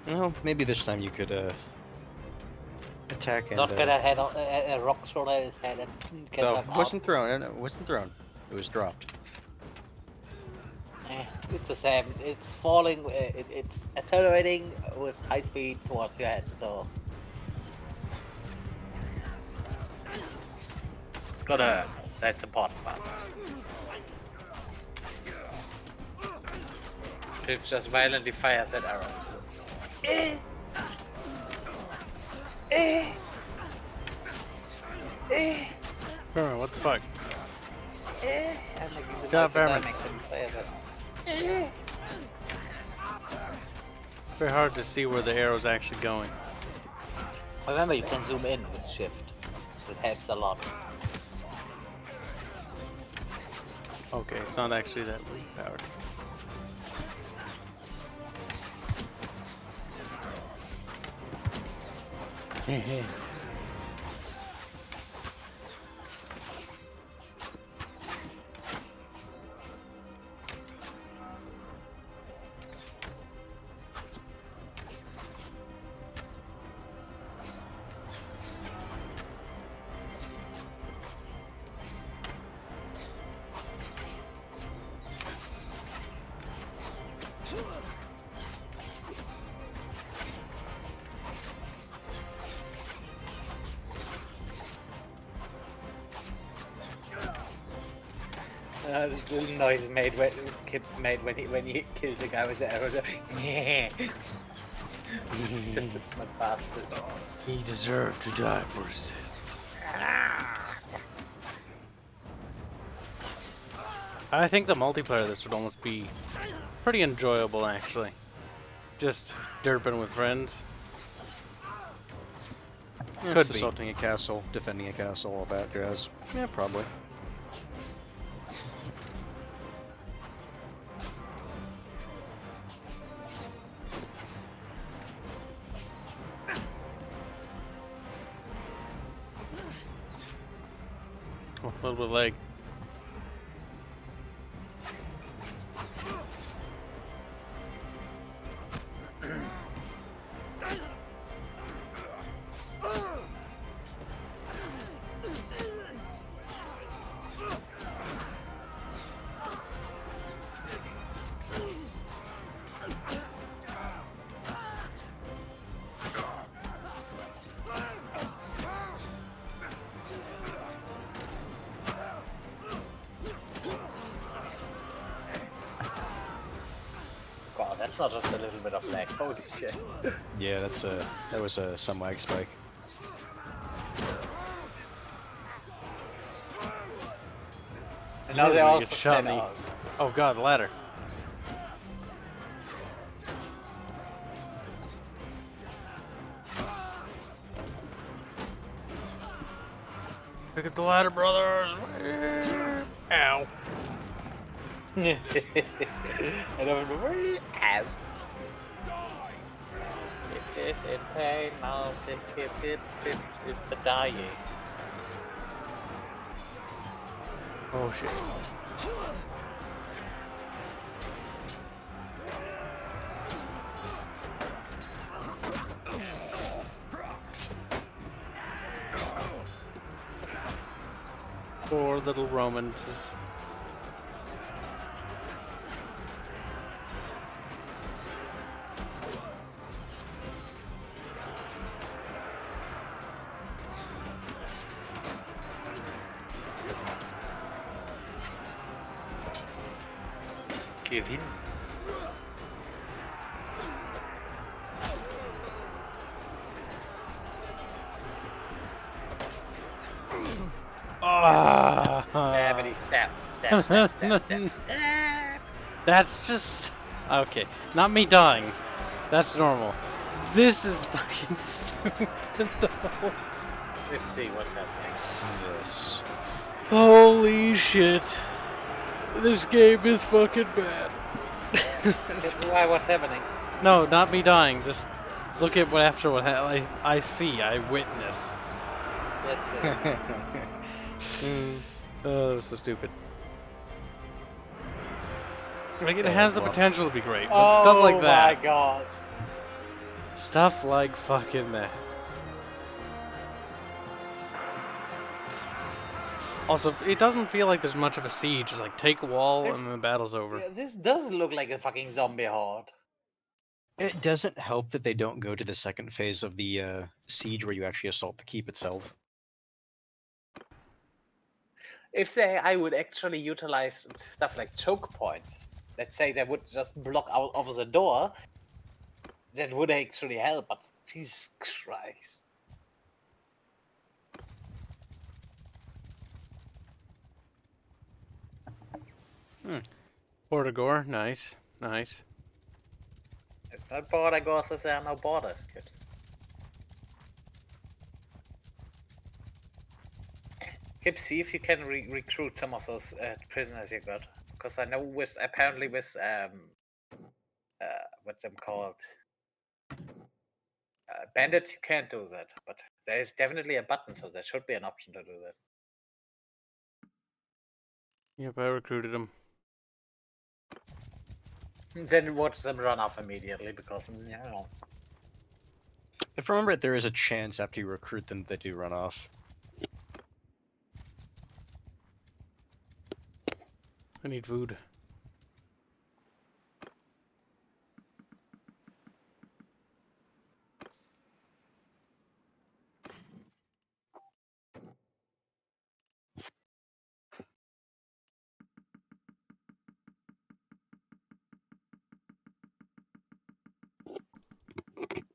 Well, maybe this time you could attack and. Not gonna head on a rock thrown at his head and get No, knocked it wasn't thrown. It wasn't thrown. It was dropped. It's the same. It's falling. It's accelerating with high speed towards your head. So gotta. That's the important part. It just violently fires that arrow. Bro, what the fuck? I'm like, God, Behrman. Very hard to see where the arrow's actually going. Remember, you can zoom in with shift. It helps a lot. Okay, it's not actually that powered. The little noise made when Kibs made when he killed a guy with the arrow. Yeah. Such a smart bastard. He deserved to die for his sins. I think the multiplayer of this would almost be pretty enjoyable, actually. Just derping with friends. Yeah, Could be. assaulting a castle, defending a castle, all that jazz. Yeah, probably. Oh, a little bit of leg. God, that's not just a little bit of lag. Holy shit. Yeah, that was some lag spike. And now Yeah, they you also get shot stand me. out. Oh god, ladder. Pick up the ladder, brothers! Ow. I don't know where you have. It is in pain now. It is the dying. Oh shit. Poor little Romans. Kevin. Stabbity stab, stab, stab, stab, stab, stab. That's just... Okay, not me dying. That's normal. This is fucking stupid though. Let's see what's happening. Yes. Holy shit. This game is fucking bad. Why? What's happening? No, not me dying. Just look at what I see. I witness. Let's see. Oh, that was so stupid. Like, it has the potential to be great, but stuff like that. Oh my god. Stuff like fucking that. Also, it doesn't feel like there's much of a siege. It's like, take a wall and then the battle's over. Yeah, this does look like a fucking zombie horde. It doesn't help that they don't go to the second phase of the siege where you actually assault the keep itself. If I would actually utilize stuff like choke points, let's say they would just block out over the door, that would actually help, but Jesus Christ. Portagore, nice, nice. It's not border so there are no borders, kids. Kibs, see if you can recruit some of those prisoners you got, because I know with apparently with what's them called, Bandits, you can't do that, but there is definitely a button, so there should be an option to do that. Yep, I recruited him. Then watch them run off immediately because, you know. If I remember it, there is a chance after you recruit them that they do run off. I need food.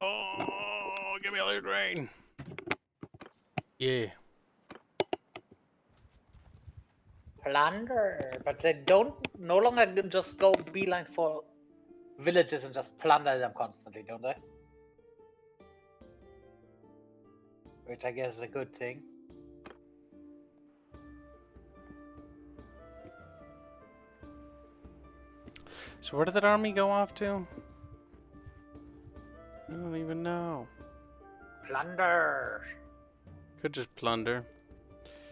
Oh, give me all your grain. Yeah. Plunder, but they don't no longer just go beeline for villages and just plunder them constantly, don't they? Which I guess is a good thing. So where did that army go off to? I don't even know. Plunder. Could just plunder.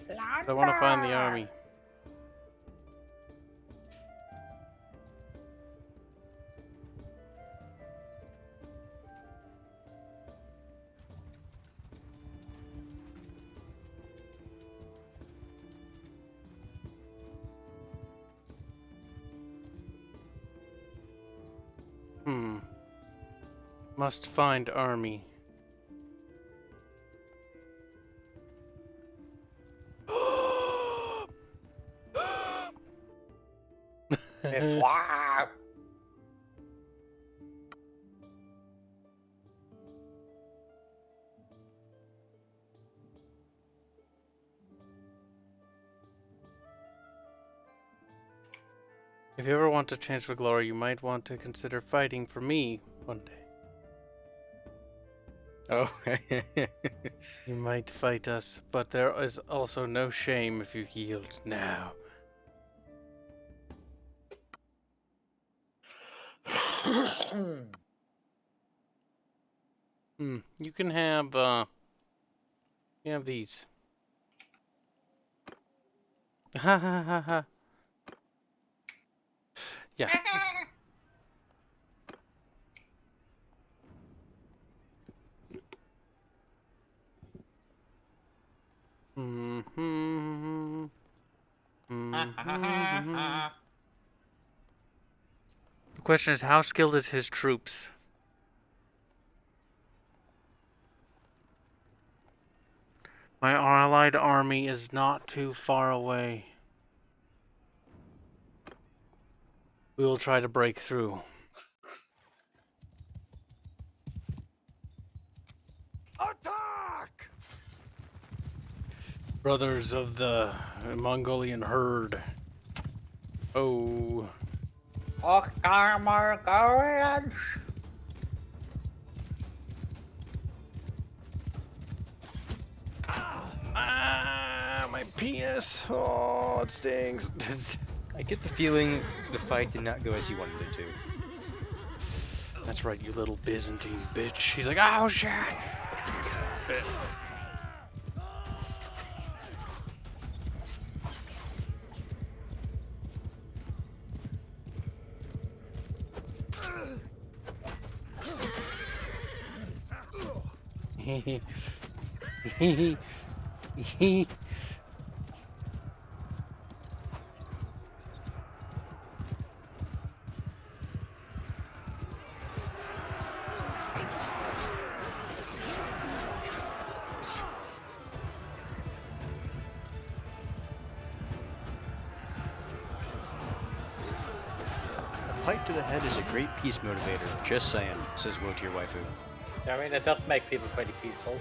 Plunder. I want to find the army. Must find army. Wow. If you ever want a chance for glory, you might want to consider fighting for me one day. Oh. You might fight us, but there is also no shame if you yield now. You can have these. Ha ha ha ha. Yeah. The question is, how skilled is his troops? My allied army is not too far away. We will try to break through. Attack! Brothers of the Mongolian herd. Oh. Mongolians. Ah, my penis. Oh, it stings. I get the feeling the fight did not go as you wanted it to. That's right, you little Byzantine bitch. He's like, oh shit. A pipe to the head is a great peace motivator. Just saying, says Wo to your waifu. I mean, it does make people pretty peaceful.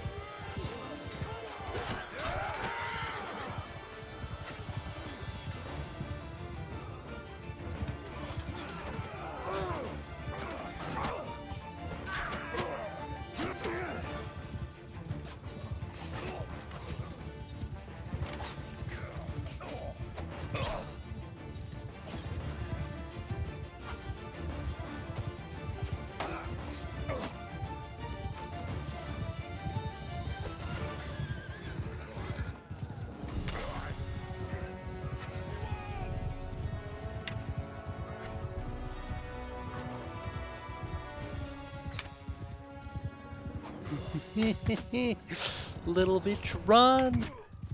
Little bitch, run!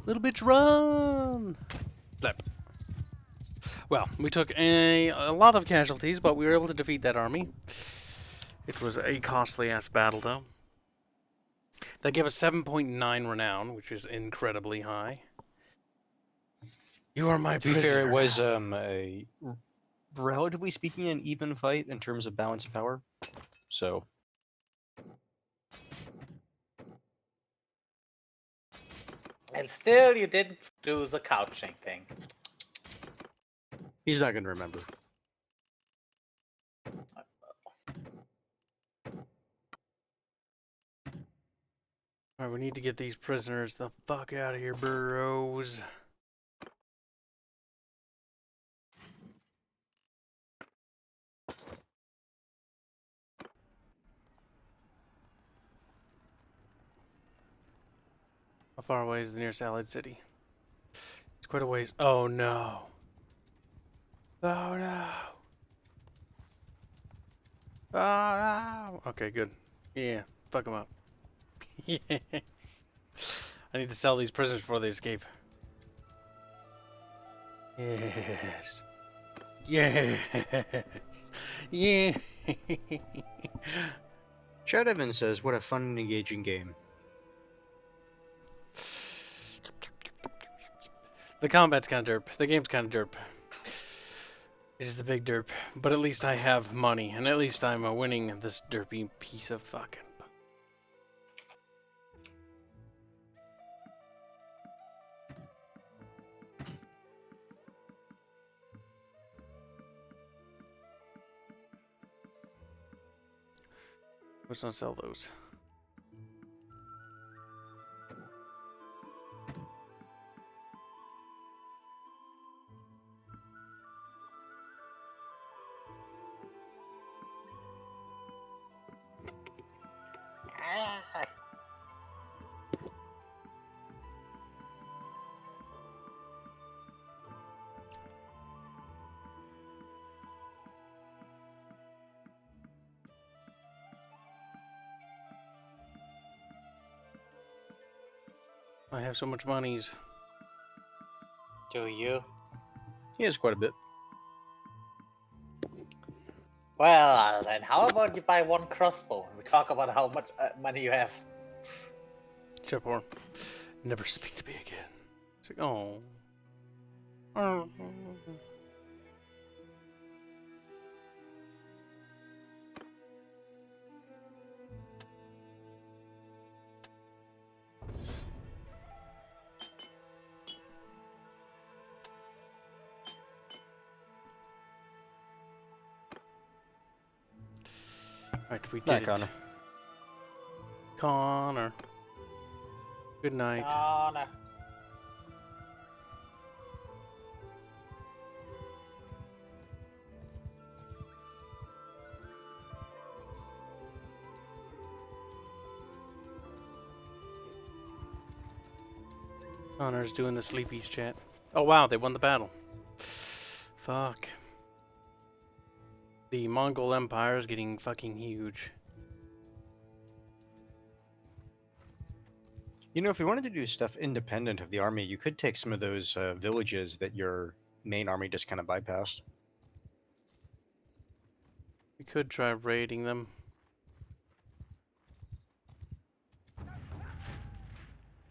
Little bitch, run! Flip. Well, we took a lot of casualties, but we were able to defeat that army. It was a costly-ass battle, though. That gave us 7.9 renown, which is incredibly high. You are my To be prisoner. fair, it was a relatively speaking an even fight in terms of balance of power. So And still, you didn't do the couching thing. he's not going to remember. Alright, we need to get these prisoners the fuck out of here, bros. How far away is the nearest Allied city? It's quite a ways. Oh no. Oh no. Oh no. Okay, good. Yeah, fuck them up. Yeah. I need to sell these prisoners before they escape. Yes. Yes. Yeah. Chad Evans says, "What a fun and engaging game." The combat's kind of derp. The game's kind of derp. It is the big derp. But at least I have money, and at least I'm winning this derpy piece of fucking. Let's not sell those. I have so much monies. Do you? He has quite a bit. Well, then how about you buy one crossbow and we talk about how much money you have? Chipor. Never speak to me again. It's like, oh. Oh. Right, we did it. Connor. Connor. Good night. Connor. Connor's doing the sleepies chat. Oh wow, they won the battle. Fuck. The Mongol Empire is getting fucking huge. You know, if we wanted to do stuff independent of the army, you could take some of those villages that your main army just kind of bypassed. We could try raiding them.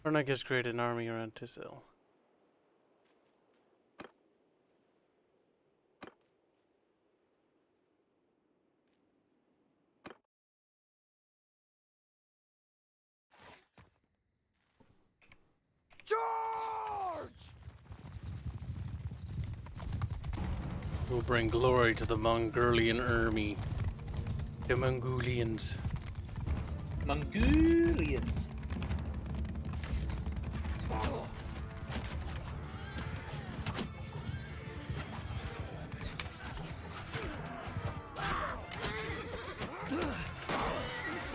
Or not just create an army around Tissil. Charge! We'll bring glory to the Mongolian army. The Mongolians. Mongolians.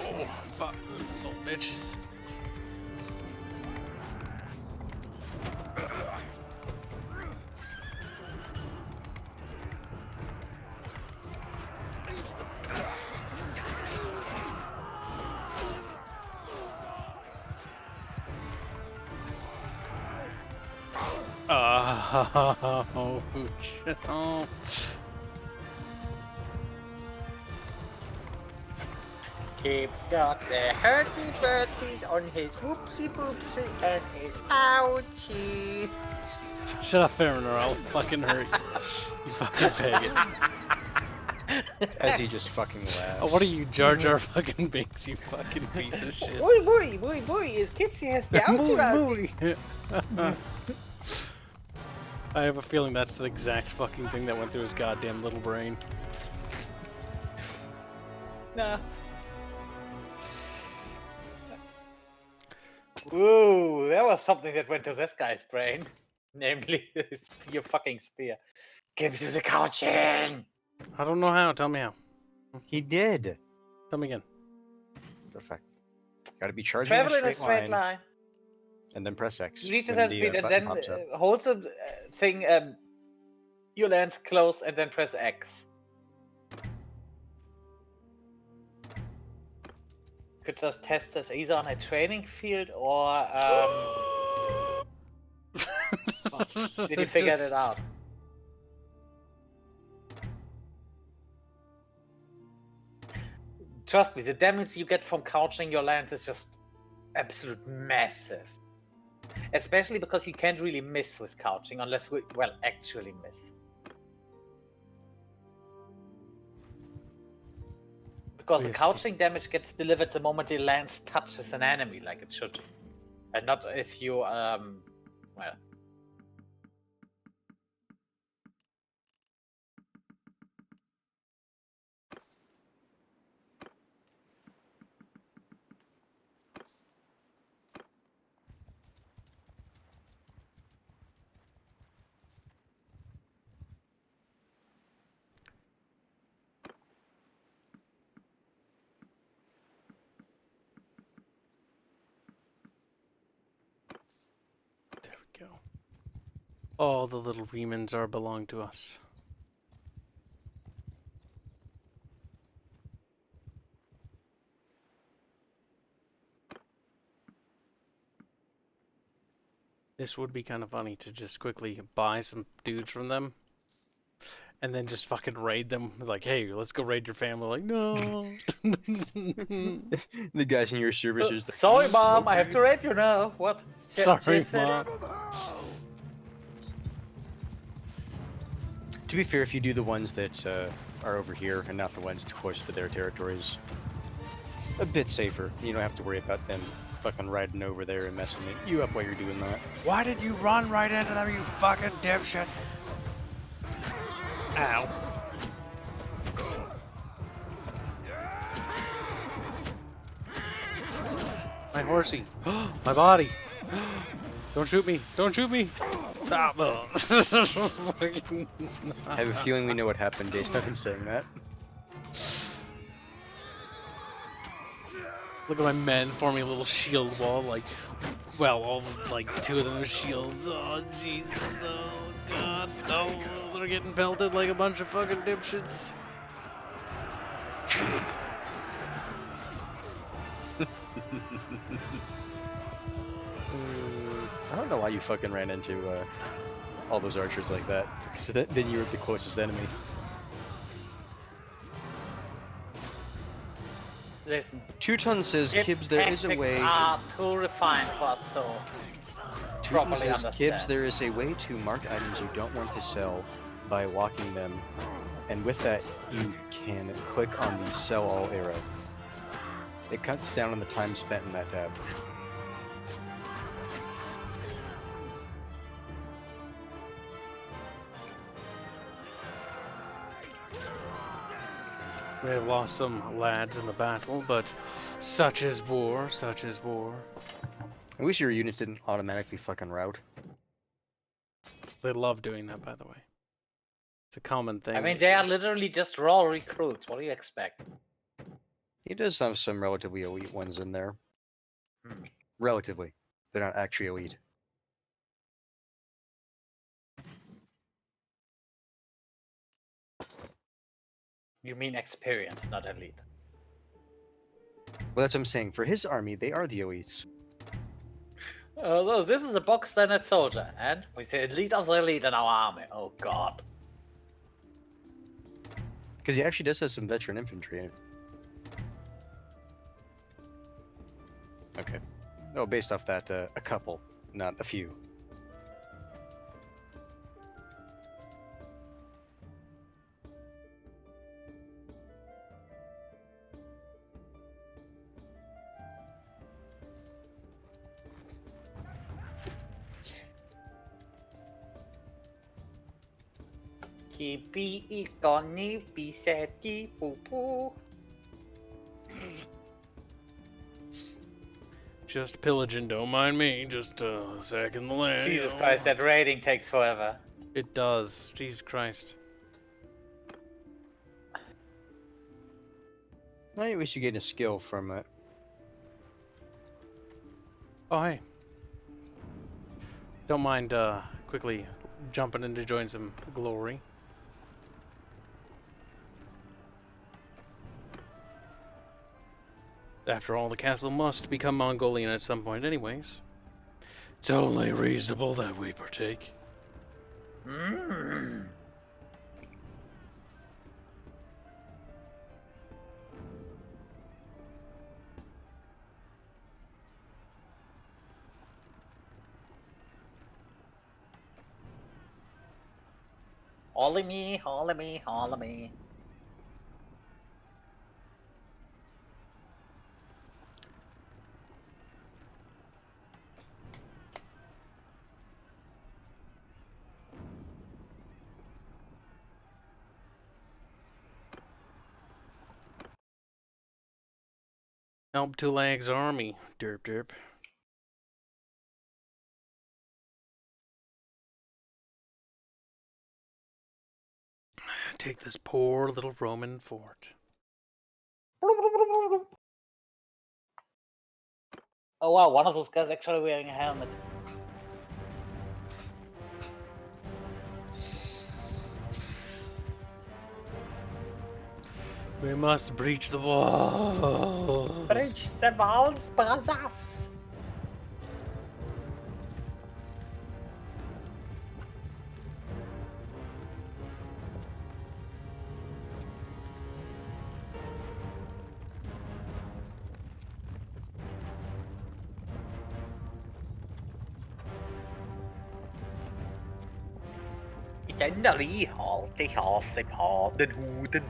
Oh, fuck. Little bitches. Oh, oh. Kibs got the hurty birdies on his whoopsie boopsie and his ouchie. Shut up, Farron, or I'll fucking hurt you. You fucking faggot. As he just fucking laughs. Oh, what are you, Jar Jar fucking Binks, you fucking piece of shit. Boy, boy, boy, boy, is Kibsy has the ouchie ouchie. I have a feeling that's the exact fucking thing that went through his goddamn little brain. Nah. Ooh, that was something that went to this guy's brain. Namely, your fucking spear. Gives you the couching! I don't know how, tell me how. He did. Tell me again. Perfect. Gotta be charging Travel in in a straight line. And then press X. You reach the when same speed and button then pops up. hold the thing, your lens close and then press X. Could just test this either on a training field or did you figure it out? Trust me, the damage you get from couching your lance is just absolute massive. Especially because you can't really miss with couching unless we, well, actually miss. Because the couching damage gets delivered the moment the lance touches an enemy, like it should. And not if you, well. There we go. All the little remans are belong to us. This would be kind of funny to just quickly buy some dudes from them and then just fucking raid them. Like, hey, let's go raid your family. Like, no. The guys in your service is Sorry, Mom, I have to raid you now. What? Sorry, Mom. To be fair, if you do the ones that are over here and not the ones too close to their territories, a bit safer. You don't have to worry about them fucking riding over there and messing you up while you're doing that. Why did you run right into them, you fucking dipshit? Ow. My horsey. My body. Don't shoot me. Don't shoot me. Ah, I have a feeling we know what happened based on him saying that. Look at my men forming a little shield wall, like, well, all like two of them are shields. Oh, Jesus. Oh, God. Oh, they're getting pelted like a bunch of fucking dipshits. I don't know why you fucking ran into all those archers like that. So then you were the closest enemy. Listen. Teuton says, Kibs, there is a way. Are too refined for us to properly says, understand. Kibs, there is a way to mark items you don't want to sell by walking them, and with that, you can click on the Sell All arrow. It cuts down on the time spent in that tab. We have lost some lads in the battle, but such is war, such is war. I wish your units didn't automatically fucking route. They love doing that, by the way. It's a common thing. I mean, they are literally just raw recruits. What do you expect? He does have some relatively elite ones in there. Relatively. They're not actually elite. You mean experience, not elite. Well, that's what I'm saying. For his army, they are the elites. Oh, this is a box standard soldier, and we the elite of the elite in our army. Oh god. Because he actually does have some veteran infantry in it. Okay. Oh, based off that, a couple, not a few. Kibi ikoni biseti poo. Just pillaging, don't mind me. Just sacking the land. Jesus Christ, that raiding takes forever. It does. Jesus Christ. I wish you get a skill from it. Oh, hey. Don't mind quickly jumping in to join some glory. After all, the castle must become Mongolian at some point anyways. It's only reasonable that we partake. Mmm. Holy me, holy me, holy me. Help Tulag's army, derp derp. Take this poor little Roman fort. Oh wow, one of those guys actually wearing a helmet. We must breach the walls. Breach the walls, brothers! Tenderly, haltig, hasig, den Huden.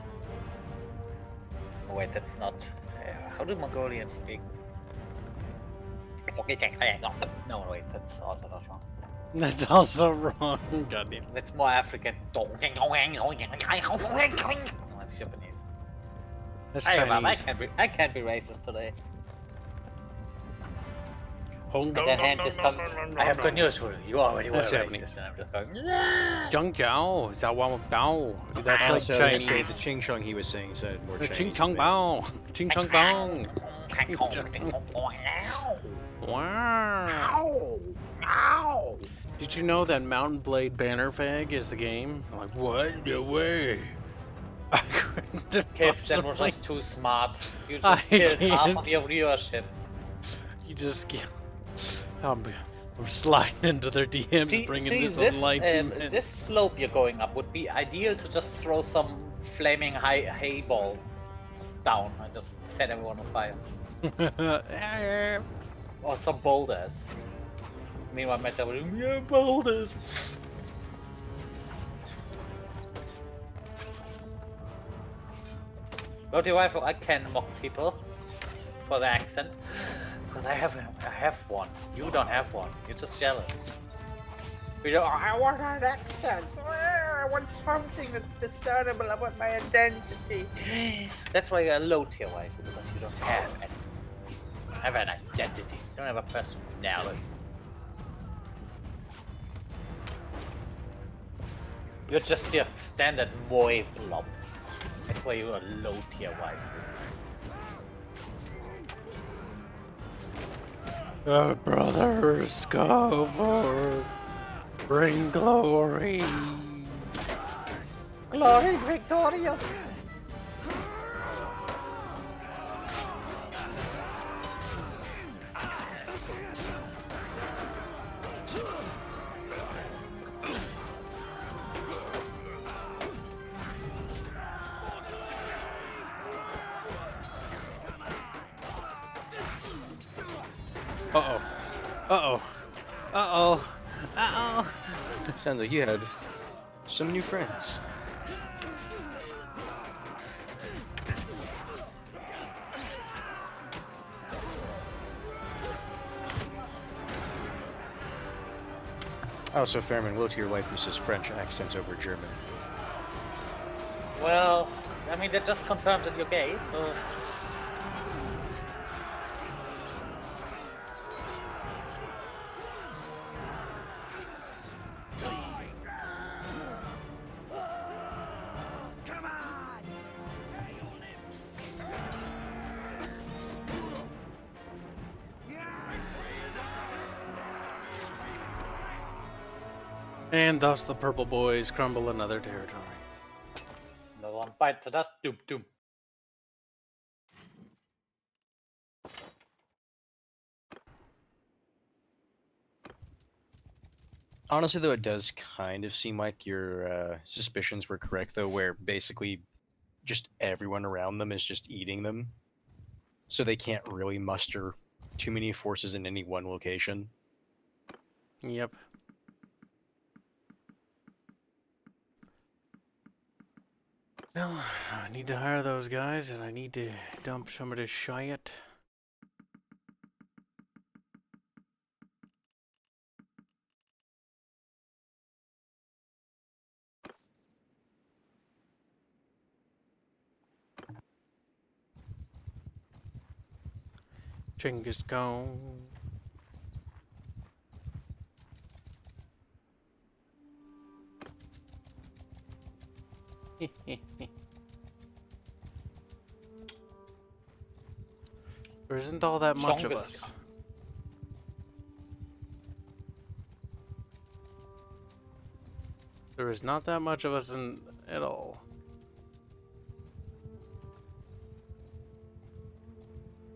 Oh wait, that's not. How do Mongolians speak? No, wait, that's also not wrong. That's also wrong. Goddamn. That's more African. No, that's Japanese. That's Hey, man, Chinese. I can't be racist today. Hong And then hand just comes. I have good news for you. You already were That's racist, Japanese. and I'm just going. "Yeah." Zhang Jiao, Zhao Wang Bao. That's like Also, I say the Chinese. Ching Chong he was saying said more Chinese. Ching Chong Bao. Ching Chong Bao. Wow. Ow! Ow! Did you know that Mountain Blade Banner Fag is the game? I'm like, what? No way. I couldn't have Kibs, that was possibly- just too smart. You I just killed half can't. of your viewership. You just get. I'm sliding into their DMs, bringing this enlightenment. this slope you're going up would be ideal to just throw some flaming hay balls down and just set everyone on fire. Or some boulders. Meanwhile, Meta will be, yeah, boulders. Go to your rifle, I can mock people for the accent. Because I have one. You don't have one. You're just jealous. You know, I want an accent. I want something that's discernible about my identity. That's why you're a low tier rifle, because you don't have an identity. You don't have a personality. You're just your standard boy blob. That's why you're a low tier rifle. Our brothers go forth, bring glory. Glory victorious! Uh-oh. Uh-oh. Uh-oh. Uh-oh. Sounds like you had some new friends. Oh, so Fairman, will to your wife who says French accents over German. Well, I mean, they just confirmed that you're gay, so... And thus the purple boys crumble another territory. No one bites the dust. Doom, doom. Honestly, though, it does kind of seem like your suspicions were correct, though, where basically just everyone around them is just eating them. So they can't really muster too many forces in any one location. Yep. Well, I need to hire those guys, and I need to dump some of this shit. Chinngis Kahn. There isn't all that much of us. There is not that much of us at all.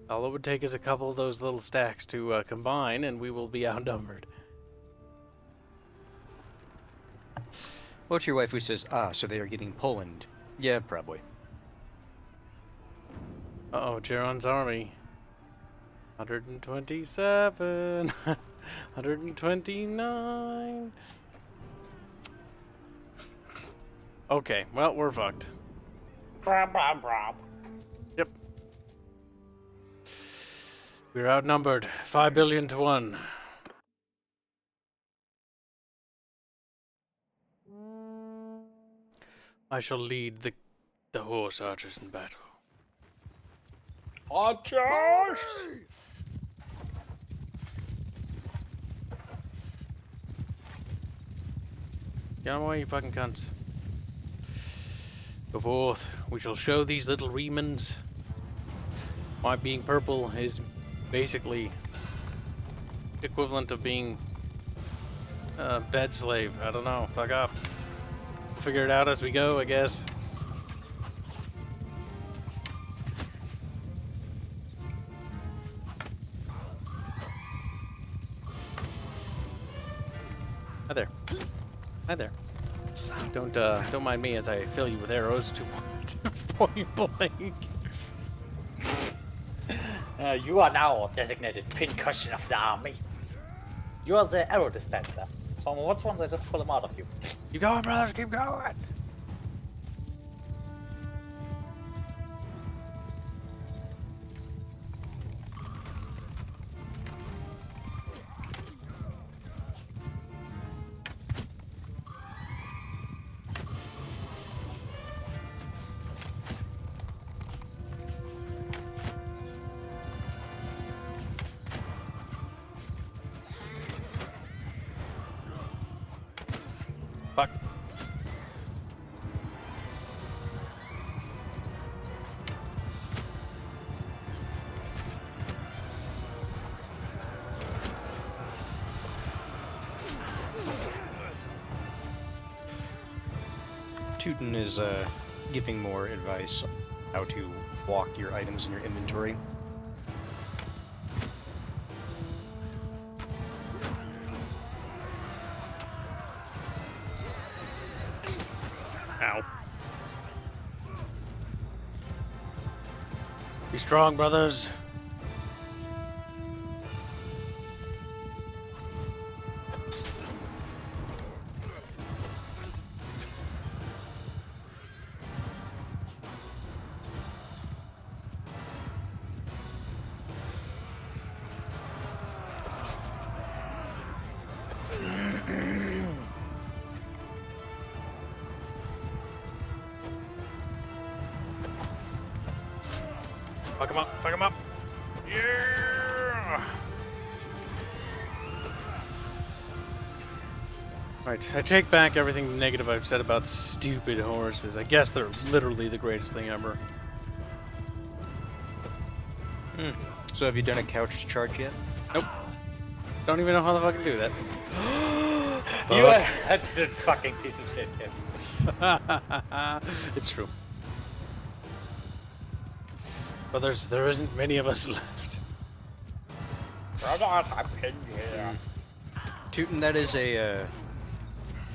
All it would take is a couple of those little stacks to combine, and we will be outnumbered. What's your wife who says, so they are getting Poland? Yeah, probably. Uh-oh, Charon's army. 127. 129. Okay, well, we're fucked. Yep. We're outnumbered 5 billion to 1. I shall lead the horse archers in battle. Archers! Get away, you fucking cunts. Go forth. We shall show these little remans why being purple is basically equivalent of being a bed slave. I don't know. Fuck off. Figure it out as we go, I guess. Hi there. Hi there. Don't mind me as I fill you with arrows to point blank. You are now designated pincushion of the army. You are the arrow dispenser. So what's one that just pull them out of you? Keep going, brothers. Keep going. Fuck. Teuton is giving more advice on how to walk your items in your inventory. Ow. Be strong, brothers. Fuck him up, fuck him up. Yeah! Right, I take back everything negative I've said about stupid horses. I guess they're literally the greatest thing ever. So have you done a couch charge yet? Nope. Don't even know how the fuck to do that. You are such a fucking piece of shit, Kibs. It's true. But there isn't many of us left. I'm pinned here. Tootin', that is a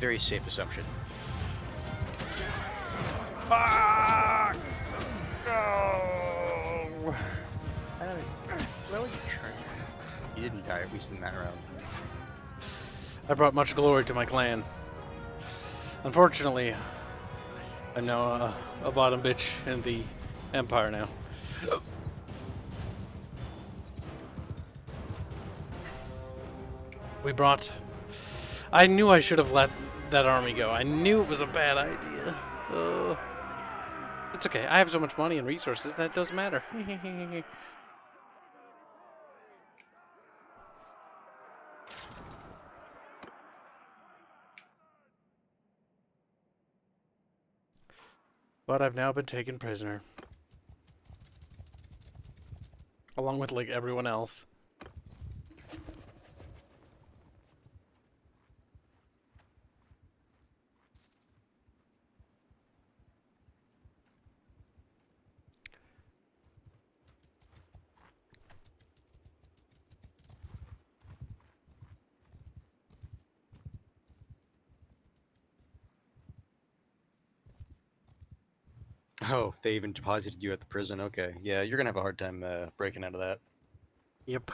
very safe assumption. Fuck! No! Why would you charge? You didn't die, at least in that round. I brought much glory to my clan. Unfortunately, I'm now a bottom bitch in the Empire now. We brought... I knew I should have let that army go. I knew it was a bad idea. It's okay. I have so much money and resources that it doesn't matter. But I've now been taken prisoner. Along with, like, everyone else. Oh, they even deposited you at the prison. Okay, yeah, you're gonna have a hard time breaking out of that. Yep.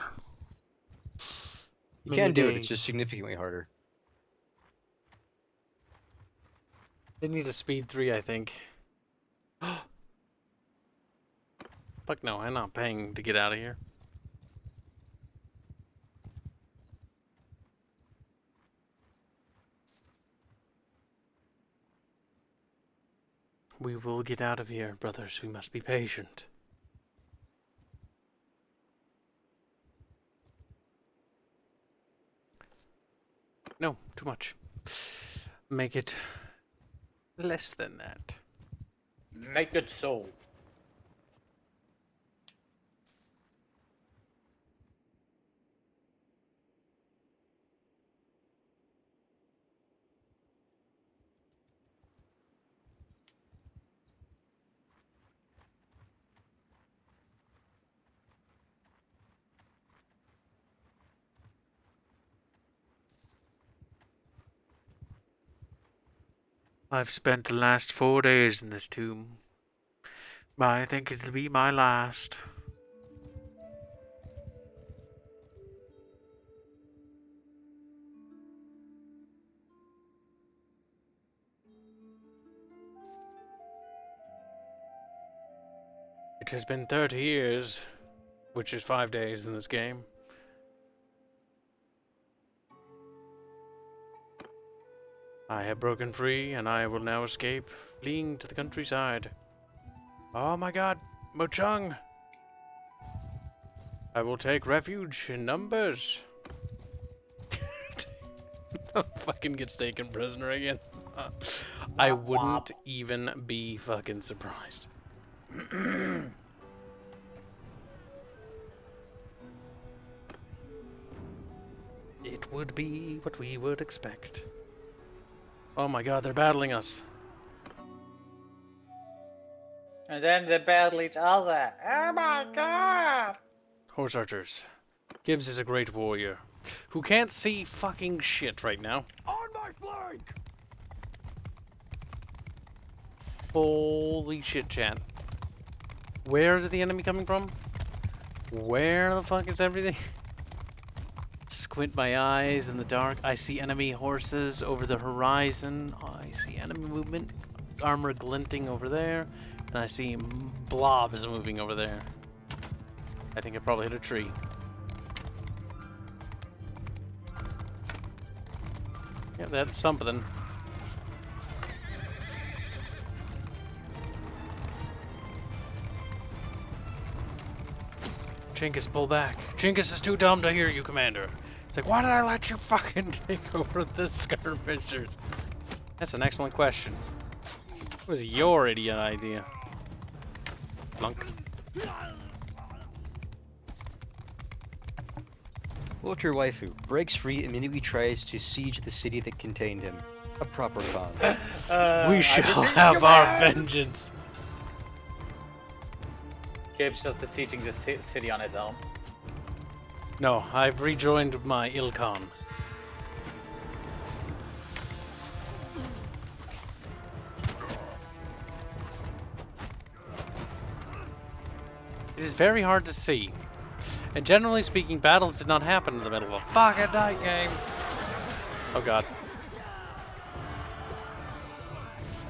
You can do it, it's just significantly harder. They need a speed 3, I think. Fuck no, I'm not paying to get out of here. We will get out of here, brothers. We must be patient. No, too much. Make it less than that. Make it so. I've spent the last 4 days in this tomb. But I think it'll be my last. It has been 30 years, which is 5 days in this game. I have broken free, and I will now escape, fleeing to the countryside. Oh my god, Mo-chung! I will take refuge in numbers. Fucking gets taken prisoner again. I wouldn't even be fucking surprised. It would be what we would expect. Oh my god, they're battling us. And then they battle each other. Oh my god! Horse archers. Kibs is a great warrior who can't see fucking shit right now. On my flank! Holy shit, chat. Where is the enemy coming from? Where the fuck is everything? Squint my eyes in the dark. I see enemy horses over the horizon. I see enemy movement. Armor glinting over there. And I see blobs moving over there. I think I probably hit a tree. Yeah, that's something. Chinngis, pull back. Chinngis is too dumb to hear you, Commander. It's like, why did I let you fucking take over the skirmishers? That's an excellent question. It was your idiot idea. Lunk. Vulture waifu breaks free and immediately tries to siege the city that contained him. A proper Khan. We shall have our vengeance. Kibs just besieging the city on his own. No, I've rejoined my Ilkhan. It is very hard to see. And generally speaking, battles did not happen in the middle of a fucking night game. Oh god.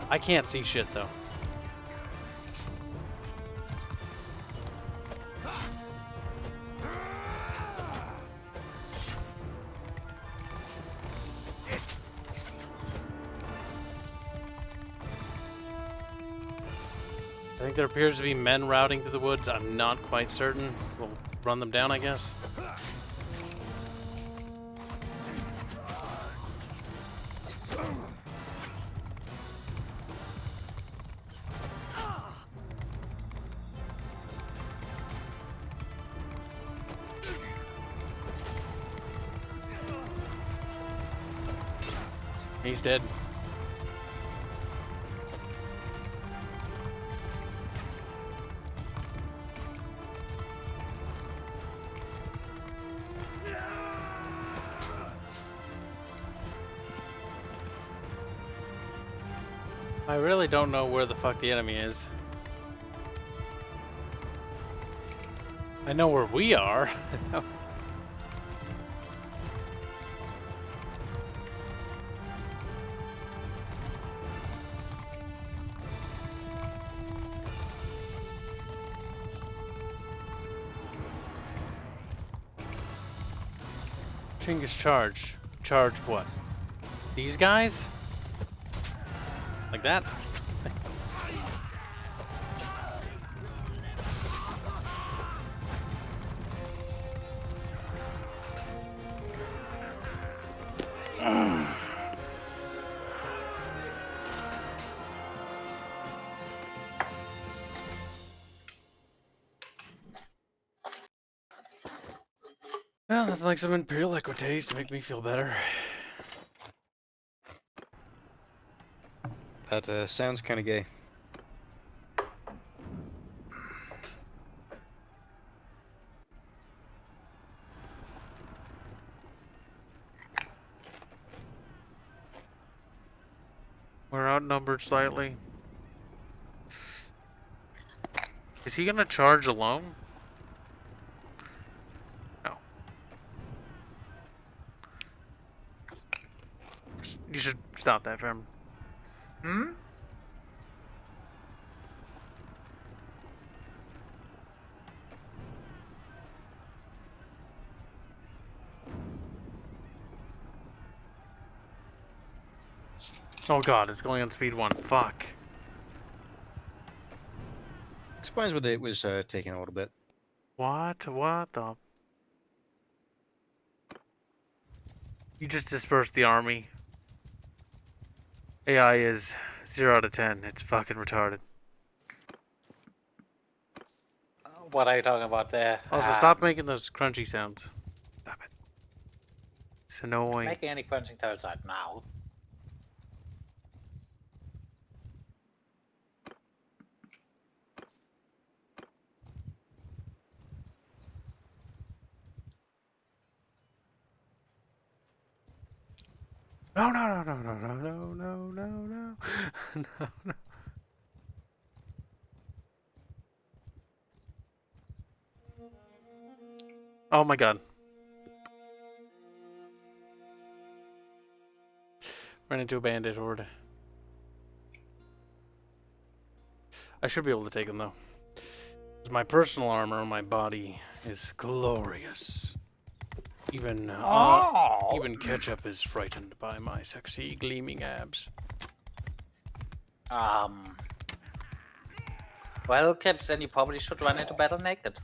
I can't see shit though. I think there appears to be men routing through the woods. I'm not quite certain. We'll run them down, I guess. He's dead. I really don't know where the fuck the enemy is. I know where we are. Chinngis charge. Charge what? These guys? Like that? Well, nothing like some Imperial Equites to make me feel better. That sounds kind of gay. We're outnumbered slightly. Is he gonna charge alone? No. You should stop that from him. Hmm? Oh god, it's going on speed 1. Fuck. Explains what it was taking a little bit. What? What the? You just dispersed the army. AI is 0 out of 10. It's fucking retarded. What are you talking about there? Also, stop making those crunchy sounds. Stop it. It's annoying. Making any crunching sounds right now. No, no, no, no, no, no, no, no, no, no, no. Oh my god. Ran into a bandit horde. I should be able to take him though. My personal armor on my body is glorious. Even Ketchup is frightened by my sexy gleaming abs. Well, Kibs, then you probably should run into battle naked.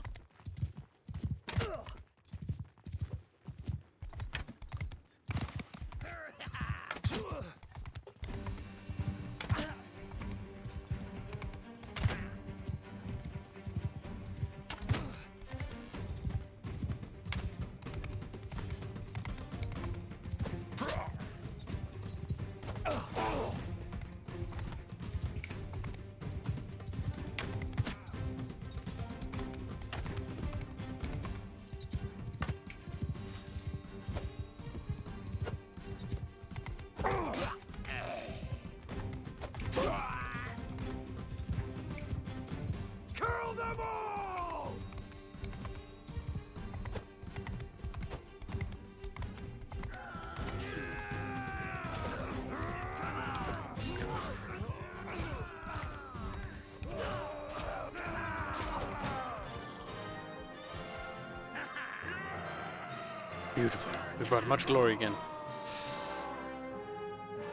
Beautiful. We brought much glory again.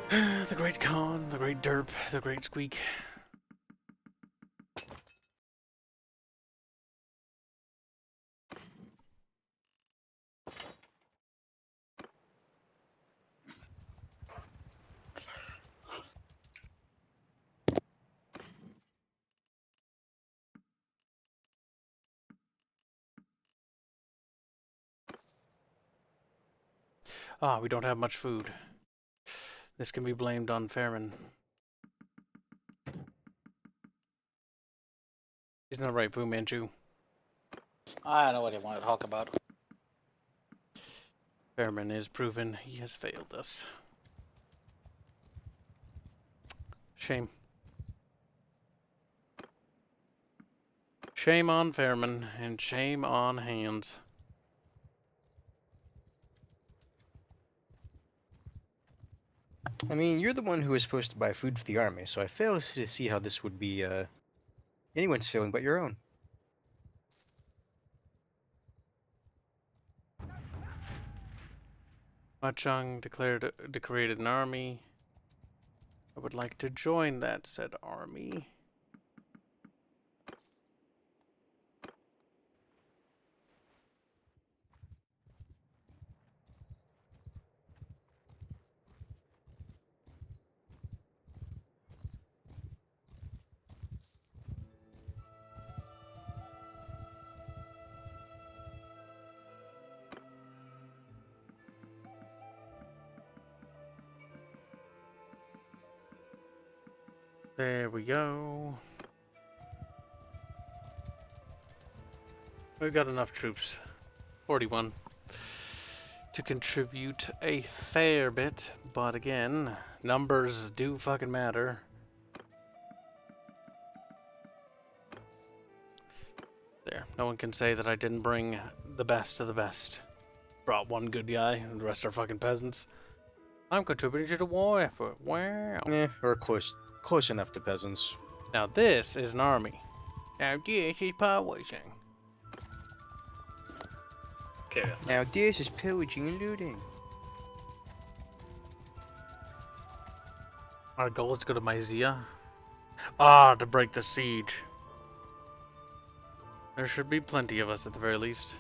The great Khan, the great Derp, the great Squeak. Ah, we don't have much food. This can be blamed on Fairman. Isn't that right, Fu Manchu? I don't know what you want to talk about. Fairman is proven he has failed us. Shame. Shame on Fairman, and shame on Hands. I mean, you're the one who was supposed to buy food for the army, so I fail to see how this would be anyone's feeling but your own. Ma Cheng declared an army. I would like to join that said army. There we go. We've got enough troops. 41. To contribute a fair bit, but again, numbers do fucking matter. There, no one can say that I didn't bring the best of the best. Brought one good guy, and the rest are fucking peasants. I'm contributing to the war effort. Wow. Or close enough to peasants. Now this is an army. Now this is publishing. Now this is pillaging and looting. Our goal is to go to Myzia. Ah, to break the siege. There should be plenty of us at the very least.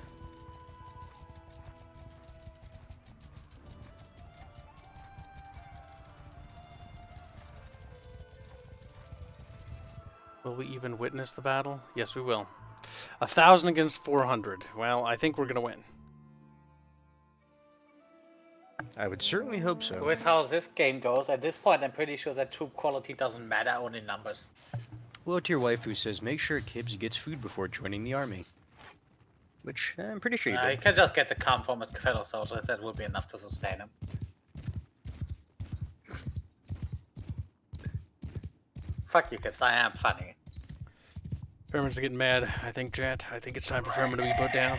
Will we even witness the battle? Yes, we will. 1,000 against 400. Well, I think we're gonna win. I would certainly hope so. With how this game goes, at this point, I'm pretty sure that troop quality doesn't matter, only numbers. Well, to your waifu says, make sure Kibs gets food before joining the army. Which I'm pretty sure you You did. can just get the calm from his fellow soldiers, that will be enough to sustain him. Fuck you, Kibs, I am funny. Fairman's getting mad, I think, chat. I think it's time for Fairman to be put down.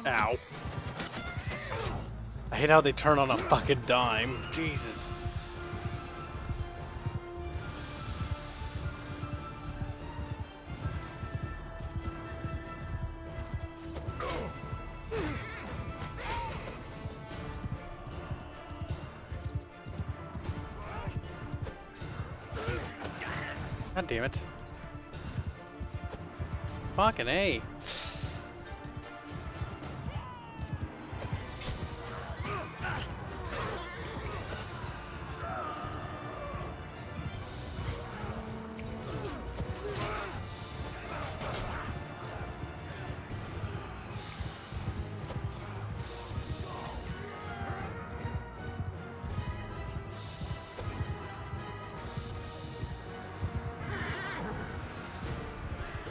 Ow. I hate how they turn on a fucking dime. Jesus. God damn it. Fucking A.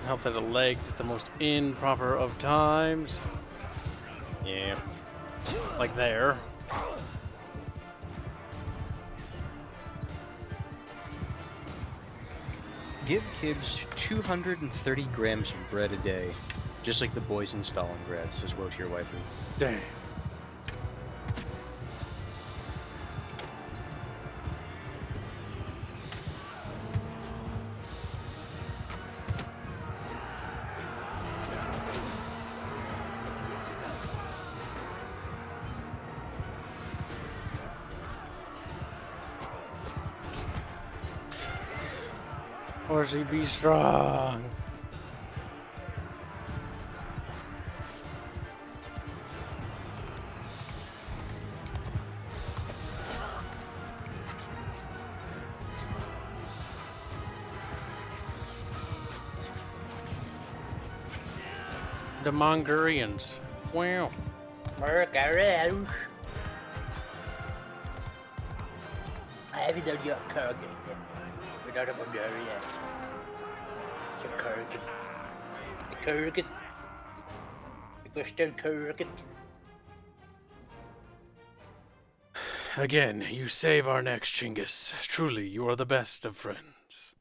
health out of legs at the most improper of times. Yeah. Like there. Give Kibs 230 grams of bread a day, just like the boys in Stalingrad, says woe to your waifu. Damn. Horsey, be strong. The Mongolians. Wow. Mongolians. I haven't done your Kurgan yet. Without a Mongolian. The Kurgan. The Kurgan. The Christian Kurgan. Again, you save our necks, Chinngis. Truly, you are the best of friends.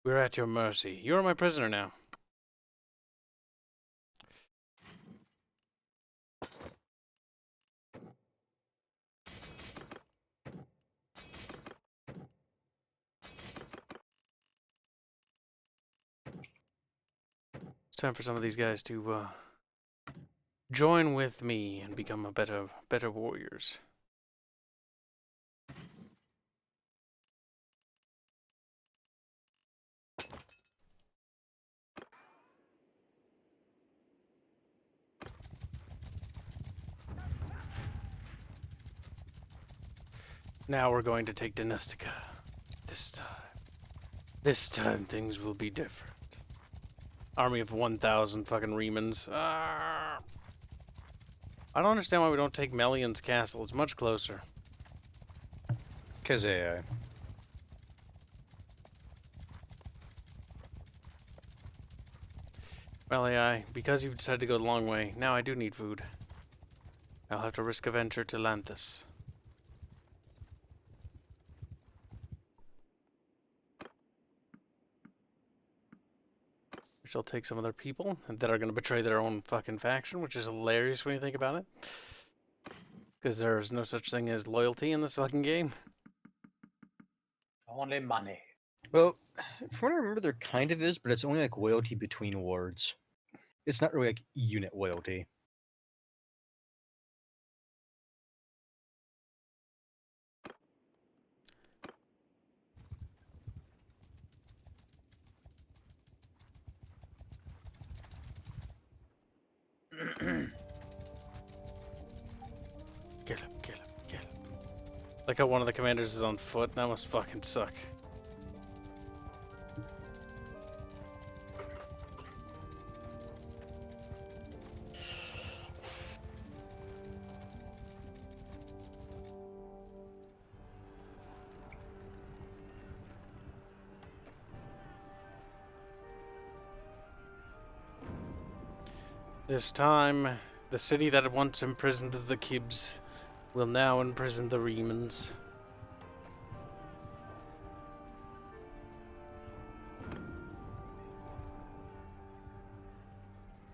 We're at your mercy. You are my prisoner now. It's time for some of these guys to join with me and become a better warriors. Now we're going to take Dynastica. This time. This time things will be different. Army of 1,000 fucking Remans. I don't understand why we don't take Melian's castle. It's much closer. 'Cause AI. Well, AI, because you've decided to go the long way, now I do need food. I'll have to risk a venture to Lanthus. Which will take some other people that are going to betray their own fucking faction, which is hilarious when you think about it. Because there's no such thing as loyalty in this fucking game. Only money. Well, from what I remember, there kind of is, but it's only like loyalty between wards. It's not really like unit loyalty. Kill him, kill him, kill him. Like how one of the commanders is on foot. That must fucking suck. This time, the city that once imprisoned the Kibs will now imprison the Remans.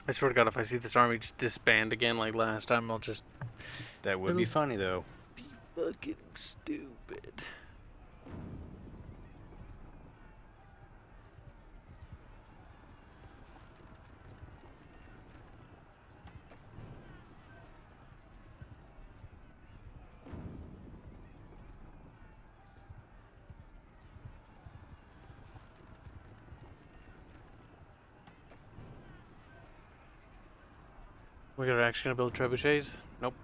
I swear to God, if I see this army just disband again like last time, I'll just... That would be funny, though. Be fucking stupid. We're actually gonna build trebuchets? Nope.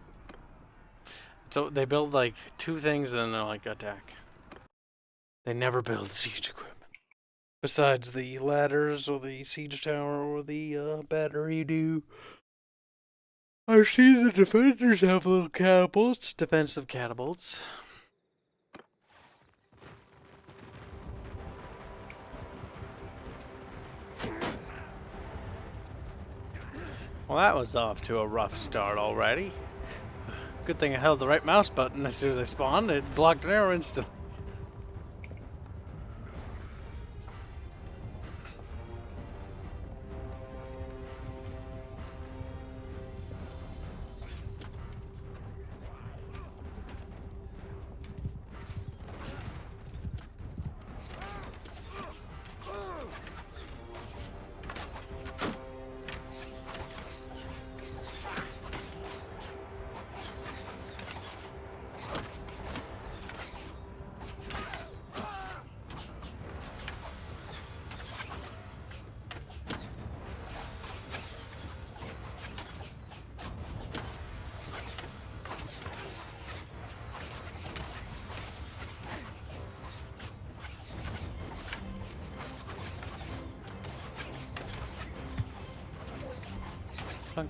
So they build like 2 things and then they're like, attack. They never build siege equipment. Besides the ladders or the siege tower or the battery do. I see the defenders have little catapults. Defensive catapults. Well, that was off to a rough start already. Good thing I held the right mouse button as soon as I spawned. It blocked an arrow instantly. Plunk.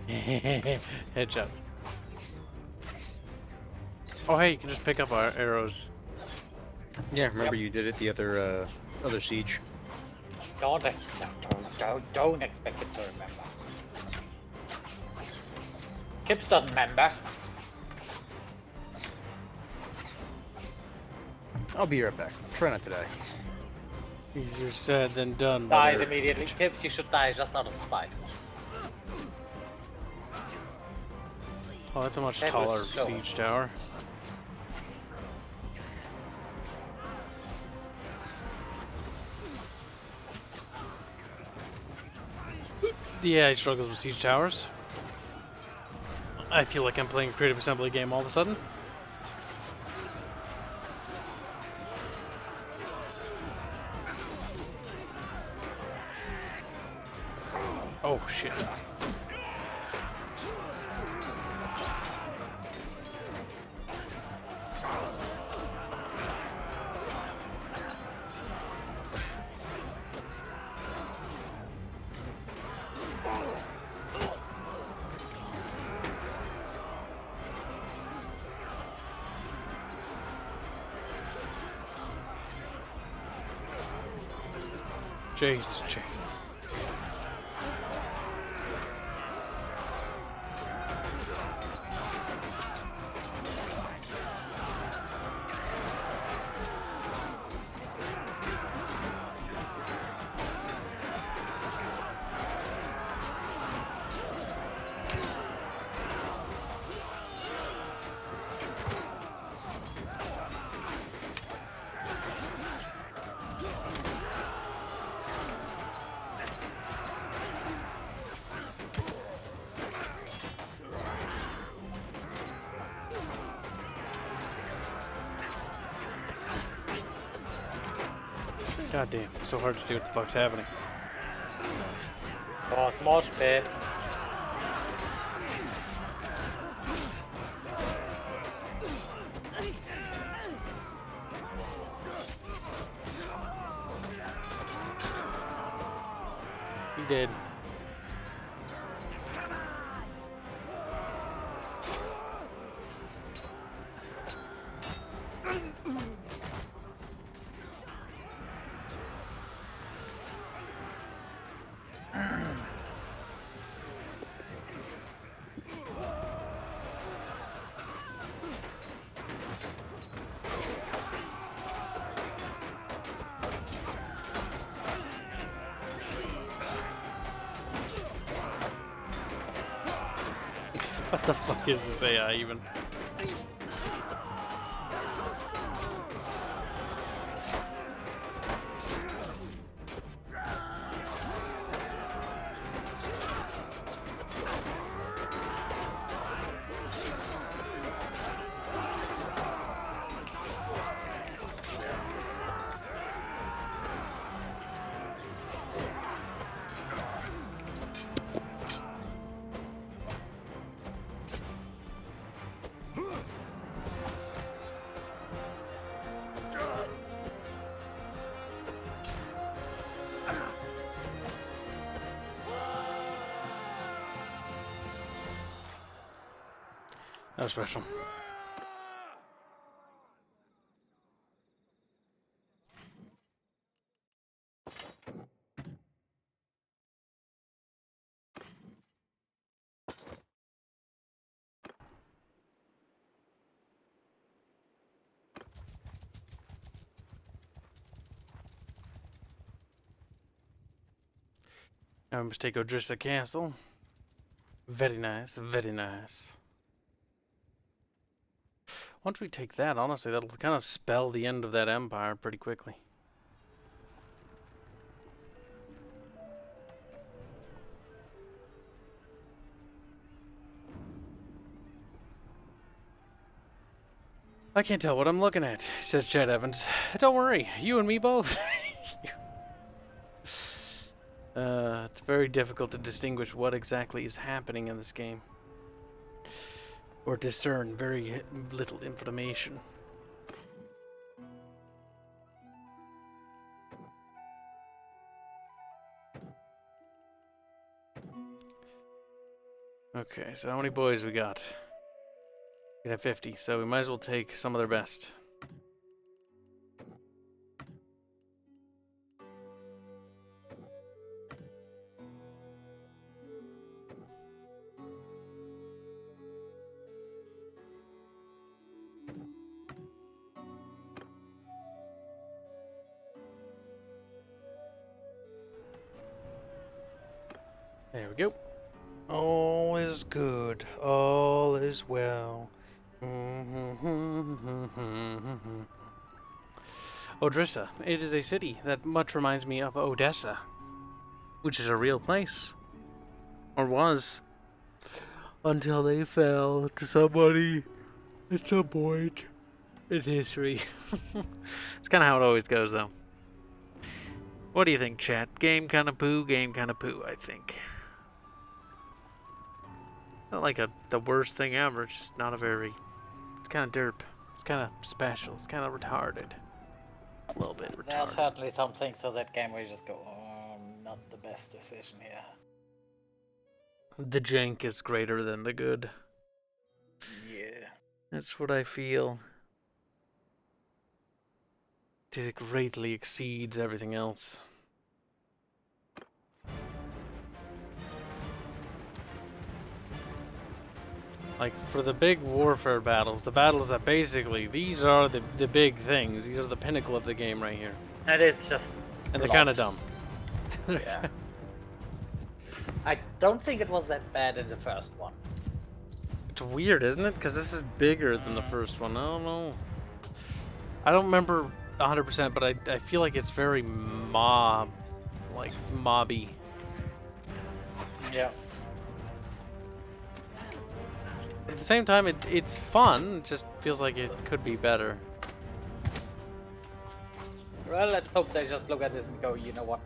Headshot. Oh, hey, you can just pick up our arrows. Yeah, remember you did it the other siege. Don't expect it to remember. Kibs doesn't remember. I'll be right back. Try not to die. Easier said than done. Dies brother. immediately. Kibs, you should die just out of spite. Oh, that's a much That taller was so- siege tower. Yeah, he struggles with siege towers. I feel like I'm playing a creative assembly game all of a sudden. Oh shit. Jesus, Jay. God damn, so hard to see what the fuck's happening. Oh, smosh pit. He did. What the fuck is this AI even? That was special. Now we must take Odrissa Castle. Very nice, very nice. Once we take that, honestly, that'll kind of spell the end of that empire pretty quickly. I can't tell what I'm looking at, says Chad Evans. Don't worry, you and me both. It's very difficult to distinguish what exactly is happening in this game. Or discern very little information. Okay, so how many boys we got? We have 50, so we might as well take some of their best. There we go. All is good. All is well. Odrissa. It is a city that much reminds me of Odessa, which is a real place. Or was. Until they fell to somebody at some point in history. It's kind of how it always goes, though. What do you think, chat? Game kind of poo, game kind of poo, I think. Not like the worst thing ever, it's just not a very... It's kind of derp. It's kind of special. It's kind of retarded. A little bit retarded. There's certainly something to that game where you just go, not the best decision here. The jank is greater than the good. Yeah. That's what I feel. It greatly exceeds everything else. Like, for the big warfare battles, the battles that basically, these are the big things. These are the pinnacle of the game right here. And it's just... And they're kind of dumb. Yeah. I don't think it was that bad in the first one. It's weird, isn't it? Because this is bigger than the first one. I don't know. I don't remember 100%, but I feel like it's very mobby. Yeah. At the same time, it's fun. It just feels like it could be better. Well, let's hope they just look at this and go, you know what?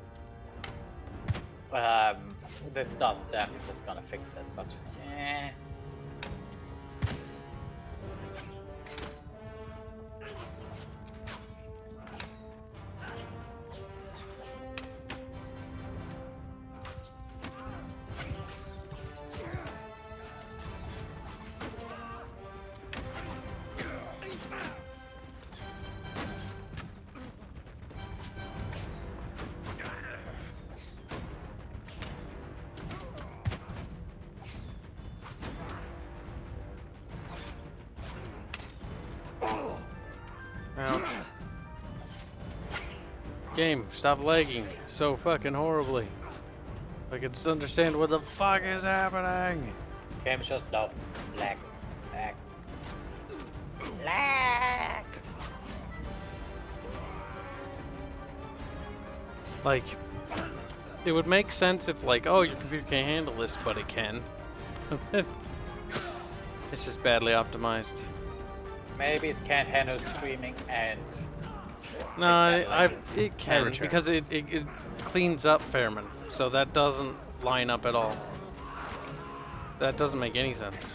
This stuff, they're just gonna fix it, but eh. Ouch. Game, stop lagging so fucking horribly. I can just understand what the fuck is happening. Game's just dumb. Lag. Lag. Lag! Like, it would make sense if, like, oh, your computer can't handle this, but it can. It's just badly optimized. Maybe it can't handle streaming and... No, it can, because it cleans up Fairman, so that doesn't line up at all. That doesn't make any sense.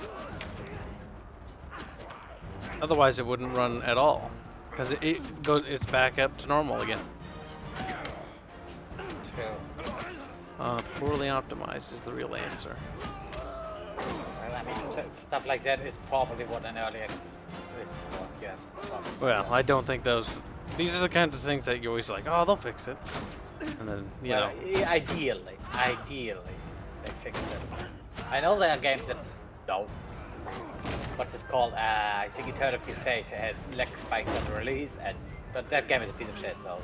Otherwise, it wouldn't run at all, because it's back up to normal again. True. Poorly optimized is the real answer. Well, mean, stuff like that is probably what an early access is for. You have to probably Well, I don't think those. These are the kinds of things that you always like. Oh, they'll fix it, and then you know. Ideally, they fix it. I know there are games that don't. What's it called? I think Eternal Crusade had lag spikes on the release, but that game is a piece of shit. So.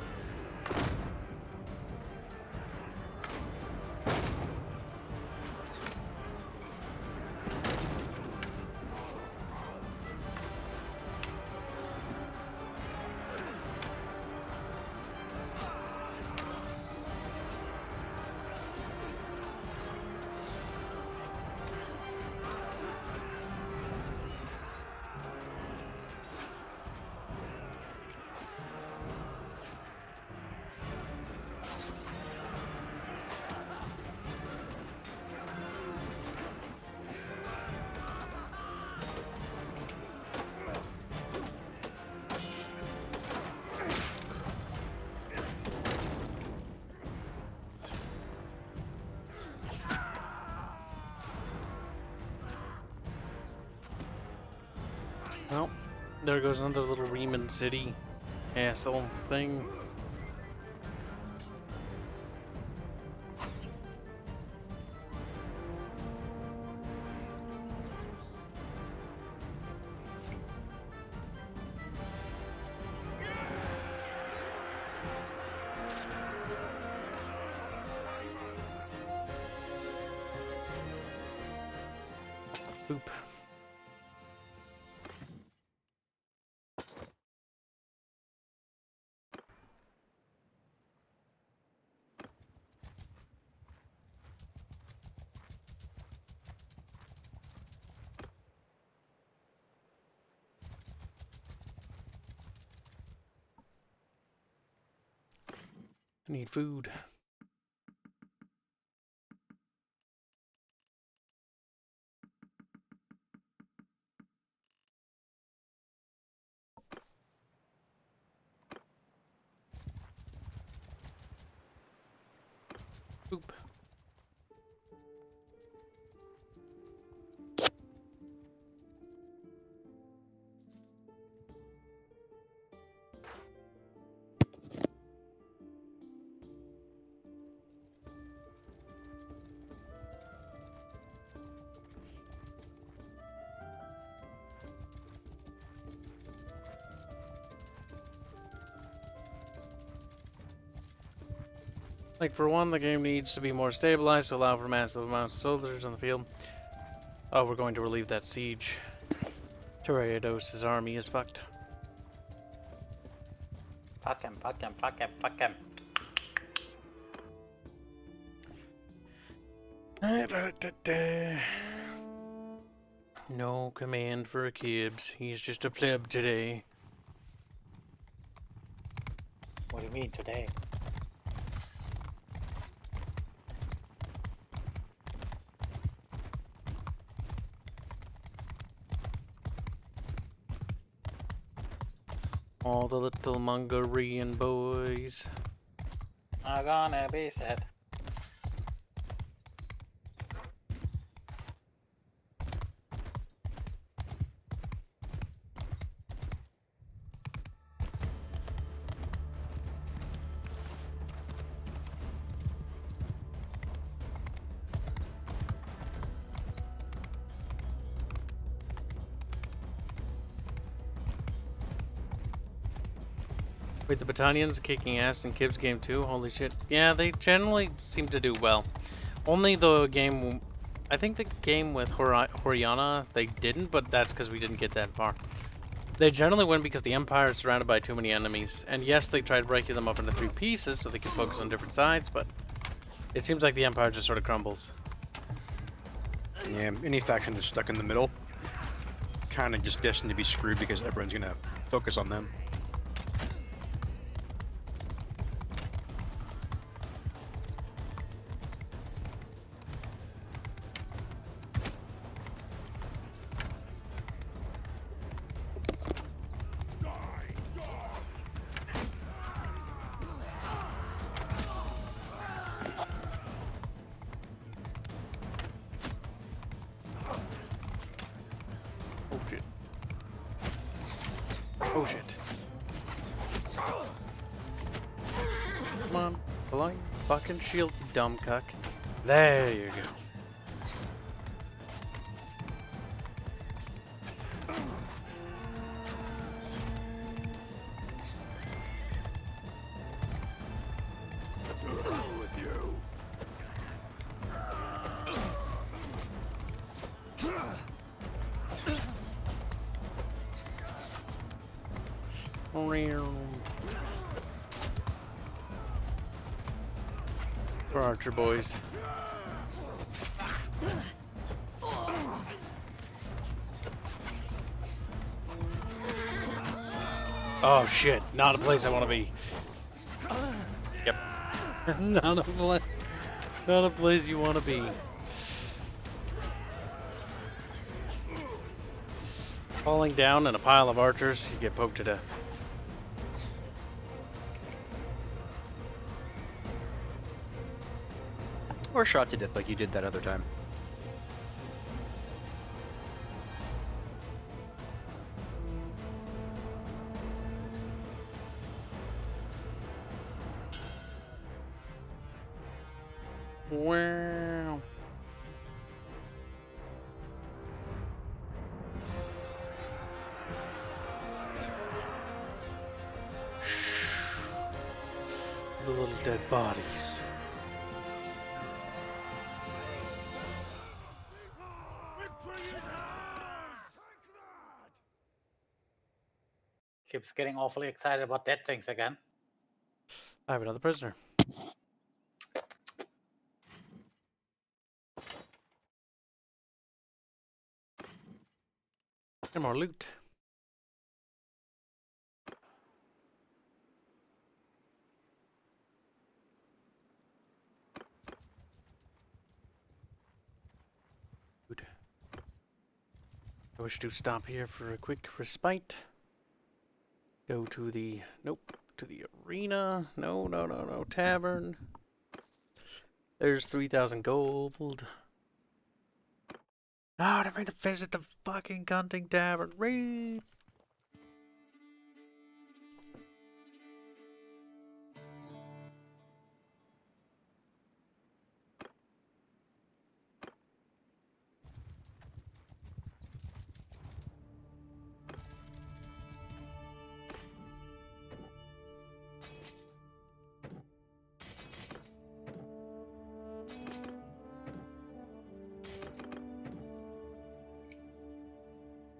Well, there goes another little Riemann City castle thing. Boop. I need food. Boop. Like, for one, the game needs to be more stabilized to allow for massive amounts of soldiers in the field. Oh, we're going to relieve that siege. Teredos' army is fucked. Fuck him, fuck him, fuck him, fuck him. No command for a Kibs. He's just a pleb today. What do you mean today? All the little Mongolian boys are gonna be sad. Wait, the Battalions kicking ass in Kibs game 2? Holy shit. Yeah, they generally seem to do well. Only the game... I think the game with Horiana, they didn't, but that's because we didn't get that far. They generally win because the Empire is surrounded by too many enemies. And yes, they tried breaking them up into 3 pieces so they can focus on different sides, but... it seems like the Empire just sort of crumbles. Yeah, any faction that's stuck in the middle, kind of just destined to be screwed because everyone's gonna focus on them. Oh shit. Come on, blind fucking shield, you dumb cuck. There you go. For Archer boys. Oh shit, not a place I want to be. Yep. Not a place you want to be. Falling down in a pile of archers, you get poked to death. Or shot to death like you did that other time. Wow. The little dead bodies. Kibs getting awfully excited about dead things again. I have another prisoner. And more loot. Good. I wish to stop here for a quick respite. Go to the, nope, to the arena. No, tavern. There's 3,000 gold. Oh, I made to visit the fucking hunting tavern. Read.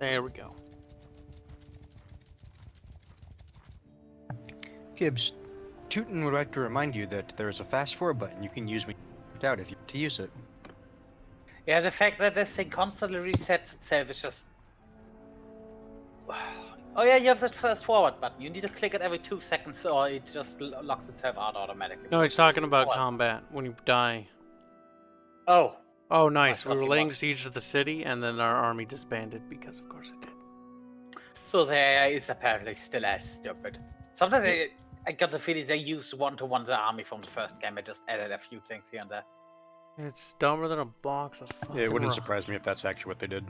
There we go. Kibs, Tootin would like to remind you that there is a fast forward button you can use when you out if you to use it. Yeah, the fact that this thing constantly resets itself is just... Oh yeah, you have that fast forward button. You need to click it every 2 seconds or it just locks itself out automatically. No, he's talking about combat when you die. Oh. Oh, nice. We were laying siege to the city, and then our army disbanded because, of course, it did. So there is apparently still as stupid. Sometimes I got the feeling they used one-to-one the army from the first game. I just added a few things here and there. It's dumber than a box of fucking Yeah, it wouldn't rocks. surprise me if that's actually what they did.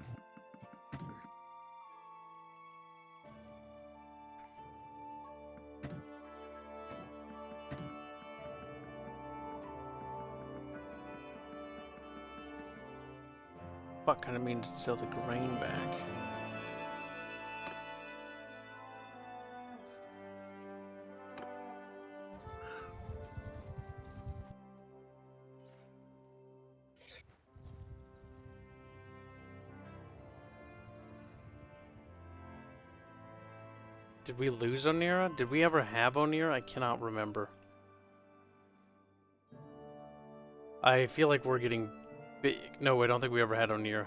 Fuck kind of means to sell the grain back. Did we lose Onira? Did we ever have Onira? I cannot remember. I feel like we're getting big. No, I don't think we ever had Onira.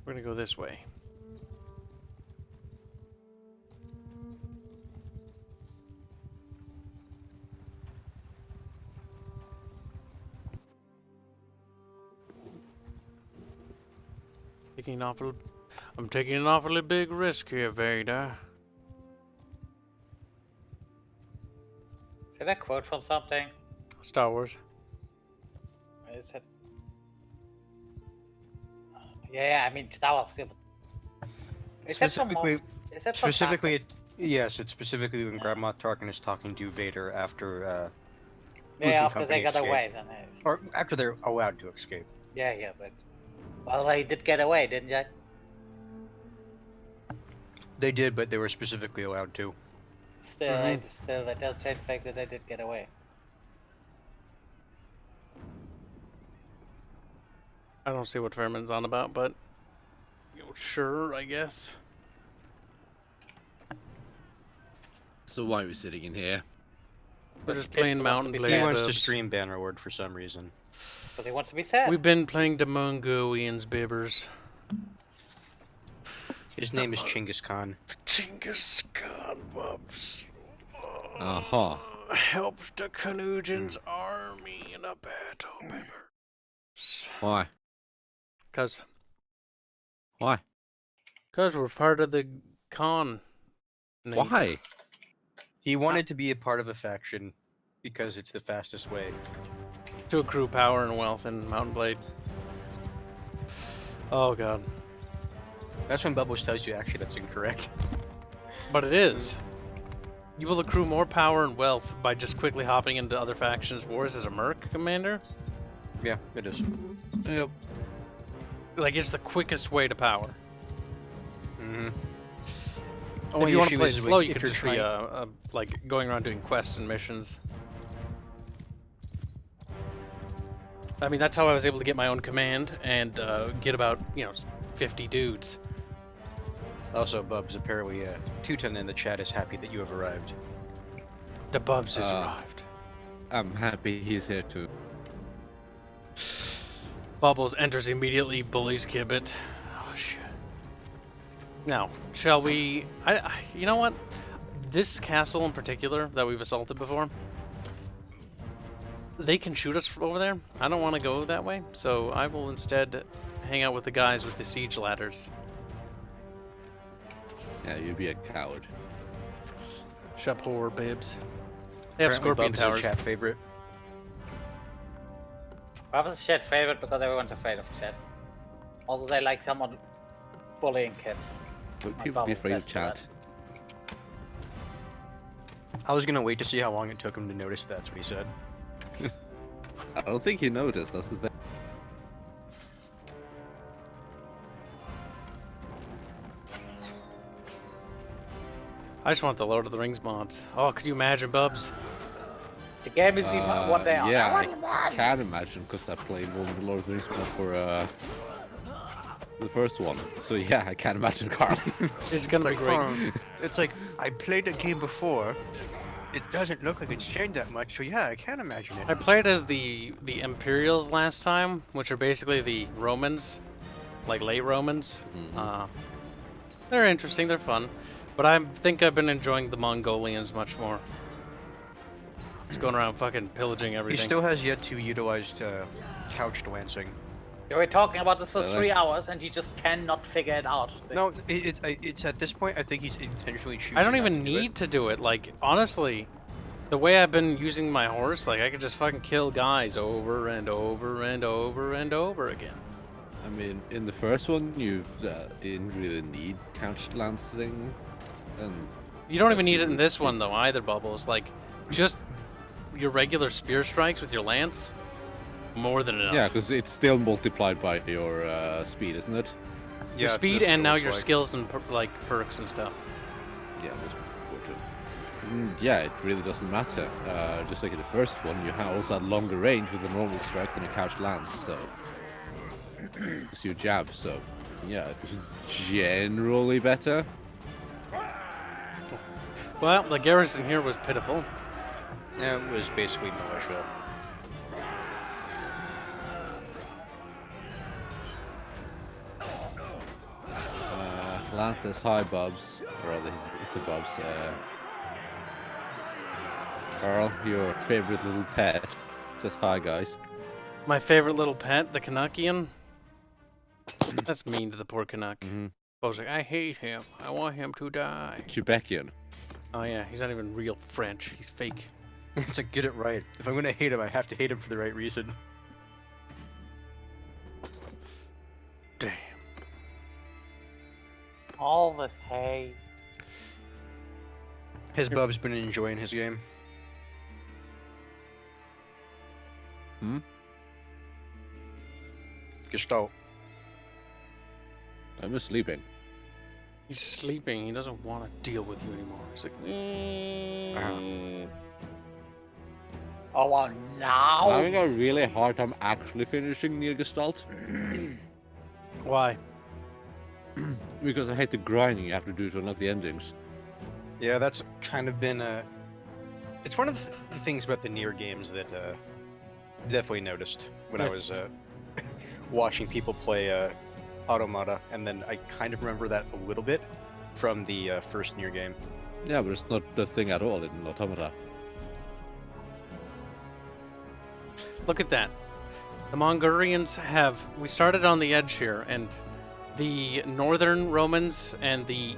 We're gonna go this way. I'm taking an awfully big risk here, Vader. Did I quote from something? Star Wars. Where is it? Yeah, I mean Star Wars. Yeah, but... Is that from Specifically, is that from specifically, yes, it's specifically when Grand Moff Tarkin is talking to Vader after Luke yeah, and after they company got escape. away, then Or after they're allowed to escape. yeah, but well, they did get away, didn't they? They did, but they were specifically allowed to. Still, still, that does change the fact that they did get away. I don't see what Fairman's on about, but sure, I guess. So why are we sitting in here? We're just Kibs playing wants Mountain to be Blade. He sad. wants to Bubs. stream Bannerlord for some reason. Because he wants to be sad. We've been playing the Mongolians, bibbers. His name is Chinngis Kahn. Chinngis Kahn, Bubs. Aha. Helped the Canusians army in a battle, bibbers. Why? Cause Why? we're part of the Khan. Why? He wanted to be a part of a faction because it's the fastest way. To accrue power and wealth in Mountain Blade. Oh god. That's when Bubbles tells you actually that's incorrect. But it is. You will accrue more power and wealth by just quickly hopping into other factions' wars as a merc commander. Yeah, it is. Yep. Like, it's the quickest way to power. Mm-hmm. If you want to play it slow, you could just be like going around doing quests and missions. I mean, that's how I was able to get my own command and get about 50 dudes. Also, Bubs, apparently Teuton in the chat is happy that you have arrived. The Bubs has arrived. I'm happy he's here too. Bubbles enters immediately, bullies Kibbet. Oh shit. Now, shall we? You know what? This castle in particular that we've assaulted before, they can shoot us over there. I don't want to go that way, so I will instead hang out with the guys with the siege ladders. Yeah, you'd be a coward. Chapeau babes. They have Apparently scorpion Bubs towers. is a chat favorite. Bubba's a chat favorite because everyone's afraid of chat. Also, they like someone bullying Kibs. Would My people be Bubba's afraid of best for that. chat? I was gonna wait to see how long it took him to notice that's what he said. I don't think he noticed, that's the thing. I just want the Lord of the Rings mods. Oh, could you imagine, Bubs? The game is even one day on. Yeah, I can imagine, because I played one of the Lord of the Rings mod for the first one. So yeah, I can imagine, Carl. It's gonna be great. It's like, I played the game before. It doesn't look like it's changed that much, so yeah, I can imagine it. I played as the Imperials last time, which are basically the Romans, like late Romans. They're interesting, they're fun, but I think I've been enjoying the Mongolians much more. Just going around fucking pillaging everything. He still has yet to utilize couched lancing. You were talking about this for 3 hours and you just cannot figure it out. No, it's at this point, I think he's intentionally choosing. I don't not even to do need to do it. Like, honestly, the way I've been using my horse, like, I could just fucking kill guys over and over and over and over again. I mean, in the first one, you didn't really need couched lancing. And You don't even need it in this one, though, either, Bubbles. Like, just your regular spear strikes with your lance, more than enough. Yeah, because it's still multiplied by your speed, isn't it? Your Yeah, speed that's and what it now looks your like. skills and perks and stuff. Yeah, that's important. Yeah, it really doesn't matter. Just like in the first one, you have also had longer range with a normal strike than a couched lance, so it's your jab. So yeah, it was generally better. Well, the garrison here was pitiful. Yeah, it was basically militia. Lance says hi, Bubs. Or rather, it's a Bubs. Carl, your favorite little pet, says hi, guys. My favorite little pet, the Canuckian. That's mean to the poor Canuck. I was like, I hate him. I want him to die. Quebecian. Oh yeah, he's not even real French. He's fake. It's like, get it right. If I'm gonna hate him, I have to hate him for the right reason. Damn. All this hate. Has Bub's been enjoying his game? Hmm? Gestalt. I'm just sleeping. He's sleeping. He doesn't want to deal with you anymore. He's like, Oh, wow, now. I'm having a really hard time actually finishing Near Gestalt. Why? Because I hate the grinding you have to do to unlock the endings. Yeah, that's kind of been it's one of the things about the Nier games that definitely noticed when I was watching people play Automata, and then I kind of remember that a little bit from the first Nier game. Yeah, but it's not the thing at all in Automata. Look at that. The Mongolians have... We started on the edge here, and the northern Romans and the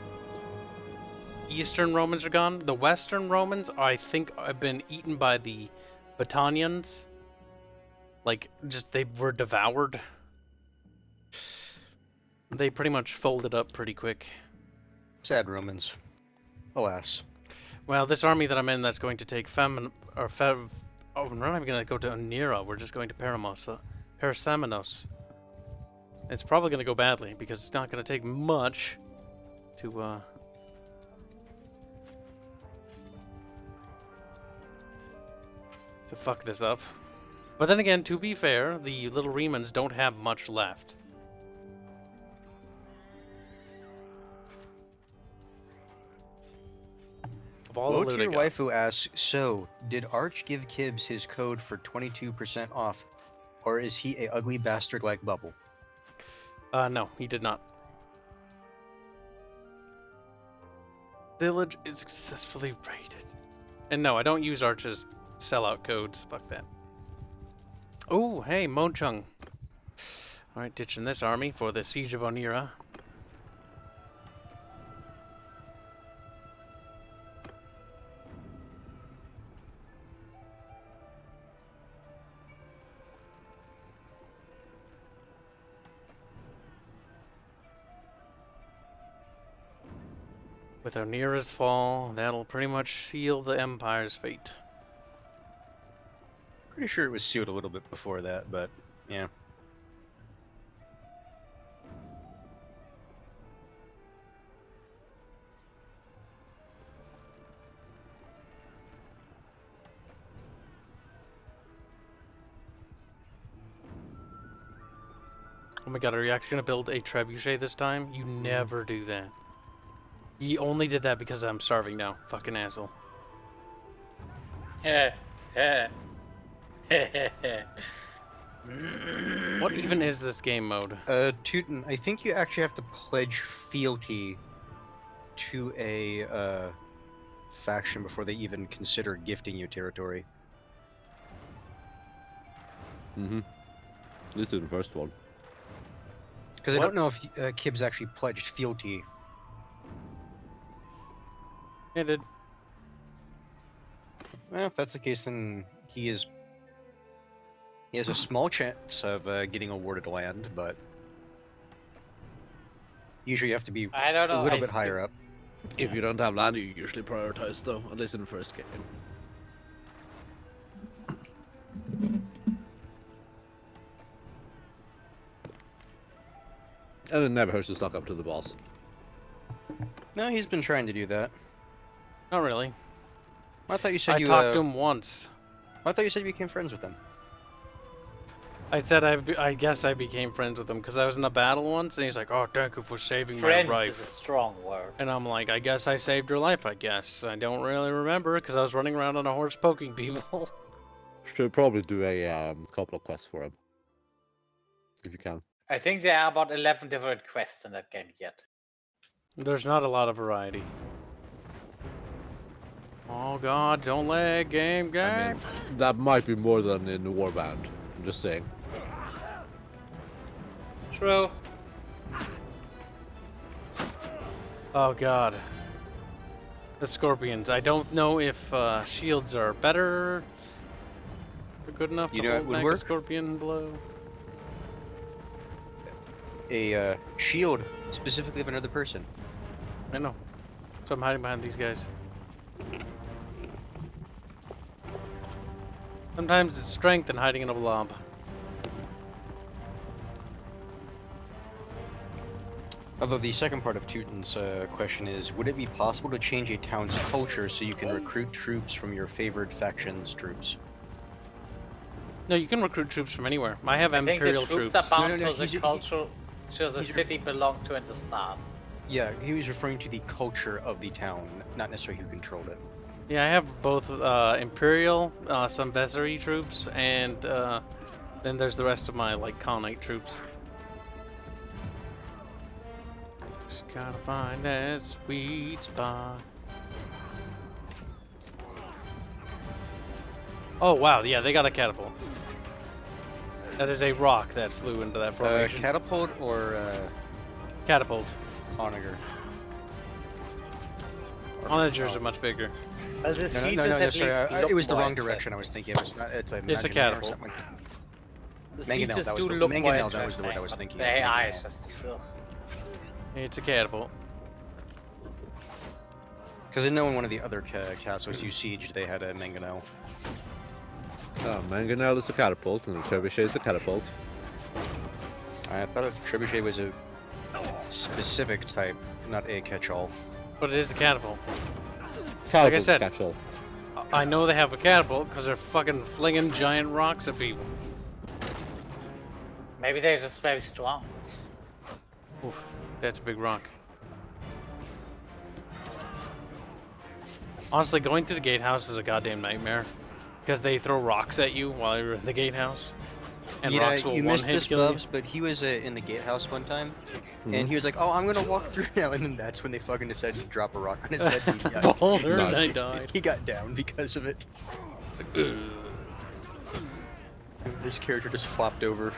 eastern Romans are gone. The western Romans, I think, have been eaten by the Battanians. Like, just they were devoured. They pretty much folded up pretty quick. Sad Romans. Alas. Well, this army that I'm in that's going to take oh, we're not even going to go to Anira. We're just going to Parasamenos. It's probably going to go badly because it's not going to take much to fuck this up. But then again, to be fair, the little Remans don't have much left. Your waifu asks, so, did Arch give Kibs his code for 22% off, or is he a ugly bastard like Bubble? No, he did not. Village is successfully raided. And no, I don't use Arch's sellout codes. Fuck that. Oh, hey, Mochung. Alright, ditching this army for the Siege of Onira. With Onira's fall, that'll pretty much seal the Empire's fate. Pretty sure it was sealed a little bit before that, but yeah. Oh my god, are you actually going to build a trebuchet this time? You never do that. You only did that because I'm starving now. Fucking asshole. What even is this game mode? Tootin, I think you actually have to pledge fealty to a faction before they even consider gifting you territory. Mm-hmm. At least in the first one. Because I don't know if Kibs actually pledged fealty. It did. Well, if that's the case, then he has a small chance of getting awarded land, but usually you have to be a little bit higher up. If you don't have land, you usually prioritize, though, at least in the first game. And it never hurts to suck up to the boss. No, he's been trying to do that. Not really. I thought you said I talked to him once. I thought you said you became friends with him. I said I guess I became friends with him because I was in a battle once, and he's like, "Oh, thank you for saving my life." Friends is a strong word. And I'm like, "I guess I saved your life. I guess I don't really remember because I was running around on a horse poking people." Should probably do a couple of quests for him, if you can. I think there are about 11 different quests in that game yet. There's not a lot of variety. Oh god, don't lag, game. I mean, that might be more than in the Warband. I'm just saying. True. Oh god. The scorpions. I don't know if shields are better or good enough You to know it hold would back a work? scorpion blow. A shield, specifically of another person. I know. So I'm hiding behind these guys. Sometimes it's strength and hiding in a blob. Although the second part of Teuton's question is, would it be possible to change a town's culture so you can recruit troops from your favored faction's troops? No, you can recruit troops from anywhere. I have I think the Imperial troops troops. are bound No, to the culture to the city belong to in the start. Yeah, he was referring to the culture of the town, not necessarily who controlled it. Yeah, I have both Imperial, some Vezeri troops, and then there's the rest of my like Khanate troops. Just gotta find that sweet spot. Oh wow, yeah, they got a catapult. That is a rock that flew into that formation. Catapult or Catapult. onager? Onagers are much bigger. Well, the No, sieges sorry, at least it was the look wrong more direction I was thinking. It was not. It's a. It's a Mangonel or catapult. something like that. The Mangonel, sieges that was do the- look Mangonel, more that was the interesting, word I was but thinking. The Yes, AI Mangonel. is just ugh. It's a catapult. Because I know in one of the other castles you sieged, they had a Mangonel. Mangonel is the catapult, and the trebuchet is the catapult. I thought a trebuchet was a specific type, not a catch-all. But it is a catapult. Catapult's said- catch-all. I know they have a catapult because they're fucking flinging giant rocks at people. Maybe they're just very strong. Oof, that's a big rock. Honestly, going through the gatehouse is a goddamn nightmare. Because they throw rocks at you while you're in the gatehouse. And yeah, rocks will you missed one-hit this, kill you. Bubs, but he was in the gatehouse one time, and he was like, "Oh, I'm gonna walk through now," and then that's when they fucking decided to drop a rock on his head. And he got, Boulder, Nice. and I died. he got down because of it. This character just flopped over.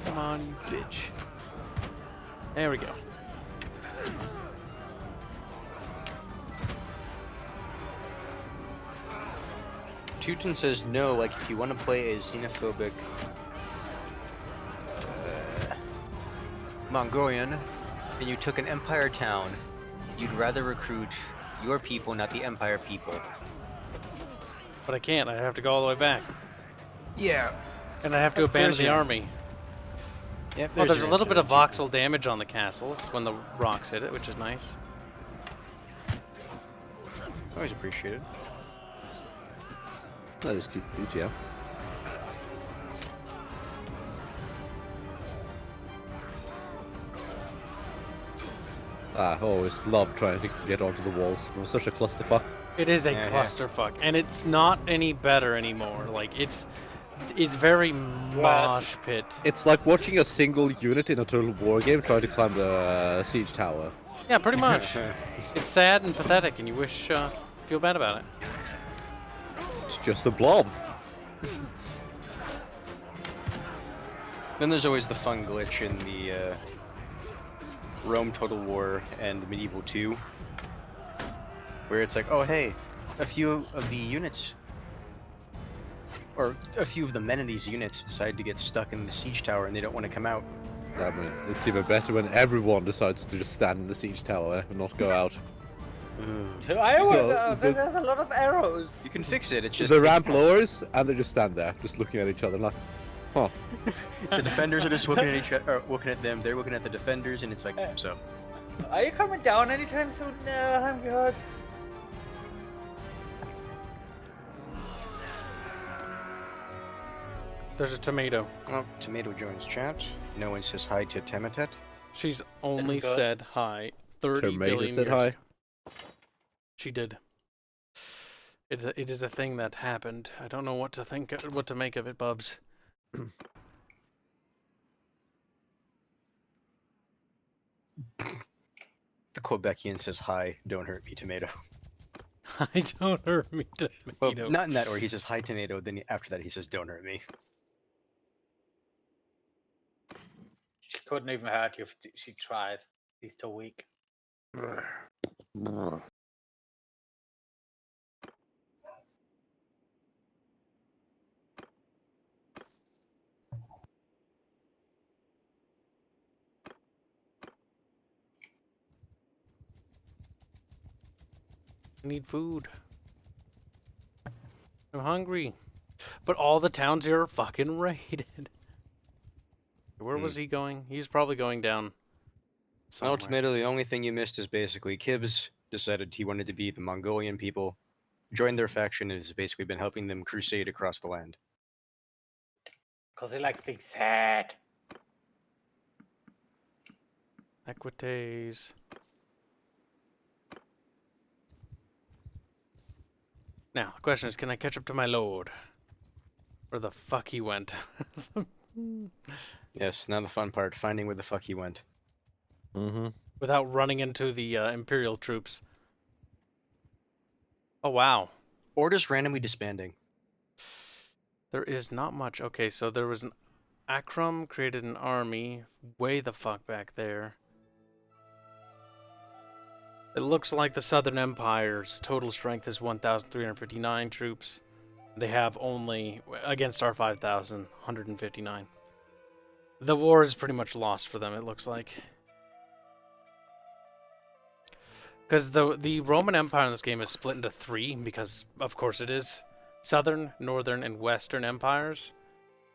Come on, you bitch. There we go. Teuton says no, like if you want to play a xenophobic Mongolian and you took an empire town, you'd rather recruit your people, not the empire people. But I can't. I have to go all the way back. Yeah. And I have to abandon the army. Yep, Oh, there's a your little answer bit of there, Teuton. voxel damage on the castles when the rocks hit it, which is nice. Always appreciated. That is cute, yeah. I always love trying to get onto the walls. It was such a clusterfuck. It is a Yeah, yeah. clusterfuck, and it's not any better anymore. Like it's very mosh pit. It's like watching a single unit in a total war game try to climb the siege tower. Yeah, pretty much. It's sad and pathetic, and you wish feel bad about it. It's just a blob. Then there's always the fun glitch in the Rome Total War and Medieval 2, where it's like, oh hey, a few of the units, or a few of the men in these units decide to get stuck in the siege tower and they don't want to come out. I mean, it's even better when everyone decides to just stand in the siege tower and not go out. There's a lot of arrows. You can fix it, it's just... The ramp lowers, and they just stand there, just looking at each other like, huh. The defenders are just looking at each other, or looking at them, they're looking at the defenders, and it's like, so. Are you coming down anytime soon? No, I'm good. There's a tomato. Oh, Tomato joins chat. No one says hi to Temetet. She's only That's good. said hi 30 Tomato billion said years hi. ago. She did. It is a thing that happened. I don't know what to make of it, Bubs. The Quebecian says hi, don't hurt me, Tomato. I don't hurt me, tomato. Well, not in that order. He says hi, Tomato. Then after that, he says don't hurt me. couldn't even hurt you if she tried. He's too weak. I need food. I'm hungry. But all the towns here are fucking raided. Where was he going? He's probably going down somewhere. Ultimately, the only thing you missed is basically Kibs decided he wanted to be the Mongolian people, joined their faction, and has basically been helping them crusade across the land. Because he likes being sad. Equites. Now, the question is, can I catch up to my lord? Where the fuck he went? Yes, now the fun part, finding where the fuck he went. Mm-hmm. Without running into the Imperial troops. Oh, wow. Or just randomly disbanding. There is not much. Okay, so there was an Akram created an army way the fuck back there. It looks like the Southern Empire's total strength is 1,359 troops. They have only, against our 5,000, 159. The war is pretty much lost for them, it looks like. Because the Roman Empire in this game is split into 3, because of course it is. Southern, Northern, and Western empires.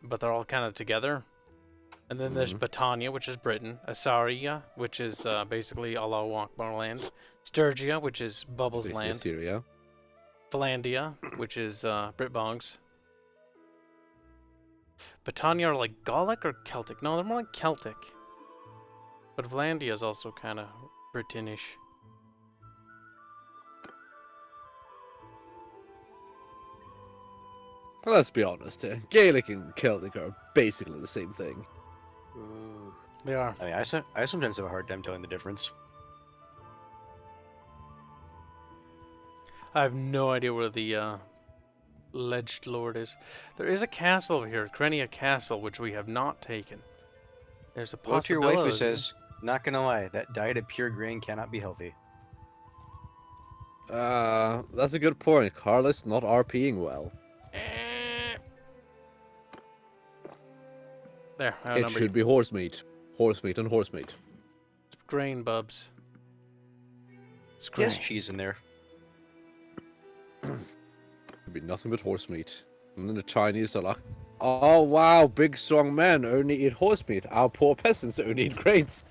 But they're all kind of together. And then there's Britannia, which is Britain. Assyria, which is basically Allahu Akbar land. Sturgia, which is Bubbles Basically land. Syria. Valandia, which is Britbongs. Britannia are like Gallic or Celtic? No, they're more like Celtic. But Valandia is also kind of Britinish. Well, let's be honest here. Gaelic and Celtic are basically the same thing. They are. I mean, I sometimes have a hard time telling the difference. I have no idea where the alleged lord is. There is a castle over here, Krenia Castle, which we have not taken. There's a Well, to your possibility. wife who says, not gonna lie, that diet of pure grain cannot be healthy. That's a good point. Carlos not RPing well. There, I It outnumbered should be horse meat. Horse meat and horse meat. you. Grain, bubs. It's grain. Yes, cheese in there. Could be nothing but horse meat. And then the Chinese are like, oh wow, big strong men only eat horse meat. Our poor peasants only eat grains.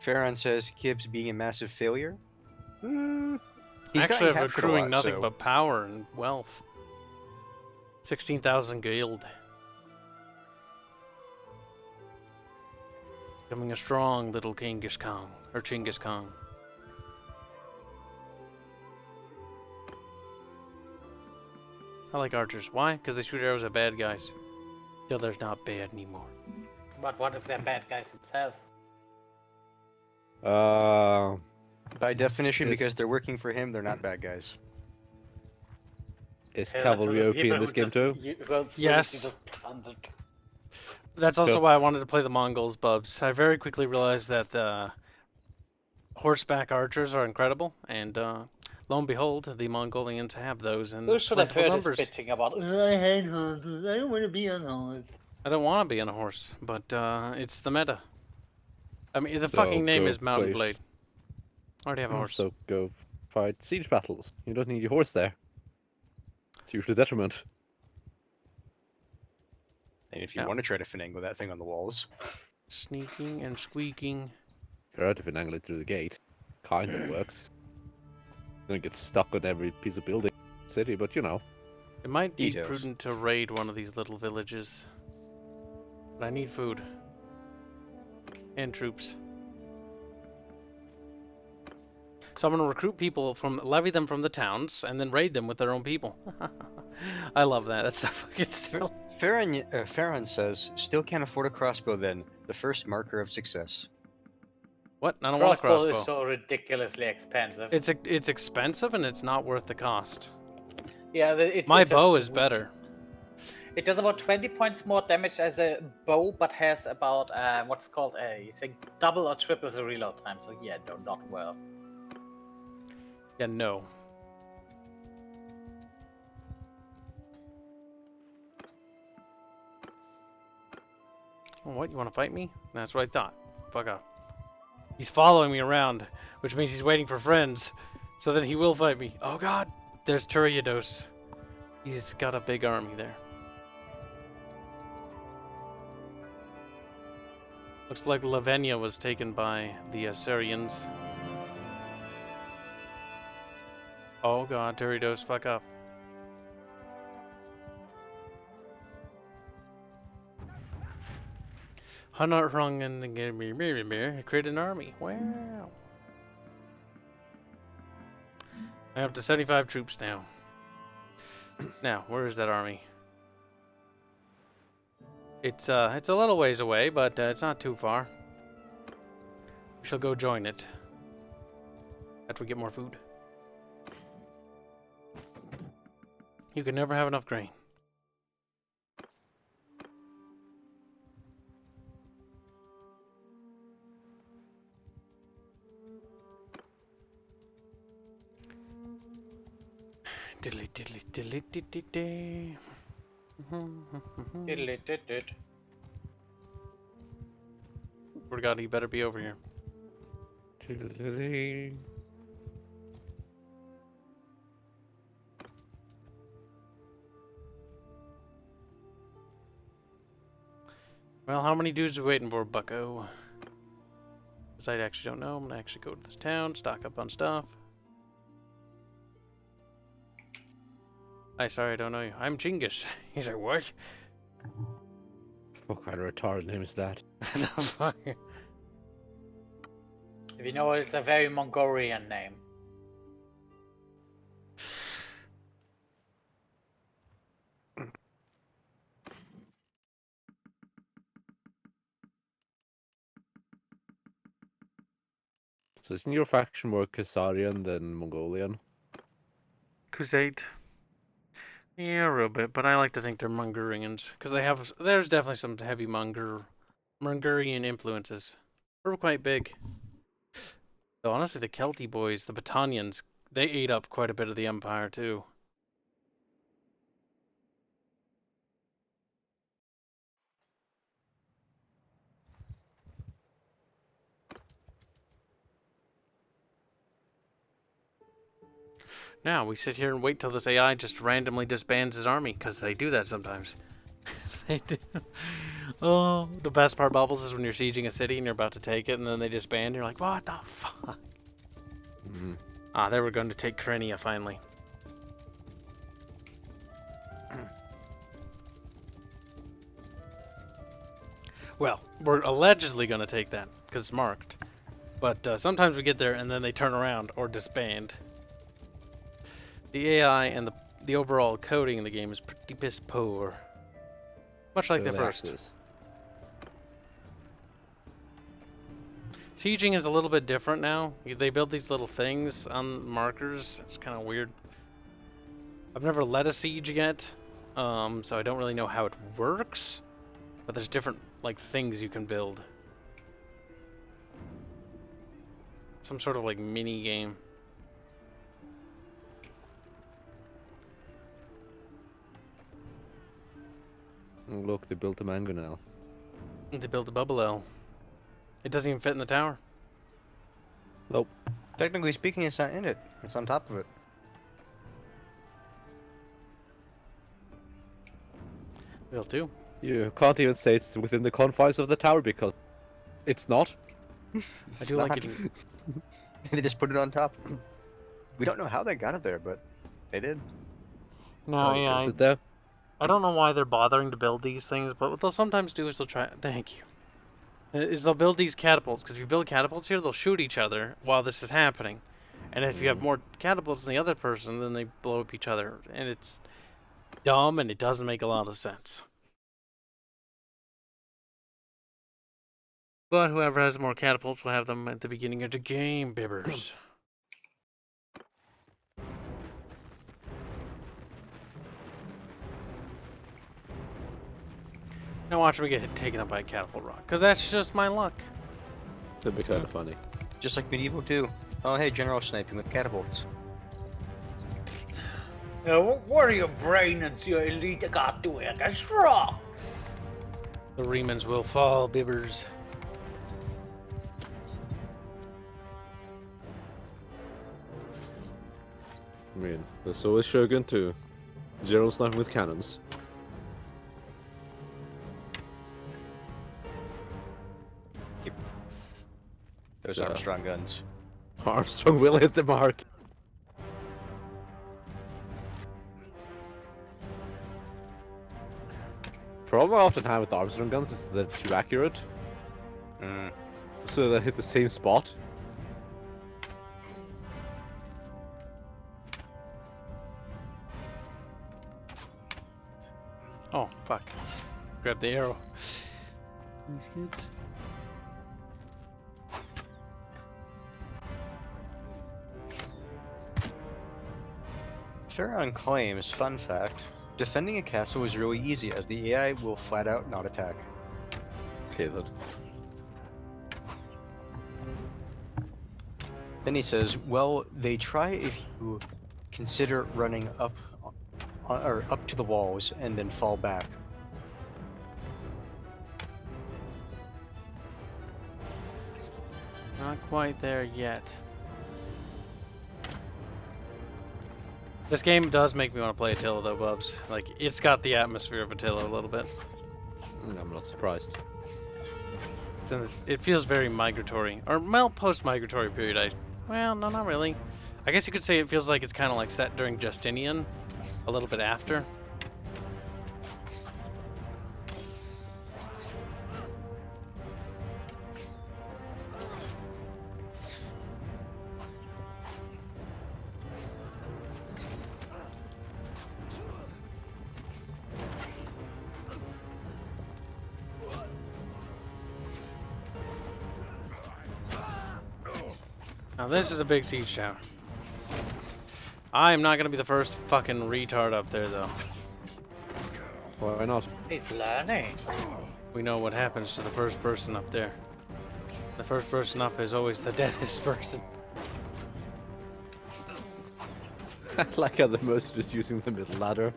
Farron says Kibs being a massive failure. He's Actually, gotten I'm captured a accruing lot, nothing so- but power and wealth. 16,000 gold. Becoming a strong little Chinngis Kahn, or Chinngis Kahn. I like archers. Why? Because they shoot arrows at bad guys. Till they're not bad anymore. But what if they're bad guys themselves? By definition, Is- because they're working for him, they're not bad guys. Is Tell that to cavalry the OP people in this who game just- too? Yes. just plundered. That's also Cool. why I wanted to play the Mongols, Bubs. I very quickly realized that the horseback archers are incredible, and lo and behold, the Mongolians have those in Who should have plentiful heard us numbers. bitching about, I hate horses, I don't want to be on a horse. I don't want to be on a horse, but it's the meta. I mean, the So fucking name go is Mountain play- Blade. I already have a horse. So go fight siege battles. You don't need your horse there. It's usually a detriment. And if you Yeah. want to try to finagle that thing on the walls, Sneaking and squeaking. You're out if you angle it through the gate. Kind of works. Then it gets stuck on every piece of building in the city, but you know. It might be Details. prudent to raid one of these little villages. But I need food. And troops. So I'm going to recruit people levy them from the towns, and then raid them with their own people. I love that. That's so fucking silly. Farron says, still can't afford a crossbow then. The first marker of success. What? I don't want a crossbow. is so ridiculously expensive. It's expensive and it's not worth the cost. Yeah, it's My just bow is better. It does about 20 points more damage as a bow, but has about what's called a double or triple the reload time. So yeah, no, not worth. Yeah, no. Oh, what? You want to fight me? That's what I thought. Fuck off. He's following me around, which means he's waiting for friends. So then he will fight me. Oh god! There's Turiados. He's got a big army there. Looks like Lavenia was taken by the Assyrians. Oh god, Turiados, fuck up. Hunter Rung and create an army. Wow. I'm up to 75 troops now. Now, where is that army? It's a little ways away, but it's not too far. We shall go join it after we get more food. You can never have enough grain. Diddly diddly diddly diddly day. Swear to God, he better be over here. Well, how many dudes are we waiting for, bucko? Because I actually don't know. I'm gonna actually go to this town, stock up on stuff. Hi, sorry, I don't know you. I'm Chinngis. He's like, what? What kind of retarded name is that? If you know it, it's a very Mongolian name. So isn't your faction more Khazarian than Mongolian? Crusade. Yeah, a little bit, but I like to think they're Mongolians because there's definitely some heavy Mongolian influences. They're quite big. Though honestly, the Kelty boys, the Battanians, they ate up quite a bit of the empire too. Now we sit here and wait till this AI just randomly disbands his army, because they do that sometimes. They do. Oh, the best part, Bubbles, is when you're sieging a city and you're about to take it, and then they disband. You're like, what the fuck? Mm-hmm. Ah, they were going to take Krenia finally. Well, we're allegedly going to take that because it's marked. But sometimes we get there and then they turn around or disband. The AI and the overall coding in the game is pretty piss poor. Much like the first. Sieging is a little bit different now. They build these little things on markers. It's kind of weird. I've never led a siege yet, so I don't really know how it works. But there's different like things you can build. Some sort of like mini game. Look, they built a mangonel. They built a bubble L. It doesn't even fit in the tower. Nope. Technically speaking, it's not in it. It's on top of it. Will too. You can't even say it's within the confines of the tower because it's not. I do like it. They just put it on top. We don't know how they got it there, but they did. No, built it there. I don't know why they're bothering to build these things, but what they'll sometimes do is they'll try. Thank you. Is they'll build these catapults, because if you build catapults here, they'll shoot each other while this is happening. And if you have more catapults than the other person, then they blow up each other. And it's dumb, and it doesn't make a lot of sense. But whoever has more catapults will have them at the beginning of the game, bibbers. Now watch me get taken up by a catapult rock, because that's just my luck. That'd be kind of funny. Just like Medieval 2. Oh, hey, general sniping with catapults. What are your brain and your elite got doing against rocks? The Remans will fall, bibbers. I mean, there's always Shogun too. General sniping with cannons. Those So- Armstrong guns. Armstrong will hit the mark. Problem I often have with Armstrong guns is that they're too accurate. Mm. So they hit the same spot. Oh, fuck. Grab the arrow. These kids. Farron claims, fun fact, defending a castle is really easy as the AI will flat out not attack. Okay then. Then he says, well, they try if you consider running up or up to the walls and then fall back. Not quite there yet. This game does make me want to play Attila though, Bubs. Like, it's got the atmosphere of Attila a little bit. I'm not surprised. It feels very migratory. Or, well, post-migratory period. Well, no, not really. I guess you could say it feels like it's kind of like set during Justinian. A little bit after. Now this is a big siege tower. I am not gonna be the first fucking retard up there though. Why not? He's learning. We know what happens to the first person up there. The first person up is always the deadest person. I like how the most are just using the middle ladder.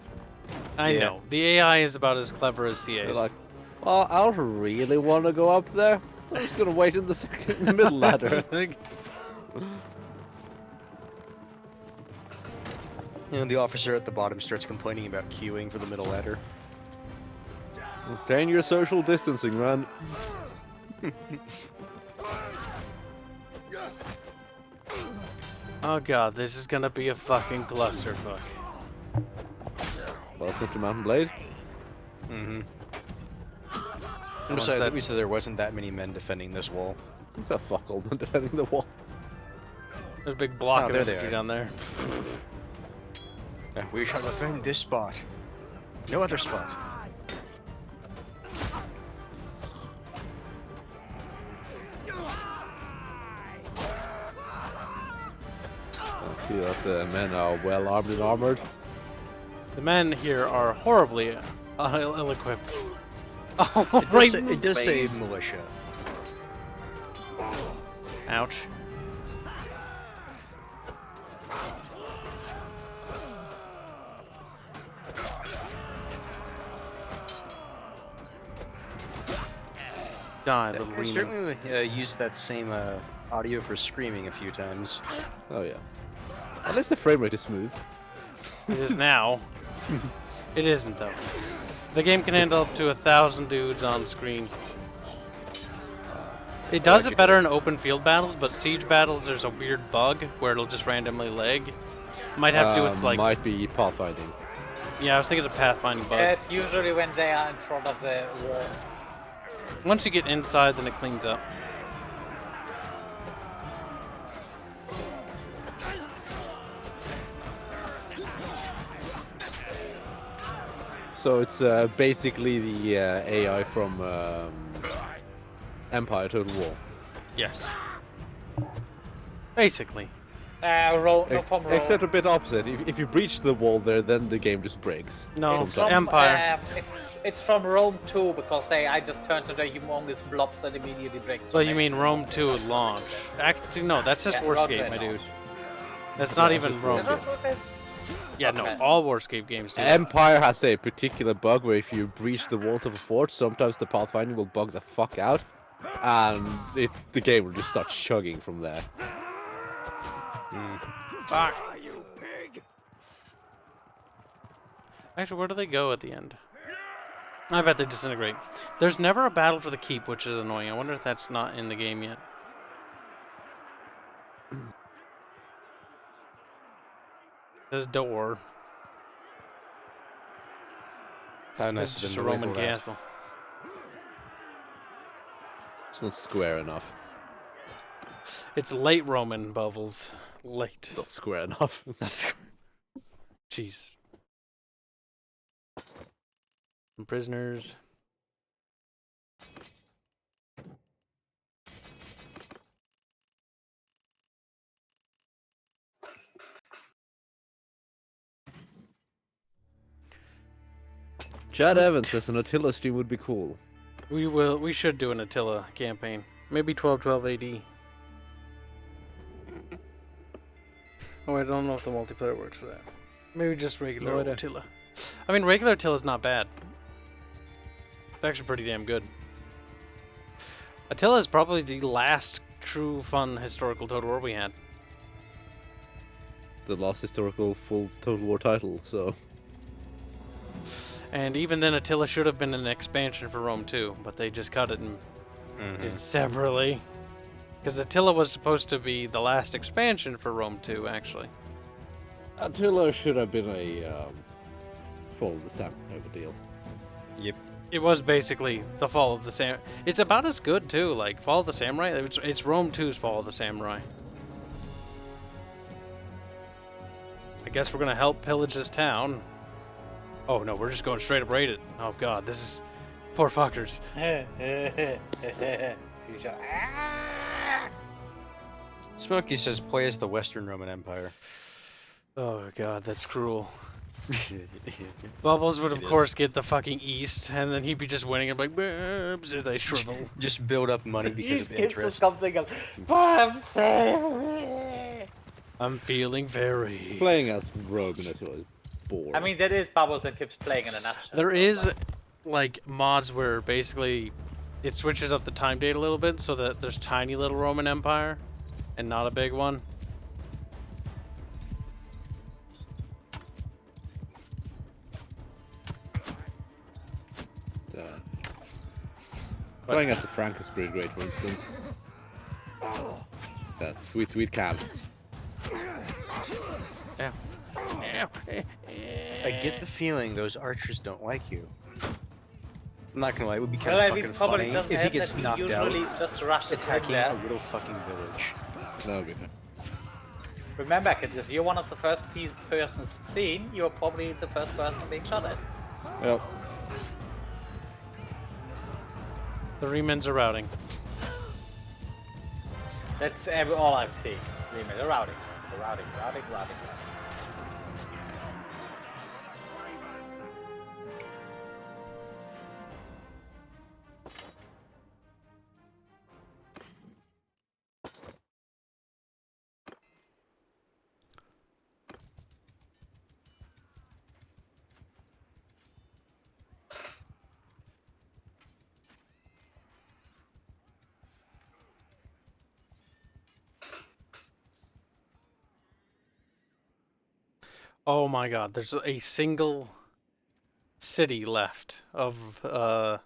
I know. The AI is about as clever as They're CAs. like, well, I don't really want to go up there. I'm just gonna wait in the middle ladder. You know, the officer at the bottom starts complaining about queuing for the middle ladder. Maintain your social distancing, man. Oh god, this is gonna be a fucking clusterfuck. Welcome to Mountain Blade. Mm-hmm. Once Besides, that- at least there wasn't that many men defending this wall. The fuck all man defending the wall. There's a big block Oh, of there they infantry are. down there. We shall defend this spot. No other spot. I see that the men are well armed and armored. The men here are horribly ill-equipped. Oh, It does, right say, in the it does say face. militia. Ouch. Die, little We Reno. certainly used that same audio for screaming a few times. Oh yeah. At least the frame rate is smooth. It is now. It isn't though. The game can handle up to 1,000 dudes on screen. It does it better in open field battles, but siege battles there's a weird bug where it'll just randomly lag. Might have to do with like, might be pathfinding. yeah, I was thinking it's a pathfinding bug. It's usually when they are in front of the walls. Once you get inside, then it cleans up. So it's basically the AI from Empire Total War. Yes. Basically. From Rome. Except a bit opposite. If you breach the wall there, then the game just breaks. No, It's from, Empire. it's from Rome 2 because I just turned into humongous blobs and immediately breaks. Well, you mean Rome 2 launch? Actually, no, that's just Warscape, my dude. That's not even Rome. Yeah, no, all Warscape games do. Empire has a particular bug where if you breach the walls of a fort, sometimes the pathfinding will bug the fuck out, and the game will just start chugging from there. Fuck. Actually, where do they go at the end? I bet they disintegrate. There's never a battle for the keep, which is annoying. I wonder if that's not in the game yet. This door. How nice It's of just them a to Roman label that. castle. It's not square enough. It's late Roman, Bubbles. Late. Not square enough. That's... Jeez. Some prisoners. Chad Evans says an Attila stream would be cool. We should do an Attila campaign. Maybe 1212 AD. Oh, I don't know if the multiplayer works for that. Maybe just regular No idea. Attila. I mean, regular Attila's not bad. It's actually pretty damn good. Attila is probably the last true fun historical Total War we had. The last historical full Total War title, so... And even then, Attila should have been an expansion for Rome 2, but they just cut it and did separately. Because Attila was supposed to be the last expansion for Rome 2, actually. Attila should have been a Fall of the Samurai type of deal. Yep. It was basically the Fall of the Samurai. It's about as good, too. Like, Fall of the Samurai, it's Rome 2's Fall of the Samurai. I guess we're going to help pillage this town. Oh, no, we're just going straight up raid it. Oh, God, this is... Poor fuckers. Smokey says, play as the Western Roman Empire. Oh, God, that's cruel. Bubbles would, of course, get the fucking East, and then he'd be just winning and be like, "Babs," as I shrivel. Just build up money because of interest. I'm feeling very... Playing as Rogue in Attila is boring. I mean, that is Bubbles and Kibs playing in a nutshell. There is, like, mods where basically it switches up the time date a little bit so that there's tiny little Roman Empire and not a big one. Playing as the Frank is pretty great, for instance. That sweet, sweet cab. Yeah. I get the feeling those archers don't like you. I'm not gonna lie, it would be kind Well, of I mean, fucking probably funny doesn't if he help gets that knocked out usually just rushes in attacking there. a little fucking village. That would be fair. Remember, kids, if you're one of the first persons seen, you're probably the first person being shot at. Yep. The remens are routing. That's all I've seen. They're routing. They're routing. Oh my God, there's a single city left of the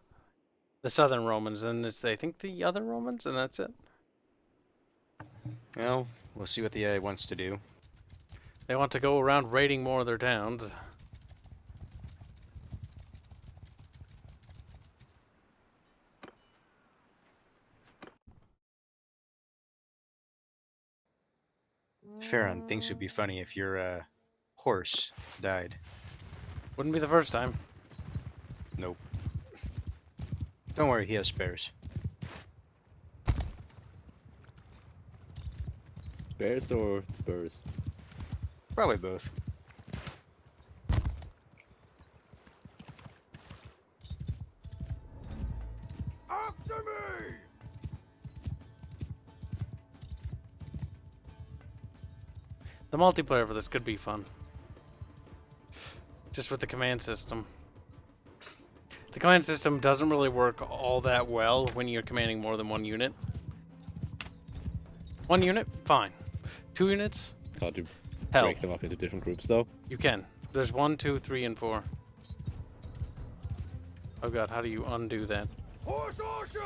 southern Romans, and it's, I think, the other Romans, and that's it. Well, we'll see what the AI wants to do. They want to go around raiding more of their towns. Farron thinks it would be funny if your horse died. Wouldn't be the first time. Nope. Don't worry, he has spares. Bears or birds? Probably both. After me! The multiplayer for this could be fun. Just with the command system. The command system doesn't really work all that well when you're commanding more than one unit. One unit? Fine. 2 units? Hard to Hell. break them up into different groups, though. You can. There's 1, 2, 3, and 4. Oh god, how do you undo that? Horse archers!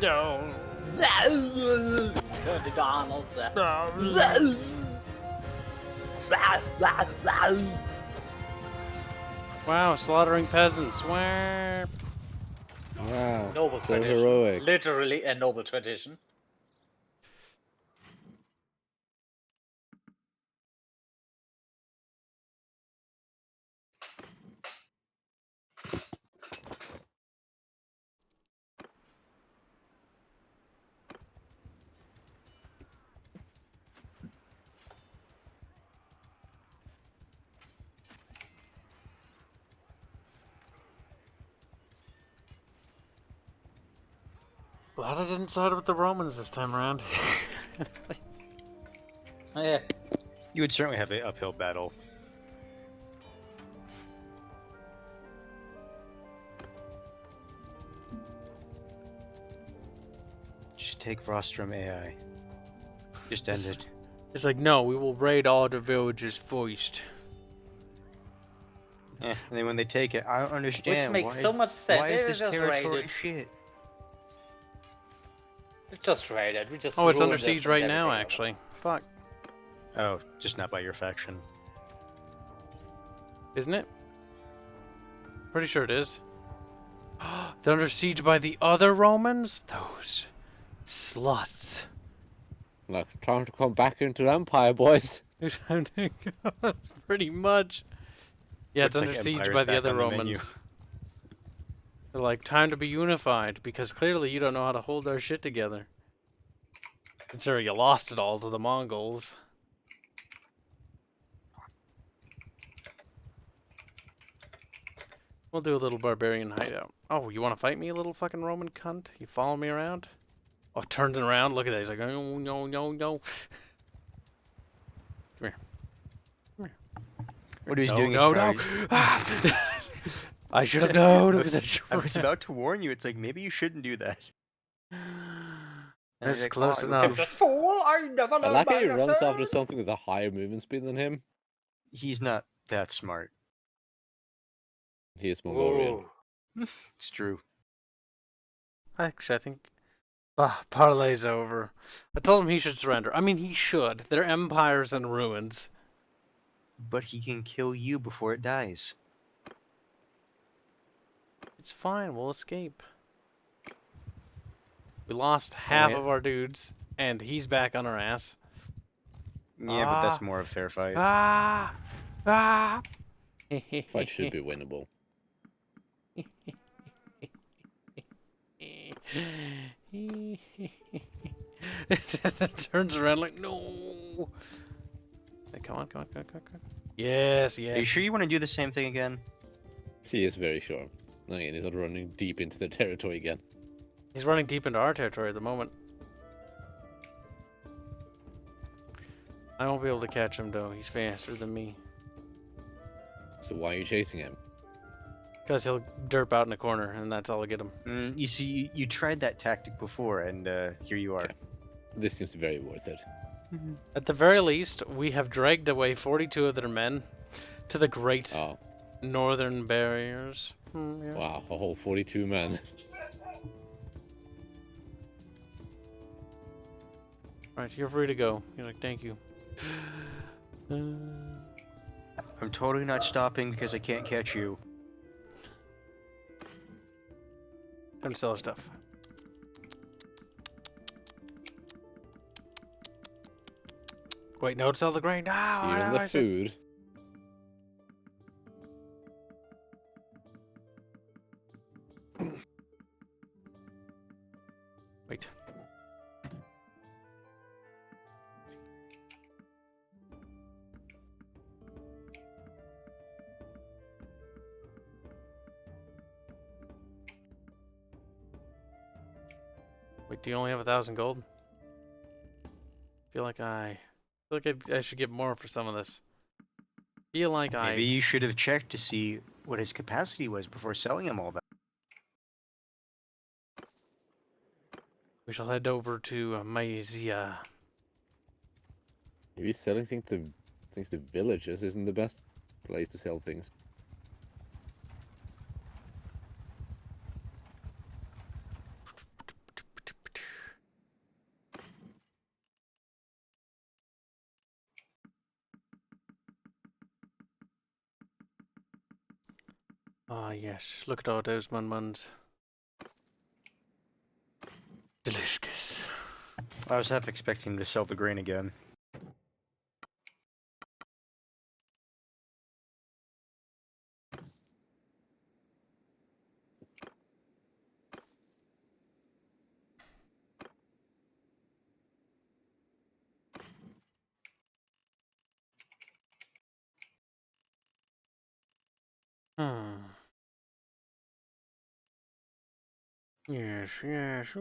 No. Turn to Donald. Wow, slaughtering peasants. Wah. Wow. Noble so tradition. heroic. Literally a noble tradition. Glad I didn't side with the Romans this time around. Oh, yeah. You would certainly have an uphill battle. Just take Rostrum AI. Just end it. It's like, no, we will raid all the villages first. And then when they take it, I don't understand. Which makes why, so much sense. Why is It this just territory raided. shit? It's just raided. We just Oh, it's ruined under this siege and right everything now, over. actually. Fuck. Oh, just not by your faction. Isn't it? Pretty sure it is. They're under siege by the other Romans? Those sluts. Like, time to come back into the Empire, boys. Pretty much. Yeah, it's Looks under like siege Empire's by the back other on the menu. Romans. They're like, time to be unified, because clearly you don't know how to hold our shit together. Considering you lost it all to the Mongols. We'll do a little barbarian hideout. Oh, you want to fight me, you little fucking Roman cunt? You follow me around? Oh, turns around. Look at that. He's like, oh, no, no, no. Come here. Come here. What he's No, doing no, is no. probably- Ah! I should have known. I It was a was, I was about to warn you. It's like, maybe you shouldn't do that. And That's he's like, close "Oh, enough. The fool, I never I learned like how my he runs lesson. after something with a higher movement speed than him. He's not that smart. He is Mongolian. Ooh. It's true. Actually, I think... parlay's over. I told him he should surrender. I mean, he should. They're empires in ruins. But he can kill you before it dies. It's fine. We'll escape. We lost half Alright. of our dudes, and he's back on our ass. Yeah, but that's more of a fair fight. Ah! Ah! Fight should be winnable. It turns around like, no! Hey, come on, come on, come on, come on, come on. Yes, yes. Are you sure you want to do the same thing again? He is very sure. Again, he's not running deep into the territory again. He's running deep into our territory at the moment. I won't be able to catch him, though. He's faster than me. So why are you chasing him? Because he'll derp out in a corner, and that's all I'll get him. You see, you tried that tactic before, and here you are. Okay. This seems very worth it. At the very least, we have dragged away 42 of their men to the great Oh, northern barriers. Yeah. wow, a whole 42 men. Right, you're free to go. You're like, thank you. I'm totally not stopping because I can't catch you. Time to sell our stuff. Wait, no, sell the grain. No, Even the food. Wait. Wait, do you only have 1,000 gold? Feel like I should get more for some of this. Feel like Maybe you should have checked to see what his capacity was before selling him all that. We shall head over to Mysia. Maybe selling things to villagers isn't the best place to sell things. Ah, yes. Look at all those mun-muns. Delicious. I was half expecting him to sell the grain again. Yes, yes.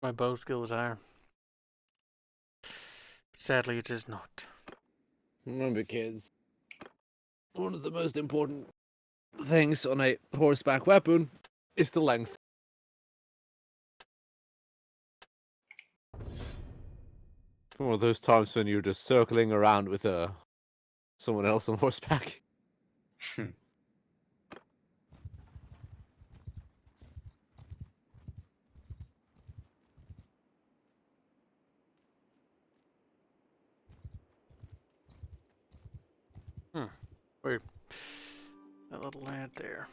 My bow skill is higher. Sadly, it is not. Remember, kids, one of the most important things on a horseback weapon is the length. One of those times when you're just circling around with someone else on horseback. Weird. That little lad there.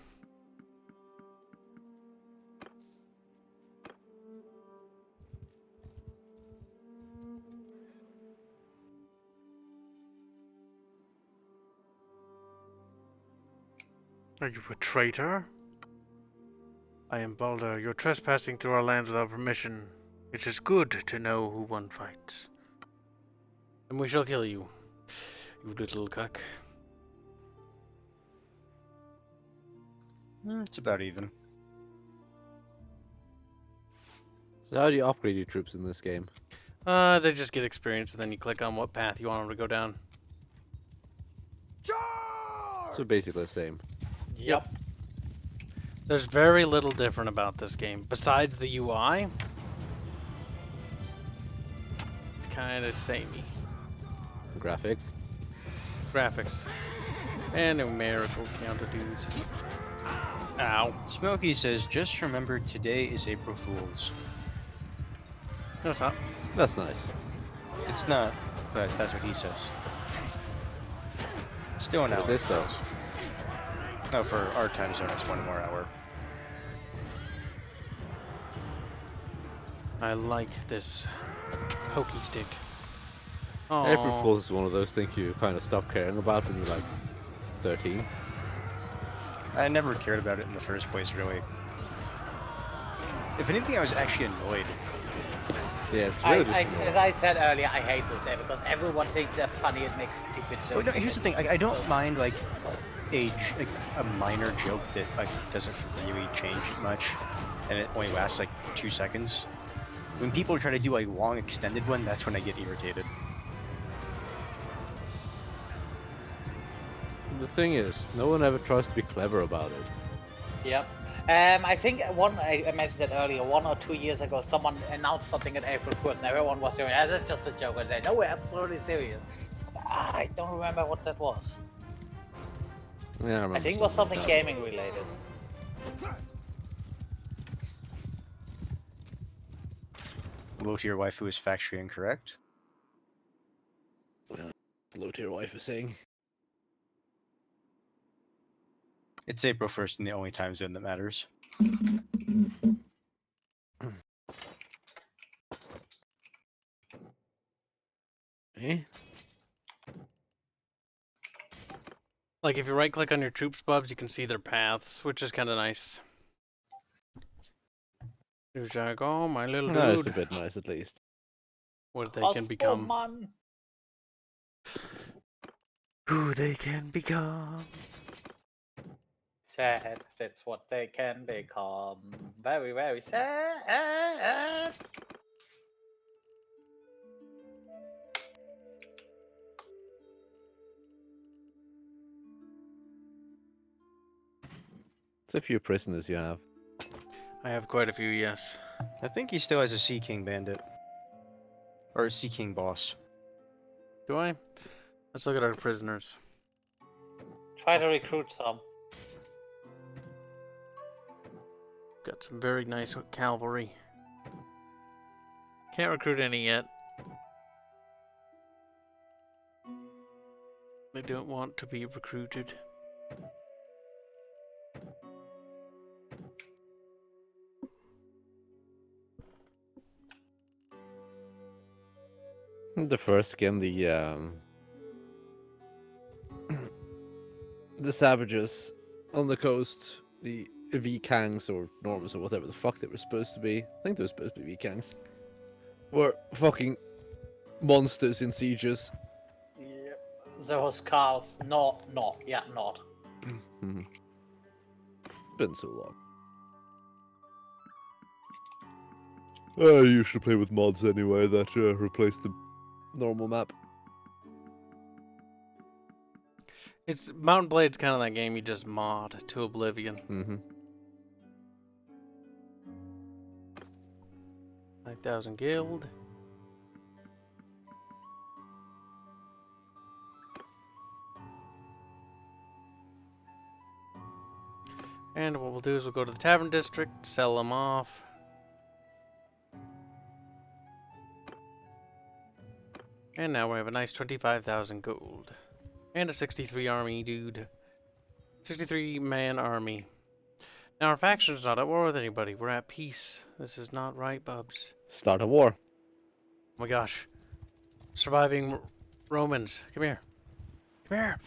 Are you a traitor? I am Balder. You're trespassing through our lands without permission. It is good to know who one fights. And we shall kill you, you little cuck. It's about even. So how do you upgrade your troops in this game? They just get experience, and then you click on what path you want them to go down. Charge! So basically the same. Yep. There's very little different about this game. Besides the UI, it's kind of samey. Graphics. Graphics. And numerical counter dudes. Ow. Smokey says, just remember today is April Fool's. No, it's not. That's nice. It's not, but that's what he says. Still an What hour. is this, though? No, for our time zone, it's 1 more hour. I like this hokey stick. April Aw. Fool's is one of those things you kind of stop caring about when you're like 13. I never cared about it in the first place, really. If anything, I was actually annoyed. Yeah, it's really just annoying. As I said earlier, I hate this day because everyone thinks they're funny and makes stupid jokes. Oh, no, here's the thing. I don't mind, like, a minor joke that, like, doesn't really change much, and it only lasts, like, 2 seconds. When people try to do, like, long, extended one, that's when I get irritated. The thing is, no one ever tries to be clever about it. Yep. I think I mentioned it earlier, 1 or 2 years ago, someone announced something at April Fool's and everyone was doing, that's just a joke. I said, no, we're absolutely serious. I don't remember what that was. Yeah, I remember. I think it was something like gaming related. Hello to your wife who is factually incorrect. low tier wife is saying. It's April 1st and the only time zone that matters. Eh? Like if you right click on your troops, Bubs, you can see their paths, which is kind of nice. There's like, oh, my little dude. That is a bit nice, at least. What they can become. Man. Who they can become. Sad, that's what they can become. Very, very sad. It's a few prisoners you have. I have quite a few, yes. I think he still has a Sea King bandit. Or a Sea King boss. Do I? Let's look at our prisoners. Try to recruit some. Got some very nice cavalry. Can't recruit any yet. They don't want to be recruited. The first game, the savages on the coast, the V-Kangs or Normans or whatever the fuck they were supposed to be. I think they were supposed to be V-Kangs. Were fucking monsters in sieges. Yep. There was Carl's. Not. Been so long. You should play with mods anyway that replace the normal map. It's Mountain Blade's kind of that game you just mod to oblivion. Mm-hmm. 5,000 guild. And what we'll do is we'll go to the tavern district, sell them off. And now we have a nice 25,000 gold. And a 63 army, dude. 63-man army. Now our faction's not at war with anybody. We're at peace. This is not right, Bubs. Start a war. Oh my gosh. Surviving Romans. Come here. Come here.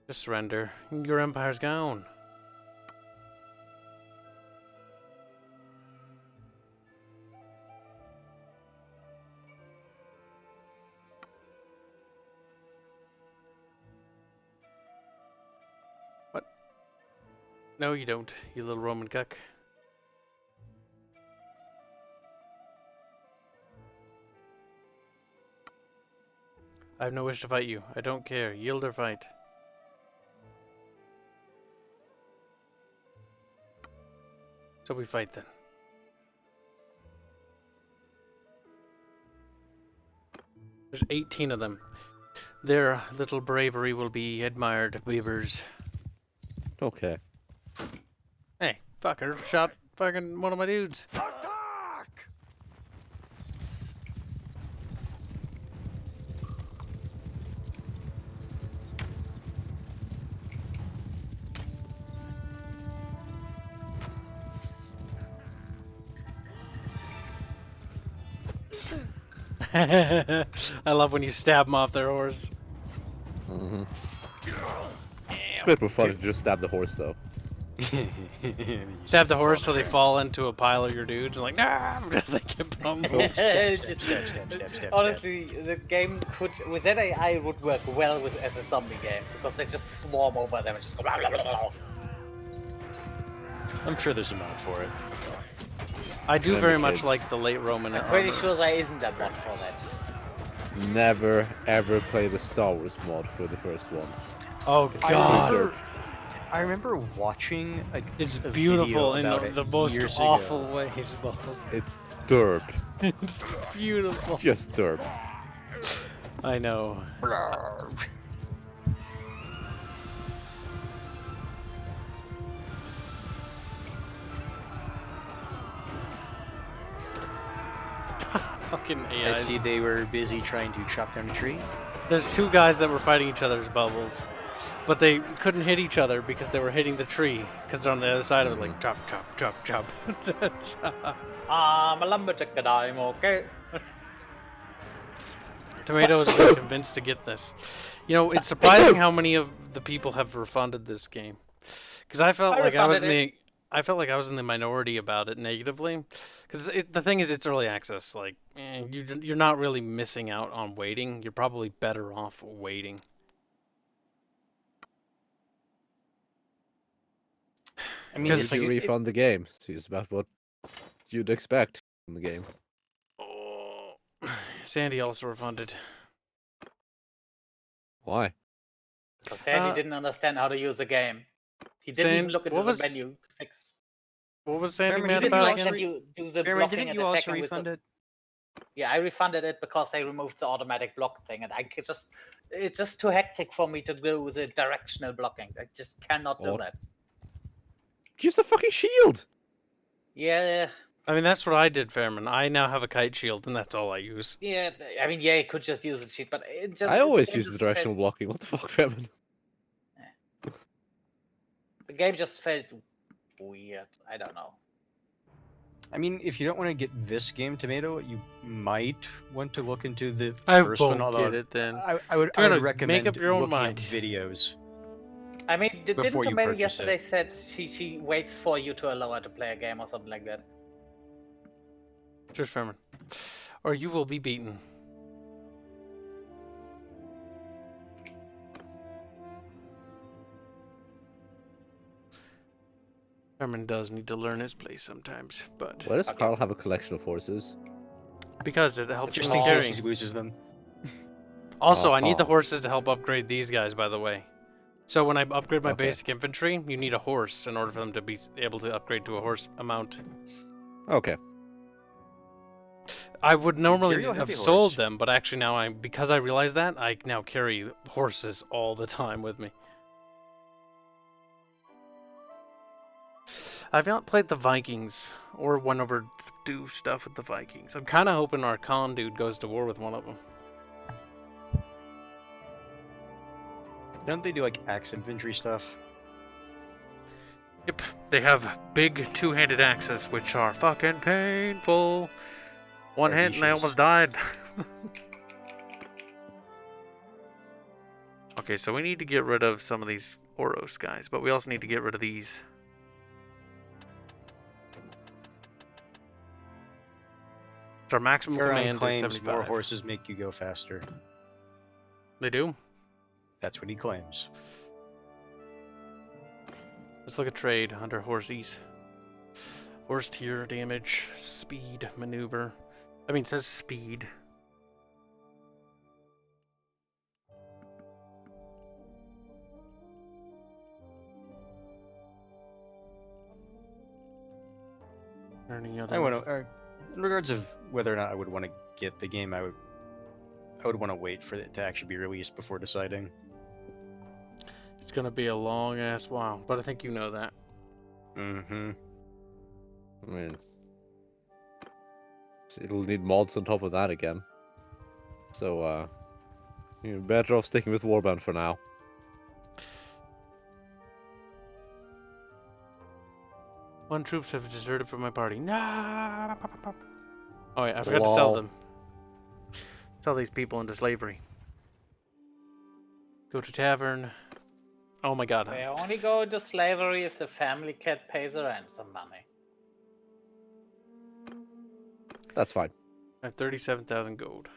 Just surrender. Your empire's gone. What? No, you don't, you little Roman cuck. I have no wish to fight you. I don't care. Yield or fight. So we fight then. There's 18 of them. Their little bravery will be admired, weavers. Okay. Hey, fucker, shot fucking one of my dudes. Attack! I love when you stab them off their horse. Mm-hmm. It's a bit more fun to just stab the horse, though. Stab the horse so they fall into a pile of your dudes and like, nah, because they get pummeled. Honestly, the game could, with that AI, would work well with as a zombie game because they just swarm over them and just go blah, blah, blah, blah. I'm sure there's a mod for it. I do Remember, very much kids. like the late Roman I'm pretty armor. sure there isn't a mod for that. Never ever play the Star Wars mod for the first one. Oh god, I remember watching it's a beautiful video in about it the most years awful ago. ways, Balls. It's derp. It's beautiful. Just derp. I know. Fucking I AIs. see they were busy trying to chop down a tree. There's two guys that were fighting each other's bubbles, but they couldn't hit each other because they were hitting the tree because they're on the other side of it, like chop, chop, chop, chop. Chop. I'm a lumberjack, and I'm okay. Tomato has been convinced to get this. You know, it's surprising how many of the people have refunded this game, because I felt like I was in the minority about it negatively, because the thing is, it's early access. Like, you're not really missing out on waiting. You're probably better off waiting. I mean, If you refund the game, so it's about what you'd expect from the game. Oh, Sandy also refunded. Why? So Sandy didn't understand how to use the game. He didn't even look into the menu to fix. What was Sandy Fairman, mad didn't about you again? also You do the Fairman, blocking didn't and you also attacking with refund it? Yeah, I refunded it because they removed the automatic block thing, and it's just too hectic for me to do the directional blocking. I just cannot do that. Use the fucking shield! Yeah. I mean, that's what I did, Fairman. I now have a kite shield, and that's all I use. Yeah, I mean, yeah, you could just use a cheat, but it just... I always use the directional blocking. What the fuck, Fairman? The game just felt weird. I don't know. I mean, if you don't want to get this game, Tomato, you might want to look into the I first won't one. Although get it then. I would recommend make up your own looking mind. at videos. I mean, didn't Before you Tomato purchase yesterday it. said she waits for you to allow her to play a game or something like that? Just Fairman. Or you will be beaten. Fairman does need to learn his place sometimes, but... Why does Carl have a collection of horses? Because it helps Just him in carrying. case he loses them. Also, I need the horses to help upgrade these guys, by the way. So when I upgrade my Okay. basic infantry, you need a horse in order for them to be able to upgrade to a horse amount. Okay. I would normally Imperial have heavy sold horse. them, but actually now because I realized that, I now carry horses all the time with me. I've not played the Vikings or went over to do stuff with the Vikings. I'm kind of hoping our Khan dude goes to war with one of them. Don't they do like axe infantry stuff? Yep, they have big two-handed axes, which are fucking painful. One Or hit and I niches. almost died. Okay, so we need to get rid of some of these Oros guys, but we also need to get rid of these. Our maximum Pharaoh command is claims 75. more horses make you go faster. They do? That's what he claims. Let's look at trade under horses. Horse tier, damage, speed, maneuver. I mean, it says speed. Or any other I want to. In regards of whether or not I would want to get the game, I would want to wait for it to actually be released before deciding. It's gonna be a long ass while, but I think you know that. Mm-hmm. I mean, it'll need mods on top of that again. So, you're better off sticking with Warband for now. One troops have deserted from my party. No. Oh wait, I forgot to sell them. Sell these people into slavery. Go to tavern. Oh my god. They only go into slavery if the family cat pays a ransom money. That's fine. I have 37,000 gold.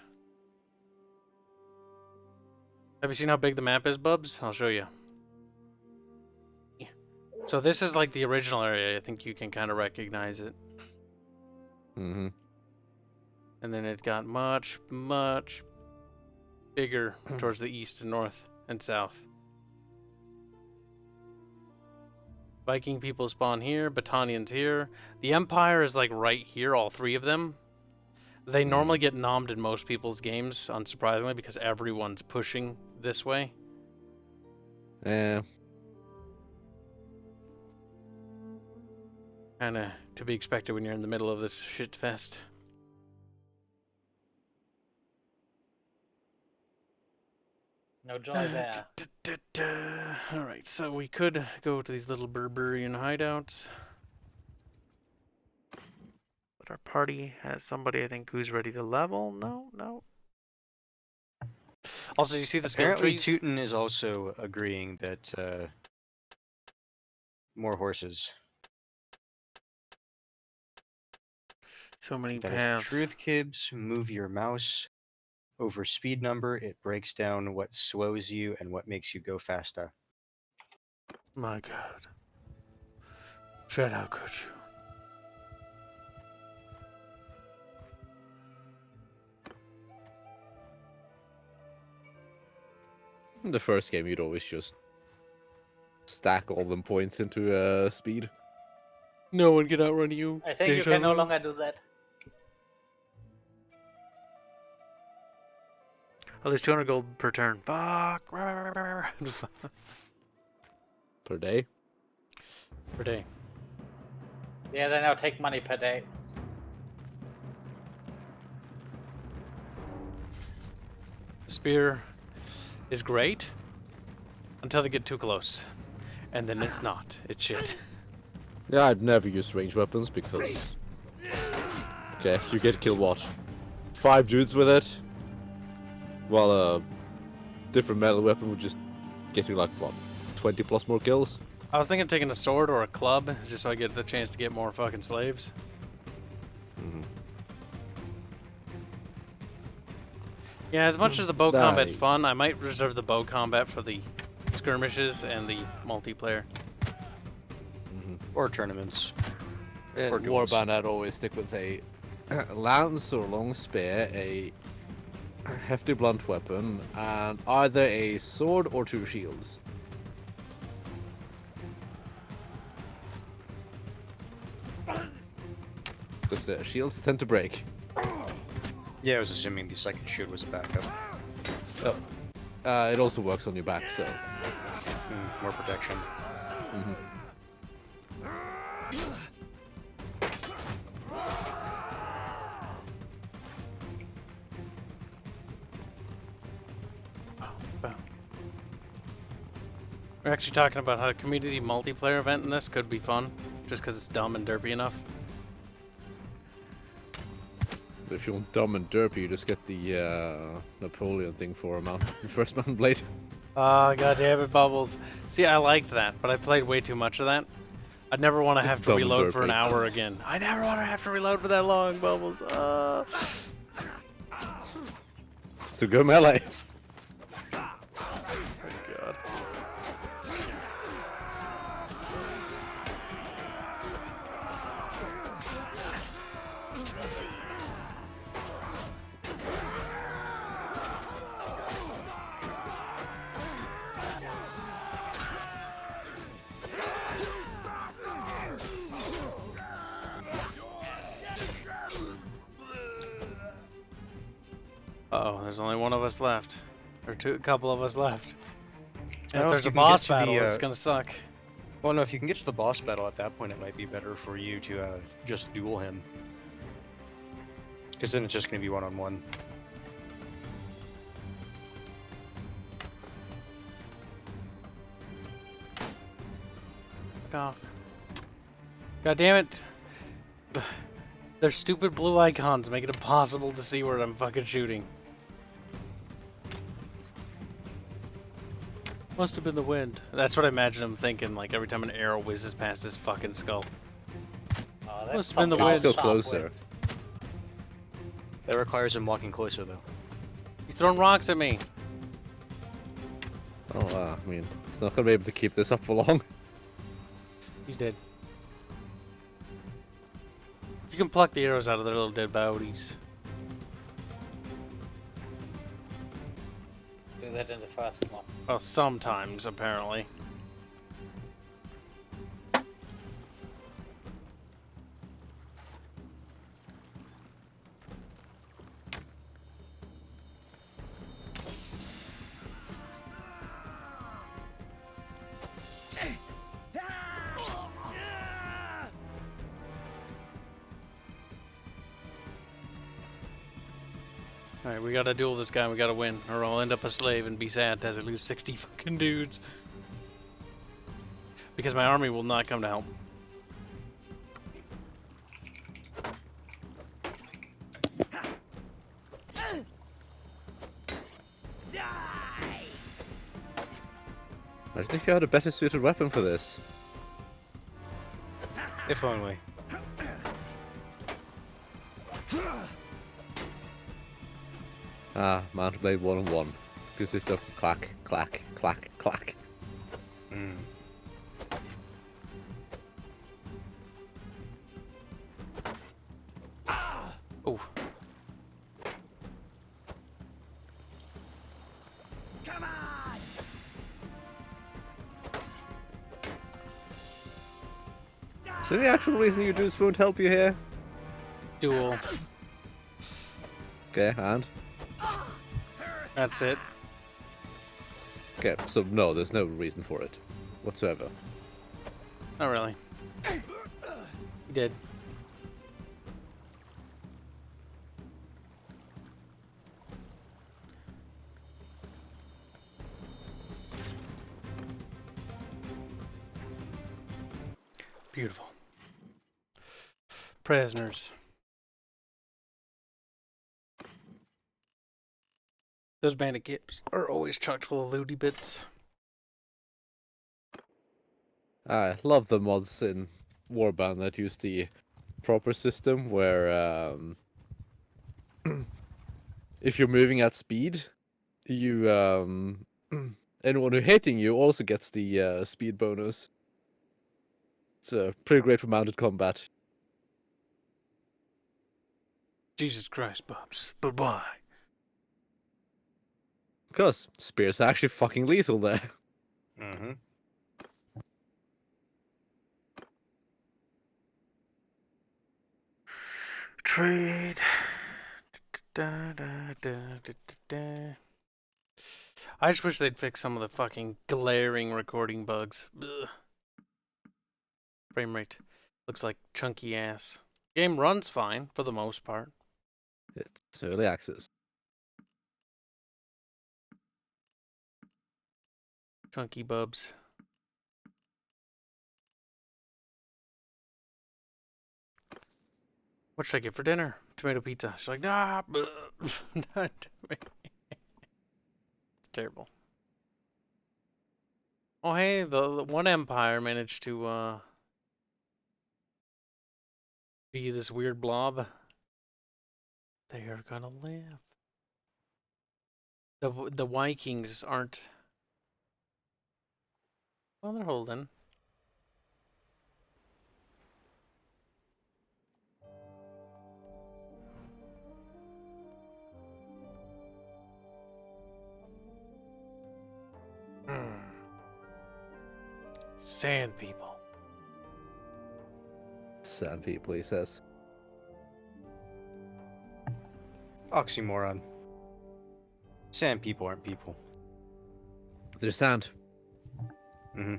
Have you seen how big the map is, Bubs? I'll show you. So this is like the original area. I think you can kind of recognize it. Mm-hmm. And then it got much, much bigger towards the east and north and south. Viking people spawn here, Battanians here. The Empire is like right here, all three of them. They normally get nommed in most people's games, unsurprisingly, because everyone's pushing this way. Yeah. Kinda to be expected when you're in the middle of this shit fest. No joy there. Alright, so we could go to these little Berberian hideouts. But our party has somebody, I think, who's ready to level. No. Also, do you see the skill Apparently, trees? Tootin is also agreeing that more horses. So many That is the paths. truth, Kibs. Move your mouse over speed number. It breaks down what slows you and what makes you go faster. My God. Fred, how could you? In the first game, you'd always just stack all them points into speed. No one can outrun you. I think you can no longer do that. At least 200 gold per turn. Fuck. Per day. Per day. Yeah, they now take money per day. Spear is great until they get too close. And then it's not. It's shit. Yeah, I'd never use ranged weapons because... Okay, you get killed what? 5 dudes with it? While a different metal weapon would just get you like, what, 20 plus more kills? I was thinking of taking a sword or a club just so I get the chance to get more fucking slaves. Mm-hmm. Yeah, as much as the bow combat's fun, I might reserve the bow combat for the skirmishes and the multiplayer. Mm-hmm. Or tournaments. In Or duels. Warband, I'd always stick with a lance or long spear, a hefty blunt weapon, and either a sword or 2 shields. Because shields tend to break. Yeah, I was assuming the second shield was a backup. Oh. It also works on your back, so... More protection. Mm-hmm. We're actually talking about how a community multiplayer event in this could be fun, just because it's dumb and derpy enough. If you want dumb and derpy, you just get the Napoleon thing for a first mountain blade. Ah, god damn it, Bubbles. See, I liked that, but I played way too much of that. I'd never want to have to dumb reload for an derpy. hour again. I never want to have to reload for that long, Bubbles. So go melee. Oh, god. Uh-oh, there's only one of us left. Or a couple of us left. And if there's a boss battle, it's gonna suck. Well, no, if you can get to the boss battle at that point, it might be better for you to just duel him. Because then it's just going to be one-on-one. Fuck off. God damn it. Their stupid blue icons make it impossible to see where I'm fucking shooting. Must have been the wind. That's what I imagine him thinking, like every time an arrow whizzes past his fucking skull. Oh, that's Must have been the some wind. Go sharp closer. wind. That requires him walking closer, though. He's throwing rocks at me. Oh, I mean, it's not gonna be able to keep this up for long. He's dead. You can pluck the arrows out of their little dead bodies. Do that in the first one. Well, sometimes, apparently. Alright, we gotta duel this guy and we gotta win, or I'll end up a slave and be sad as I lose 60 fucking dudes. Because my army will not come to help. Imagine if you had a better suited weapon for this. If only. Ah, Mountain Blade 1-on-1. Consists of clack, clack, clack, clack. Oh. Come on! Is there any actual reason you dudes won't help you here? Duel. Okay, and? That's it. Okay, so no, there's no reason for it. Whatsoever. Not really. He did. Beautiful. Prisoners. Those bandit Kibs are always chocked full of lewdy bits. I love the mods in Warbound that use the proper system where if you're moving at speed, you anyone who hitting you also gets the speed bonus. It's pretty great for mounted combat. Jesus Christ, Bubs. But why? Because spears are actually fucking lethal there. Mm-hmm. Trade. Da, da, da, da, da. I just wish they'd fix some of the fucking glaring recording bugs. Ugh. Frame rate looks like chunky ass. Game runs fine for the most part. It's early access. Chunky bubs. What should I get for dinner? Tomato pizza. She's like, nah, not it's terrible. Oh, hey, the one empire managed to be this weird blob. They are gonna live. The Vikings aren't. Well, they're holding. Sand people. Sand people, he says. Oxymoron. Sand people aren't people. They're sand. Mm-hmm.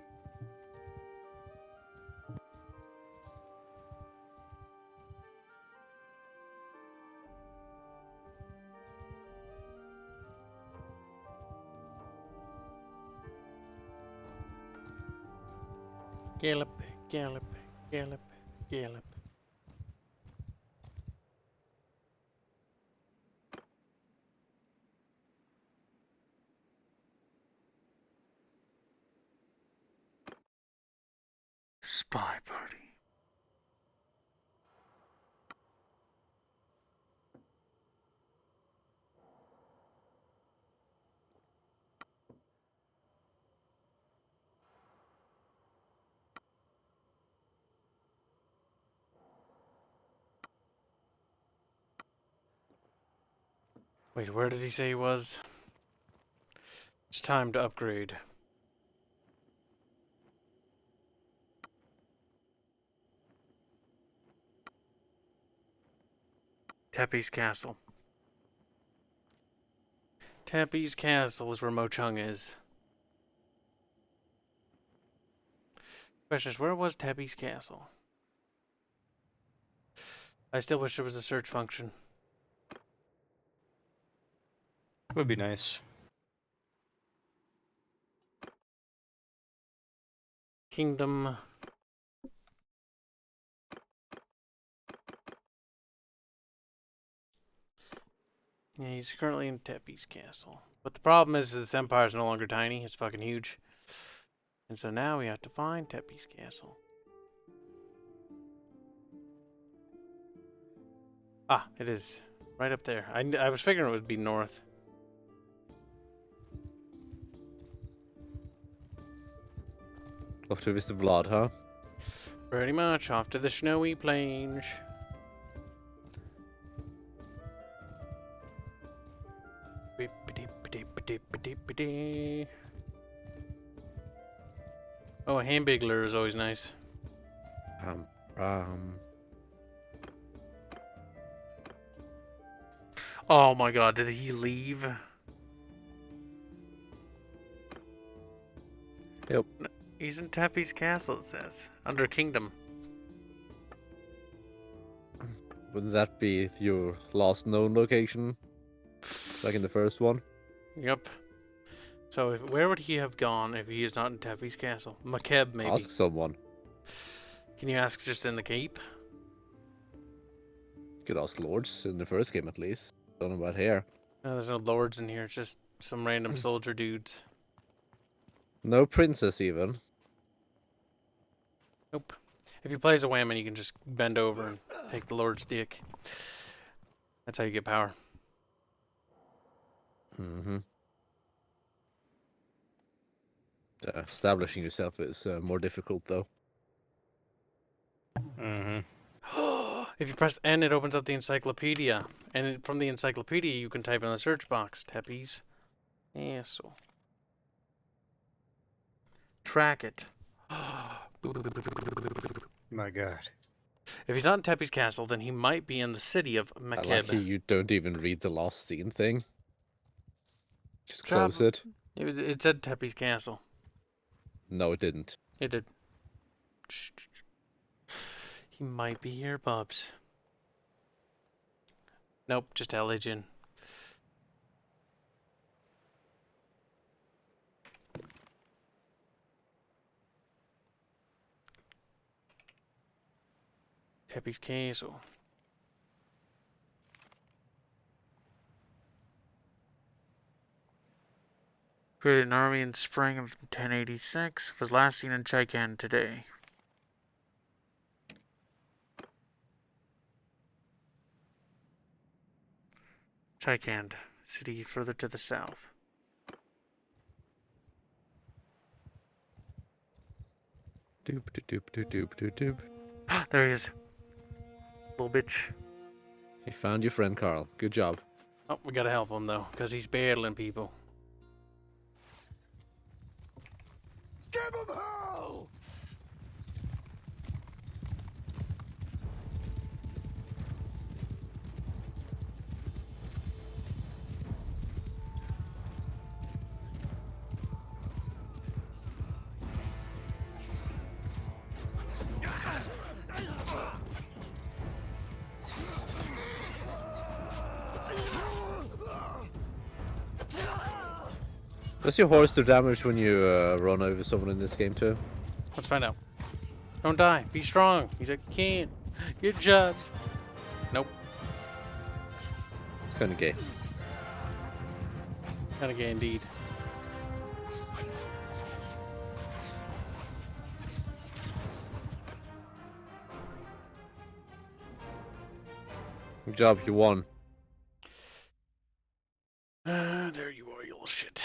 Gallop, gallop, gallop, gallop. Spy party. Wait, where did he say he was? It's time to upgrade. Tepe's Castle. Tepe's Castle is where Mo Chung is. Question is, where was Tepe's Castle? I still wish there was a search function. Would be nice. Kingdom. Yeah, he's currently in Tepe's castle. But the problem is this empire is no longer tiny. It's fucking huge. And so now we have to find Tepe's castle. Ah, it is. Right up there. I was figuring it would be north. Off to visit Vlad, huh? Pretty much. Off to the snowy plains. Oh, a Hamburglar is always nice. Oh my god, did he leave? Yep. He's in Tepe's castle, it says. Under Kingdom. Wouldn't that be your last known location? Like in the first one? Yep. So where would he have gone if he is not in Tepe's castle? Makeb, maybe. Ask someone. Can you ask just in the keep? You could ask Lords in the first game at least. Don't know about here. No, there's no lords in here. It's just some random soldier dudes. No princess even. Nope. If you play as a whammon, you can just bend over and take the lord's dick. That's how you get power. Mm-hmm. Establishing yourself is more difficult though. Mm-hmm. If you press N, it opens up the encyclopedia. And from the encyclopedia, you can type in the search box. Tepe's. Yeah, so. Track it. My god. If he's not in Tepe's castle, then he might be in the city of I like Makeb. you don't even read the last scene thing. Just Travel- close it. It said Tepe's castle. No, it didn't. It did. He might be here, Bubs. Nope, just Legend. Tepe's castle. Created an army in spring of 1086. Was last seen in Chinngis Kahn today. Chinngis Kahn, city further to the south. Doop doop doop doop doop doop. There he is. Little bitch. You found your friend Carl. Good job. Oh, we gotta help him though, because he's battling people. Give him hell! Does your horse do damage when you run over someone in this game too? Let's find out. Don't die. Be strong. He's like, can't. Good job. Nope. It's kind of gay. Kind of gay indeed. Good job, you won. There you are, you little shit.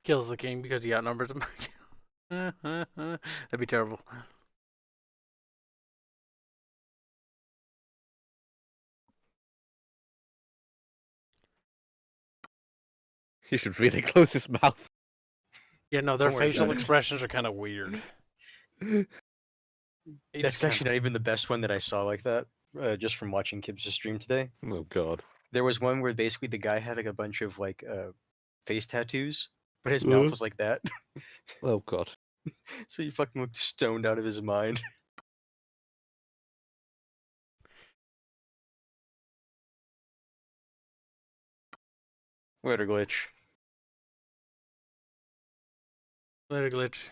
Kills the king because he outnumbers him. That'd be terrible. He should really close his mouth. Yeah, no, their Don't worry facial about it. expressions are kind of weird. That's actually not even the best one that I saw like that, just from watching Kibs' stream today. Oh god. There was one where basically the guy had like a bunch of like face tattoos, but his mouth was like that. Oh god. So he fucking looked stoned out of his mind. Later, Glitch. Later, Glitch.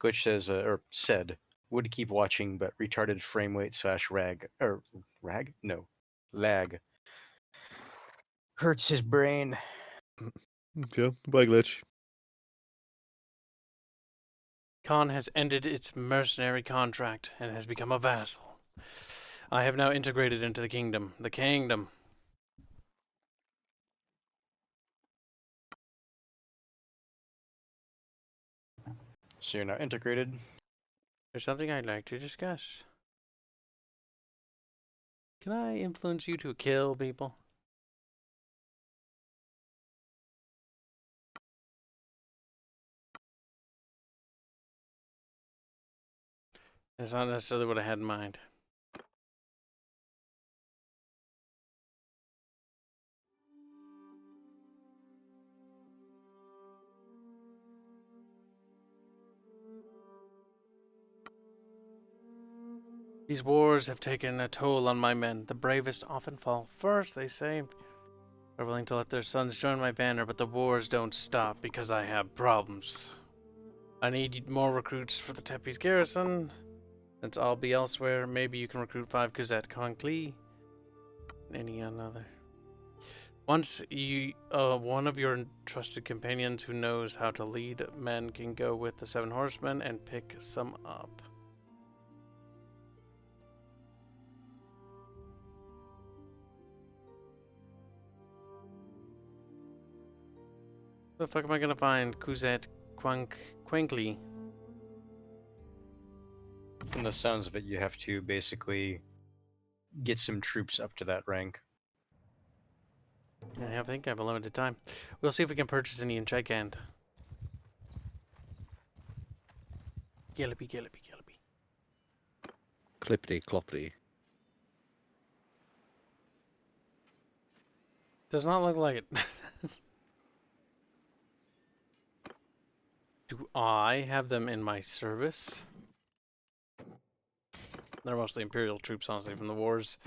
Glitch says, or said, would keep watching, but retarded frame rate / rag, or rag? No, lag. Hurts his brain. Okay, bye Glitch. Khan has ended its mercenary contract and has become a vassal. I have now integrated into the kingdom. The kingdom. So you're now integrated. There's something I'd like to discuss. Can I influence you to kill people? That's not necessarily what I had in mind. These wars have taken a toll on my men. The bravest often fall first, they say. They're willing to let their sons join my banner, but the wars don't stop because I have problems. I need more recruits for the Tepe's garrison. Since I'll be elsewhere, maybe you can recruit 5 Astrian Conclave. Any another. Once you, one of your trusted companions who knows how to lead men can go with the 7 horsemen and pick some up. Where the fuck am I gonna find Quankly? From the sounds of it, you have to basically get some troops up to that rank. I think I have a limited time. We'll see if we can purchase any in Chikand. Gillipy. Clippity cloppity. Does not look like it. Do I have them in my service? They're mostly Imperial troops, honestly, from the wars.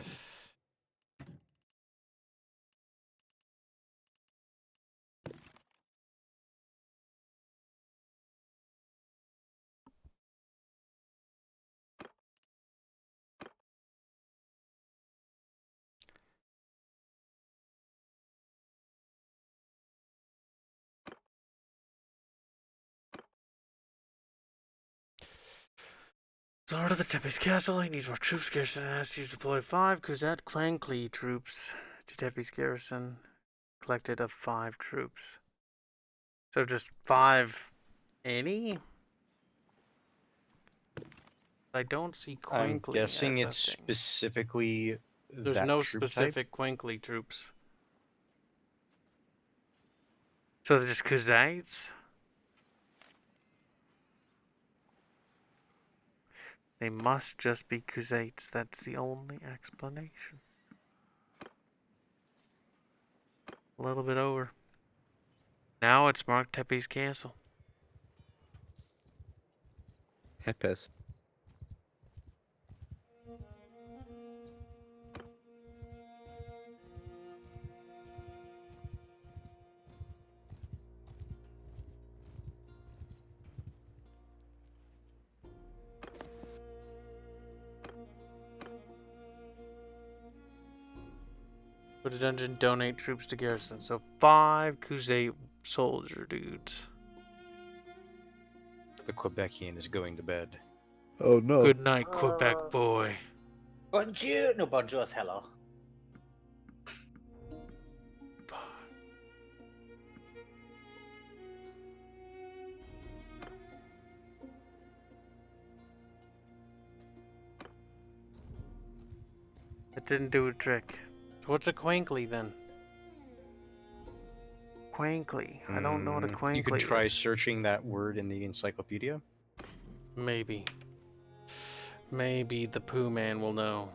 Lord of the Tepe's castle, he needs more troops. Garrison asks you to deploy 5 Quankly troops to Tepe's garrison. Collected of 5 troops. So just 5 any? I don't see Quankly. I'm guessing as it's a thing. specifically There's that no troop specific Quankly troops. So they're just Khuzaits? They must just be Khuzaits. That's the only explanation. A little bit over. Now it's marked Tepe's castle. Hepes. Put a dungeon, donate troops to garrison. So 5 Khuzait soldier dudes. The Quebecian is going to bed. Oh no. Good night, Quebec boy. Bonjour. No, bonjour is hello. That didn't do a trick. So what's a Quankly then? Quankly. I don't know what a Quankly is. You could try searching that word in the encyclopedia. Maybe. Maybe the Pooh Man will know.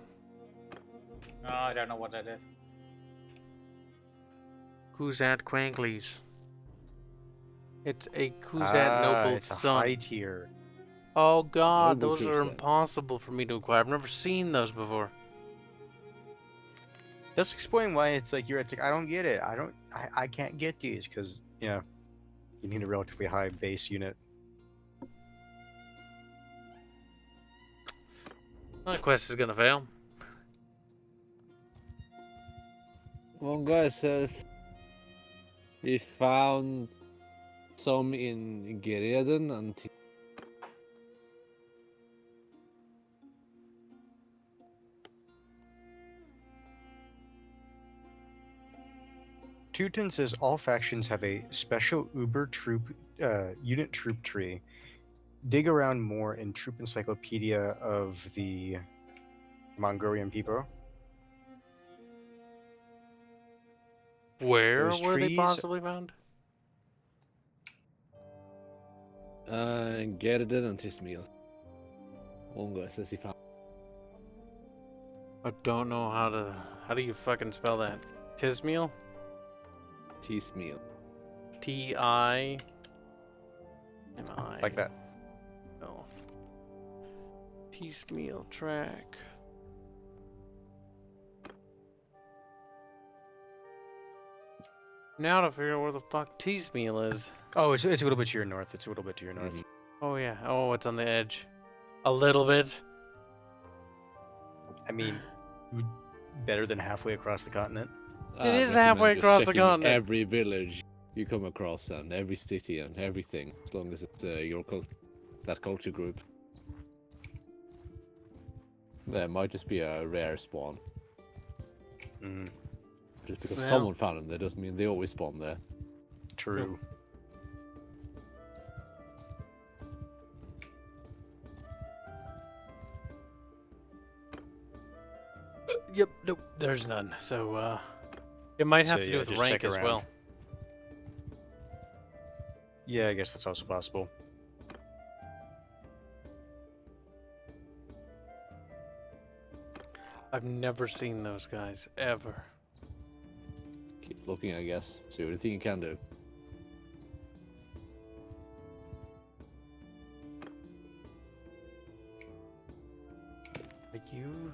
No, I don't know what that is. Kuzat Quankleys. It's a Kuzat noble's it's a son. high tier. Oh god, Noble those are Kuzat. impossible for me to acquire. I've never seen those before. That's explain why it's like I don't get it. I can't get these because you need a relatively high base unit. My quest is gonna fail. One guy says he found some in Redone and Teuton says all factions have a special Uber troop unit troop tree. Dig around more in Troop Encyclopedia of the Mongolian people. Where Those were they trees- possibly found? Redone and Tismeal. One guy says he found. I don't know how do you fucking spell that? Tismeal? Tismeal. T-I-M-I. like that. Oh. Tismeal track. Now to figure out where the fuck Tismeal is. Oh, it's a little bit to your north. It's a little bit to your north. Mhm. Oh yeah. Oh, it's on the edge. A little bit. I mean, better than halfway across the continent. It is recommend halfway just across the checking continent. Every village you come across and every city and everything, as long as it's that culture group. There might just be a rare spawn. Mm, Just because Well. someone found them, that doesn't mean they always spawn there. true. Yep. Nope. There's none. So it might have So, to do yeah, with just rank check as around. well. Yeah, I guess that's also possible. I've never seen those guys ever. Keep looking, I guess. See what you think you can do. Are you?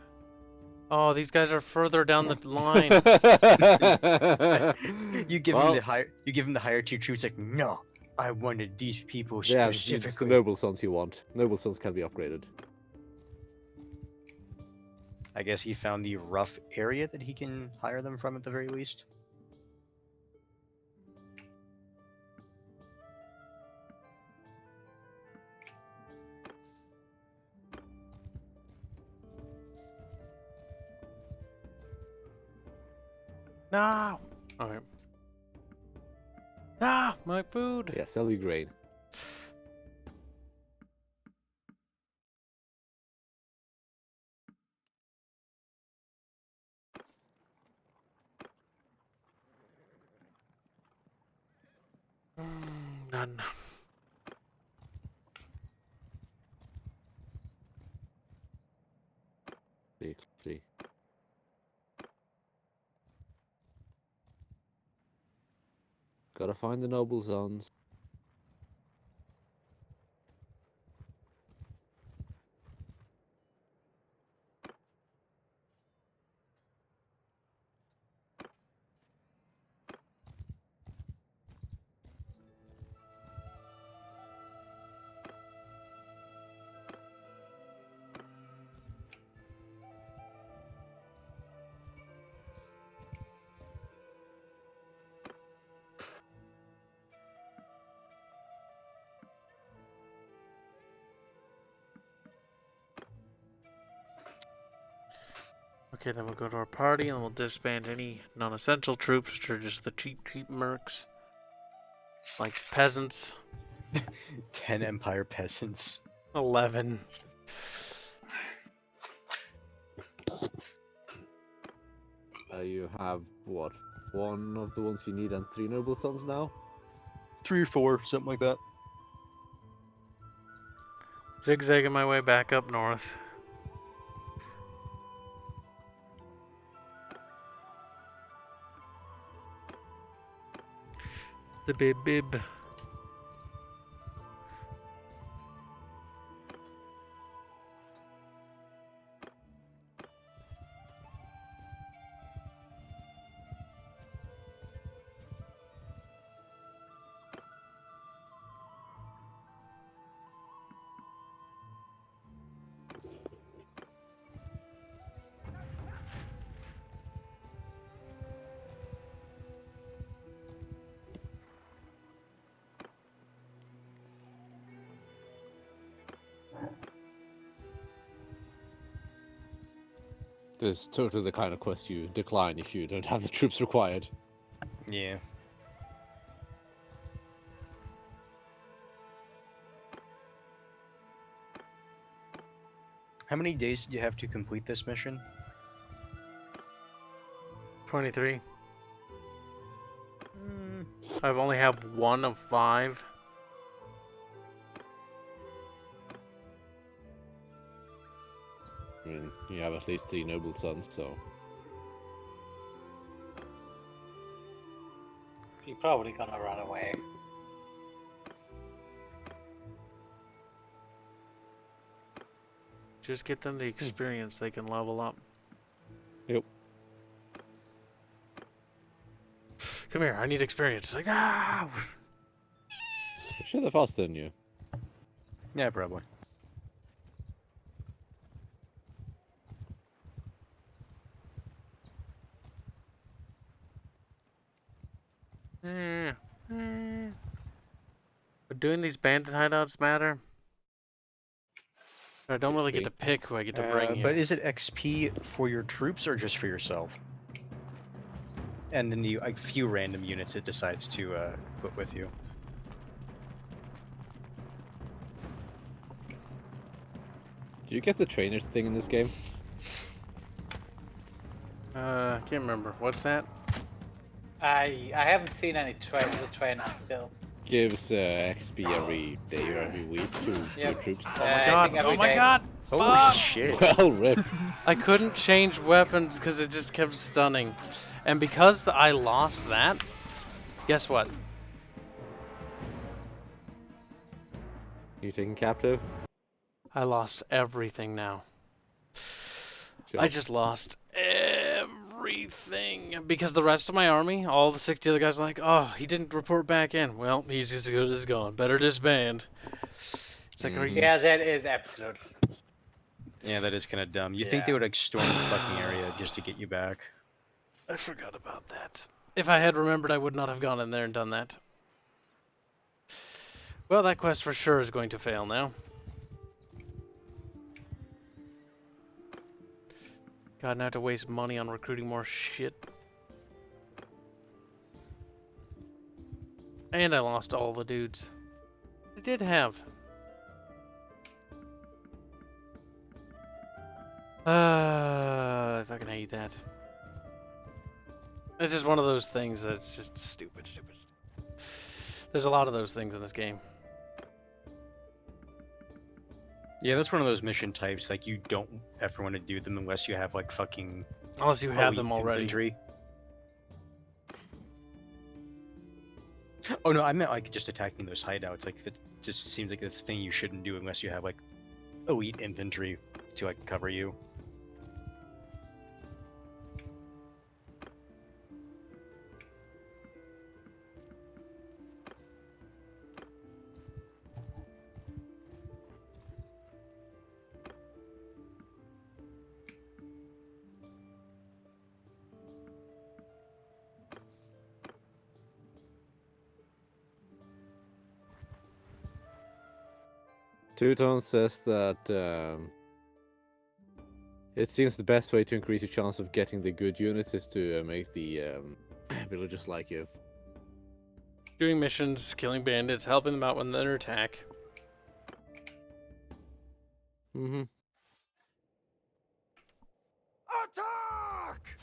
Oh, these guys are further down the line. You give Well- him the higher tier troops. Like, no, I wanted these people Yeah, it's the specifically. noble sons you want. Noble sons can be upgraded. I guess he found the rough area that he can hire them from at the very least. No. Okay. Ah, my food. Yeah, sell you grain. None. See. Gotta find the noble sons. Okay, then we'll go to our party and we'll disband any non-essential troops, which are just the cheap mercs. Like peasants. 10 Empire peasants. 11. You have, what, one of the ones you need and 3 noble sons now? 3 or 4, something like that. Zigzagging my way back up north. The bib bib. This is totally the kind of quest you decline if you don't have the troops required. Yeah. How many days do you have to complete this mission? 23. I've only have 1 of 5. I mean, you have at least 3 noble sons, so... You're probably gonna run away. Just get them the experience, they can level up. Yep. Come here, I need experience. It's like, ah! I'm sure they're faster than you. Yeah, probably. But doing these bandit hideouts matter? I don't really get XP. to pick who I get to bring here. But is it XP for your troops or just for yourself? And then you, a few random units it decides to put with you. Do you get the trainers thing in this game? Can't remember. What's that? I haven't seen any trainers still. Gives XP every day or every week to your troops. Oh my I god! think every Oh my day. god! Holy Fuck! shit! Well, rip. I couldn't change weapons because it just kept stunning. And because I lost that, guess what? You taken captive? I lost everything now. Sure. I just lost everything. Because the rest of my army, all the 60 other guys are like, oh, he didn't report back in. Well, he's as good as gone. Better disband. It's like, are you... Yeah, that is absolute. Yeah, that is kind of dumb. You think they would like storm the fucking area just to get you back? I forgot about that. If I had remembered, I would not have gone in there and done that. Well, that quest for sure is going to fail now. God, now I have to waste money on recruiting more shit. And I lost all the dudes I did have. I fucking hate that. It's just one of those things that's just stupid. There's a lot of those things in this game. Yeah, that's one of those mission types, like, you don't ever want to do them unless you have, like, fucking... Unless you have elite them already. infantry. Oh, no, I meant, like, just attacking those hideouts. Like, it just seems like it's a thing you shouldn't do unless you have, like, elite infantry to, like, cover you. Two-Tone says that it seems the best way to increase your chance of getting the good units is to make the villagers like you. Doing missions, killing bandits, helping them out when they're attack. Mm-hmm. Attack!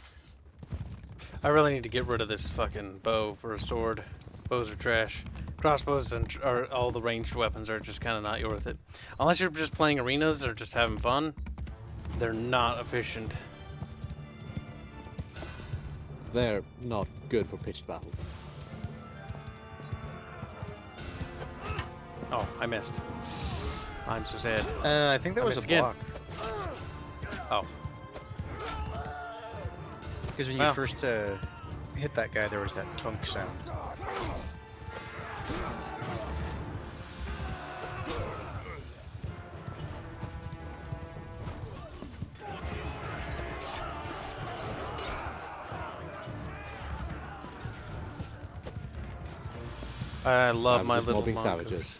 I really need to get rid of this fucking bow for a sword. Bows are trash. Crossbows and all the ranged weapons are just kind of not worth it. Unless you're just playing arenas or just having fun, they're not efficient. They're not good for pitched battle. Oh, I missed. I'm so sad. I think that I was a missed again. block. Oh. Because when Wow. you first hit that guy, there was that tunk sound. I love my Savages little mobbing mongoose. savages.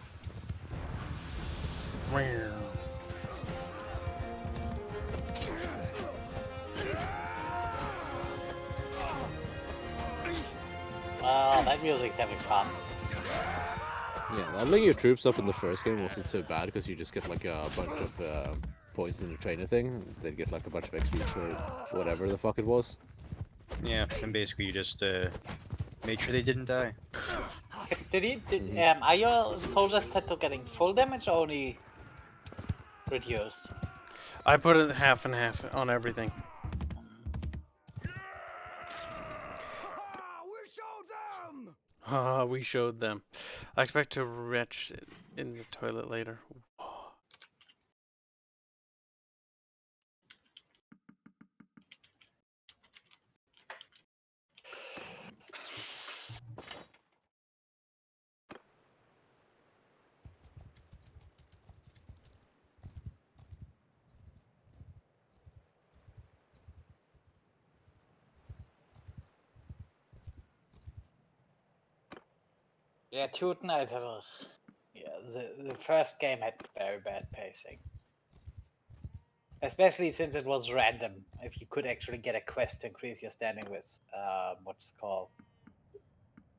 Well, that music's having fun. Yeah, leveling your troops up in the first game wasn't so bad because you just get like a bunch of points in the trainer thing. Then get like a bunch of XP for whatever the fuck it was. Yeah, and basically you just made sure they didn't die. Are your soldiers set to getting full damage or only reduced? I put it half and half on everything. We showed them. I expect to retch it in the toilet later. Yeah, Teuton, the first game had very bad pacing. Especially since it was random. If you could actually get a quest to increase your standing with, what's it called?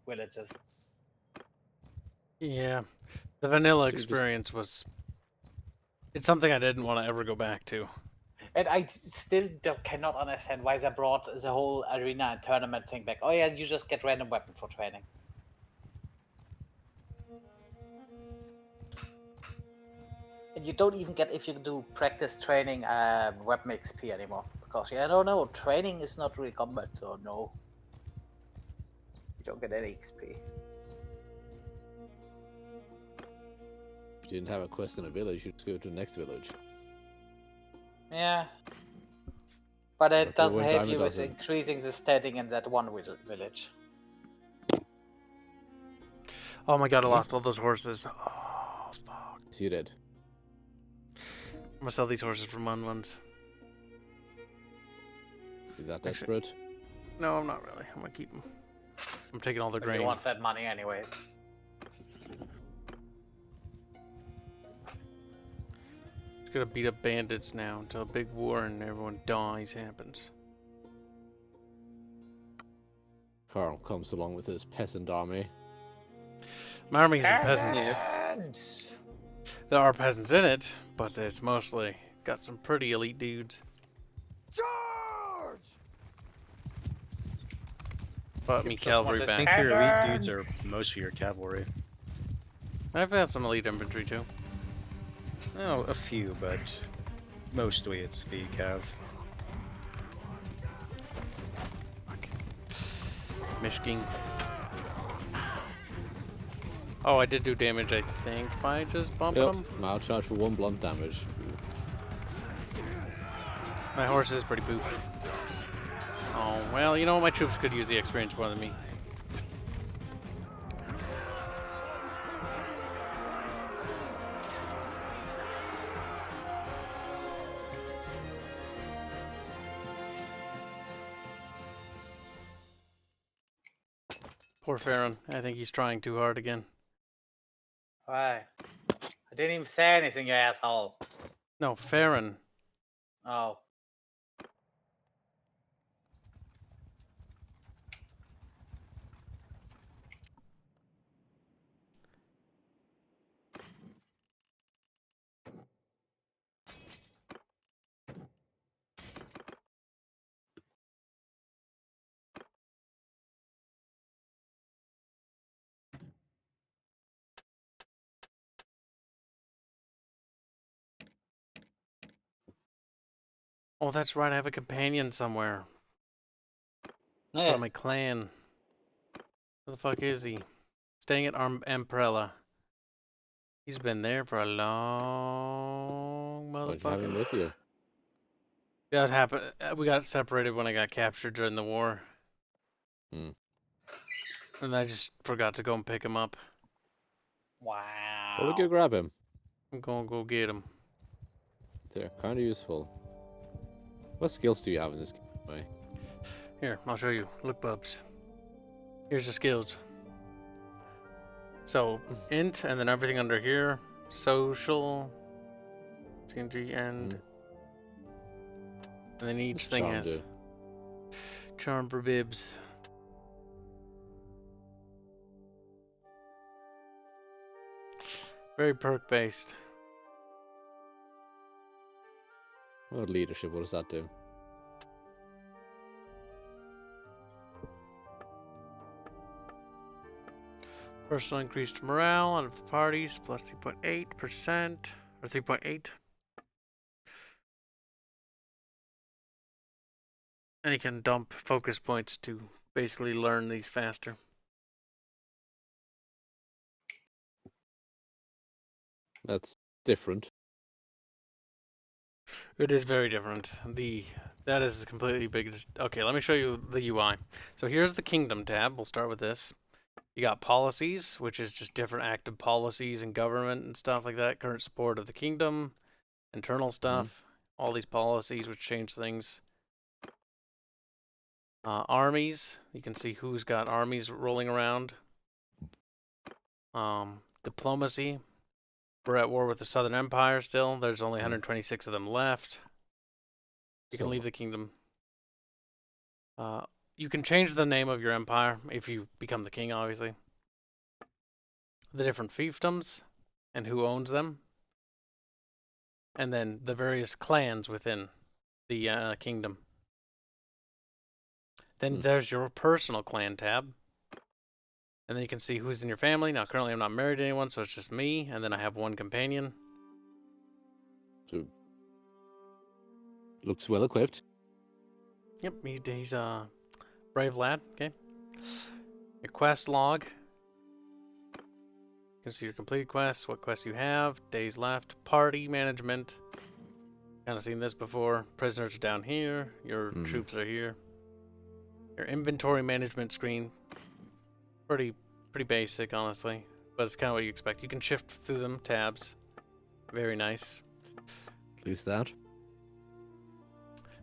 Villages. Yeah. The vanilla experience was... It's something I didn't want to ever go back to. And I still cannot understand why they brought the whole arena and tournament thing back. Oh yeah, you just get random weapon for training. And you don't even get, if you do practice training, weapon XP anymore. Because, yeah, I don't know, training is not really combat, so no. You don't get any XP. If you didn't have a quest in a village, you'd just go to the next village. Yeah. But it But doesn't everyone help you diamond with doesn't. increasing the standing in that one village. Oh my god, I lost all those horses. Oh, fuck. So you did. I'm gonna sell these horses for ones. Is that desperate? No, I'm not really. I'm gonna keep them. I'm taking all their But grain. you want that money anyways. Just gonna beat up bandits now until a big war and everyone dies happens. Carl comes along with his peasant army. My army isn't peasants. Peasants! There are peasants in it, but it's mostly got some pretty elite dudes. Charge! Brought me Just cavalry wanted I think back. your elite dudes are most of your cavalry. I've had some elite infantry too. Oh, a few, but mostly it's the cav. Mishking. Oh, I did do damage, I think, by just bumping them. Mild charge for 1 blunt damage. My horse is pretty poop. Oh, well, you know what? My troops could use the experience more than me. Poor Farron. I think he's trying too hard again. Why? I didn't even say anything, you asshole. No, Farron. Oh. Oh, that's right. I have a companion somewhere. Yeah. From my clan. Where the fuck is he? Staying at Amprella. He's been there for a long Why'd you have him motherfucker. with you? That happened. We got separated when I got captured during the war. Hmm. And I just forgot to go and pick him up. Probably go Wow. grab him. I'm gonna go get him. They're kind of useful. What skills do you have in this game? Anyway? Here, I'll show you. Look, Bubs. Here's the skills. So, int, and then everything under here. Social. TNG, and then each What's thing charm has do? charm for bibs. Very perk based. What leadership? What does that do? Personal increased morale out of the parties plus 3.8% or 3.8. And you can dump focus points to basically learn these faster. That's different. It is very different. That is completely big. Okay, let me show you the UI. So here's the Kingdom tab. We'll start with this. You got policies, which is just different active policies in government and stuff like that. Current support of the kingdom, internal stuff, all these policies which change things. Armies, you can see who's got armies rolling around. Diplomacy, we're at war with the Southern Empire still. There's only 126 of them left. You can leave the kingdom. You can change the name of your empire if you become the king, obviously. The different fiefdoms and who owns them. And then the various clans within the kingdom. Then there's your personal clan tab. And then you can see who's in your family. Now, currently I'm not married to anyone, so it's just me. And then I have one companion. So, looks well equipped. Yep, he's a brave lad. Okay. Your quest log. You can see your completed quests, what quests you have, days left, party management. Kind of seen this before. Prisoners are down here. Your troops are here. Your inventory management screen. Pretty basic, honestly. But it's kind of what you expect. You can shift through them, tabs. Very nice. At least that.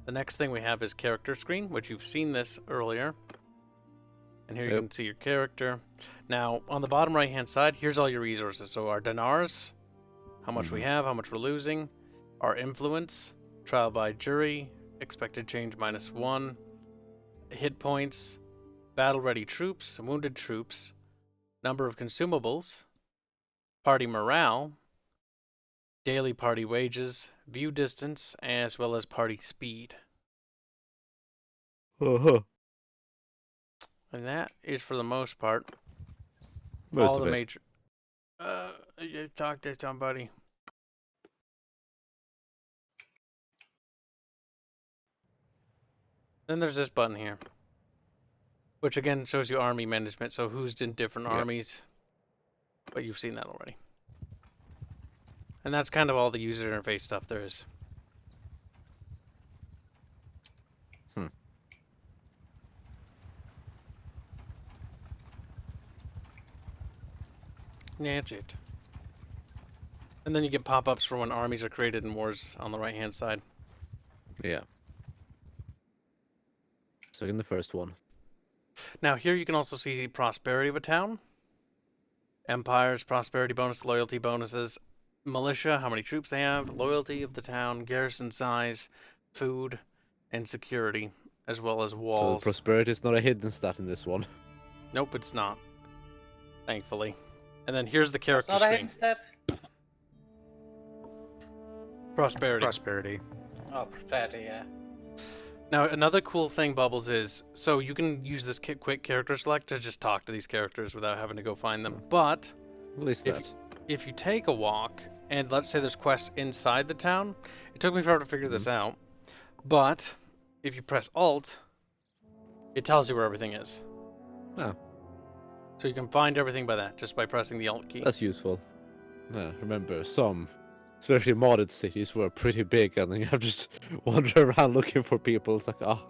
The next thing we have is character screen, which you've seen this earlier. And here you can see your character. Now, on the bottom right-hand side, here's all your resources. So our dinars, how much we have, how much we're losing. Our influence, trial by jury, expected change -1. Hit points, battle-ready troops, wounded troops, number of consumables, party morale, daily party wages, view distance, as well as party speed. And that is, for the most part, all the major... you talk to somebody. Then there's this button here, which again shows you army management, so who's in different armies. But you've seen that already. And that's kind of all the user interface stuff there is. Yeah, that's it. And then you get pop-ups for when armies are created in wars on the right-hand side. Yeah. So in the first one. Now here you can also see the prosperity of a town. Empires, prosperity bonus, loyalty bonuses, militia, how many troops they have, loyalty of the town, garrison size, food, and security, as well as walls. So prosperity is not a hidden stat in this one. Nope, it's not. Thankfully. And then here's the character It's not a screen. hidden stat? Prosperity. Prosperity. Oh, prosperity, yeah. Now, another cool thing, Bubbles, is so you can use this quick character select to just talk to these characters without having to go find them. But At least that. if you take a walk, and let's say there's quests inside the town, it took me forever to figure this out, but if you press Alt, it tells you where everything is. Oh. So you can find everything by that, just by pressing the Alt key. That's useful. remember some, especially modded cities, were pretty big, and then you have to just wander around looking for people. It's like, oh,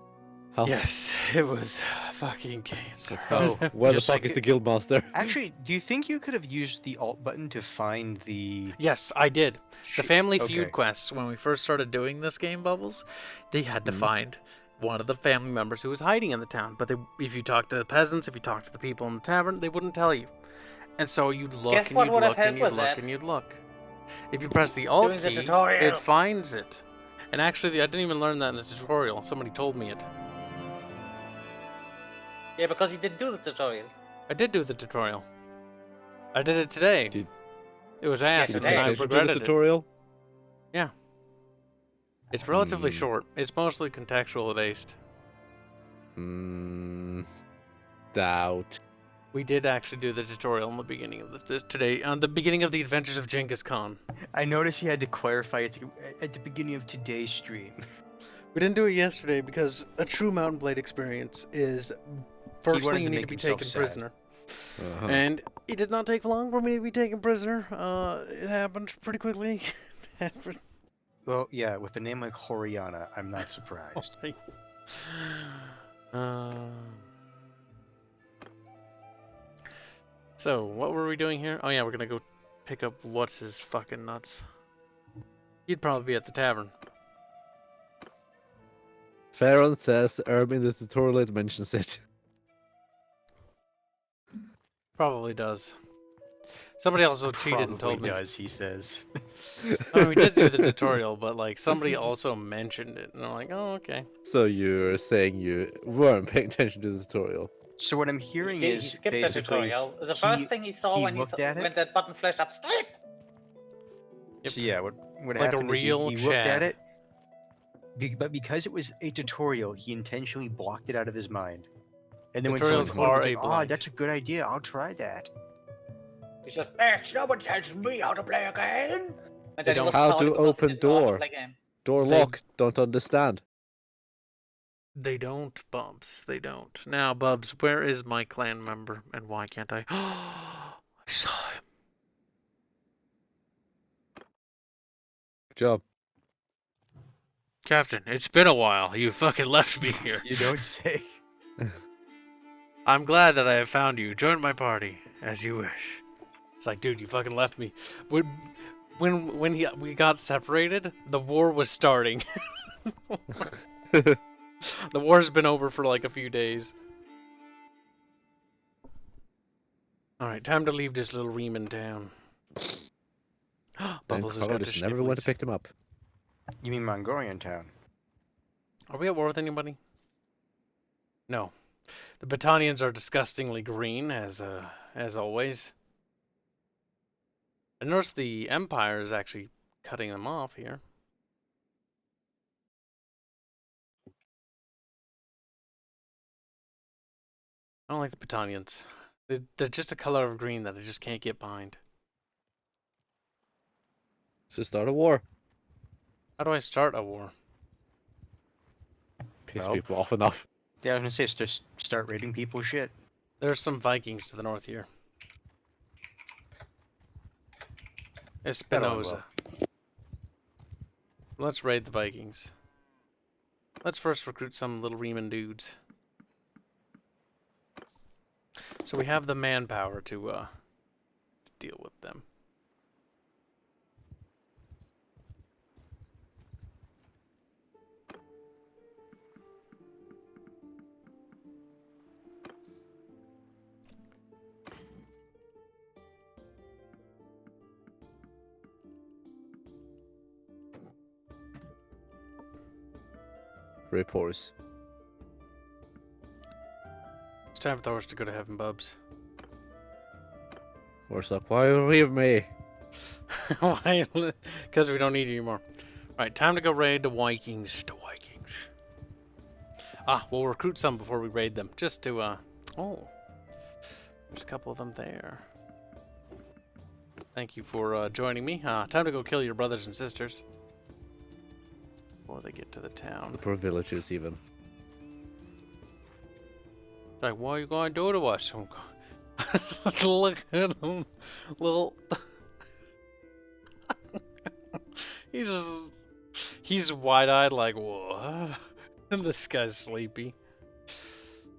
help. Yes, it was fucking cancer. Oh, Where the just fuck like is the guildmaster? Actually, do you think you could have used the alt button to find the... Yes, I did. The Family Feud Okay. quests, when we first started doing this game, Bubbles, they had to find one of the family members who was hiding in the town. But if you talk to the peasants, if you talk to the people in the tavern, they wouldn't tell you. And so you'd look Guess and what you'd would have look and helped you'd with look that? and you'd look. If you press the alt Doing the key, tutorial. it finds it. And actually, I didn't even learn that in the tutorial. Somebody told me it. Yeah, because you didn't do the tutorial. I did do the tutorial. I did it today. Did- It was asked, Did and you I Did you do the regretted it. tutorial? Yeah. It's relatively short. It's mostly contextual based. Doubt. We did actually do the tutorial in the beginning of this today, on the beginning of the Adventures of Chinngis Kahn. I noticed you had to clarify it at the beginning of today's stream. We didn't do it yesterday because a true Mountain Blade experience is first wanted thing you to need to make be himself taken sad. prisoner. Uh-huh. And it did not take long for me to be taken prisoner. It happened pretty quickly. It happened. Well, yeah, with a name like Horiana, I'm not surprised. So, what were we doing here? Oh yeah, we're gonna go pick up what's his fucking nuts. You'd probably be at the tavern. Farron says Herb in the tutorial it mentions it. Probably does. Somebody also cheated and told me. does, he says. I mean, we did do the tutorial, but like somebody also mentioned it, and I'm like, oh okay. So you're saying you weren't paying attention to the tutorial? Oh, So what I'm hearing He is skipped the basically... tutorial. The first thing he saw when looked at it? when that button flashed up, skip! Yep. So yeah, what Like a happened is real he looked at Chad. it, but because it was a tutorial, he intentionally blocked it out of his mind. And then when someone Tutorials told him, are he's a like, oh, blind. that's a good idea, I'll try that. He's just, bitch, no one tells me how to play a game! And then he don't- was How sorry to because he open didn't know how to door. play game. Door They- lock, don't understand. They don't, Bubs. They don't. Now, Bubs, where is my clan member, and why can't I? I saw him. Good job. Captain, it's been a while. You fucking left me here. You don't say. I'm glad that I have found you. Join my party, as you wish. It's like, dude, you fucking left me. When we got separated, the war was starting. The war's been over for like a few days. Alright, time to leave this little Reeman town. Bubbles has got the just never went to schnifflies. pick them up. You mean Mongolian town? Are we at war with anybody? No. The Battanians are disgustingly green, as always. I noticed the Empire is actually cutting them off here. I don't like the Battanians. They're just a color of green that I just can't get behind. So start a war. How do I start a war? Piss Well. people off enough. Yeah, I was gonna say, just start raiding people's shit. There's some Vikings to the north here. Espinosa. Let's raid the Vikings. Let's first recruit some little Reeman dudes. So we have the manpower to deal with them. Rip horse. It's time for the horse to go to heaven, Bubs. Horse like, why you leave me? Why? Because we don't need you anymore. Right, time to go raid the Vikings. The Vikings. Ah, we'll recruit some before we raid them. Just to, oh. There's a couple of them there. Thank you for joining me. Time to go kill your brothers and sisters. Before they get to the town. The poor villages even. Like, what are you going to do to us? Look at them. Little... He's wide-eyed like, whoa. And this guy's sleepy.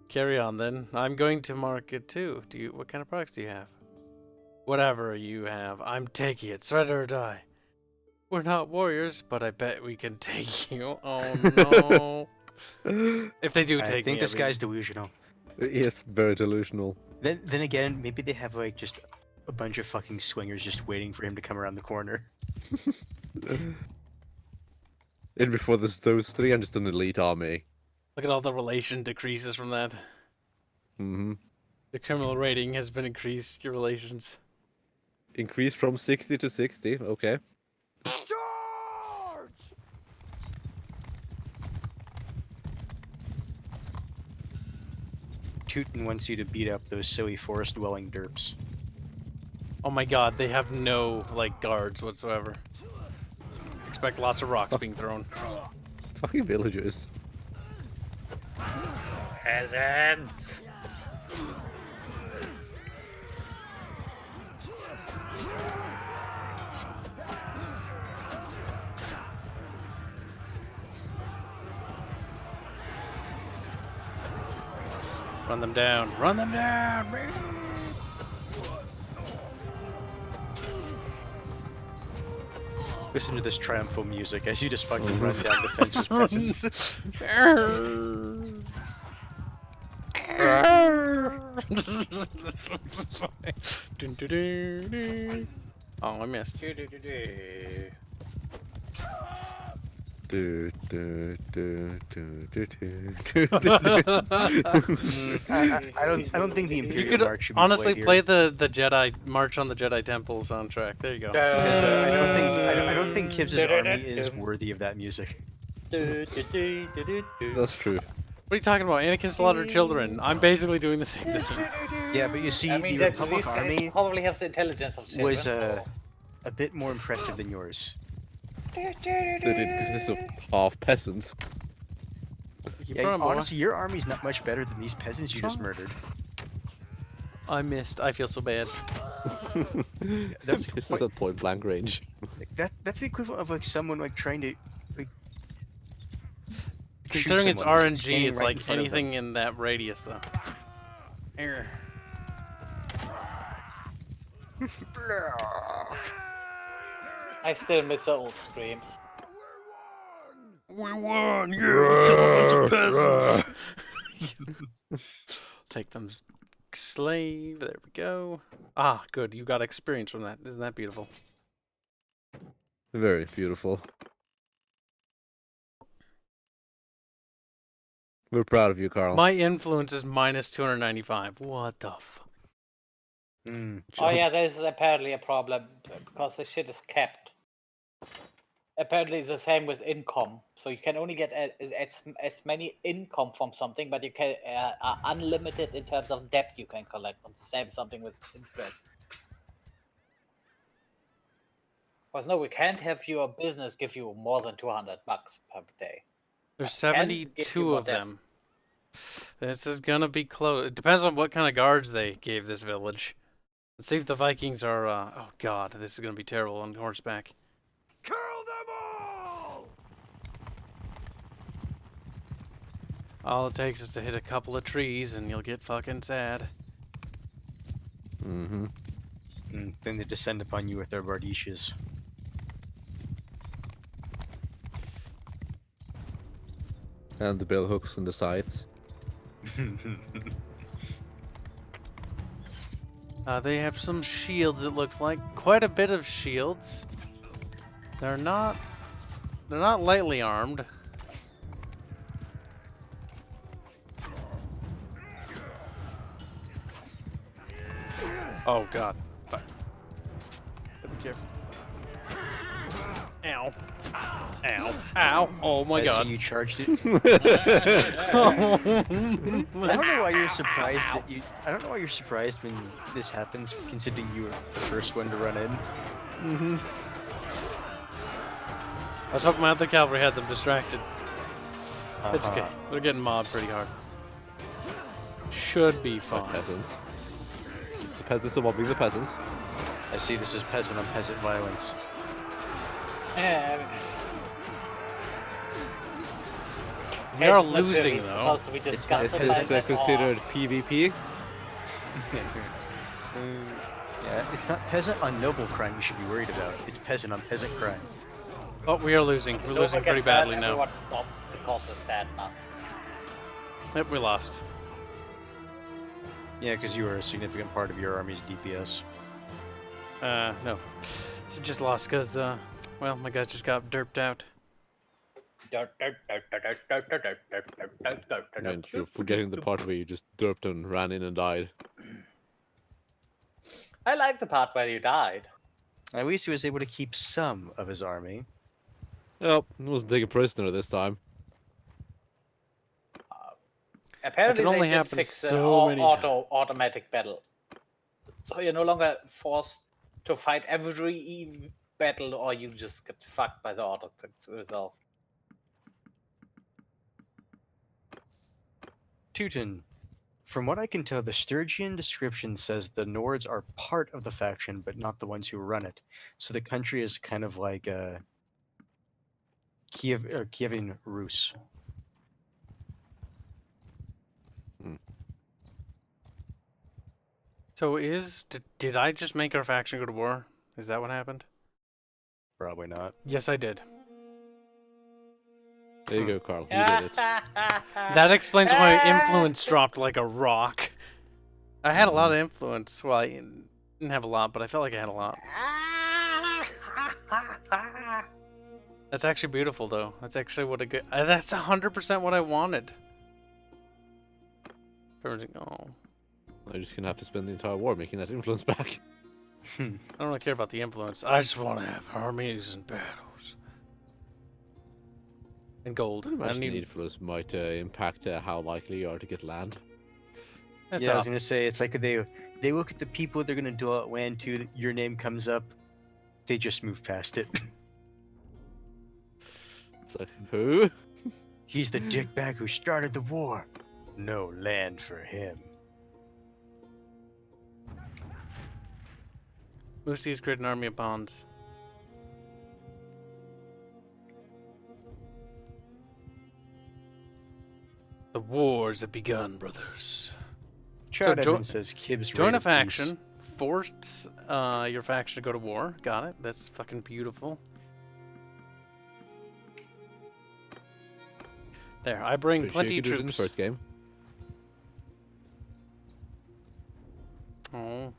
Carry on then. I'm going to market too. What kind of products do you have? Whatever you have, I'm taking it. Surrender or die. We're not warriors, but I bet we can take you. Oh no. If they do take me, I think this guy's delusional. He is very delusional. Then again, maybe they have like just a bunch of fucking swingers just waiting for him to come around the corner. And before those three, I'm just an elite army. Look at all the relation decreases from that. Mm-hmm. The criminal rating has been increased. Your relations. Increase from 60 to 60. Okay. Charge! Tootin wants you to beat up those silly forest-dwelling derps. Oh my god, they have no, like, guards whatsoever. Expect lots of rocks being thrown. Fucking villagers. Peasants! Run them down. Run them down! Listen to this triumphal music as you just fucking run down defenseless peasants. Oh, I missed. I don't think the You Imperial could March should be honestly played play here. the Jedi March on the Jedi Temple soundtrack. There you go. Because, I don't think Kibs' army is worthy of that music. That's true. What are you talking about? Anakin slaughtered children. I'm basically doing the same thing. Yeah, but you see, I mean, the these Republic guys army probably have the intelligence of children. was a bit more impressive than yours. They did consist of half peasants. Yeah, honestly, your army's not much better than these peasants you just murdered. I missed. I feel so bad. That's This is at point blank range. that's the equivalent of like someone like trying to like. shoot Considering it's someone who's RNG, standing it's right in like front of them. anything in that radius, though. Here. I still miss the old screams. We won! Yeah! Kill a bunch of peasants! Take them slave. There we go. Ah, good. You got experience from that. Isn't that beautiful? Very beautiful. We're proud of you, Carl. My influence is minus 295. What the fuck? Oh yeah, there's apparently a problem because the shit is capped. Apparently it's the same with income, so you can only get as many income from something, but you can are unlimited in terms of debt you can collect on something with influence. Because no, we can't have your business give you more than $200 per day. There's Can give 72 you of them. This is gonna be close. It depends on what kind of guards they gave this village. Let's see if the Vikings are, oh god, this is gonna be terrible on horseback. Kill them all! All it takes is to hit a couple of trees and you'll get fucking sad. Mm-hmm. Then they descend upon you with their bardishes. And the bill hooks and the scythes. They have some shields, it looks like. Quite a bit of shields. They're not lightly armed. Oh god. Fuck. Be careful. Ow. Ow. Ow. Oh my god. You charged it. I don't know why you're surprised that you. I don't know why you're surprised when this happens, considering you were the first one to run in. I was hoping my other cavalry had them distracted. It's okay. They're getting mobbed pretty hard. Should be fine. Peasants. The peasants are mobbing the peasants. I see this is peasant on peasant violence. We are It's not really losing, though. supposed to be not- discussed it's about Is that. considered PvP? Yeah, it's not peasant on noble crime you should be worried about. It's peasant on peasant crime. Oh, we are losing. We're losing pretty badly now. Everyone stops because it's sad now. Yep, we lost. Yeah, because you were a significant part of your army's DPS. No. She just lost because, well, my guy just got derped out. And you're forgetting the part where you just derped and ran in and died. I like the part where you died. At least he was able to keep some of his army. Oh, he wasn't taken prisoner this time. Apparently That can only they did happen fix so many automatic battle. So you're no longer forced to fight every battle, or you just get fucked by the auto resolve. Teuton. From what I can tell, the Sturgian description says the Nords are part of the faction, but not the ones who run it. So the country is kind of like Kievan Rus. So did I just make our faction go to war? Is that what happened? Probably not. Yes, I did. There you go, Carl. You did it. That explains why my influence dropped like a rock. I had a lot of influence. Well, I didn't have a lot, but I felt like I had a lot. That's actually beautiful, though. That's actually what a good... that's 100% what I wanted. Everything... Oh. I'm just gonna have to spend the entire war making that influence back. I don't really care about the influence. I just want to have armies and battles. And gold. I imagine the influence might impact how likely you are to get land. That's yeah, I was gonna say it's like they look at the people they're gonna do out land to. Your name comes up, they just move past it. It's like, who? He's the dickbag who started the war. No land for him. Moosey's created an army of pawns. The wars have begun, brothers. Chad So Evans says Kibs Join rate a of faction. Force your faction to go to war. Got it. That's fucking beautiful. There, I bring Pretty plenty sure you of could do it in the troops. first game. Oh,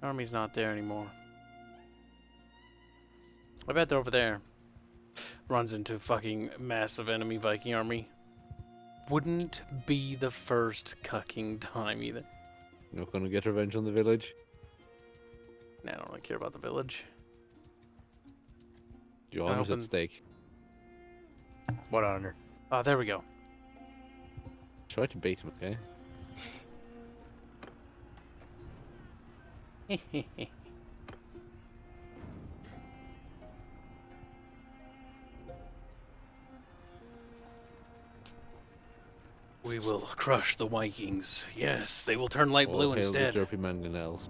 army's not there anymore. I bet they're over there. Runs into fucking massive enemy Viking army. Wouldn't be the first cucking time either. You're not gonna get revenge on the village. Nah, I don't really care about the village. Your I honor's hope at stake. What honor? Oh, there we go. Try to bait him, okay? We will crush the Vikings. Yes, they will turn light blue All hail instead. the derpy mangonels.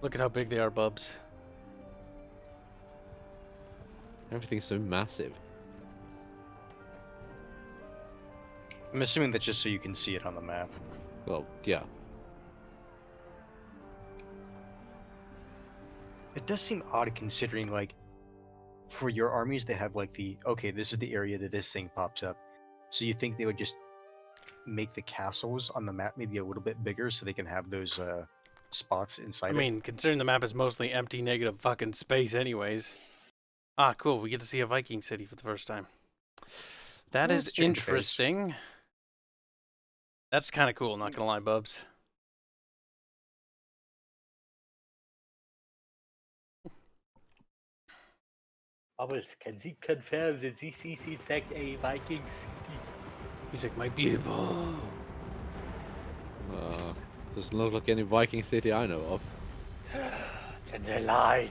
Look at how big they are, bubs. Everything's so massive. I'm assuming that's just so you can see it on the map. Well, yeah. It does seem odd considering, like, for your armies, they have, like, okay, this is the area that this thing pops up. So you think they would just make the castles on the map maybe a little bit bigger so they can have those spots inside I mean, considering the map is mostly empty, negative fucking space anyways. Ah, cool. We get to see a Viking city for the first time. That is interesting. That's kind of cool, not gonna lie, bubs. Bubbles, can you confirm that this is in fact a Viking city? He's like, my people. Doesn't look like any Viking city I know of. And they lied.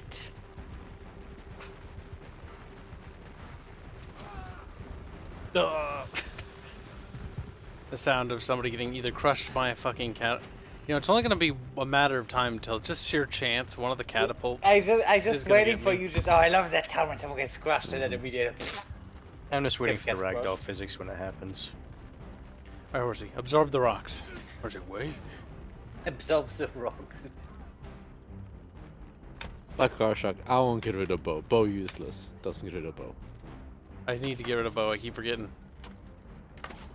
The sound of somebody getting either crushed by a fucking You know, it's only gonna be a matter of time until just sheer chance one of the catapults. I is just gonna waiting get for me. you. Just I love that time when someone gets squashed and then immediately. I'm just waiting Kibs for the gets ragdoll crushed. physics when it happens. Where was he? Absorb the rocks. Where's he? Way? Absorbs the rocks. Like Karshak, I won't get rid of bow. Bow useless. Doesn't get rid of bow. I need to get rid of bow. I keep forgetting.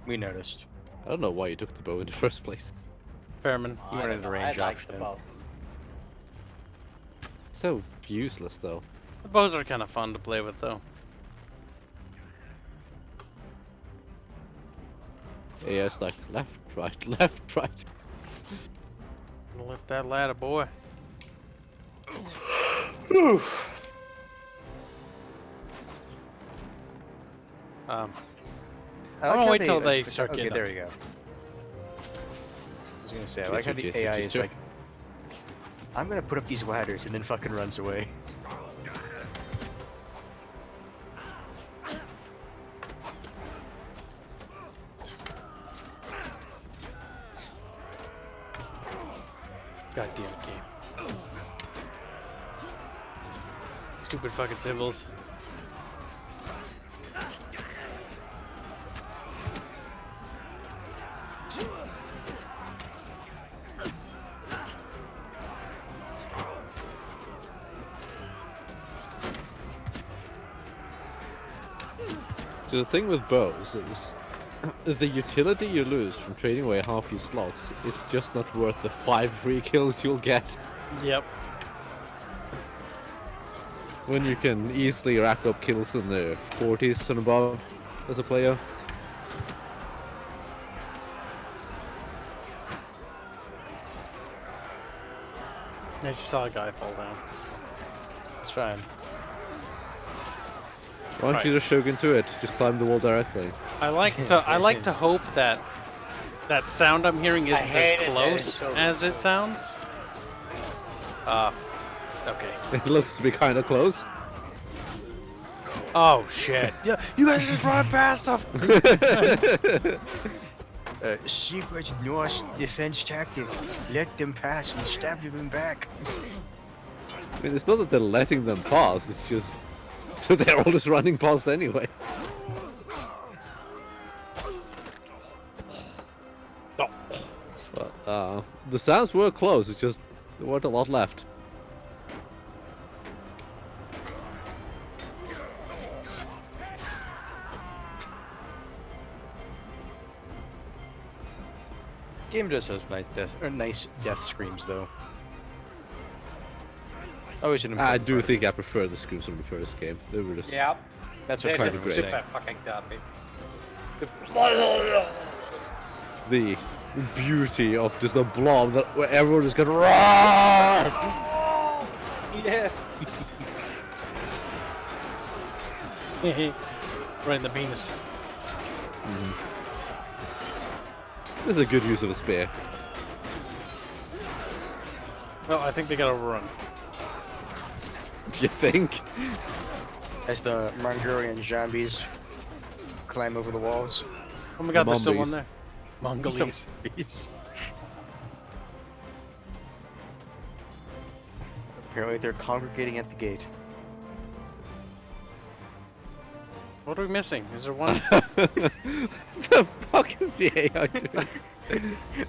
We noticed. I don't know why you took the bow in the first place. Fairman. You wanted a range I like option. the bow. So useless though. The bows are kind of fun to play with, though. Yeah, it's like left, right, left, right. Lift that ladder, boy. I'm gonna wait till they start Okay, getting there up. you go. I was gonna say, I Yes, like how yes, the yes, AI yes, is yes. like, I'm gonna put up these ladders and then fucking runs away. God damn it, game. Stupid fucking symbols. So the thing with bows is the utility you lose from trading away half your slots is just not worth the 5 free kills you'll get Yep. when you can easily rack up kills in the 40s and above as a player. I just saw a guy fall down. It's fine. Why don't you just Shogun to it? Just climb the wall directly. I like to hope that that sound I'm hearing isn't hate it as that close it's so as it sounds. Okay. It looks to be kind of close. Oh shit! Yeah, you guys just run past them. Secret Norse defense tactic. Let them pass and stab them in back. I mean, it's not that they're letting them pass, it's just... So they're all just running past anyway. But, the sounds were close, it's just... There weren't a lot left. Game does have nice death screams though. Always an I important do part. think I prefer the screams from the first game. They were just... Yeah. That's They're what kind just of Frederick great. was saying. super fucking dirty. The beauty of just a blob that where everyone is gonna roar. Yeah. Right in the penis. This is a good use of a spear. Well, I think they got overrun. Do you think? As the Mongolian zombies climb over the walls. Oh my god, there's still one Mumbies. there. Mongolies. Zombies. Apparently they're congregating at the gate. What are we missing? Is there one? The fuck is the AI doing?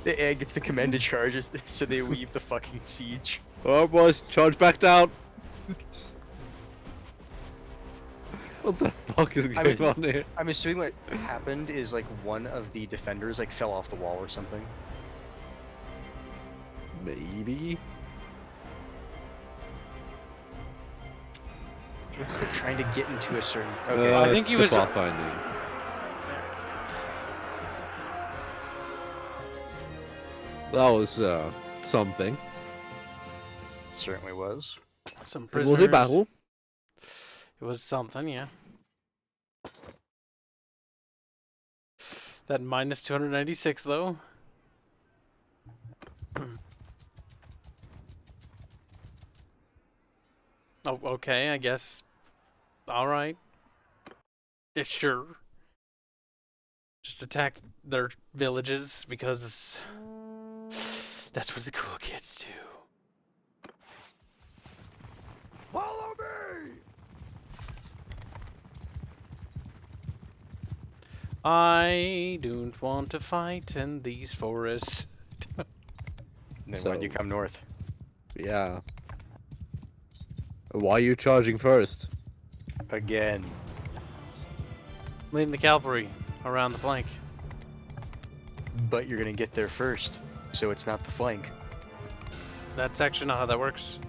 The AI gets the command to charge, so they leave the fucking siege. Oh boys, charge back down. What the fuck is going on here? I'm assuming what happened is like one of the defenders like fell off the wall or something. Maybe. It's like trying to get into a certain. Okay. I think it's he the was- pathfinding. That was something. It certainly was. Some It prisoners. was a battle. It was something, yeah. That minus 296 though. Oh, okay, I guess. All right. Yeah, sure. Just attack their villages because That's what the cool kids do. Follow me! I don't want to fight in these forests. Then So- why'd you come north? Yeah. Why are you charging first? Again. Leading the cavalry around the flank. But you're gonna get there first, so it's not the flank. That's actually not how that works.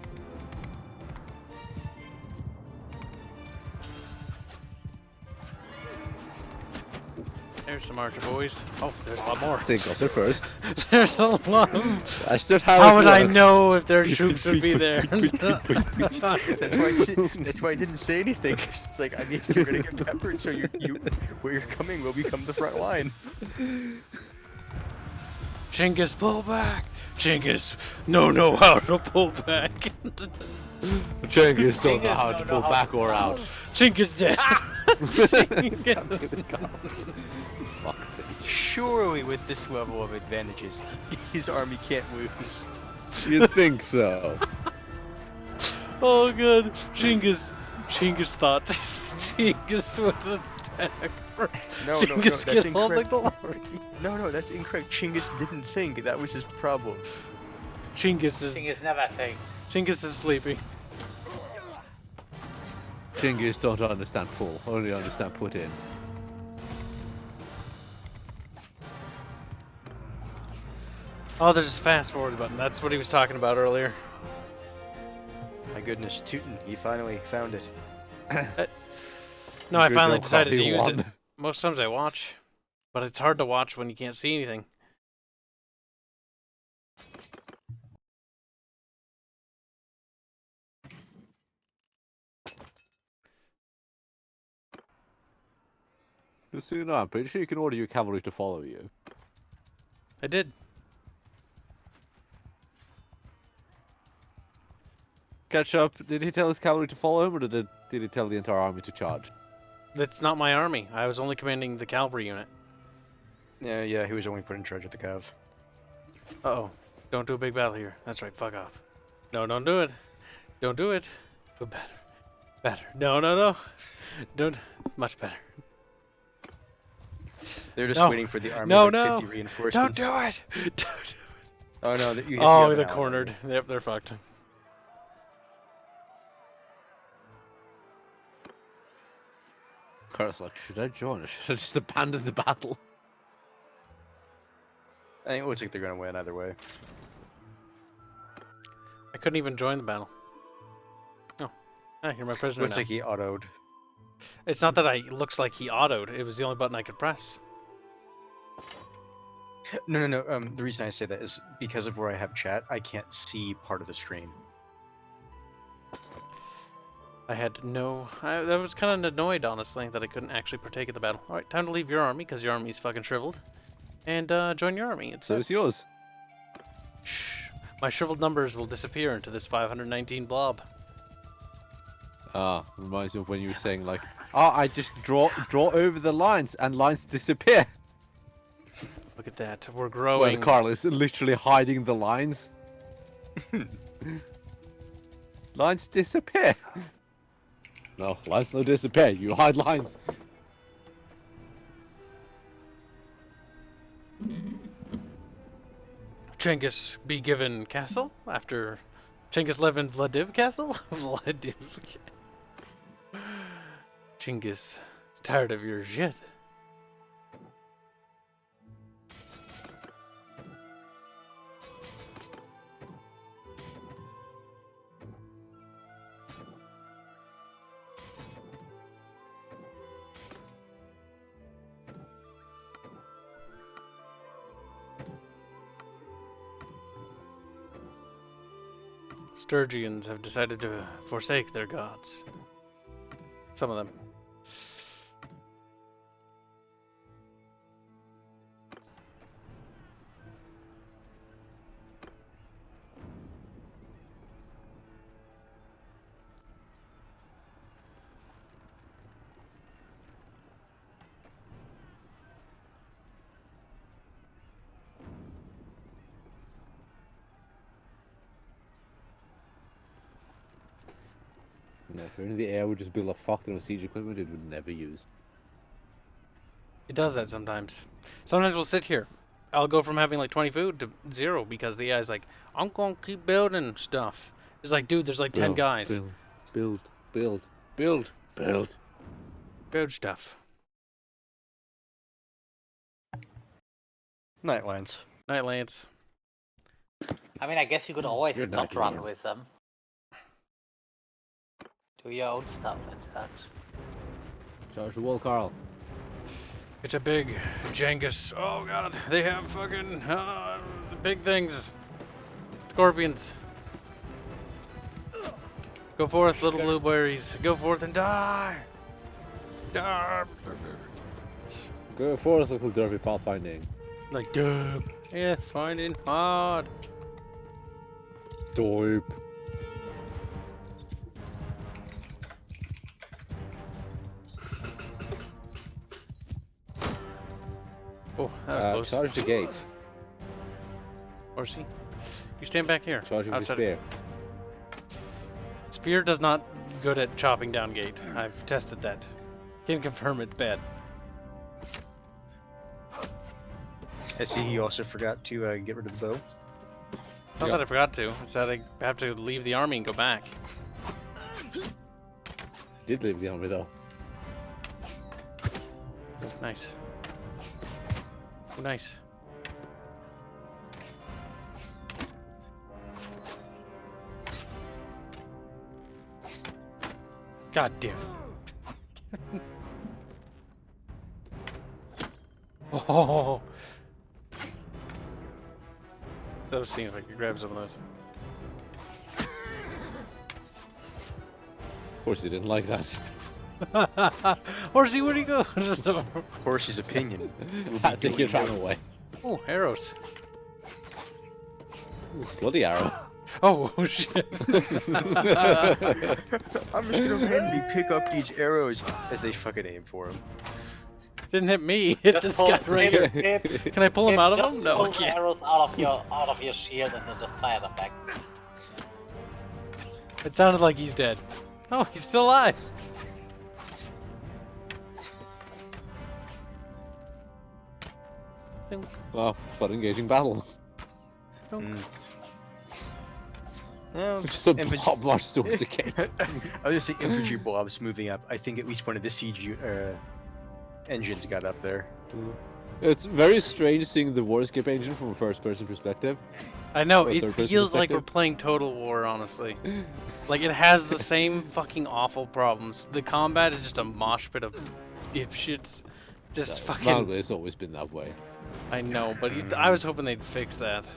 There's some archer boys. Oh, there's a lot more. I think got there first. There's a lot of... That's just how How it would I works. know if their troops would be there? That's why I didn't say anything. 'Cause it's like, I mean, you're gonna get peppered, so where you're coming will become the front line. Chinngis, pull back! Chinngis, know how to pull back. Chinngis don't know Chinngis how don't to know pull how back to or pull out. Chinngis dead. Chinngis. Fuck. Surely, with this level of advantages, his army can't lose. You think so? Oh god, Chinngis thought Chinngis would attack first. No, Chinngis that's get all the incorrect. glory. No, that's incorrect. Chinggis didn't think. That was his problem. Chinngis Chinngis never think. is sleeping. Chinggis don't understand pull, only understand put in. Oh, there's a fast forward button. That's what he was talking about earlier. My goodness, Tootin, he finally found it. No, I Good finally old decided to coffee use it. one. Most times I watch, but it's hard to watch when you can't see anything. So, no, I'm pretty sure you can order your cavalry to follow you. I did. Catch up. Did he tell his cavalry to follow him, or did he tell the entire army to charge? That's not my army. I was only commanding the cavalry unit. Yeah, he was only put in charge of the cav. Uh-oh. Don't do a big battle here. That's right, fuck off. No, don't do it. Don't do it. But better. Better. No. Don't. Much better. They're just No. waiting for the army No, of like no. 50 reinforcements. Don't do it! Don't do it! Oh no, you hit the Oh, other they're ally. cornered. Yep, they're fucked. Carl's like, should I join or should I just abandon the battle? I think it looks like they're gonna win either way. I couldn't even join the battle. Oh. Ah, you're my prisoner Looks now. like he autoed. It's not that looks like he autoed. It was the only button I could press. No. The reason I say that is because of where I have chat, I can't see part of the screen. I had no... I was kind of annoyed, honestly, that I couldn't actually partake in the battle. Alright, time to leave your army, because your army's fucking shriveled. And join your army. So it's yours. Shh. My shriveled numbers will disappear into this 519 blob. Ah, reminds me of when you were saying like, I just draw over the lines and lines disappear. Look at that. We're When growing. Carl is literally hiding the lines. Lines disappear. No, lines don't disappear. You hide lines. Chinggis be given castle after Chinggis live in Vladiv castle? Vladiv. Chinggis is tired of your shit. Sturgians have decided to forsake their gods. Some of them. No, if you're in the air, would just build a fuck ton of siege equipment it would never use. It does that sometimes. Sometimes we'll sit here. I'll go from having like 20 food to 0 because the guy's like, I'm gonna keep building stuff. It's like, dude, there's like 10 guys. Build stuff. Night Lance. Night Lance. I mean, I guess you could always Good not night, run Lance. with them. Do your own stuff and such. Charge the wall, Carl. It's a big Chinngis. Oh god, they have fucking big things. Scorpions. Go forth, little blueberries. Go forth and die. Die. Go forth, little derpy pathfinding. Like, duh. Yeah, finding hard. Dope. Oh, that was close. Charge the gate. Horsey, you stand back here. Charge with the outside. spear. Spear does not good at chopping down gate. I've tested that. Can confirm it's bad. I see you also forgot to get rid of the bow. It's not that I forgot to. It's that I have to leave the army and go back. Did leave the army though. Nice. Oh, nice. God damn. Oh. Those seem like you grab some of those. Of course, he didn't like that. Horsey, where'd he go? Horsey's opinion. I think he ran away. Oh, arrows. Bloody arrow. Oh, shit. I'm just gonna randomly pick up these arrows as they fucking aim for him. Didn't hit me. Hit this guy right here. Can I pull him out of just them? No, I pull the can't. arrows out of your shield and then just fire them back. It sounded like he's dead. Oh, he's still alive. Dunk, Well, fun engaging battle. dunk. Just a blob marched towards the gate. I was just the infantry blobs moving up. I think at least one of the siege engines got up there. It's very strange seeing the war escape engine from a first-person perspective. I know, Or it third-person feels like we're perspective. playing Total War, honestly. Like, it has the same fucking awful problems. The combat is just a mosh pit of dipshits. Just fucking... Probably it's always been that way. I know, but I was hoping they'd fix that.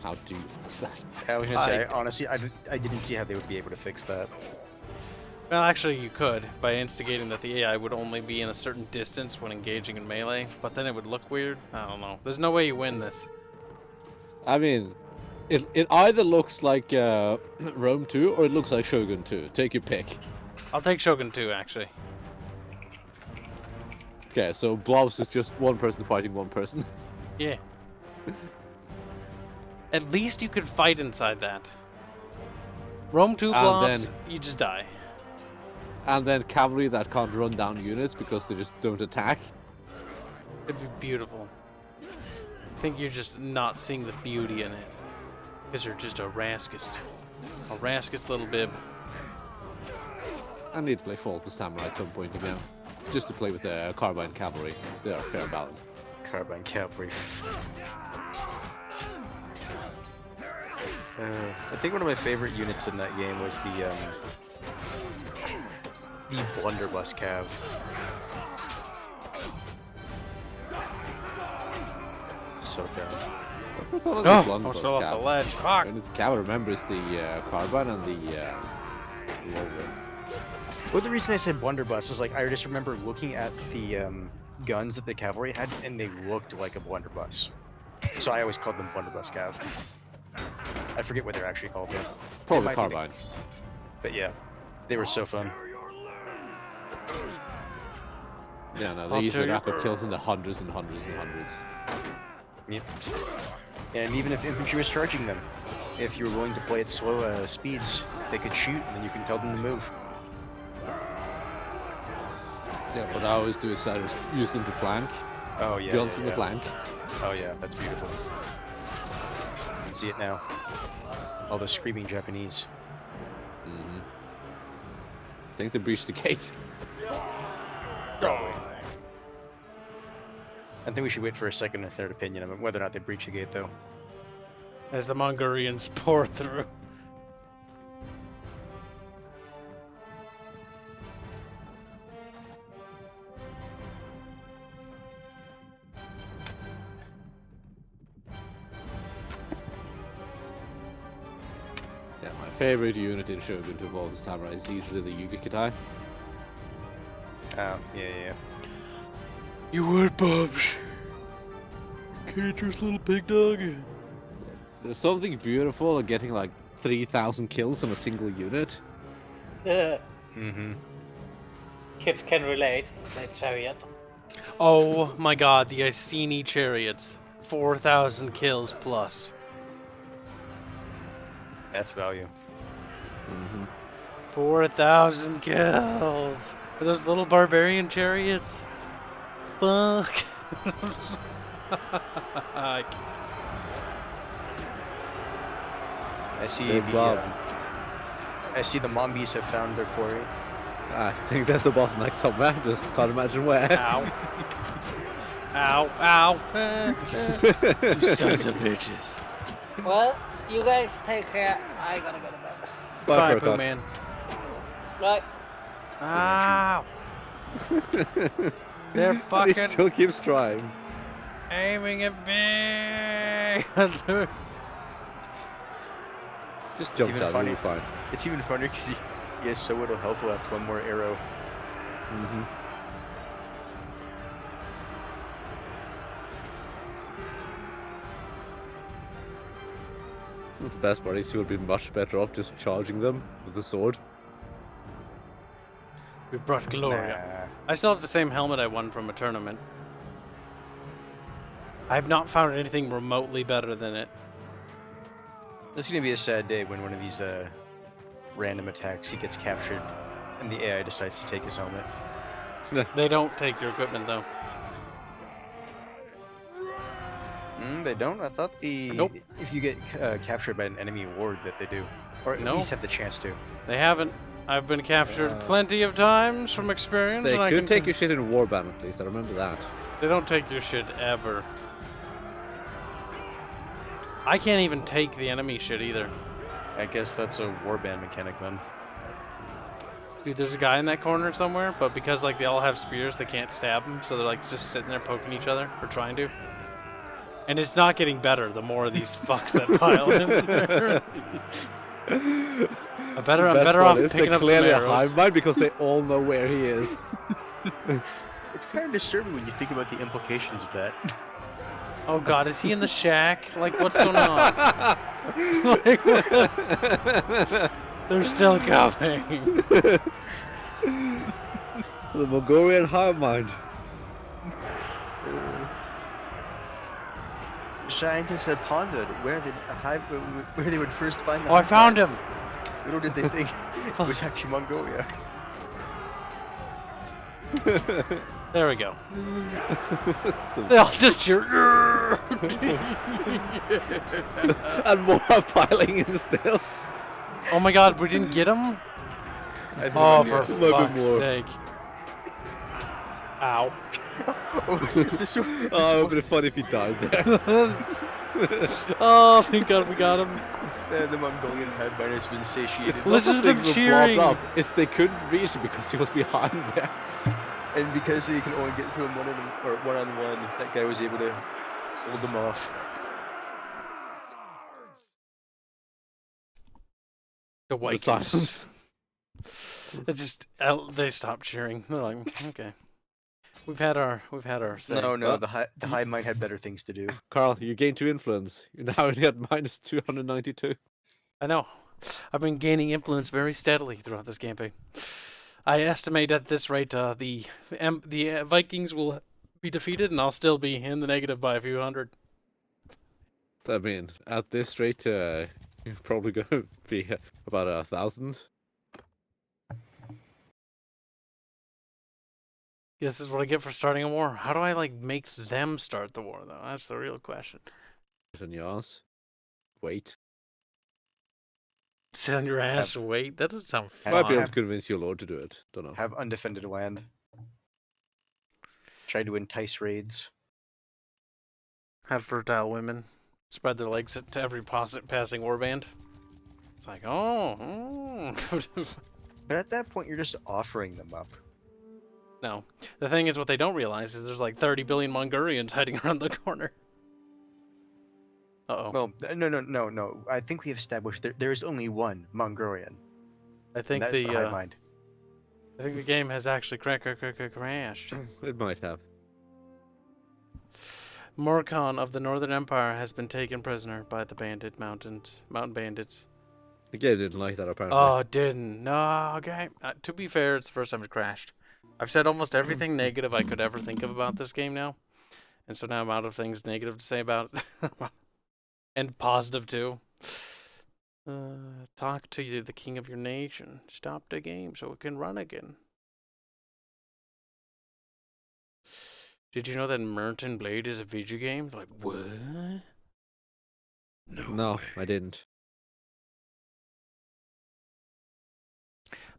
How do you fix that? I was gonna say, honestly, I didn't see how they would be able to fix that. Well, actually, you could, by instigating that the AI would only be in a certain distance when engaging in melee, but then it would look weird. I don't know. There's no way you win this. I mean, it either looks like Rome 2 or it looks like Shogun 2. Take your pick. I'll take Shogun 2, actually. Okay, so blobs is just one person fighting one person. Yeah. At least you could fight inside that. Rome 2 blobs, you just die. And then cavalry that can't run down units because they just don't attack. It'd be beautiful. I think you're just not seeing the beauty in it. Because you're just a raskist. A raskist little bib. I need to play Fall of the Samurai at some point again. Just to play with carbine cavalry, because they are fair balanced. Carbine cavalry. I think one of my favorite units in that game was the blunderbuss cav. So dumb. No! I'm still off the ledge. Fuck! And its cavalry remembers the carbine and the whirlwind. Well, the reason I said blunderbuss is like I just remember looking at the guns that the cavalry had, and they looked like a blunderbuss. So I always called them blunderbuss cav. I forget what they're actually called though. Probably carbine. But yeah, they were so fun. Yeah, no, they used to rack up kills in the hundreds and hundreds and hundreds. Yep. And even if infantry was charging them, if you were willing to play at slow speeds, They could shoot, and then you can tell them to move. Yeah, what I always do is I just use them to flank. Oh yeah. Guns in the flank. Oh yeah, that's beautiful. You can see it now. All those screaming Japanese. Mm-hmm. I think they breached the gate. Probably. I think we should wait for a second and third opinion on whether or not they breach the gate, though. As the Mongolians pour through. Yeah, my favorite unit in Shogun to evolve this samurai is easily the Yugi-Kitai. Oh, yeah. You would, Bubs. Cater's little pig dog. There's something beautiful in getting like 3,000 kills on a single unit. Mm-hmm. Kibs can relate. Play chariot. Oh my god, the Iceni chariots. 4,000 kills plus. That's value. Mm-hmm. 4,000 kills. Are those little barbarian chariots? Fuck. I see They're the blob. I see the Mombies have found their quarry. I think there's a bottleneck somewhere. Just can't imagine where. Ow. Ow, ow. You sons of bitches. Well, you guys take care. I gotta go to bed. Bye, Furcon. Pooh Man. Bye. Ow. They're He fucking still keeps trying. aiming at me. Just jump even down, funny. you'll be fine. It's even funnier because he has so little health left. One more arrow. Mm-hmm. The best part is he would be much better off just charging them with the sword. We brought Gloria. I still have the same helmet I won from a tournament. I have not found anything remotely better than it. It's gonna be a sad day when one of these random attacks he gets captured, and the AI decides to take his helmet. They don't take your equipment though. They don't. I thought Nope. if you get captured by an enemy ward that they do, or at No. least have the chance to. They haven't. I've been captured plenty of times from experience. They and I could can take your shit in warband at least, I remember that. They don't take your shit ever. I can't even take the enemy shit either. I guess that's a warband mechanic then. Dude, there's a guy in that corner somewhere, but because like they all have spears, they can't stab him, so they're like just sitting there poking each other, or trying to. And it's not getting better the more of these fucks that pile in there. I'm better off picking up some clearly a arrows. hive mind because they all know where he is. It's kind of disturbing when you think about the implications of that. Oh god, is he in the shack? Like, what's going on? Like, what? They're still coming. The Mongolian hive mind. Scientists had pondered where they would first find. Oh, I found him. Little did they think it was actually Mongolia. There we go. They all just cheer. And more are piling in still. Oh my god, we didn't get him? I think Oh, I'm for here. fuck's sake. Ow. This one- Oh, it would be funny if he died there. Oh, thank god we got him. the Mongolian headbinder's been satiated. Listen to them Things were cheering. blobbed up. It's they couldn't reach him because he was behind there. And because they can only get to him one-on-one, that guy was able to hold them off. The The Vikings. silence. It just they stopped cheering. They're like, okay, we've had our say. No, Well- the hive mind had better things to do. Carl, you gained 2 influence. You're now only at minus 292. I know. I've been gaining influence very steadily throughout this campaign. I estimate at this rate the Vikings will be defeated, and I'll still be in the negative by a few hundred. I mean, at this rate, You're probably going to be about 1,000. This is what I get for starting a war. How do I, like, make them start the war, though? That's the real question. Sit on your ass. Wait. Sit on your ass, wait? That doesn't sound fun. Might be able to convince your lord to do it. Don't know. Have undefended land. Try to entice raids. Have fertile women spread their legs to every passing warband. It's like, oh. But at that point, you're just offering them up. No. The thing is, what they don't realize is there's like 30 billion Mongolians hiding around the corner. Uh-oh. Well, no. I think we have established there's only one Mongolian. I think the hive mind. I think the game has actually crashed. It might have. Morkan of the Northern Empire has been taken prisoner by the mountain bandits. The game didn't like that, apparently. Oh, it didn't. No, okay. To be fair, it's the first time it crashed. I've said almost everything negative I could ever think of about this game now. And so now I'm out of things negative to say about it. And positive, too. Talk to you, the king of your nation. Stop the game so it can run again. Did you know that Merton Blade is a video game? Like, what? No, I didn't.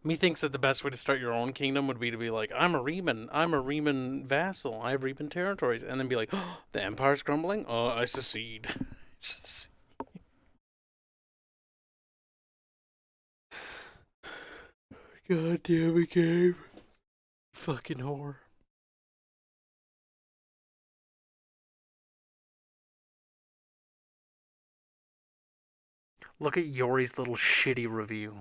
Methinks that the best way to start your own kingdom would be to be like, I'm a Riemann vassal, I have Riemann territories, and then be like, oh, the empire's crumbling? Oh, I secede. God damn it, game. Fucking whore. Look at Yori's little shitty review.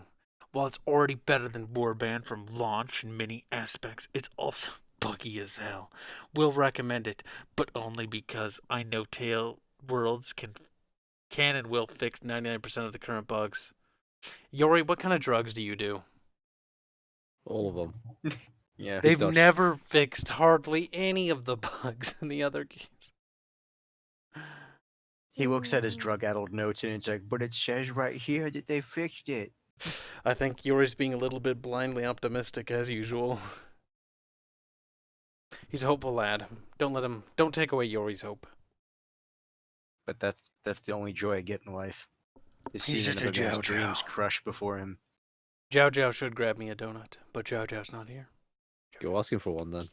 While it's already better than Warband from launch in many aspects, it's also buggy as hell. Will recommend it, but only because I know Tale Worlds can and will fix 99% of the current bugs. Yori, what kind of drugs do you do? All of them. Yeah. They've never fixed hardly any of the bugs in the other games. He looks at his drug-addled notes and it's like, but it says right here that they fixed it. I think Yori's being a little bit blindly optimistic as usual. He's a hopeful lad. Don't take away Yori's hope. But that's the only joy I get in life. Is He's seeing just a another man's Jiao dreams Jiao. crush before him. Jiao Jiao should grab me a donut, but Jiao Jiao's not here. Go asking for one then.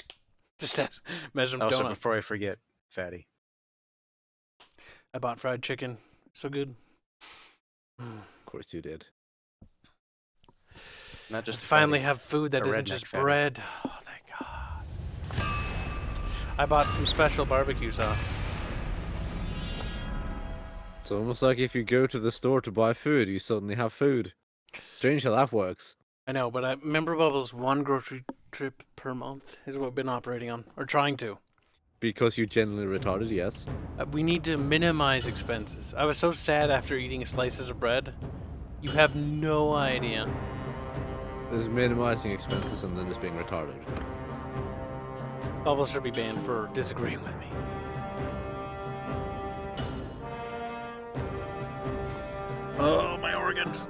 Just measure him Also, donut. before I forget, Fatty. I bought fried chicken. So good. Of course you did. Not just finally fatty, have food that a isn't redneck just fatty. bread. Oh, thank God. I bought some special barbecue sauce. It's almost like if you go to the store to buy food, you suddenly have food. Strange how that works. I know, but I remember Bubbles, one grocery trip per month is what we've been operating on, or trying to. Because you're generally retarded, yes. We need to minimize expenses. I was so sad after eating slices of bread. You have no idea. There's minimizing expenses and then there's being retarded. Bubbles should be banned for disagreeing with me. Oh, my organs.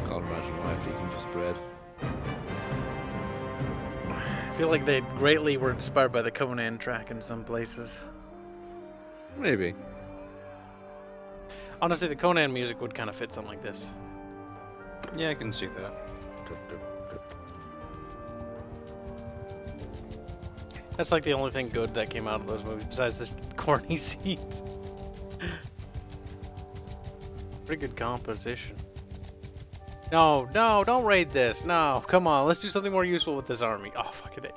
Can't imagine my wife eating just bread. I feel like they greatly were inspired by the Conan track in some places. Maybe. Honestly, the Conan music would kind of fit something like this. Yeah, I can see that. That's like the only thing good that came out of those movies, besides the corny scenes. Pretty good composition. No, don't raid this. No, come on, let's do something more useful with this army. Oh, fuck it.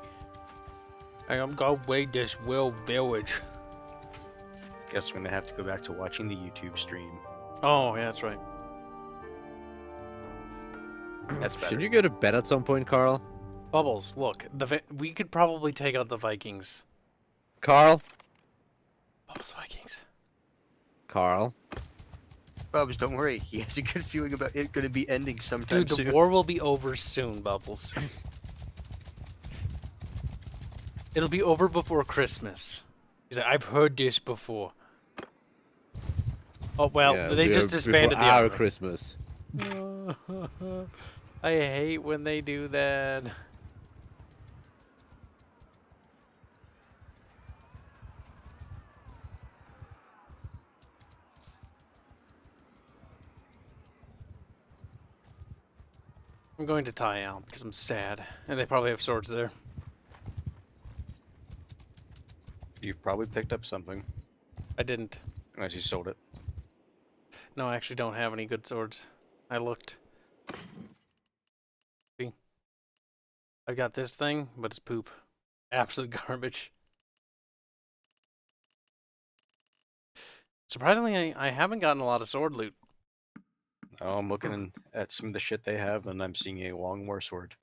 I'm gonna raid this village. Guess we're gonna have to go back to watching the YouTube stream. Oh, yeah, that's right. That's better. Should you go to bed at some point, Carl? Bubbles, look, we could probably take out the Vikings. Carl? Bubbles, Vikings. Carl? Bubs, don't worry. He has a good feeling about it going to be ending sometime Dude, the soon. war will be over soon, Bubbles. It'll be over before Christmas. He's like, I've heard this before. Oh well, Yeah, they just disbanded the our army. Christmas. I hate when they do that. I'm going to tie out because I'm sad, and they probably have swords there. You've probably picked up something, I didn't. unless you sold it. No, I actually don't have any good swords. I looked. See? I've got this thing, but it's poop. Absolute garbage. Surprisingly, I haven't gotten a lot of sword loot. Oh, I'm looking at some of the shit they have, and I'm seeing a long war sword.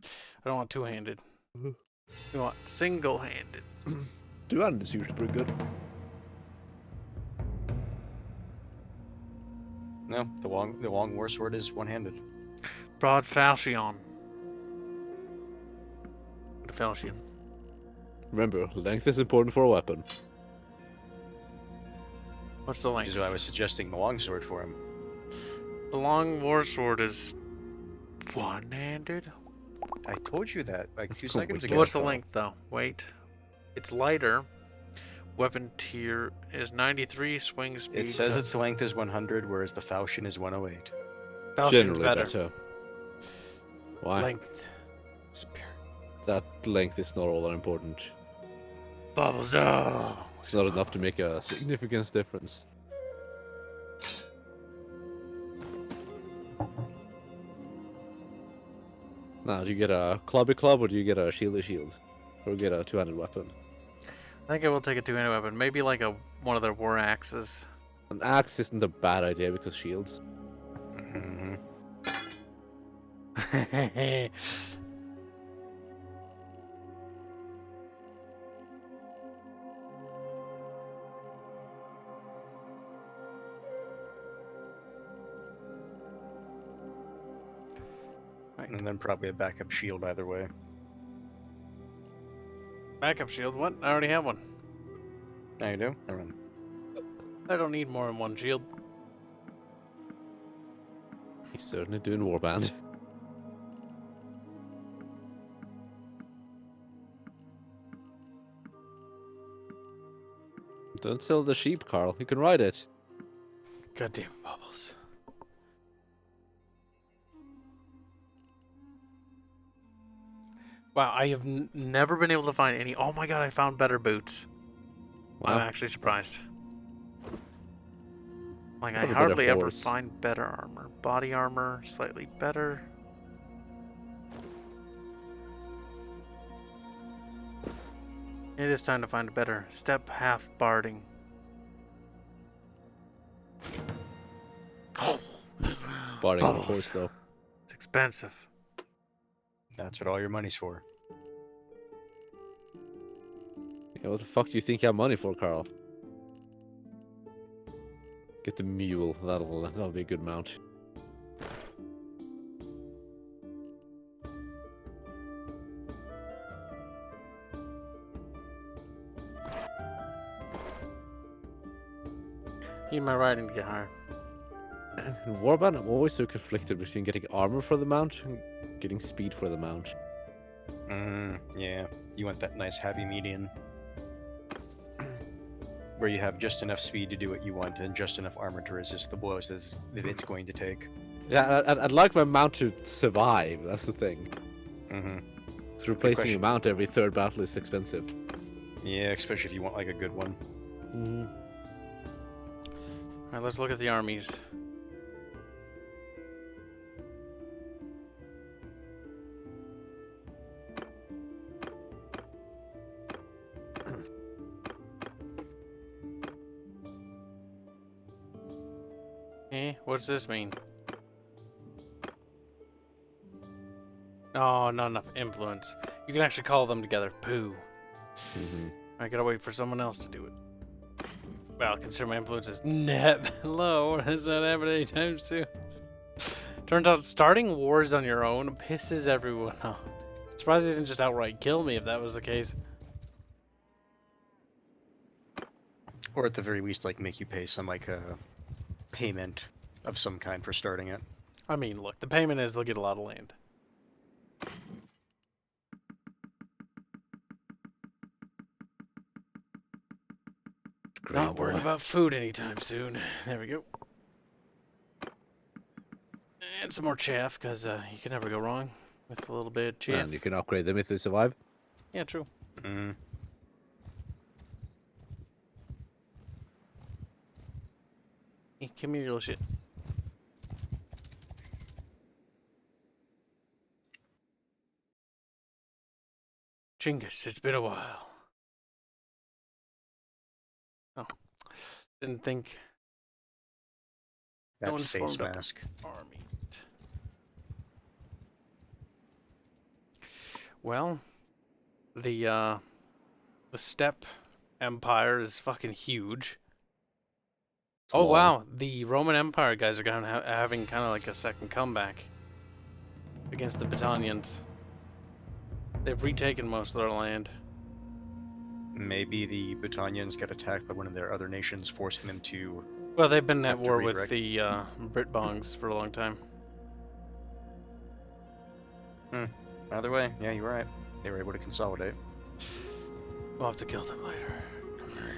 I don't want two-handed. We want single-handed. Two-handed is usually pretty good. No, the long war sword is one-handed. Broad falchion. The falchion. Remember, length is important for a weapon. What's the Which length? is why I was suggesting the long sword for him. The long war sword is one-handed. I told you that like 2 Oh, seconds wait, ago. What's the length though? Wait. It's lighter. Weapon tier is 93. Swing speed. It says its length is 100, whereas the falchion is 108. Falchion's Generally better. Why? Length. That length is not all that important. Bubbles. No. It's not enough to make a significant difference. Now, do you get a clubby club or do you get a shieldy shield? Or get a two-handed weapon? I think I will take a two-handed weapon. Maybe like one of their war axes. An axe isn't a bad idea because shields. Mm-hmm. Right. And then probably a backup shield either way. Backup shield. What? I already have one. Now you do? Never mind. I don't need more than one shield. He's certainly doing warband. Don't sell the sheep, Carl. You can ride it. Goddamn bubbles. Wow, I have never been able to find any. Oh my god, I found better boots. I'm Wow. actually surprised. Like, I What a bit of hardly ever horse. find better armor. Body armor, slightly better. It is time to find a better step half barding. Barding on a Bubbles. horse, though. It's expensive. That's what all your money's for. Yeah, what the fuck do you think you have money for, Carl? Get the mule. That'll be a good mount. Need my riding to get higher. In Warband, I'm always so conflicted between getting armor for the mount and getting speed for the mount. Yeah. You want that nice happy median. Where you have just enough speed to do what you want and just enough armor to resist the blows that it's going to take. Yeah, I'd like my mount to survive, that's the thing. Mm-hmm. So replacing a question. mount every third battle is expensive. Yeah, especially if you want like a good one. Mm-hmm. Alright, let's look at the armies. What's this mean? Oh, not enough influence. You can actually call them together. Pooh. Mm-hmm. I gotta wait for someone else to do it. Well, consider my influence is net low. Does that happen anytime soon? Turns out starting wars on your own pisses everyone off. Surprised they didn't just outright kill me if that was the case. Or at the very least, like, make you pay some, like, payment of some kind for starting it. I mean, look, the payment is they'll get a lot of land. Not worrying about food anytime soon. There we go. And some more chaff, because you can never go wrong with a little bit of chaff. And you can upgrade them if they survive. Yeah, true. Mm. Hey, come here, you little shit. Chinngis, it's been a while. Oh. Didn't think... That No one's face formed up. mask. Army. Well, the steppe empire is fucking huge. Oh wow, the Roman Empire guys are kind of having kind of like a second comeback against the Battanians. They've retaken most of their land. Maybe the Battanians get attacked by one of their other nations, forcing them to... Well, they've been at have to war with redirect. the Britbongs for a long time. Either way, yeah, you're right. They were able to consolidate. We'll have to kill them later. Come here.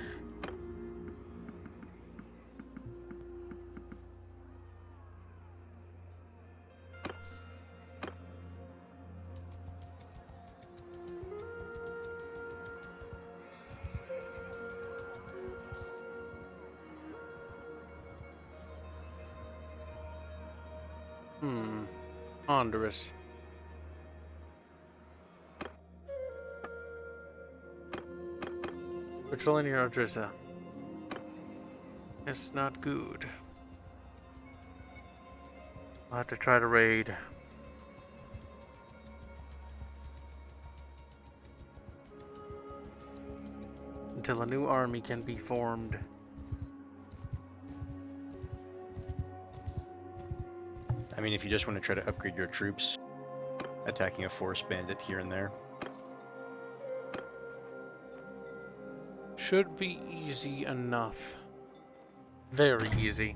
Honduras. Patrolling your Odrissa. It's not good. I'll have to try to raid. Until a new army can be formed. I mean, if you just want to try to upgrade your troops, attacking a forest bandit here and there. Should be easy enough. Very easy.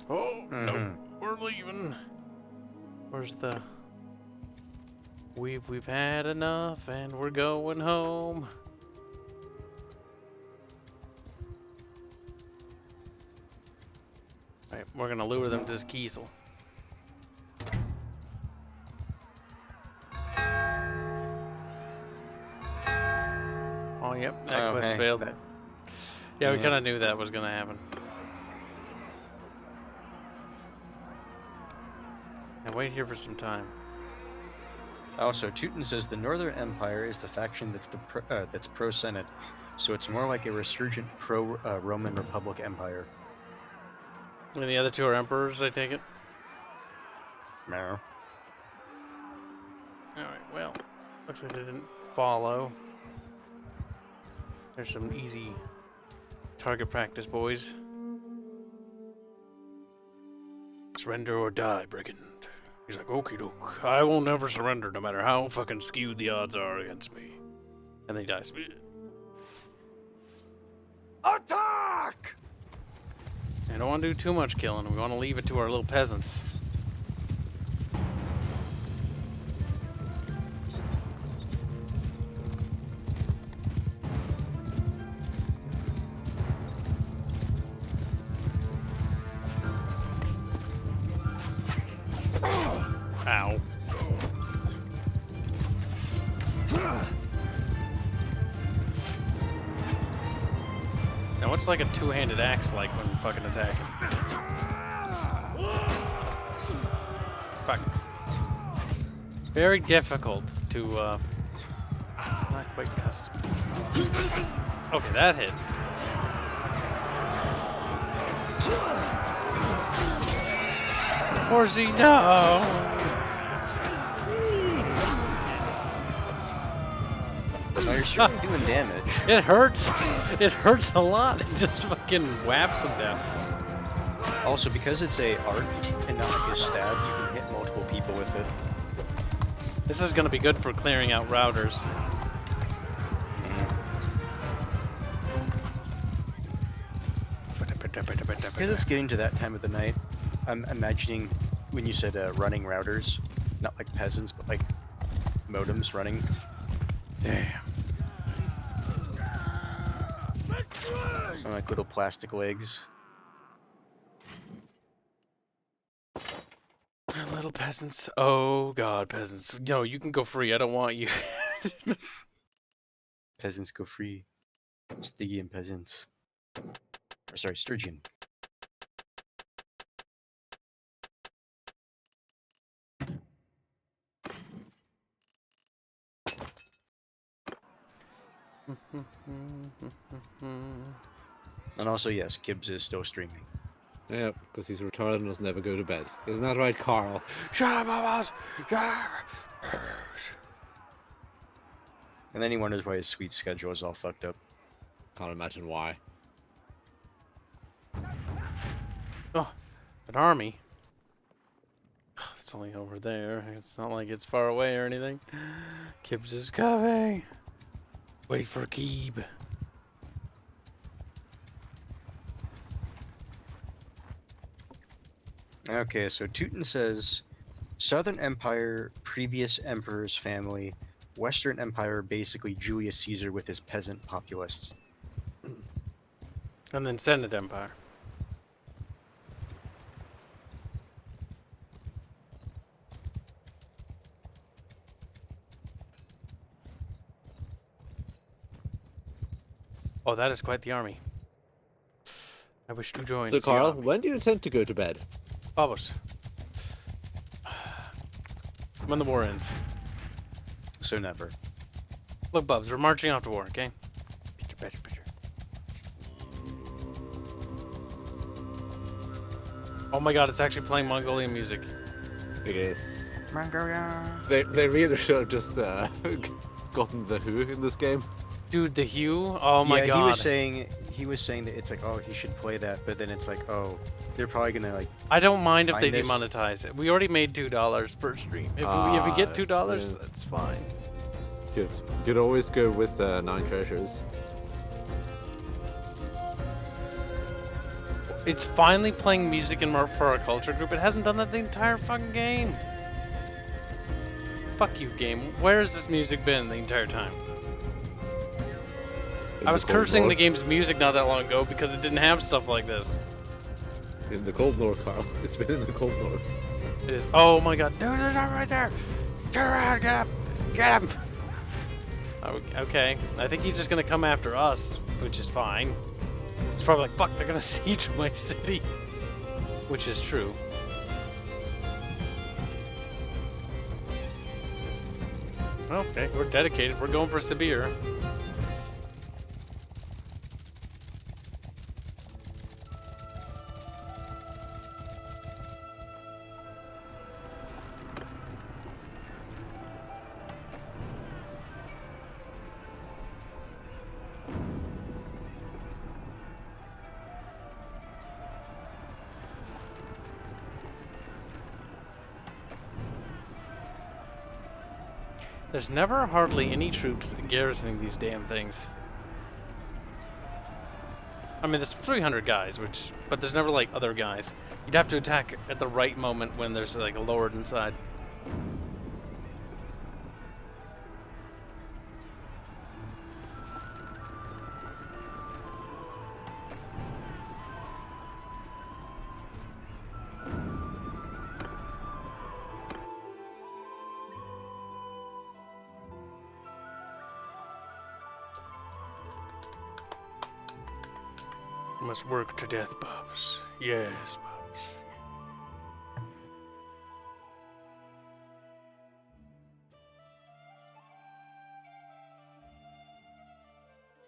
Oh, no, we're leaving. Where's the... We've had enough and we're going home. Right, we're gonna lure them to this Kiesel. Oh, yep, that quest failed. Yeah, we kind of knew that was gonna happen. Now wait here for some time. Also, Teuton says the Northern Empire is the faction that's that's pro-Senate, so it's more like a resurgent pro-Roman Republic empire. And the other two are emperors, I take it? No. Alright, well, looks like they didn't follow. There's some easy target practice, boys. Surrender or die, brigand. He's like, okie doke. I will never surrender no matter how fucking skewed the odds are against me. And they die. Attack! I don't want to do too much killing. We want to leave it to our little peasants. Ow. Now what's like a two-handed axe like when fucking attacking? Fuck. Very difficult to, not quite custom. Okay, that hit. Horsey, no! No, you're certainly doing damage. It hurts. It hurts a lot. It just fucking whaps him down. Also, because it's a arc and not like a stab, you can hit multiple people with it. This is gonna be good for clearing out routers. Because it's getting to that time of the night, I'm imagining when you said running routers, not like peasants, but like modems running. Damn. Or like little plastic legs. Little peasants. Oh god, peasants. No, you can go free. I don't want you. Peasants go free. Stygian peasants. Or sorry, Sturgeon. And also, yes, Kibs is still streaming. Yeah, because he's retarded and doesn't ever go to bed. Isn't that right, Carl? Shut up, Bobbos! Shut up! And then he wonders why his sweet schedule is all fucked up. Can't imagine why. Oh, an army. It's only over there. It's not like it's far away or anything. Kibs is coming. Wait for Kib. Okay, so Teuton says, Southern Empire, previous emperor's family, Western Empire, basically Julius Caesar with his peasant populists. And then Senate Empire. Oh, that is quite the army. I wish to join. So, Carl, when do you intend to go to bed? Babos. When the war ends. So never. Look, Bubs, we're marching off to war, okay? Picture. Oh my god, it's actually playing Mongolian music. It is. Mongolia. They really should have just gotten the Who in this game. Dude, the Hue? Oh my god. He was saying that it's like, oh, he should play that, but then it's like, oh, they're probably gonna like. I don't mind if they this. demonetize it. We already made $2 per stream. If we get $2, yeah. that's fine. Could always go with 9 treasures. It's finally playing music for our culture group. It hasn't done that the entire fucking game. Fuck you, game. Where has this music been the entire time? I was cursing the game's music not that long ago because it didn't have stuff like this. In the cold north, Carl. It's been in the cold north. It is. Oh my god. No, right there. Turn around, get him. Okay. I think he's just gonna come after us, which is fine. It's probably like, fuck, they're gonna siege my city. Which is true. Okay, we're dedicated. We're going for Sibir. There's never hardly any troops garrisoning these damn things. I mean, there's 300 guys, but there's never like other guys. You'd have to attack at the right moment when there's like a lord inside. Must work to death, Bubs. Yes, Bubs.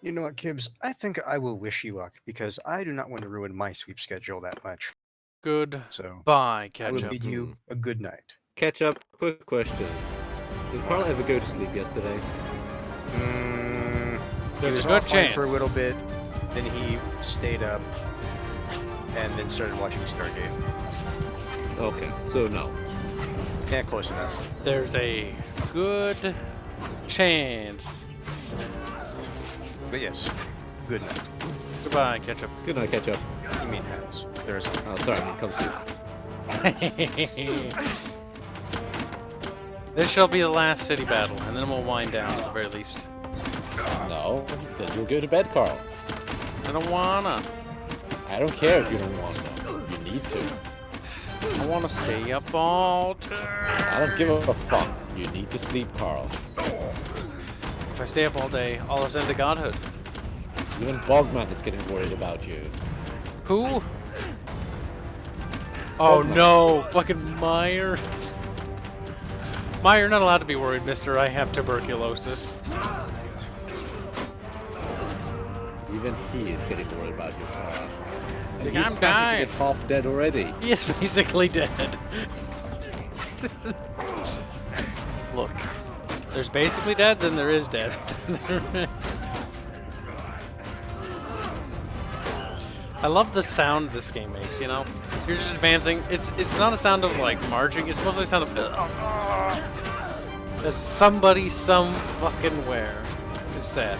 You know what, Kibs? I think I will wish you luck because I do not want to ruin my sweep schedule that much. Good. So bye, I will catch up. bid you a good night. Catch up. Quick question. Did Carl ever go to sleep yesterday? There's he was a good offline chance. for a little bit, then he stayed up, and then started watching Stargate. Okay, so no. Yeah, close enough. There's a good chance. But yes, good night. Goodbye, ketchup. Good night, ketchup. You mean hats. There's a... Oh, sorry, it comes to This shall be the last city battle, and then we'll wind down at the very least. No, then you'll go to bed, Carl. I don't wanna. I don't care if you don't want to. You need to. I wanna stay up all day. I don't give a fuck. You need to sleep, Carl. If I stay up all day, I'll ascend to godhood. Even Bogman is getting worried about you. Who? Oh no, fucking Meyer. Meyer, you're not allowed to be worried, mister. I have tuberculosis. Even he is getting worried about you, Carl. Like, He's I'm dying. practically half dead already. He is basically dead. Look, there's basically dead, then there is dead. I love the sound this game makes, you know? You're just advancing. It's not a sound of like marching, it's mostly a sound of as somebody some fucking where is sad.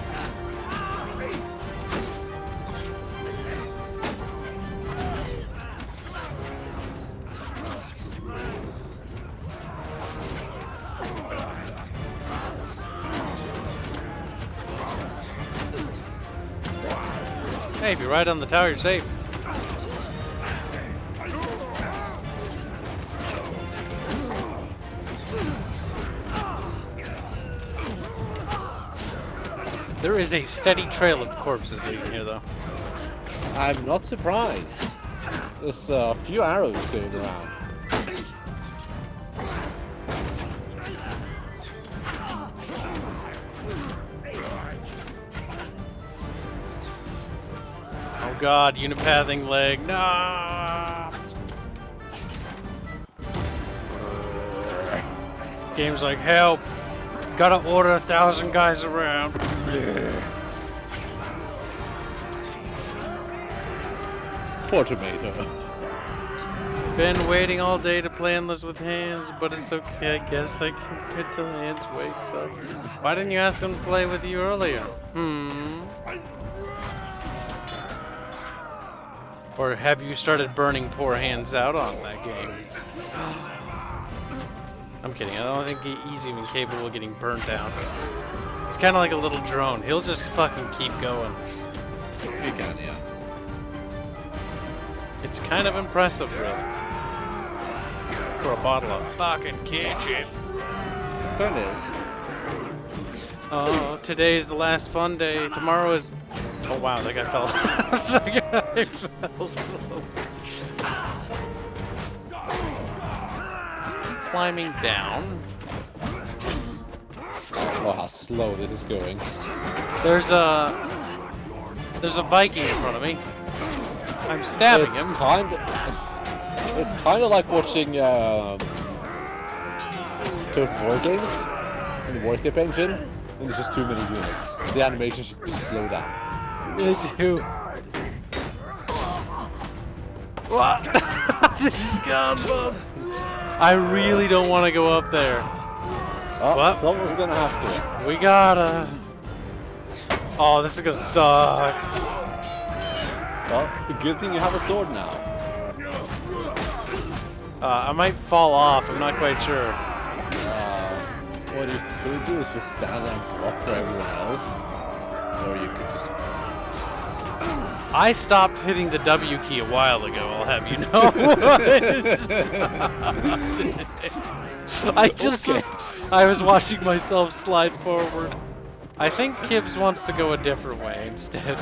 Hey, if you ride on the tower, you're safe. There is a steady trail of corpses leading here, though. I'm not surprised. There's a few arrows going around. Oh god, unipathing leg. No! Game's like, help! Gotta order 1,000 guys around. Poor tomato. Been waiting all day to play Endless with Hands, but it's okay, I guess I can wait till Hands wakes up. Why didn't you ask him to play with you earlier? Or have you started burning poor Hands out on that game? I'm kidding, I don't think he's even capable of getting burnt out. He's kind of like a little drone. He'll just fucking keep going. He can, yeah. It's kind of impressive, really. For a bottle of fucking kitchen. That is. Oh, today's the last fun day. Tomorrow is... Oh wow, that guy fell. That guy fell slow. Is he climbing down? Oh, how slow this is going. There's a Viking in front of me. I'm stabbing him. It's kind of like watching Total War games in the War Tip engine, and there's just too many units. The animation should just slow down. Me too. What? These gun bumps. I really don't want to go up there. Oh, what? Someone's gonna have to. We gotta. Oh, this is gonna suck. Well, the good thing you have a sword now. I might fall off. I'm not quite sure. What you could do is just stand there and block for everyone else, or you could just. I stopped hitting the W key a while ago. I'll have you know. I was watching myself slide forward. I think Kibs wants to go a different way instead.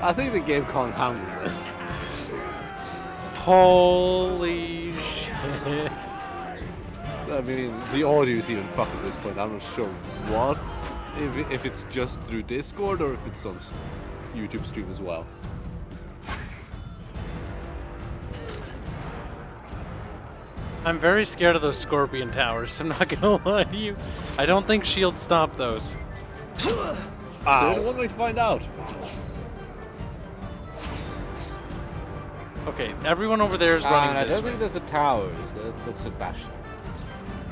I think the game can't handle this. Holy shit. I mean, the audio is even fucked at this point. I'm not sure what. If it's just through Discord or if it's on YouTube stream as well. I'm very scared of those scorpion towers. I'm not gonna lie to you. I don't think shields stop those. Ow. So one way to find out. Okay, everyone over there is running I this don't way. think there's a tower. That looks like Bastion.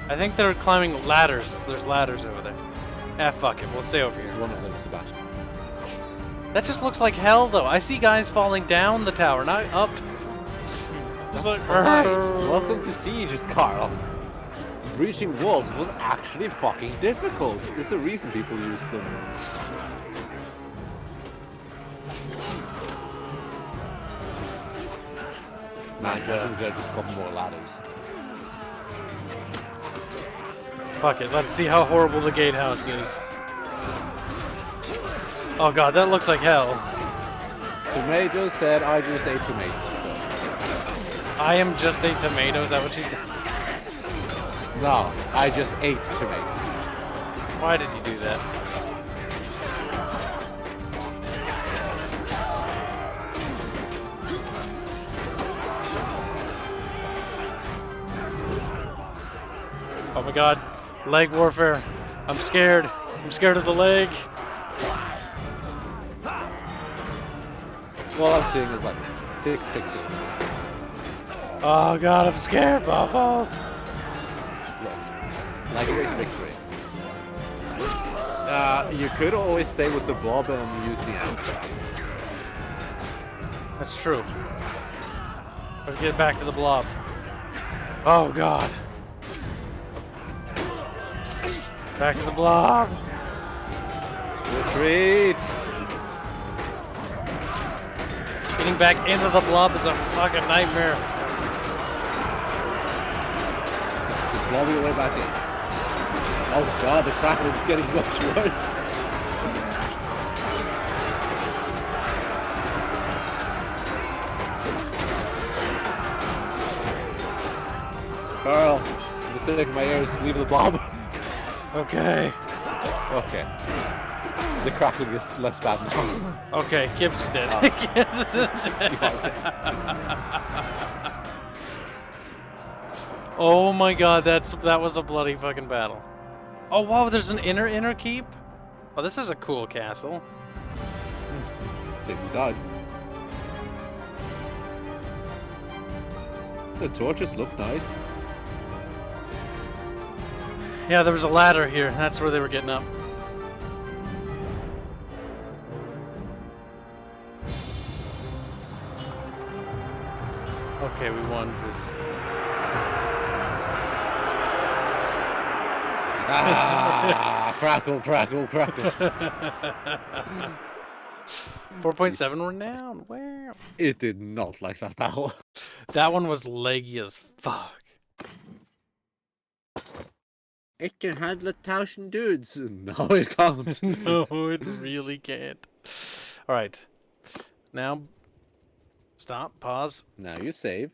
I think they're climbing ladders. There's ladders over there. Ah, fuck it. We'll stay over here. One of them is Sebastian. That just looks like hell, though. I see guys falling down the tower, not up. Just like, Hi, welcome to Sieges, Carl. Breaching walls was actually fucking difficult. There's a reason people use them. Man, I think they've just got more ladders. fuck it. Let's see how horrible the gatehouse is. Oh god, that looks like hell. Tomato said I just ate tomato. I am just a tomato, is that what she said? No, I just ate tomato. Why did you do that? Oh my god, leg warfare. I'm scared. I'm scared of the leg. All I'm seeing is like 6 pixels. Oh god, I'm scared, Bubbles. Like a victory. You could always stay with the blob and use the amp. That's true. Let's get back to the blob. Oh god. Back to the blob. Retreat! Getting back into the blob is a fucking nightmare. Just blob your way back in. Oh god, the crackling is getting much worse. Carl, I'm just taking my ears, leave the blob. Okay. Okay. The crackling is less bad now. Okay, Kibs is dead. Kibs is dead. Oh my god, that was a bloody fucking battle. Oh wow, there's an inner keep? Oh, this is a cool castle. Think we died. The torches look nice. Yeah, there was a ladder here. That's where they were getting up. Okay, we won this. Ah, crackle, crackle, crackle. 4.7 we're down. Where? It did not like that battle. That one was leggy as fuck. It can handle 1,000 dudes. No, it can't. No, it really can't. Alright. Now, stop, pause. Now you save.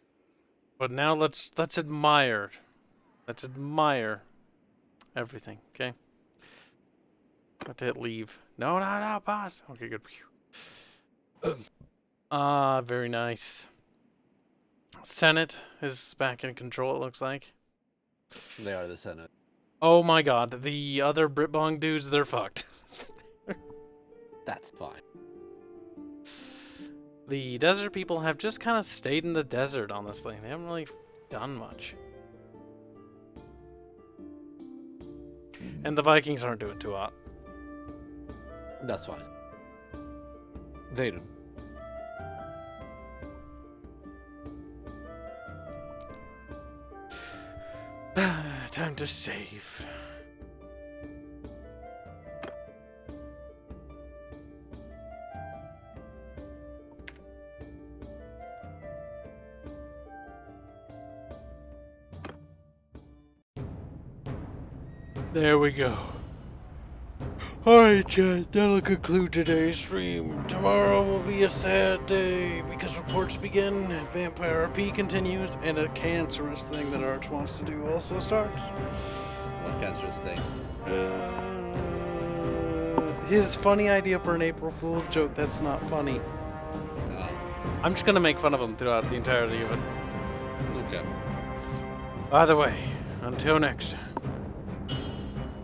But now let's admire. Let's admire everything, okay? Have to hit leave. No, pause. Okay, good. Very nice. Senate is back in control, it looks like. They are the Senate. Oh my god, the other Britbong dudes, they're fucked. That's fine. The desert people have just kind of stayed in the desert, honestly. They haven't really done much. And the Vikings aren't doing too hot. That's fine. They don't. Time to save. There we go. Alright, chat, that'll conclude today's stream. Tomorrow will be a sad day because reports begin, Vampire RP continues, and a cancerous thing that Arch wants to do also starts. What cancerous thing? His funny idea for an April Fool's joke that's not funny. I'm just gonna make fun of him throughout the entirety of it. Okay. By the way, until next time.